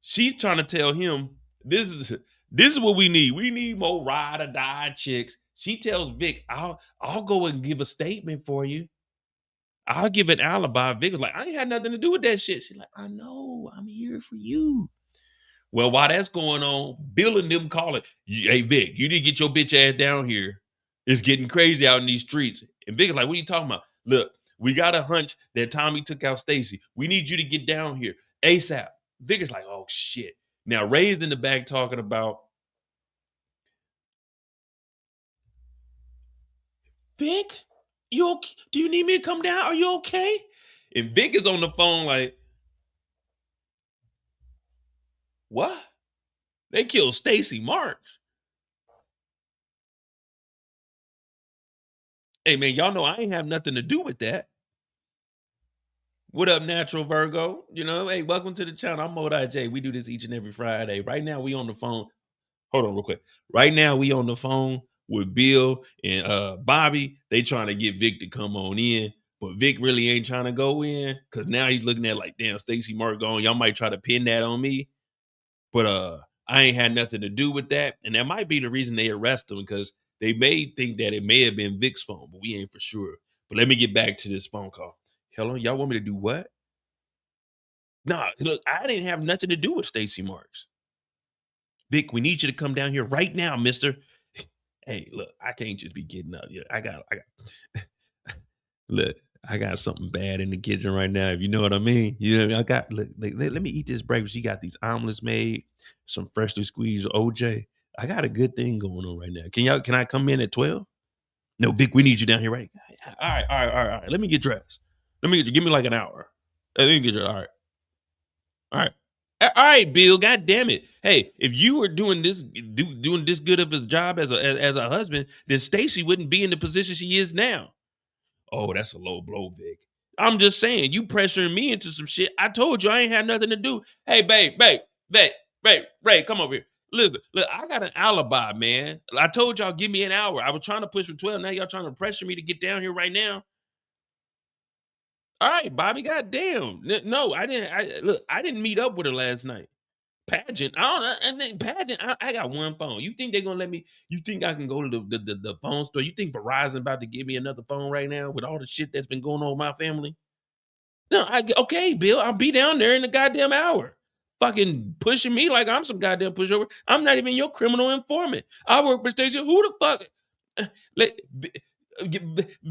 she's trying to tell him this is what we need. We need more ride or die chicks. She tells Vic, I'll go and give a statement for you. I'll give an alibi. Vic was like, I ain't had nothing to do with that shit. She's like, I know. I'm here for you. Well, while that's going on, Bill and them call it, hey, Vic, you need to get your bitch ass down here. It's getting crazy out in these streets. And Vic is like, what are you talking about? Look, we got a hunch that Tommy took out Stacy. We need you to get down here ASAP. Vic is like, oh, shit. Now, Ray's in the back talking about, Vic, you okay? Do you need me to come down? Are you okay? And Vic is on the phone like, what? They killed Stacy Marks. Hey, man, y'all know I ain't have nothing to do with that. What up, Natural Virgo? You know, hey, welcome to the channel. I'm Modi J. We do this each and every Friday. Right now, we on the phone. Hold on real quick. Right now, we on the phone with Bill and Bobby. They trying to get Vic to come on in. But Vic really ain't trying to go in because now he's looking at like, damn, Stacy Mark gone. Y'all might try to pin that on me. But I ain't had nothing to do with that. And that might be the reason they arrest him, because they may think that it may have been Vic's phone, but we ain't for sure. But let me get back to this phone call. Hello, y'all want me to do what? Nah, look, I didn't have nothing to do with Stacy Marks. Vic, we need you to come down here right now, mister. Hey, look, I can't just be getting up. Yeah, I got look, I got something bad in the kitchen right now, if you know what I mean. You know what I mean? I got look, let me eat this breakfast. You got these omelets made, some freshly squeezed OJ. I got a good thing going on right now. Can I come in at 12? No, Vic, we need you down here right now. All right. Let me get dressed. Give me like an hour. Let me get dressed. All right, Bill. God damn it. Hey, if you were doing this good of his job as a husband, then Stacy wouldn't be in the position she is now. Oh, that's a low blow, Vic. I'm just saying, you pressuring me into some shit. I told you I ain't had nothing to do. Hey, babe, Ray, come over here. Listen, look, I got an alibi, man. I told y'all give me an hour. I was trying to push for 12. Now y'all trying to pressure me to get down here right now. All right, Bobby, goddamn. No, I didn't meet up with her last night. Pageant. I don't know. And then Pageant, I got one phone. You think they're gonna let me? You think I can go to the phone store? You think Verizon about to give me another phone right now with all the shit that's been going on with my family? No, okay, Bill, I'll be down there in a goddamn hour. Fucking pushing me like I'm some goddamn pushover. I'm not even your criminal informant. I work for Stacy. Who the fuck?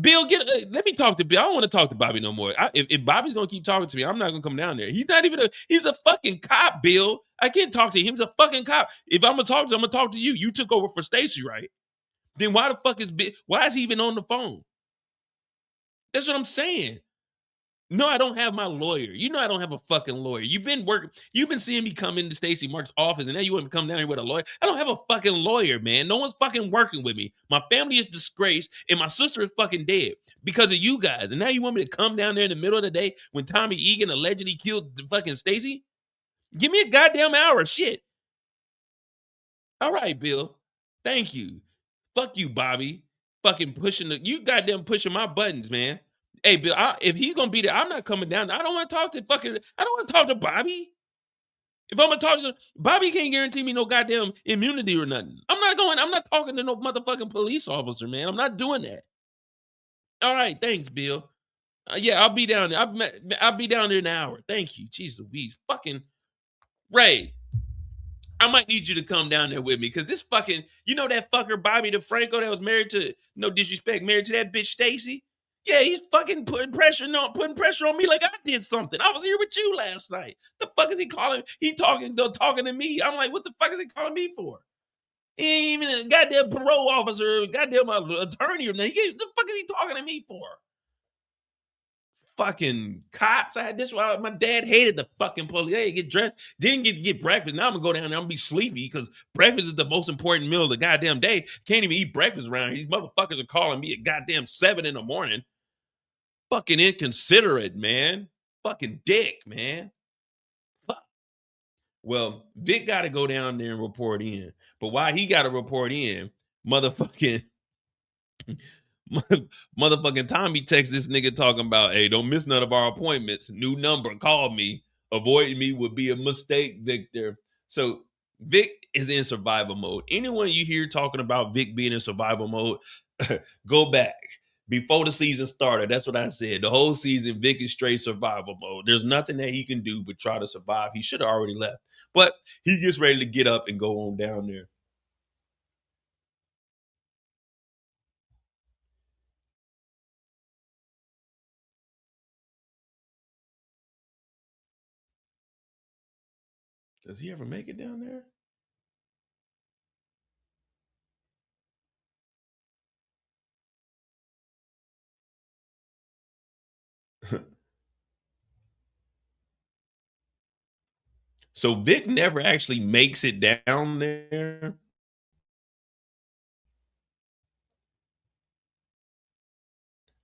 Bill, let me talk to Bill. I don't want to talk to Bobby no more. If Bobby's gonna keep talking to me, I'm not gonna come down there. He's not even he's a fucking cop, Bill. I can't talk to him. He's a fucking cop. If I'm gonna talk to him, I'm gonna talk to you. You took over for Stacy, right? Then why the fuck why is he even on the phone? That's what I'm saying. No, I don't have my lawyer. You know I don't have a fucking lawyer. You've been seeing me come into Stacy Mark's office, and now you want to come down here with a lawyer. I don't have a fucking lawyer, man. No one's fucking working with me. My family is disgraced, and my sister is fucking dead because of you guys. And now you want me to come down there in the middle of the day when Tommy Egan allegedly killed the fucking Stacy? Give me a goddamn hour, shit. All right, Bill. Thank you. Fuck you, Bobby. Fucking you goddamn pushing my buttons, man. Hey, Bill, if he's gonna be there, I'm not coming down. I don't want to talk to Bobby. If I'm gonna talk to Bobby, can't guarantee me no goddamn immunity or nothing. I'm not talking to no motherfucking police officer, man. I'm not doing that. All right, thanks, Bill. Yeah, I'll be down there. I'll be down there in an hour. Thank you. Jesus Louise. Fucking Ray. I might need you to come down there with me, because this fucking, you know that fucker Bobby DeFranco that was married to, no disrespect, married to that bitch Stacy? Yeah, he's fucking putting pressure on me like I did something. I was here with you last night. The fuck is he calling? He talking to me. I'm like, what the fuck is he calling me for? He ain't even a goddamn parole officer, goddamn attorney or nothing. The fuck is he talking to me for? Fucking cops. My dad hated the fucking police. Hey, get dressed, didn't get breakfast. Now I'm gonna go down there. I'm gonna be sleepy because breakfast is the most important meal of the goddamn day. Can't even eat breakfast around here. These motherfuckers are calling me at goddamn 7 a.m. Fucking inconsiderate, man. Fucking dick, man. Fuck. Well, Vic got to go down there and report in. But why he got to report in, motherfucking Tommy texts this nigga talking about, hey, don't miss none of our appointments. New number, call me. Avoiding me would be a mistake, Victor. So Vic is in survival mode. Anyone you hear talking about Vic being in survival mode, go back. Before the season started, that's what I said. The whole season, Vic is straight survival mode. There's nothing that he can do but try to survive. He should have already left. But he gets ready to get up and go on down there. Does he ever make it down there? So Vic never actually makes it down there.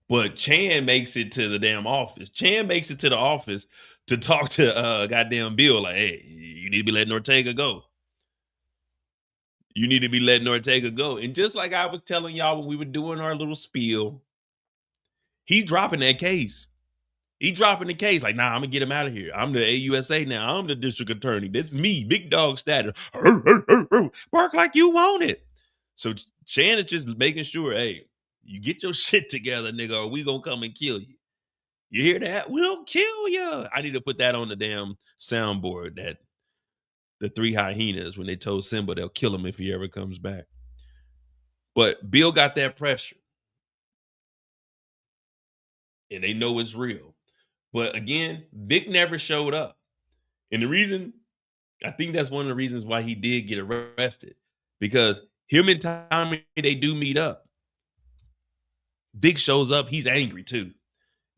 But Chan makes it to the damn office. Chan makes it to the office to talk to goddamn Bill. Like, hey, you need to be letting Ortega go. You need to be letting Ortega go. And just like I was telling y'all when we were doing our little spiel, he's dropping that case. He dropping the case like, nah, I'm gonna get him out of here. I'm the AUSA now. I'm the district attorney. This is me, big dog status. Bark like you want it. So Shan is just making sure, hey, you get your shit together, nigga, or we gonna come and kill you. You hear that? We'll kill you. I need to put that on the damn soundboard, that the 3 hyenas, when they told Simba they'll kill him if he ever comes back. But Bill got that pressure. And they know it's real. But again, Vic never showed up. And the reason, I think that's one of the reasons why he did get arrested. Because him and Tommy, they do meet up. Vic shows up. He's angry too.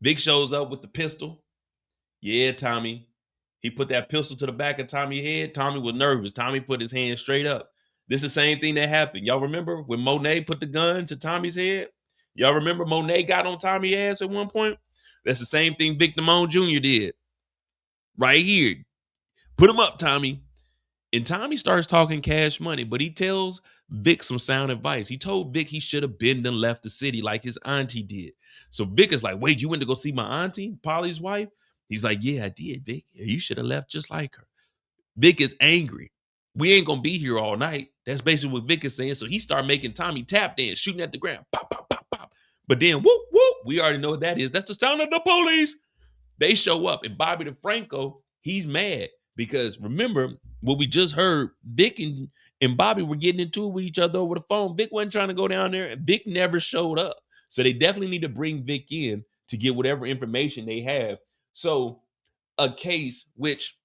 Vic shows up with the pistol. Yeah, Tommy. He put that pistol to the back of Tommy's head. Tommy was nervous. Tommy put his hand straight up. This is the same thing that happened. Y'all remember when Monet put the gun to Tommy's head? Y'all remember Monet got on Tommy's ass at one point? That's the same thing Vic Damone Jr. did. Right here. Put him up, Tommy. And Tommy starts talking cash money, but he tells Vic some sound advice. He told Vic he should have been and left the city like his auntie did. So Vic is like, wait, you went to go see my auntie, Polly's wife? He's like, yeah, I did, Vic. You should have left just like her. Vic is angry. We ain't gonna be here all night. That's basically what Vic is saying. So he started making Tommy tap dance, shooting at the ground. Pop, pop, pop, pop. But then, whoop, whoop. We already know what that is. That's the sound of the police. They show up, and Bobby DeFranco, he's mad because remember what we just heard, Vic and Bobby were getting into it with each other over the phone. Vic wasn't trying to go down there, and Vic never showed up. So they definitely need to bring Vic in to get whatever information they have. So a case which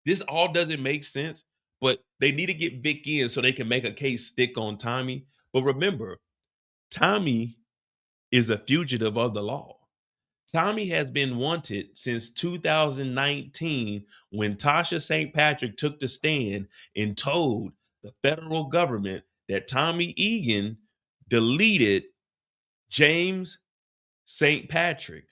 this all doesn't make sense, but they need to get Vic in so they can make a case stick on Tommy. But remember, Tommy is a fugitive of the law. Tommy has been wanted since 2019 when Tasha St. Patrick took the stand and told the federal government that Tommy Egan deleted James St. Patrick,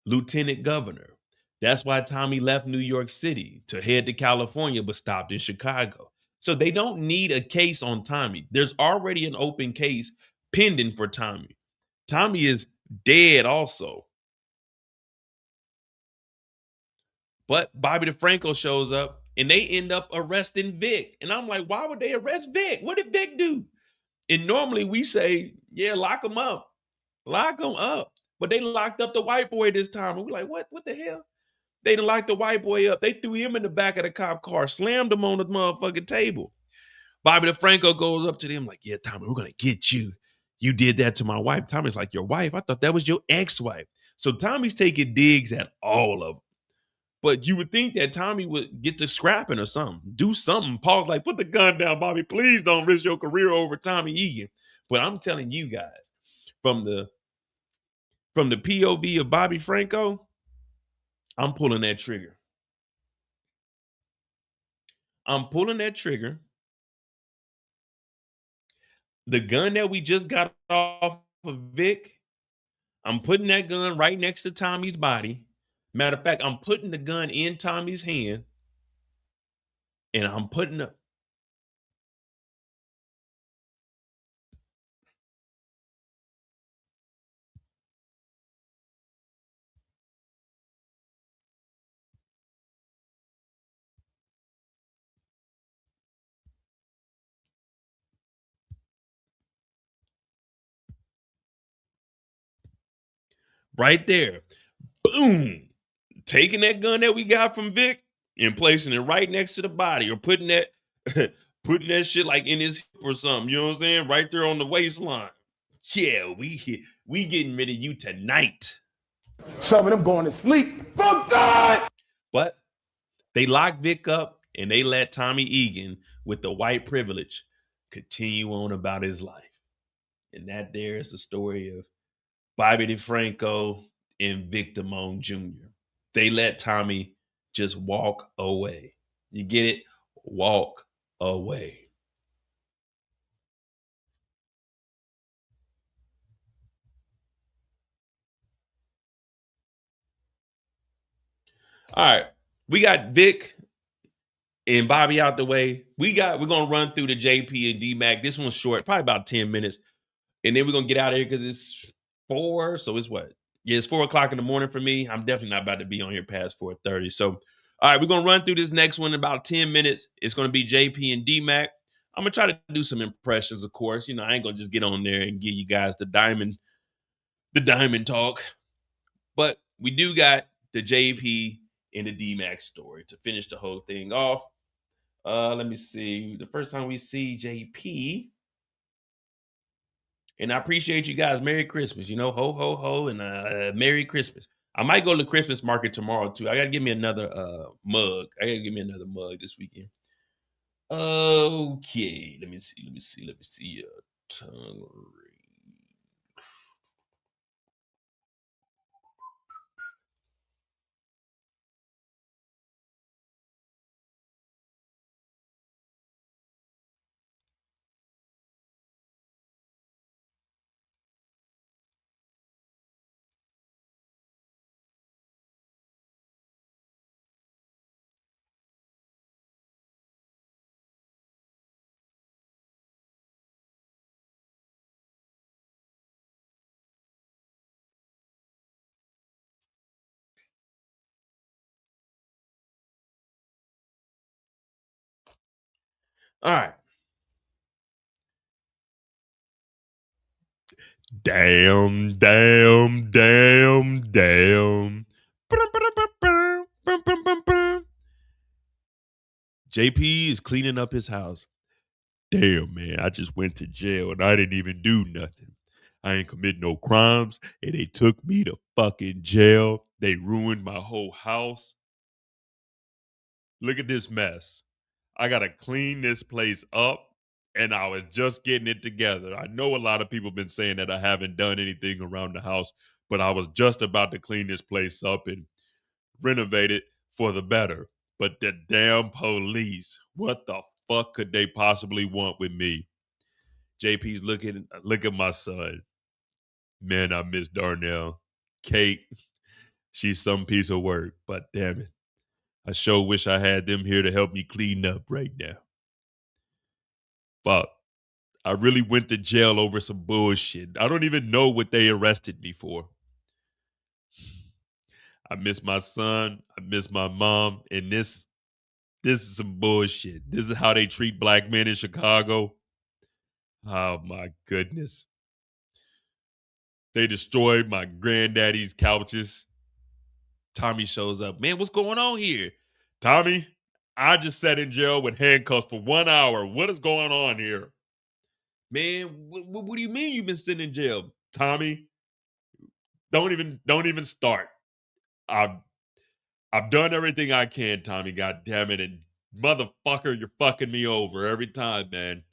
lieutenant governor. That's why Tommy left New York City to head to California, but stopped in Chicago. So they don't need a case on Tommy. There's already an open case pending for Tommy. Tommy is dead also. But Bobby DeFranco shows up and they end up arresting Vic. And I'm like, why would they arrest Vic? What did Vic do? And normally we say, yeah, lock him up. Lock him up. But they locked up the white boy this time. And we're like, what the hell? They didn't lock the white boy up. They threw him in the back of the cop car, slammed him on the motherfucking table. Bobby DeFranco goes up to them like, yeah, Tommy, we're going to get you. You did that to my wife. Tommy's like, your wife? I thought that was your ex-wife. So Tommy's taking digs at all of them. But you would think that Tommy would get to scrapping or something. Do something. Paul's like, put the gun down, Bobby. Please don't risk your career over Tommy Egan. But I'm telling you guys, from the POV of Bobby Franco, I'm pulling that trigger. I'm pulling that trigger. The gun that we just got off of Vic, I'm putting that gun right next to Tommy's body. Matter of fact, I'm putting the gun in Tommy's hand, and I'm putting it. Right there. Boom. Taking that gun that we got from Vic and placing it right next to the body, or putting that shit like in his hip or something. You know what I'm saying? Right there on the waistline. Yeah, we getting rid of you tonight. Some of them going to sleep. Fuck God! But they locked Vic up and they let Tommy Egan with the white privilege continue on about his life. And that there is the story of Bobby DeFranco and Vic Damone Jr. They let Tommy just walk away. You get it? Walk away. All right. We got Vic and Bobby out the way. We're gonna run through the JP and D-Mac. This one's short, probably about 10 minutes. And then we're gonna get out of here because it's 4. So it's what? Yeah, it's 4 o'clock in the morning for me. I'm definitely not about to be on here past 4:30. So, all right, we're going to run through this next one in about 10 minutes. It's going to be JP and D-Mac. I'm going to try to do some impressions, of course. You know, I ain't going to just get on there and give you guys the diamond talk. But we do got the JP and the D-Mac story to finish the whole thing off. Let me see. The first time we see JP, and I appreciate you guys. Merry Christmas. You know, ho, ho, ho, and Merry Christmas. I might go to the Christmas market tomorrow, too. I got to give me another mug. I got to give me another mug this weekend. Okay. Let me see. All right. Damn. JP is cleaning up his house. Damn, man, I just went to jail and I didn't even do nothing. I ain't commit no crimes and they took me to fucking jail. They ruined my whole house. Look at this mess. I got to clean this place up and I was just getting it together. I know a lot of people been saying that I haven't done anything around the house, but I was just about to clean this place up and renovate it for the better. But the damn police, what the fuck could they possibly want with me? JP's look at my son. Man, I miss Darnell. Kate, she's some piece of work, but damn it. I sure wish I had them here to help me clean up right now. Fuck. I really went to jail over some bullshit. I don't even know what they arrested me for. I miss my son. I miss my mom. And this is some bullshit. This is how they treat black men in Chicago. Oh my goodness. They destroyed my granddaddy's couches. Tommy shows up. Man, what's going on here? Tommy, I just sat in jail with handcuffs for 1 hour. What is going on here? Man, what do you mean you've been sitting in jail? Tommy, don't even start. I've done everything I can, Tommy, god damn it. And motherfucker, you're fucking me over every time, man.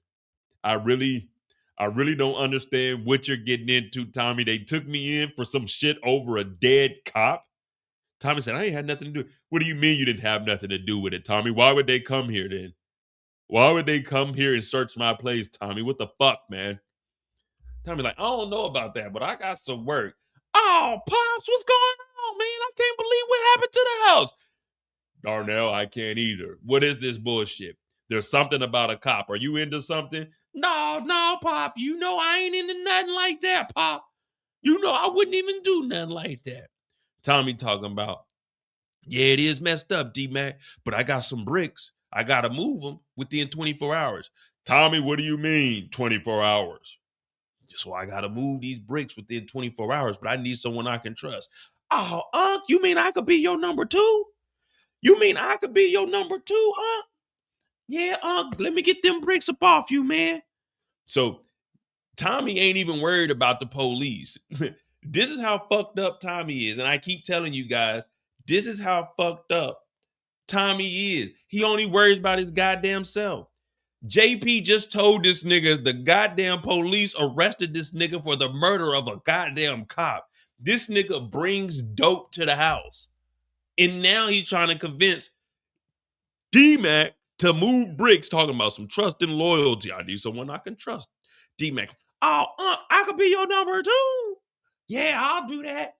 I really don't understand what you're getting into, Tommy. They took me in for some shit over a dead cop. Tommy said, I ain't had nothing to do. What do you mean you didn't have nothing to do with it, Tommy? Why would they come here then? Why would they come here and search my place, Tommy? What the fuck, man? Tommy's like, I don't know about that, but I got some work. Oh, Pops, what's going on, man? I can't believe what happened to the house. Darnell, I can't either. What is this bullshit? There's something about a cop. Are you into something? No, Pop. You know I ain't into nothing like that, Pop. You know I wouldn't even do nothing like that. Tommy talking about, yeah, it is messed up, D-Mac, but I got some bricks. I got to move them within 24 hours. Tommy, what do you mean 24 hours? So I got to move these bricks within 24 hours, but I need someone I can trust. Oh, Unc, you mean I could be your number two? You mean I could be your number two, Unc? Yeah, Unc, let me get them bricks up off you, man. So Tommy ain't even worried about the police. This is how fucked up Tommy is. And I keep telling you guys, this is how fucked up Tommy is. He only worries about his goddamn self. JP just told this nigga the goddamn police arrested this nigga for the murder of a goddamn cop. This nigga brings dope to the house. And now he's trying to convince D-Mac to move bricks, talking about some trust and loyalty. I need someone I can trust. D-Mac, oh, I could be your number two. Yeah, I'll do that.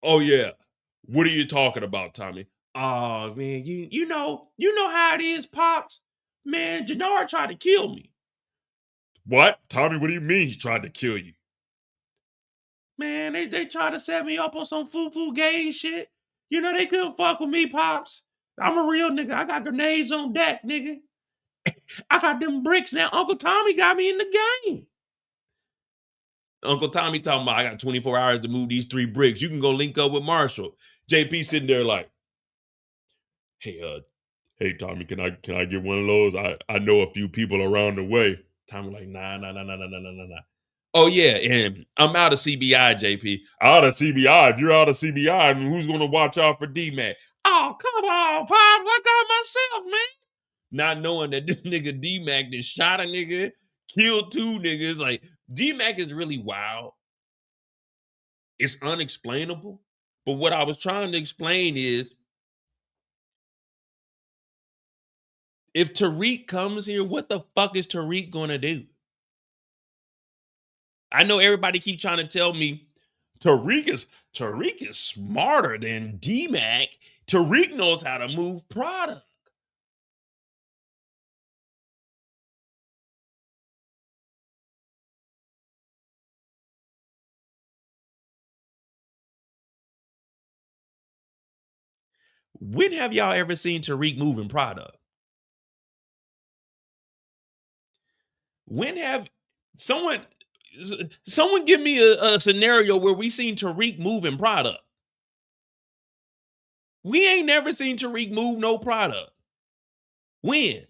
Oh, yeah. What are you talking about, Tommy? Oh, man, you know how it is, Pops. Man, Jenard tried to kill me. What? Tommy, what do you mean he tried to kill you? Man, they try to set me up on some foo-foo gay shit. You know, they couldn't fuck with me, Pops. I'm a real nigga. I got grenades on deck, nigga. I got them bricks now. Uncle Tommy got me in the game. Uncle Tommy talking about, I got 24 hours to move these 3 bricks. You can go link up with Marshall. JP sitting there like, hey, Tommy, can I get one of those? I know a few people around the way. Tommy like, nah. Oh yeah, and I'm out of CBI, JP. Out of CBI. If you're out of CBI, who's gonna watch out for D-Mac? Oh, come on, Pops. I got myself, man. Not knowing that this nigga D-Mac just shot a nigga, killed 2 niggas. Like, D-Mac is really wild. It's unexplainable. But what I was trying to explain is, if Tariq comes here, what the fuck is Tariq gonna do? I know everybody keep trying to tell me Tariq is smarter than D-Mac. Tariq knows how to move product. When have y'all ever seen Tariq moving product? When have someone give me a scenario where we seen Tariq moving product? We ain't never seen Tariq move no product. When?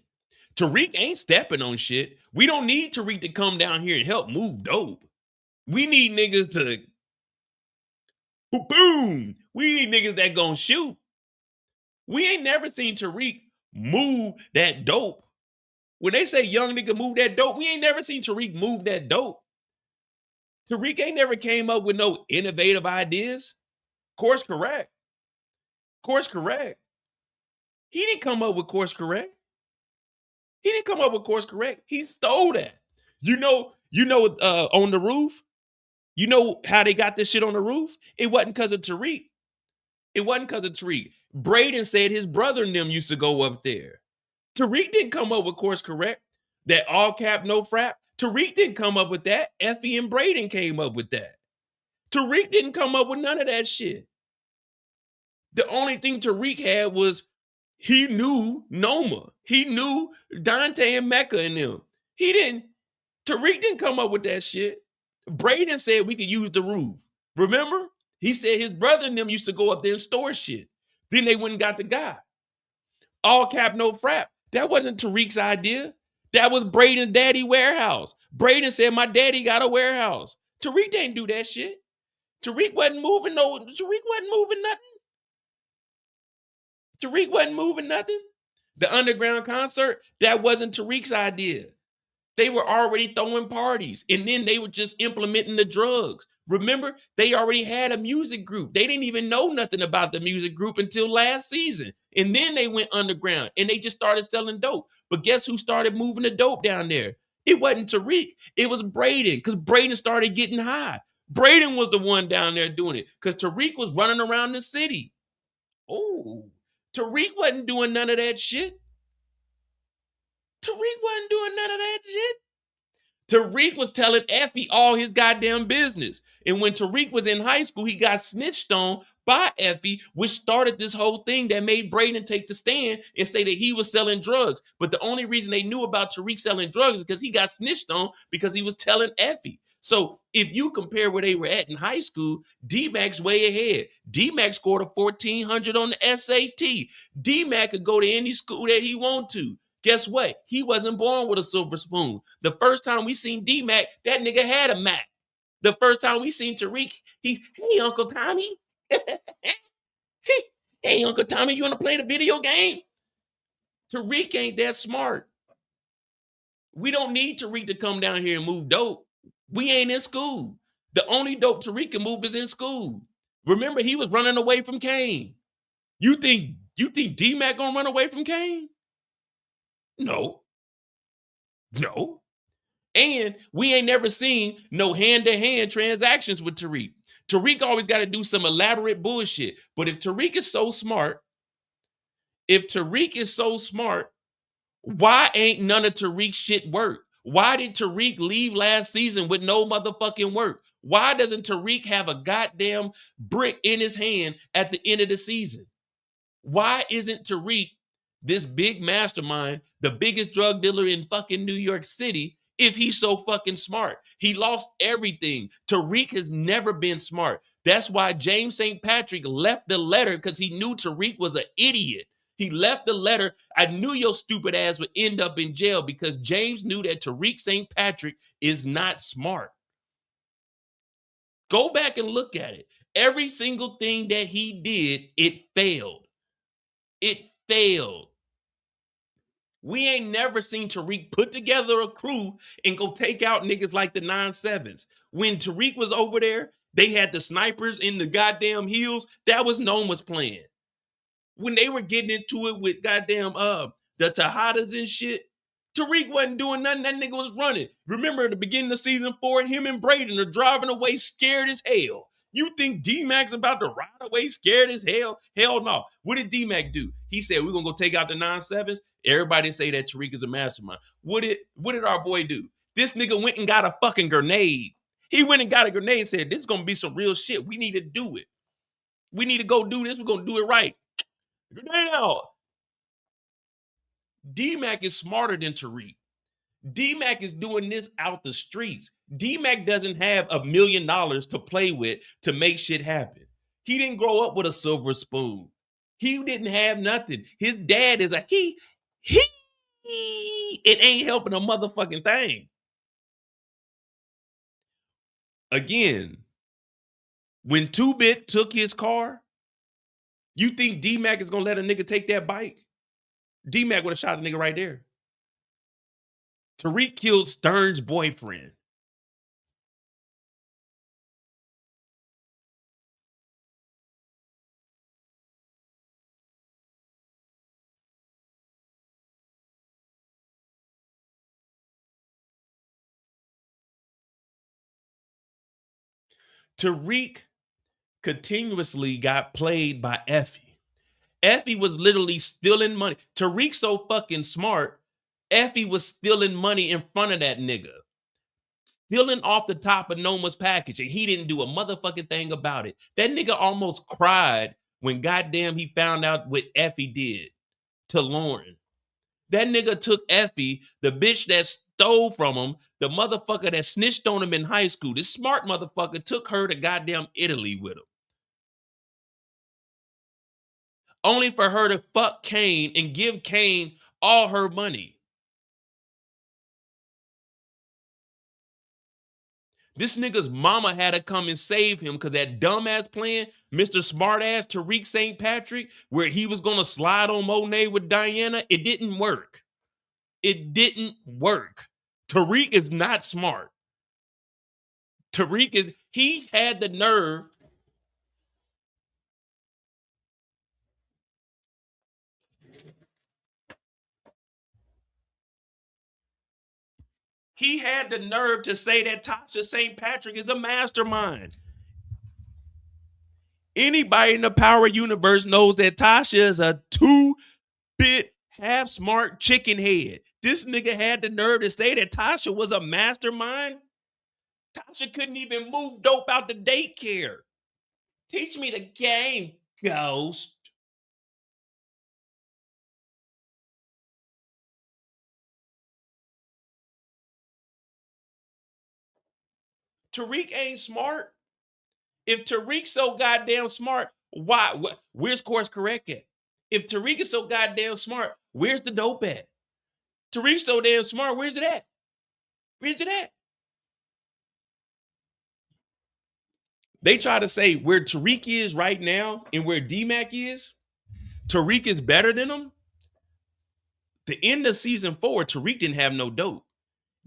Tariq ain't stepping on shit. We don't need Tariq to come down here and help move dope. We need niggas to boom. We need niggas that gonna shoot. We ain't never seen Tariq move that dope. When they say young nigga move that dope, we ain't never seen Tariq move that dope. Tariq ain't never came up with no innovative ideas. Course correct. Course correct. He didn't come up with course correct. He didn't come up with course correct. He stole that. You know, on the roof, you know how they got this shit on the roof? It wasn't because of Tariq. It wasn't because of Tariq. Braden said his brother and them used to go up there. Tariq didn't come up with course correct. That all cap, no frap. Tariq didn't come up with that. Effie and Braden came up with that. Tariq didn't come up with none of that shit. The only thing Tariq had was he knew Noma. He knew Dante and Mecca and them. Tariq didn't come up with that shit. Braden said we could use the roof. Remember? He said his brother and them used to go up there and store shit. Then they went and got the guy. All cap, no frap. That wasn't Tariq's idea. That was Braden's daddy warehouse. Braden said my daddy got a warehouse. Tariq didn't do that shit. Tariq wasn't moving nothing. Tariq wasn't moving nothing. The underground concert, that wasn't Tariq's idea. They were already throwing parties, and then they were just implementing the drugs. Remember, they already had a music group. They didn't even know nothing about the music group until last season. And then they went underground, and they just started selling dope. But guess who started moving the dope down there? It wasn't Tariq. It was Braden, because Braden started getting high. Braden was the one down there doing it, because Tariq was running around the city. Oh, Tariq wasn't doing none of that shit. Tariq wasn't doing none of that shit. Tariq was telling Effie all his goddamn business. And when Tariq was in high school, he got snitched on by Effie, which started this whole thing that made Braden take the stand and say that he was selling drugs. But the only reason they knew about Tariq selling drugs is because he got snitched on because he was telling Effie. So if you compare where they were at in high school, D-Mac's way ahead. D-Mac scored a 1,400 on the SAT. D-Mac could go to any school that he want to. Guess what? He wasn't born with a silver spoon. The first time we seen D-Mac, that nigga had a Mac. The first time we seen Tariq, hey, Uncle Tommy. Hey, Uncle Tommy, you want to play the video game? Tariq ain't that smart. We don't need Tariq to come down here and move dope. We ain't in school. The only dope Tariq can move is in school. Remember, he was running away from Kane. You think D-Mac gonna run away from Kane? No. And we ain't never seen no hand-to-hand transactions with Tariq. Tariq always got to do some elaborate bullshit. But if Tariq is so smart, why ain't none of Tariq's shit work? Why did Tariq leave last season with no motherfucking work? Why doesn't Tariq have a goddamn brick in his hand at the end of the season? Why isn't Tariq, this big mastermind, the biggest drug dealer in fucking New York City, if he's so fucking smart? He lost everything. Tariq has never been smart. That's why James St. Patrick left the letter, because he knew Tariq was an idiot. He left the letter. I knew your stupid ass would end up in jail, because James knew that Tariq St. Patrick is not smart. Go back and look at it. Every single thing that he did, it failed. It failed. We ain't never seen Tariq put together a crew and go take out niggas like the 9-7s. When Tariq was over there, they had the snipers in the goddamn hills. That was Noma's plan. When they were getting into it with goddamn the Tejadas and shit, Tariq wasn't doing nothing. That nigga was running. Remember at the beginning of season 4, him and Braden are driving away scared as hell. You think D-Mac's about to ride away scared as hell? Hell no. What did D-Mac do? He said, we're going to go take out the 9-7s. Everybody say that Tariq is a mastermind. What did our boy do? This nigga went and got a fucking grenade. He went and got a grenade and said, this is going to be some real shit. We need to do it. We need to go do this. We're going to do it right. Grenade out. D-Mac is smarter than Tariq. D-Mac is doing this out the streets. D-Mac doesn't have $1 million to play with to make shit happen. He didn't grow up with a silver spoon. He didn't have nothing. His dad is a he. It ain't helping a motherfucking thing. Again, when 2-Bit took his car, you think D-Mac is going to let a nigga take that bike? D-Mac would have shot a nigga right there. Tariq killed Stern's boyfriend. Tariq continuously got played by Effie. Effie was literally stealing money. Tariq so fucking smart, Effie was stealing money in front of that nigga. Stealing off the top of Noma's package, and he didn't do a motherfucking thing about it. That nigga almost cried when goddamn he found out what Effie did to Lauren. That nigga took Effie, the bitch that stole from him, the motherfucker that snitched on him in high school. This smart motherfucker took her to goddamn Italy with him. Only for her to fuck Kane and give Kane all her money. This nigga's mama had to come and save him because that dumbass plan, Mr. Smartass Tariq St. Patrick, where he was going to slide on Monet with Diana, it didn't work. It didn't work. Tariq is not smart. He had the nerve. He had the nerve to say that Tasha St. Patrick is a mastermind. Anybody in the Power universe knows that Tasha is a 2-bit half-smart chicken head. This nigga had the nerve to say that Tasha was a mastermind. Tasha couldn't even move dope out the daycare. Teach me the game, ghost. Tariq ain't smart. If Tariq's so goddamn smart, why? Where's course correct at? If Tariq is so goddamn smart, where's the dope at? Tariq's so damn smart, where's it at? Where's it at? They try to say where Tariq is right now and where D-Mac is, Tariq is better than him. The end of season 4, Tariq didn't have no dope.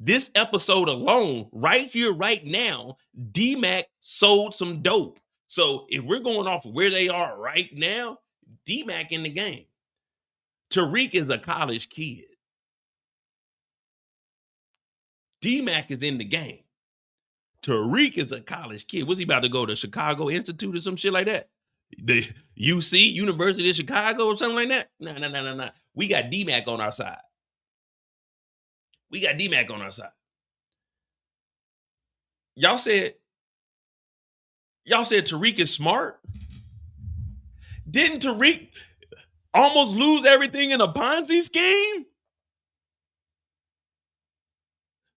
This episode alone, right here, right now, D-Mac sold some dope. So if we're going off of where they are right now, D-Mac in the game. Tariq is a college kid. D-Mac is in the game. Tariq is a college kid. What's he about to go to Chicago Institute or some shit like that? The UC, University of Chicago or something like that? No. We got D-Mac on our side. We got D-Mac on our side. Y'all said Y'all said Tariq is smart. Didn't Tariq almost lose everything in a Ponzi scheme?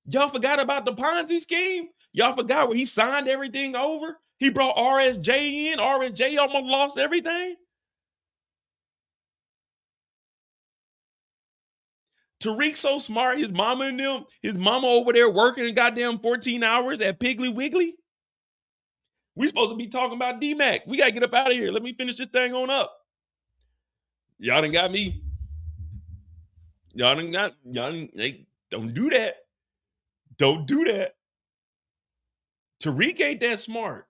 Y'all forgot about the Ponzi scheme? Y'all forgot where he signed everything over? He brought RSJ in. RSJ almost lost everything. Tariq so smart, his mama over there working goddamn 14 hours at Piggly Wiggly. We supposed to be talking about D-Mac. We got to get up out of here. Let me finish this thing on up. Y'all done got me. Hey, don't do that. Don't do that. Tariq ain't that smart.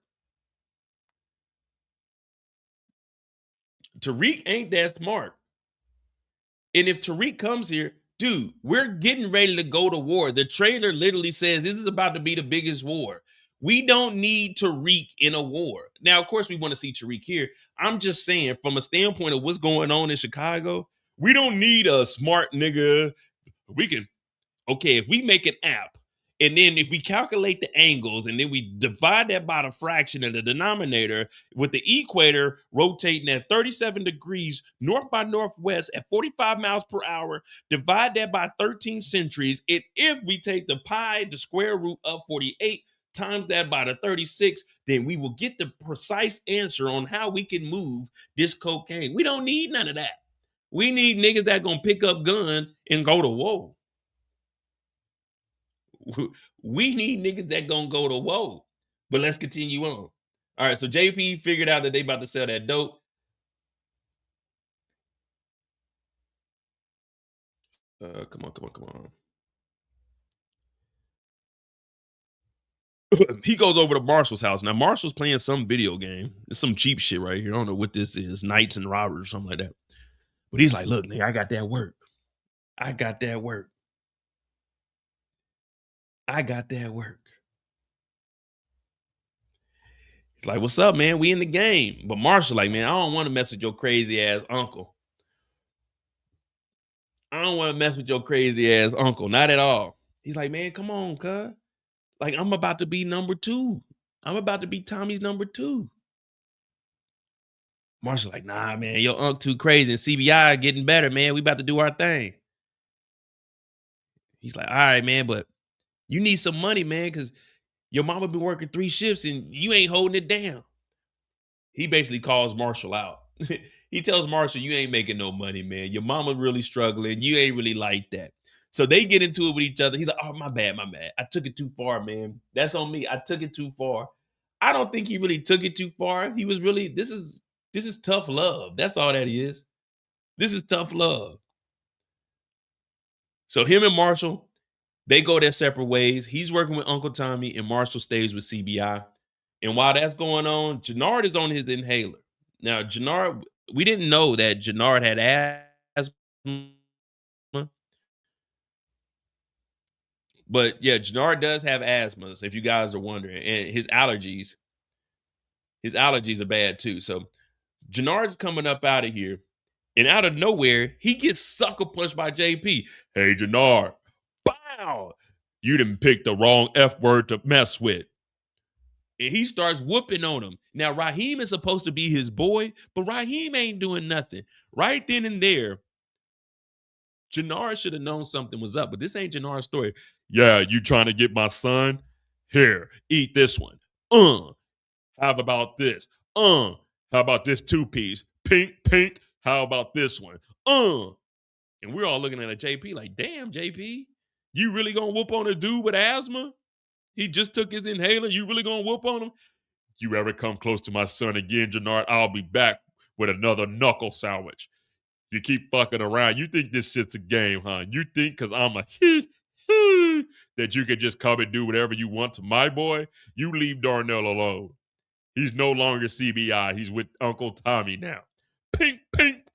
Tariq ain't that smart. And if Tariq comes here, dude, we're getting ready to go to war. The trailer literally says this is about to be the biggest war. We don't need Tariq in a war. Now, of course, we want to see Tariq here. I'm just saying, from a standpoint of what's going on in Chicago, we don't need a smart nigga. If we make an app, and then if we calculate the angles, and then we divide that by the fraction of the denominator, with the equator rotating at 37 degrees north by northwest at 45 miles per hour, divide that by 13 centuries, and if we take the pi, the square root of 48, times that by the 36, then we will get the precise answer on how we can move this cocaine. We don't need none of that. We need niggas that gonna pick up guns and go to war. We need niggas that gonna go to war. But let's continue on. All right, so JP figured out that they about to sell that dope. Come on. He goes over to Marshall's house. Now, Marshall's playing some video game. It's some cheap shit right here. I don't know what this is. Knights and Robbers or something like that. But he's like, look, nigga, I got that work. He's like, what's up, man? We in the game. But Marshall like, man, I don't want to mess with your crazy ass uncle. Not at all. He's like, man, come on, cuz. Like, I'm about to be number 2. I'm about to be Tommy's number 2. Marshall like, nah, man, your uncle too crazy and CBI getting better, man. We about to do our thing. He's like, all right, man, but you need some money, man, because your mama been working 3 shifts and you ain't holding it down. He basically calls Marshall out. He tells Marshall, you ain't making no money, man. Your mama really struggling. You ain't really like that. So they get into it with each other. He's like, oh, my bad. I took it too far, man. That's on me. I took it too far. I don't think he really took it too far. He was really, this is tough love. That's all that is. This is tough love. So him and Marshall, they go their separate ways. He's working with Uncle Tommy and Marshall stays with CBI. And while that's going on, Jenard is on his inhaler. Now, Jenard, we didn't know that Jenard had asthma. But yeah, Jenard does have asthma, so if you guys are wondering. And his allergies are bad too. So Jenard's coming up out of here. And out of nowhere, he gets sucker punched by JP. Hey, Jenard, bow! You done picked the wrong F word to mess with. And he starts whooping on him. Now, Raheem is supposed to be his boy, but Raheem ain't doing nothing. Right then and there, Jenard should have known something was up, but this ain't Jenard's story. Yeah, you trying to get my son? Here, eat this one. How about this? How about this 2-piece? Pink. How about this one? And we're all looking at a JP like, damn, JP, you really gonna whoop on a dude with asthma? He just took his inhaler. You really gonna whoop on him? You ever come close to my son again, Jenard, I'll be back with another knuckle sandwich. You keep fucking around. You think this shit's a game, huh? You think because I'm a that you can just come and do whatever you want to my boy? You leave Darnell alone. He's no longer CBI. He's with Uncle Tommy now. Pink.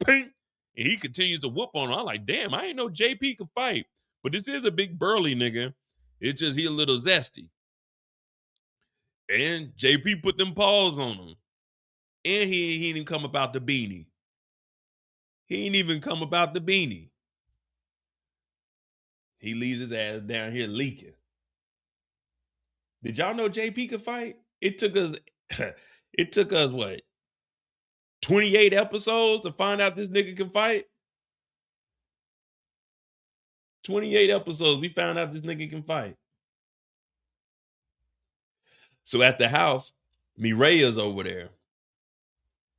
And he continues to whoop on him. I'm like, damn, I ain't know JP could fight. But this is a big burly nigga. It's just he a little zesty. And JP put them paws on him. And he didn't come about the beanie. He ain't even come about the beanie. He leaves his ass down here leaking. Did y'all know JP could fight? It took us It took us what? 28 episodes to find out this nigga can fight? 28 episodes, we found out this nigga can fight. So at the house, Mireya's over there.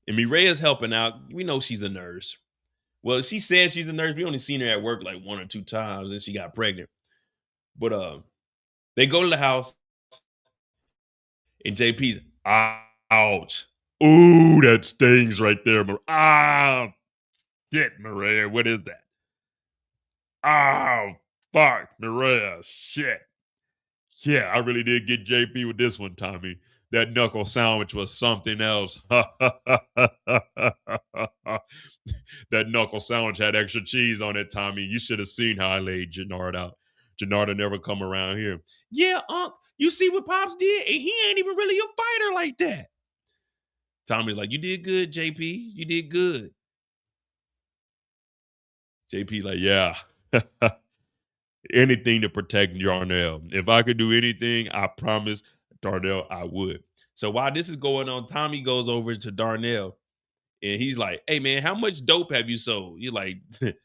And Mireya's helping out. We know she's a nurse. Well, she says she's a nurse. We only seen her at work like 1 or 2 times and she got pregnant. But they go to the house and JP's, ouch. Ooh, that stings right there. Ah, shit, Mireya. What is that? Oh, fuck, Mireya. Shit. Yeah, I really did get JP with this one, Tommy. That knuckle sandwich was something else. That knuckle sandwich had extra cheese on it, Tommy. You should have seen how I laid Jenard out. Jenard will never come around here. Yeah, Unc, you see what Pops did? And he ain't even really a fighter like that. Tommy's like, you did good, JP. You did good. JP like, yeah. Anything to protect Darnell. If I could do anything, I promise Darnell I would. So while this is going on, Tommy goes over to Darnell and he's like, hey man, how much dope have you sold? You're like, here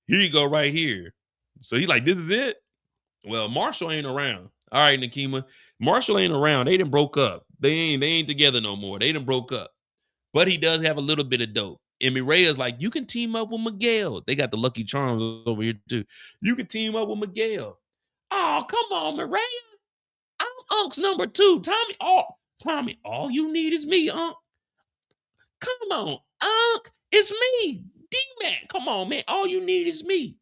you go right here. So he's like, this is it? Well, Marshall ain't around. All right, Nakima. Marshall ain't around. They done broke up. They ain't together no more. They done broke up. But he does have a little bit of dope. And Mireya's like, you can team up with Miguel. They got the Lucky Charms over here too. You can team up with Miguel. Oh, come on, Mireya. I'm Unc's number 2. Tommy, all you need is me, Unc. Come on, Unc. It's me. D-Mac. Come on, man. All you need is me.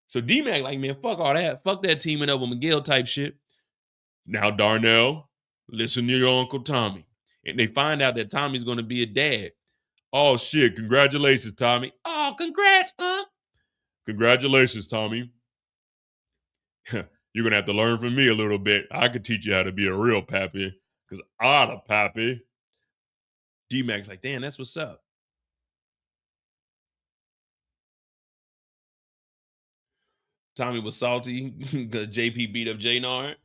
So D-Mac like, man, fuck all that. Fuck that teaming up with Miguel type shit. Now, Darnell, listen to your Uncle Tommy. And they find out that Tommy's going to be a dad. Oh, shit. Congratulations, Tommy. Oh, congrats, Unc. Congratulations, Tommy. You're going to have to learn from me a little bit. I could teach you how to be a real pappy because I'm a pappy. D-Mac's like, damn, that's what's up. Tommy was salty because JP beat up Jenard,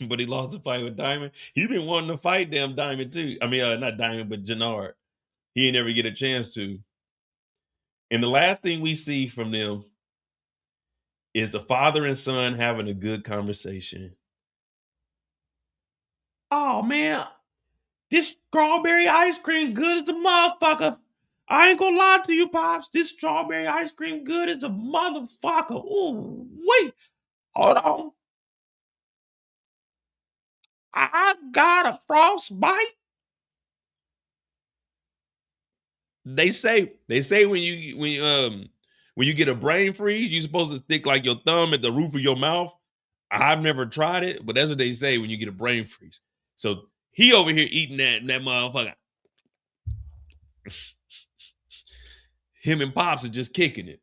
but he lost the fight with Diamond. He been wanting to fight damn Diamond too. I mean, not Diamond, but Jenard. He ain't never get a chance to. And the last thing we see from them is the father and son having a good conversation. Oh, man, this strawberry ice cream good as a motherfucker. I ain't gonna lie to you, Pops. This strawberry ice cream good as a motherfucker. Ooh, wait. Hold on. I got a frostbite. They say when you get a brain freeze, you're supposed to stick like your thumb at the roof of your mouth. I've never tried it, but that's what they say when you get a brain freeze. So he over here eating that motherfucker. Him and Pops are just kicking it.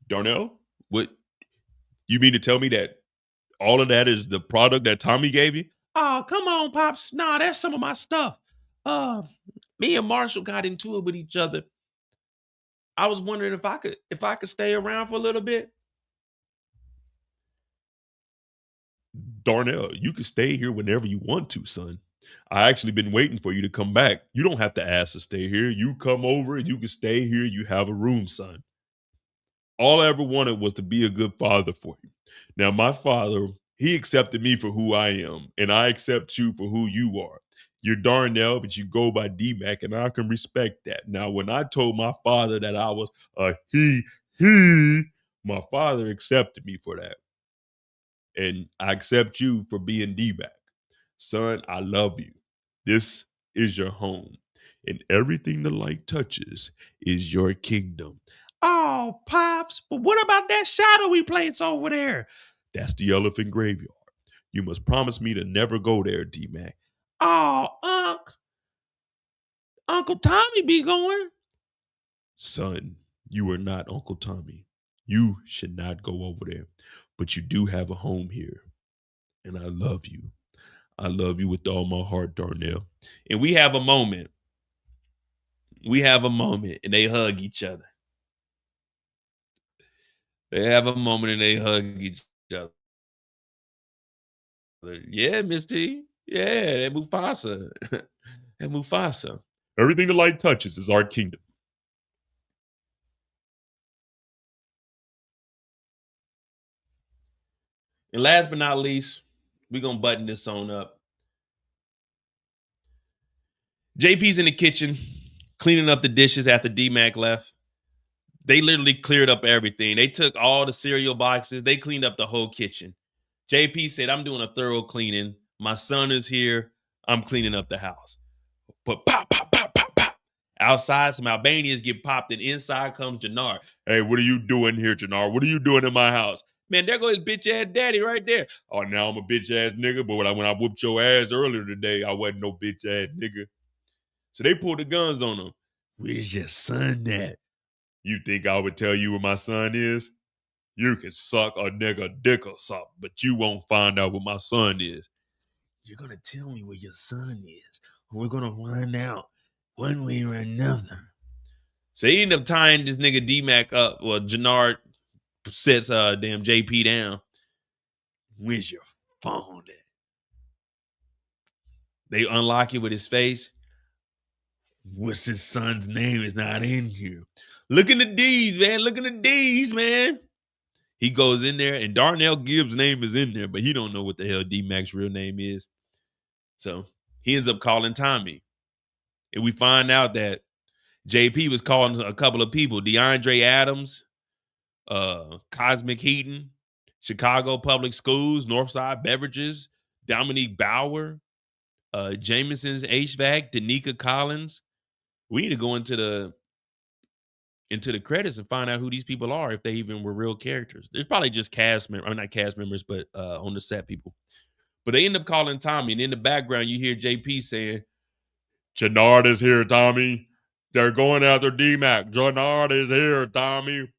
Darnell, what you mean to tell me that all of that is the product that Tommy gave you? Oh, come on, Pops. Nah, that's some of my stuff. Me and Marshall got into it with each other. I was wondering if I could stay around for a little bit. Darnell, you can stay here whenever you want to, son. I actually been waiting for you to come back. You don't have to ask to stay here. You come over, you can stay here. You have a room, son. All I ever wanted was to be a good father for you. Now, my father, he accepted me for who I am, and I accept you for who you are. You're Darnell, but you go by D-Mac, and I can respect that. Now, when I told my father that I was a he, my father accepted me for that. And I accept you for being D-Mac. Son, I love you. This is your home. And everything the light touches is your kingdom. Oh, Pops, but what about that shadowy place over there? That's the elephant graveyard. You must promise me to never go there, D-Mac. Oh, Uncle Tommy be going. Son, you are not Uncle Tommy. You should not go over there. But you do have a home here. And I love you. I love you with all my heart, Darnell. And we have a moment. We have a moment and they hug each other. They have a moment and they hug each other. But yeah, Miss T. Yeah, that Mufasa. That Mufasa. Everything the light touches is our kingdom. And last but not least, we're going to button this on up. JP's in the kitchen, cleaning up the dishes after D-Mac left. They literally cleared up everything. They took all the cereal boxes. They cleaned up the whole kitchen. JP said, I'm doing a thorough cleaning. My son is here. I'm cleaning up the house. But pop, pop, pop, pop, pop. Outside, some Albanians get popped, and inside comes Jenard. Hey, what are you doing here, Jenard? What are you doing in my house? Man, there goes his bitch-ass daddy right there. Oh, now I'm a bitch-ass nigga, but when I whooped your ass earlier today, I wasn't no bitch-ass nigga. So they pulled the guns on him. Where's your son at? You think I would tell you where my son is? You can suck a nigga dick or something, but you won't find out what my son is. You're going to tell me where your son is. We're going to find out one way or another. So he ended up tying this nigga D-Mac up. Well, Jenard sets damn JP down. Where's your phone at? They unlock it with his face. What's his son's name? Is not in here. Look in the D's, man. Look in the D's, man. He goes in there, and Darnell Gibbs' name is in there, but he don't know what the hell D-Mac's real name is. So he ends up calling Tommy. And we find out that JP was calling a couple of people. DeAndre Adams, Cosmic Heaton, Chicago Public Schools, Northside Beverages, Dominique Bauer, Jameson's HVAC, Danica Collins. We need to go into the credits and find out who these people are, if they even were real characters. There's probably just cast members, or not cast members, but on the set people. But they end up calling Tommy, and in the background you hear JP saying, Jenard is here, Tommy. They're going after D-Mac. Jenard is here, Tommy.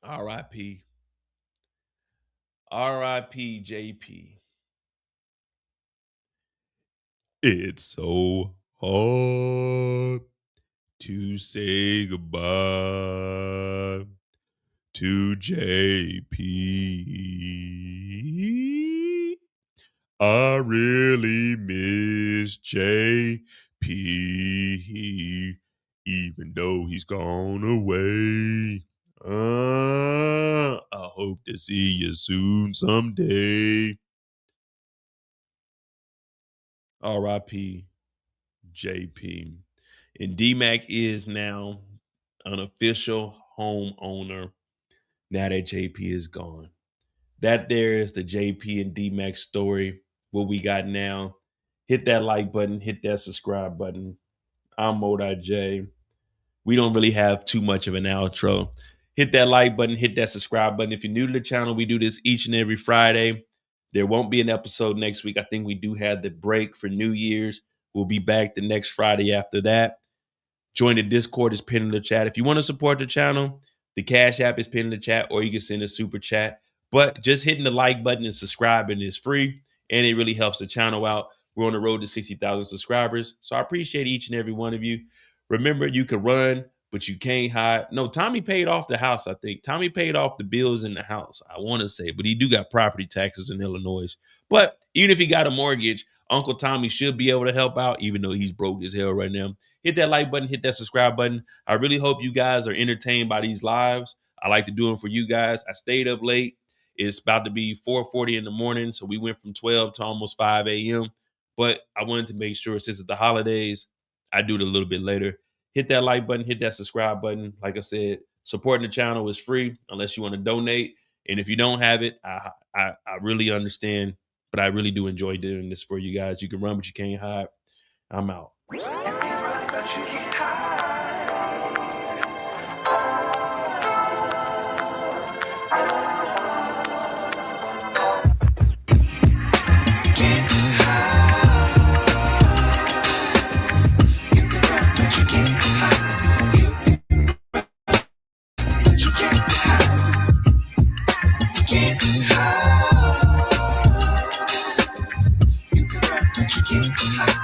R.I.P. R.I.P. JP. It's so hard to say goodbye to JP. I really miss JP, even though he's gone away. I hope to see you soon someday. R.I.P. JP. And D-Mac is now an official homeowner now that JP is gone. That there is the JP and D-Mac story. What we got now. Hit that like button. Hit that subscribe button. I'm Mo.J. We don't really have too much of an outro. Hit that like button. Hit that subscribe button. If you're new to the channel, we do this each and every Friday. There won't be an episode next week. I think we do have the break for New Year's. We'll be back the next Friday after that. Join the Discord is pinned in the chat. If you want to support the channel, the Cash App is pinned in the chat, or you can send a super chat. But just hitting the like button and subscribing is free, and it really helps the channel out. We're on the road to 60,000 subscribers, so I appreciate each and every one of you. Remember, you can run, but you can't hide. No, Tommy paid off the house, I think. Tommy paid off the bills in the house, I want to say, but he do got property taxes in Illinois. But even if he got a mortgage, Uncle Tommy should be able to help out, even though he's broke as hell right now. Hit that like button, hit that subscribe button. I really hope you guys are entertained by these lives. I like to do them for you guys. I stayed up late. It's about to be 4:40 in the morning, so we went from 12 to almost 5 a.m. But I wanted to make sure, since it's the holidays, I do it a little bit later. Hit that like button, hit that subscribe button. Like I said, supporting the channel is free unless you want to donate. And if you don't have it, I really understand, but I really do enjoy doing this for you guys. You can run, but you can't hide. I'm out. You can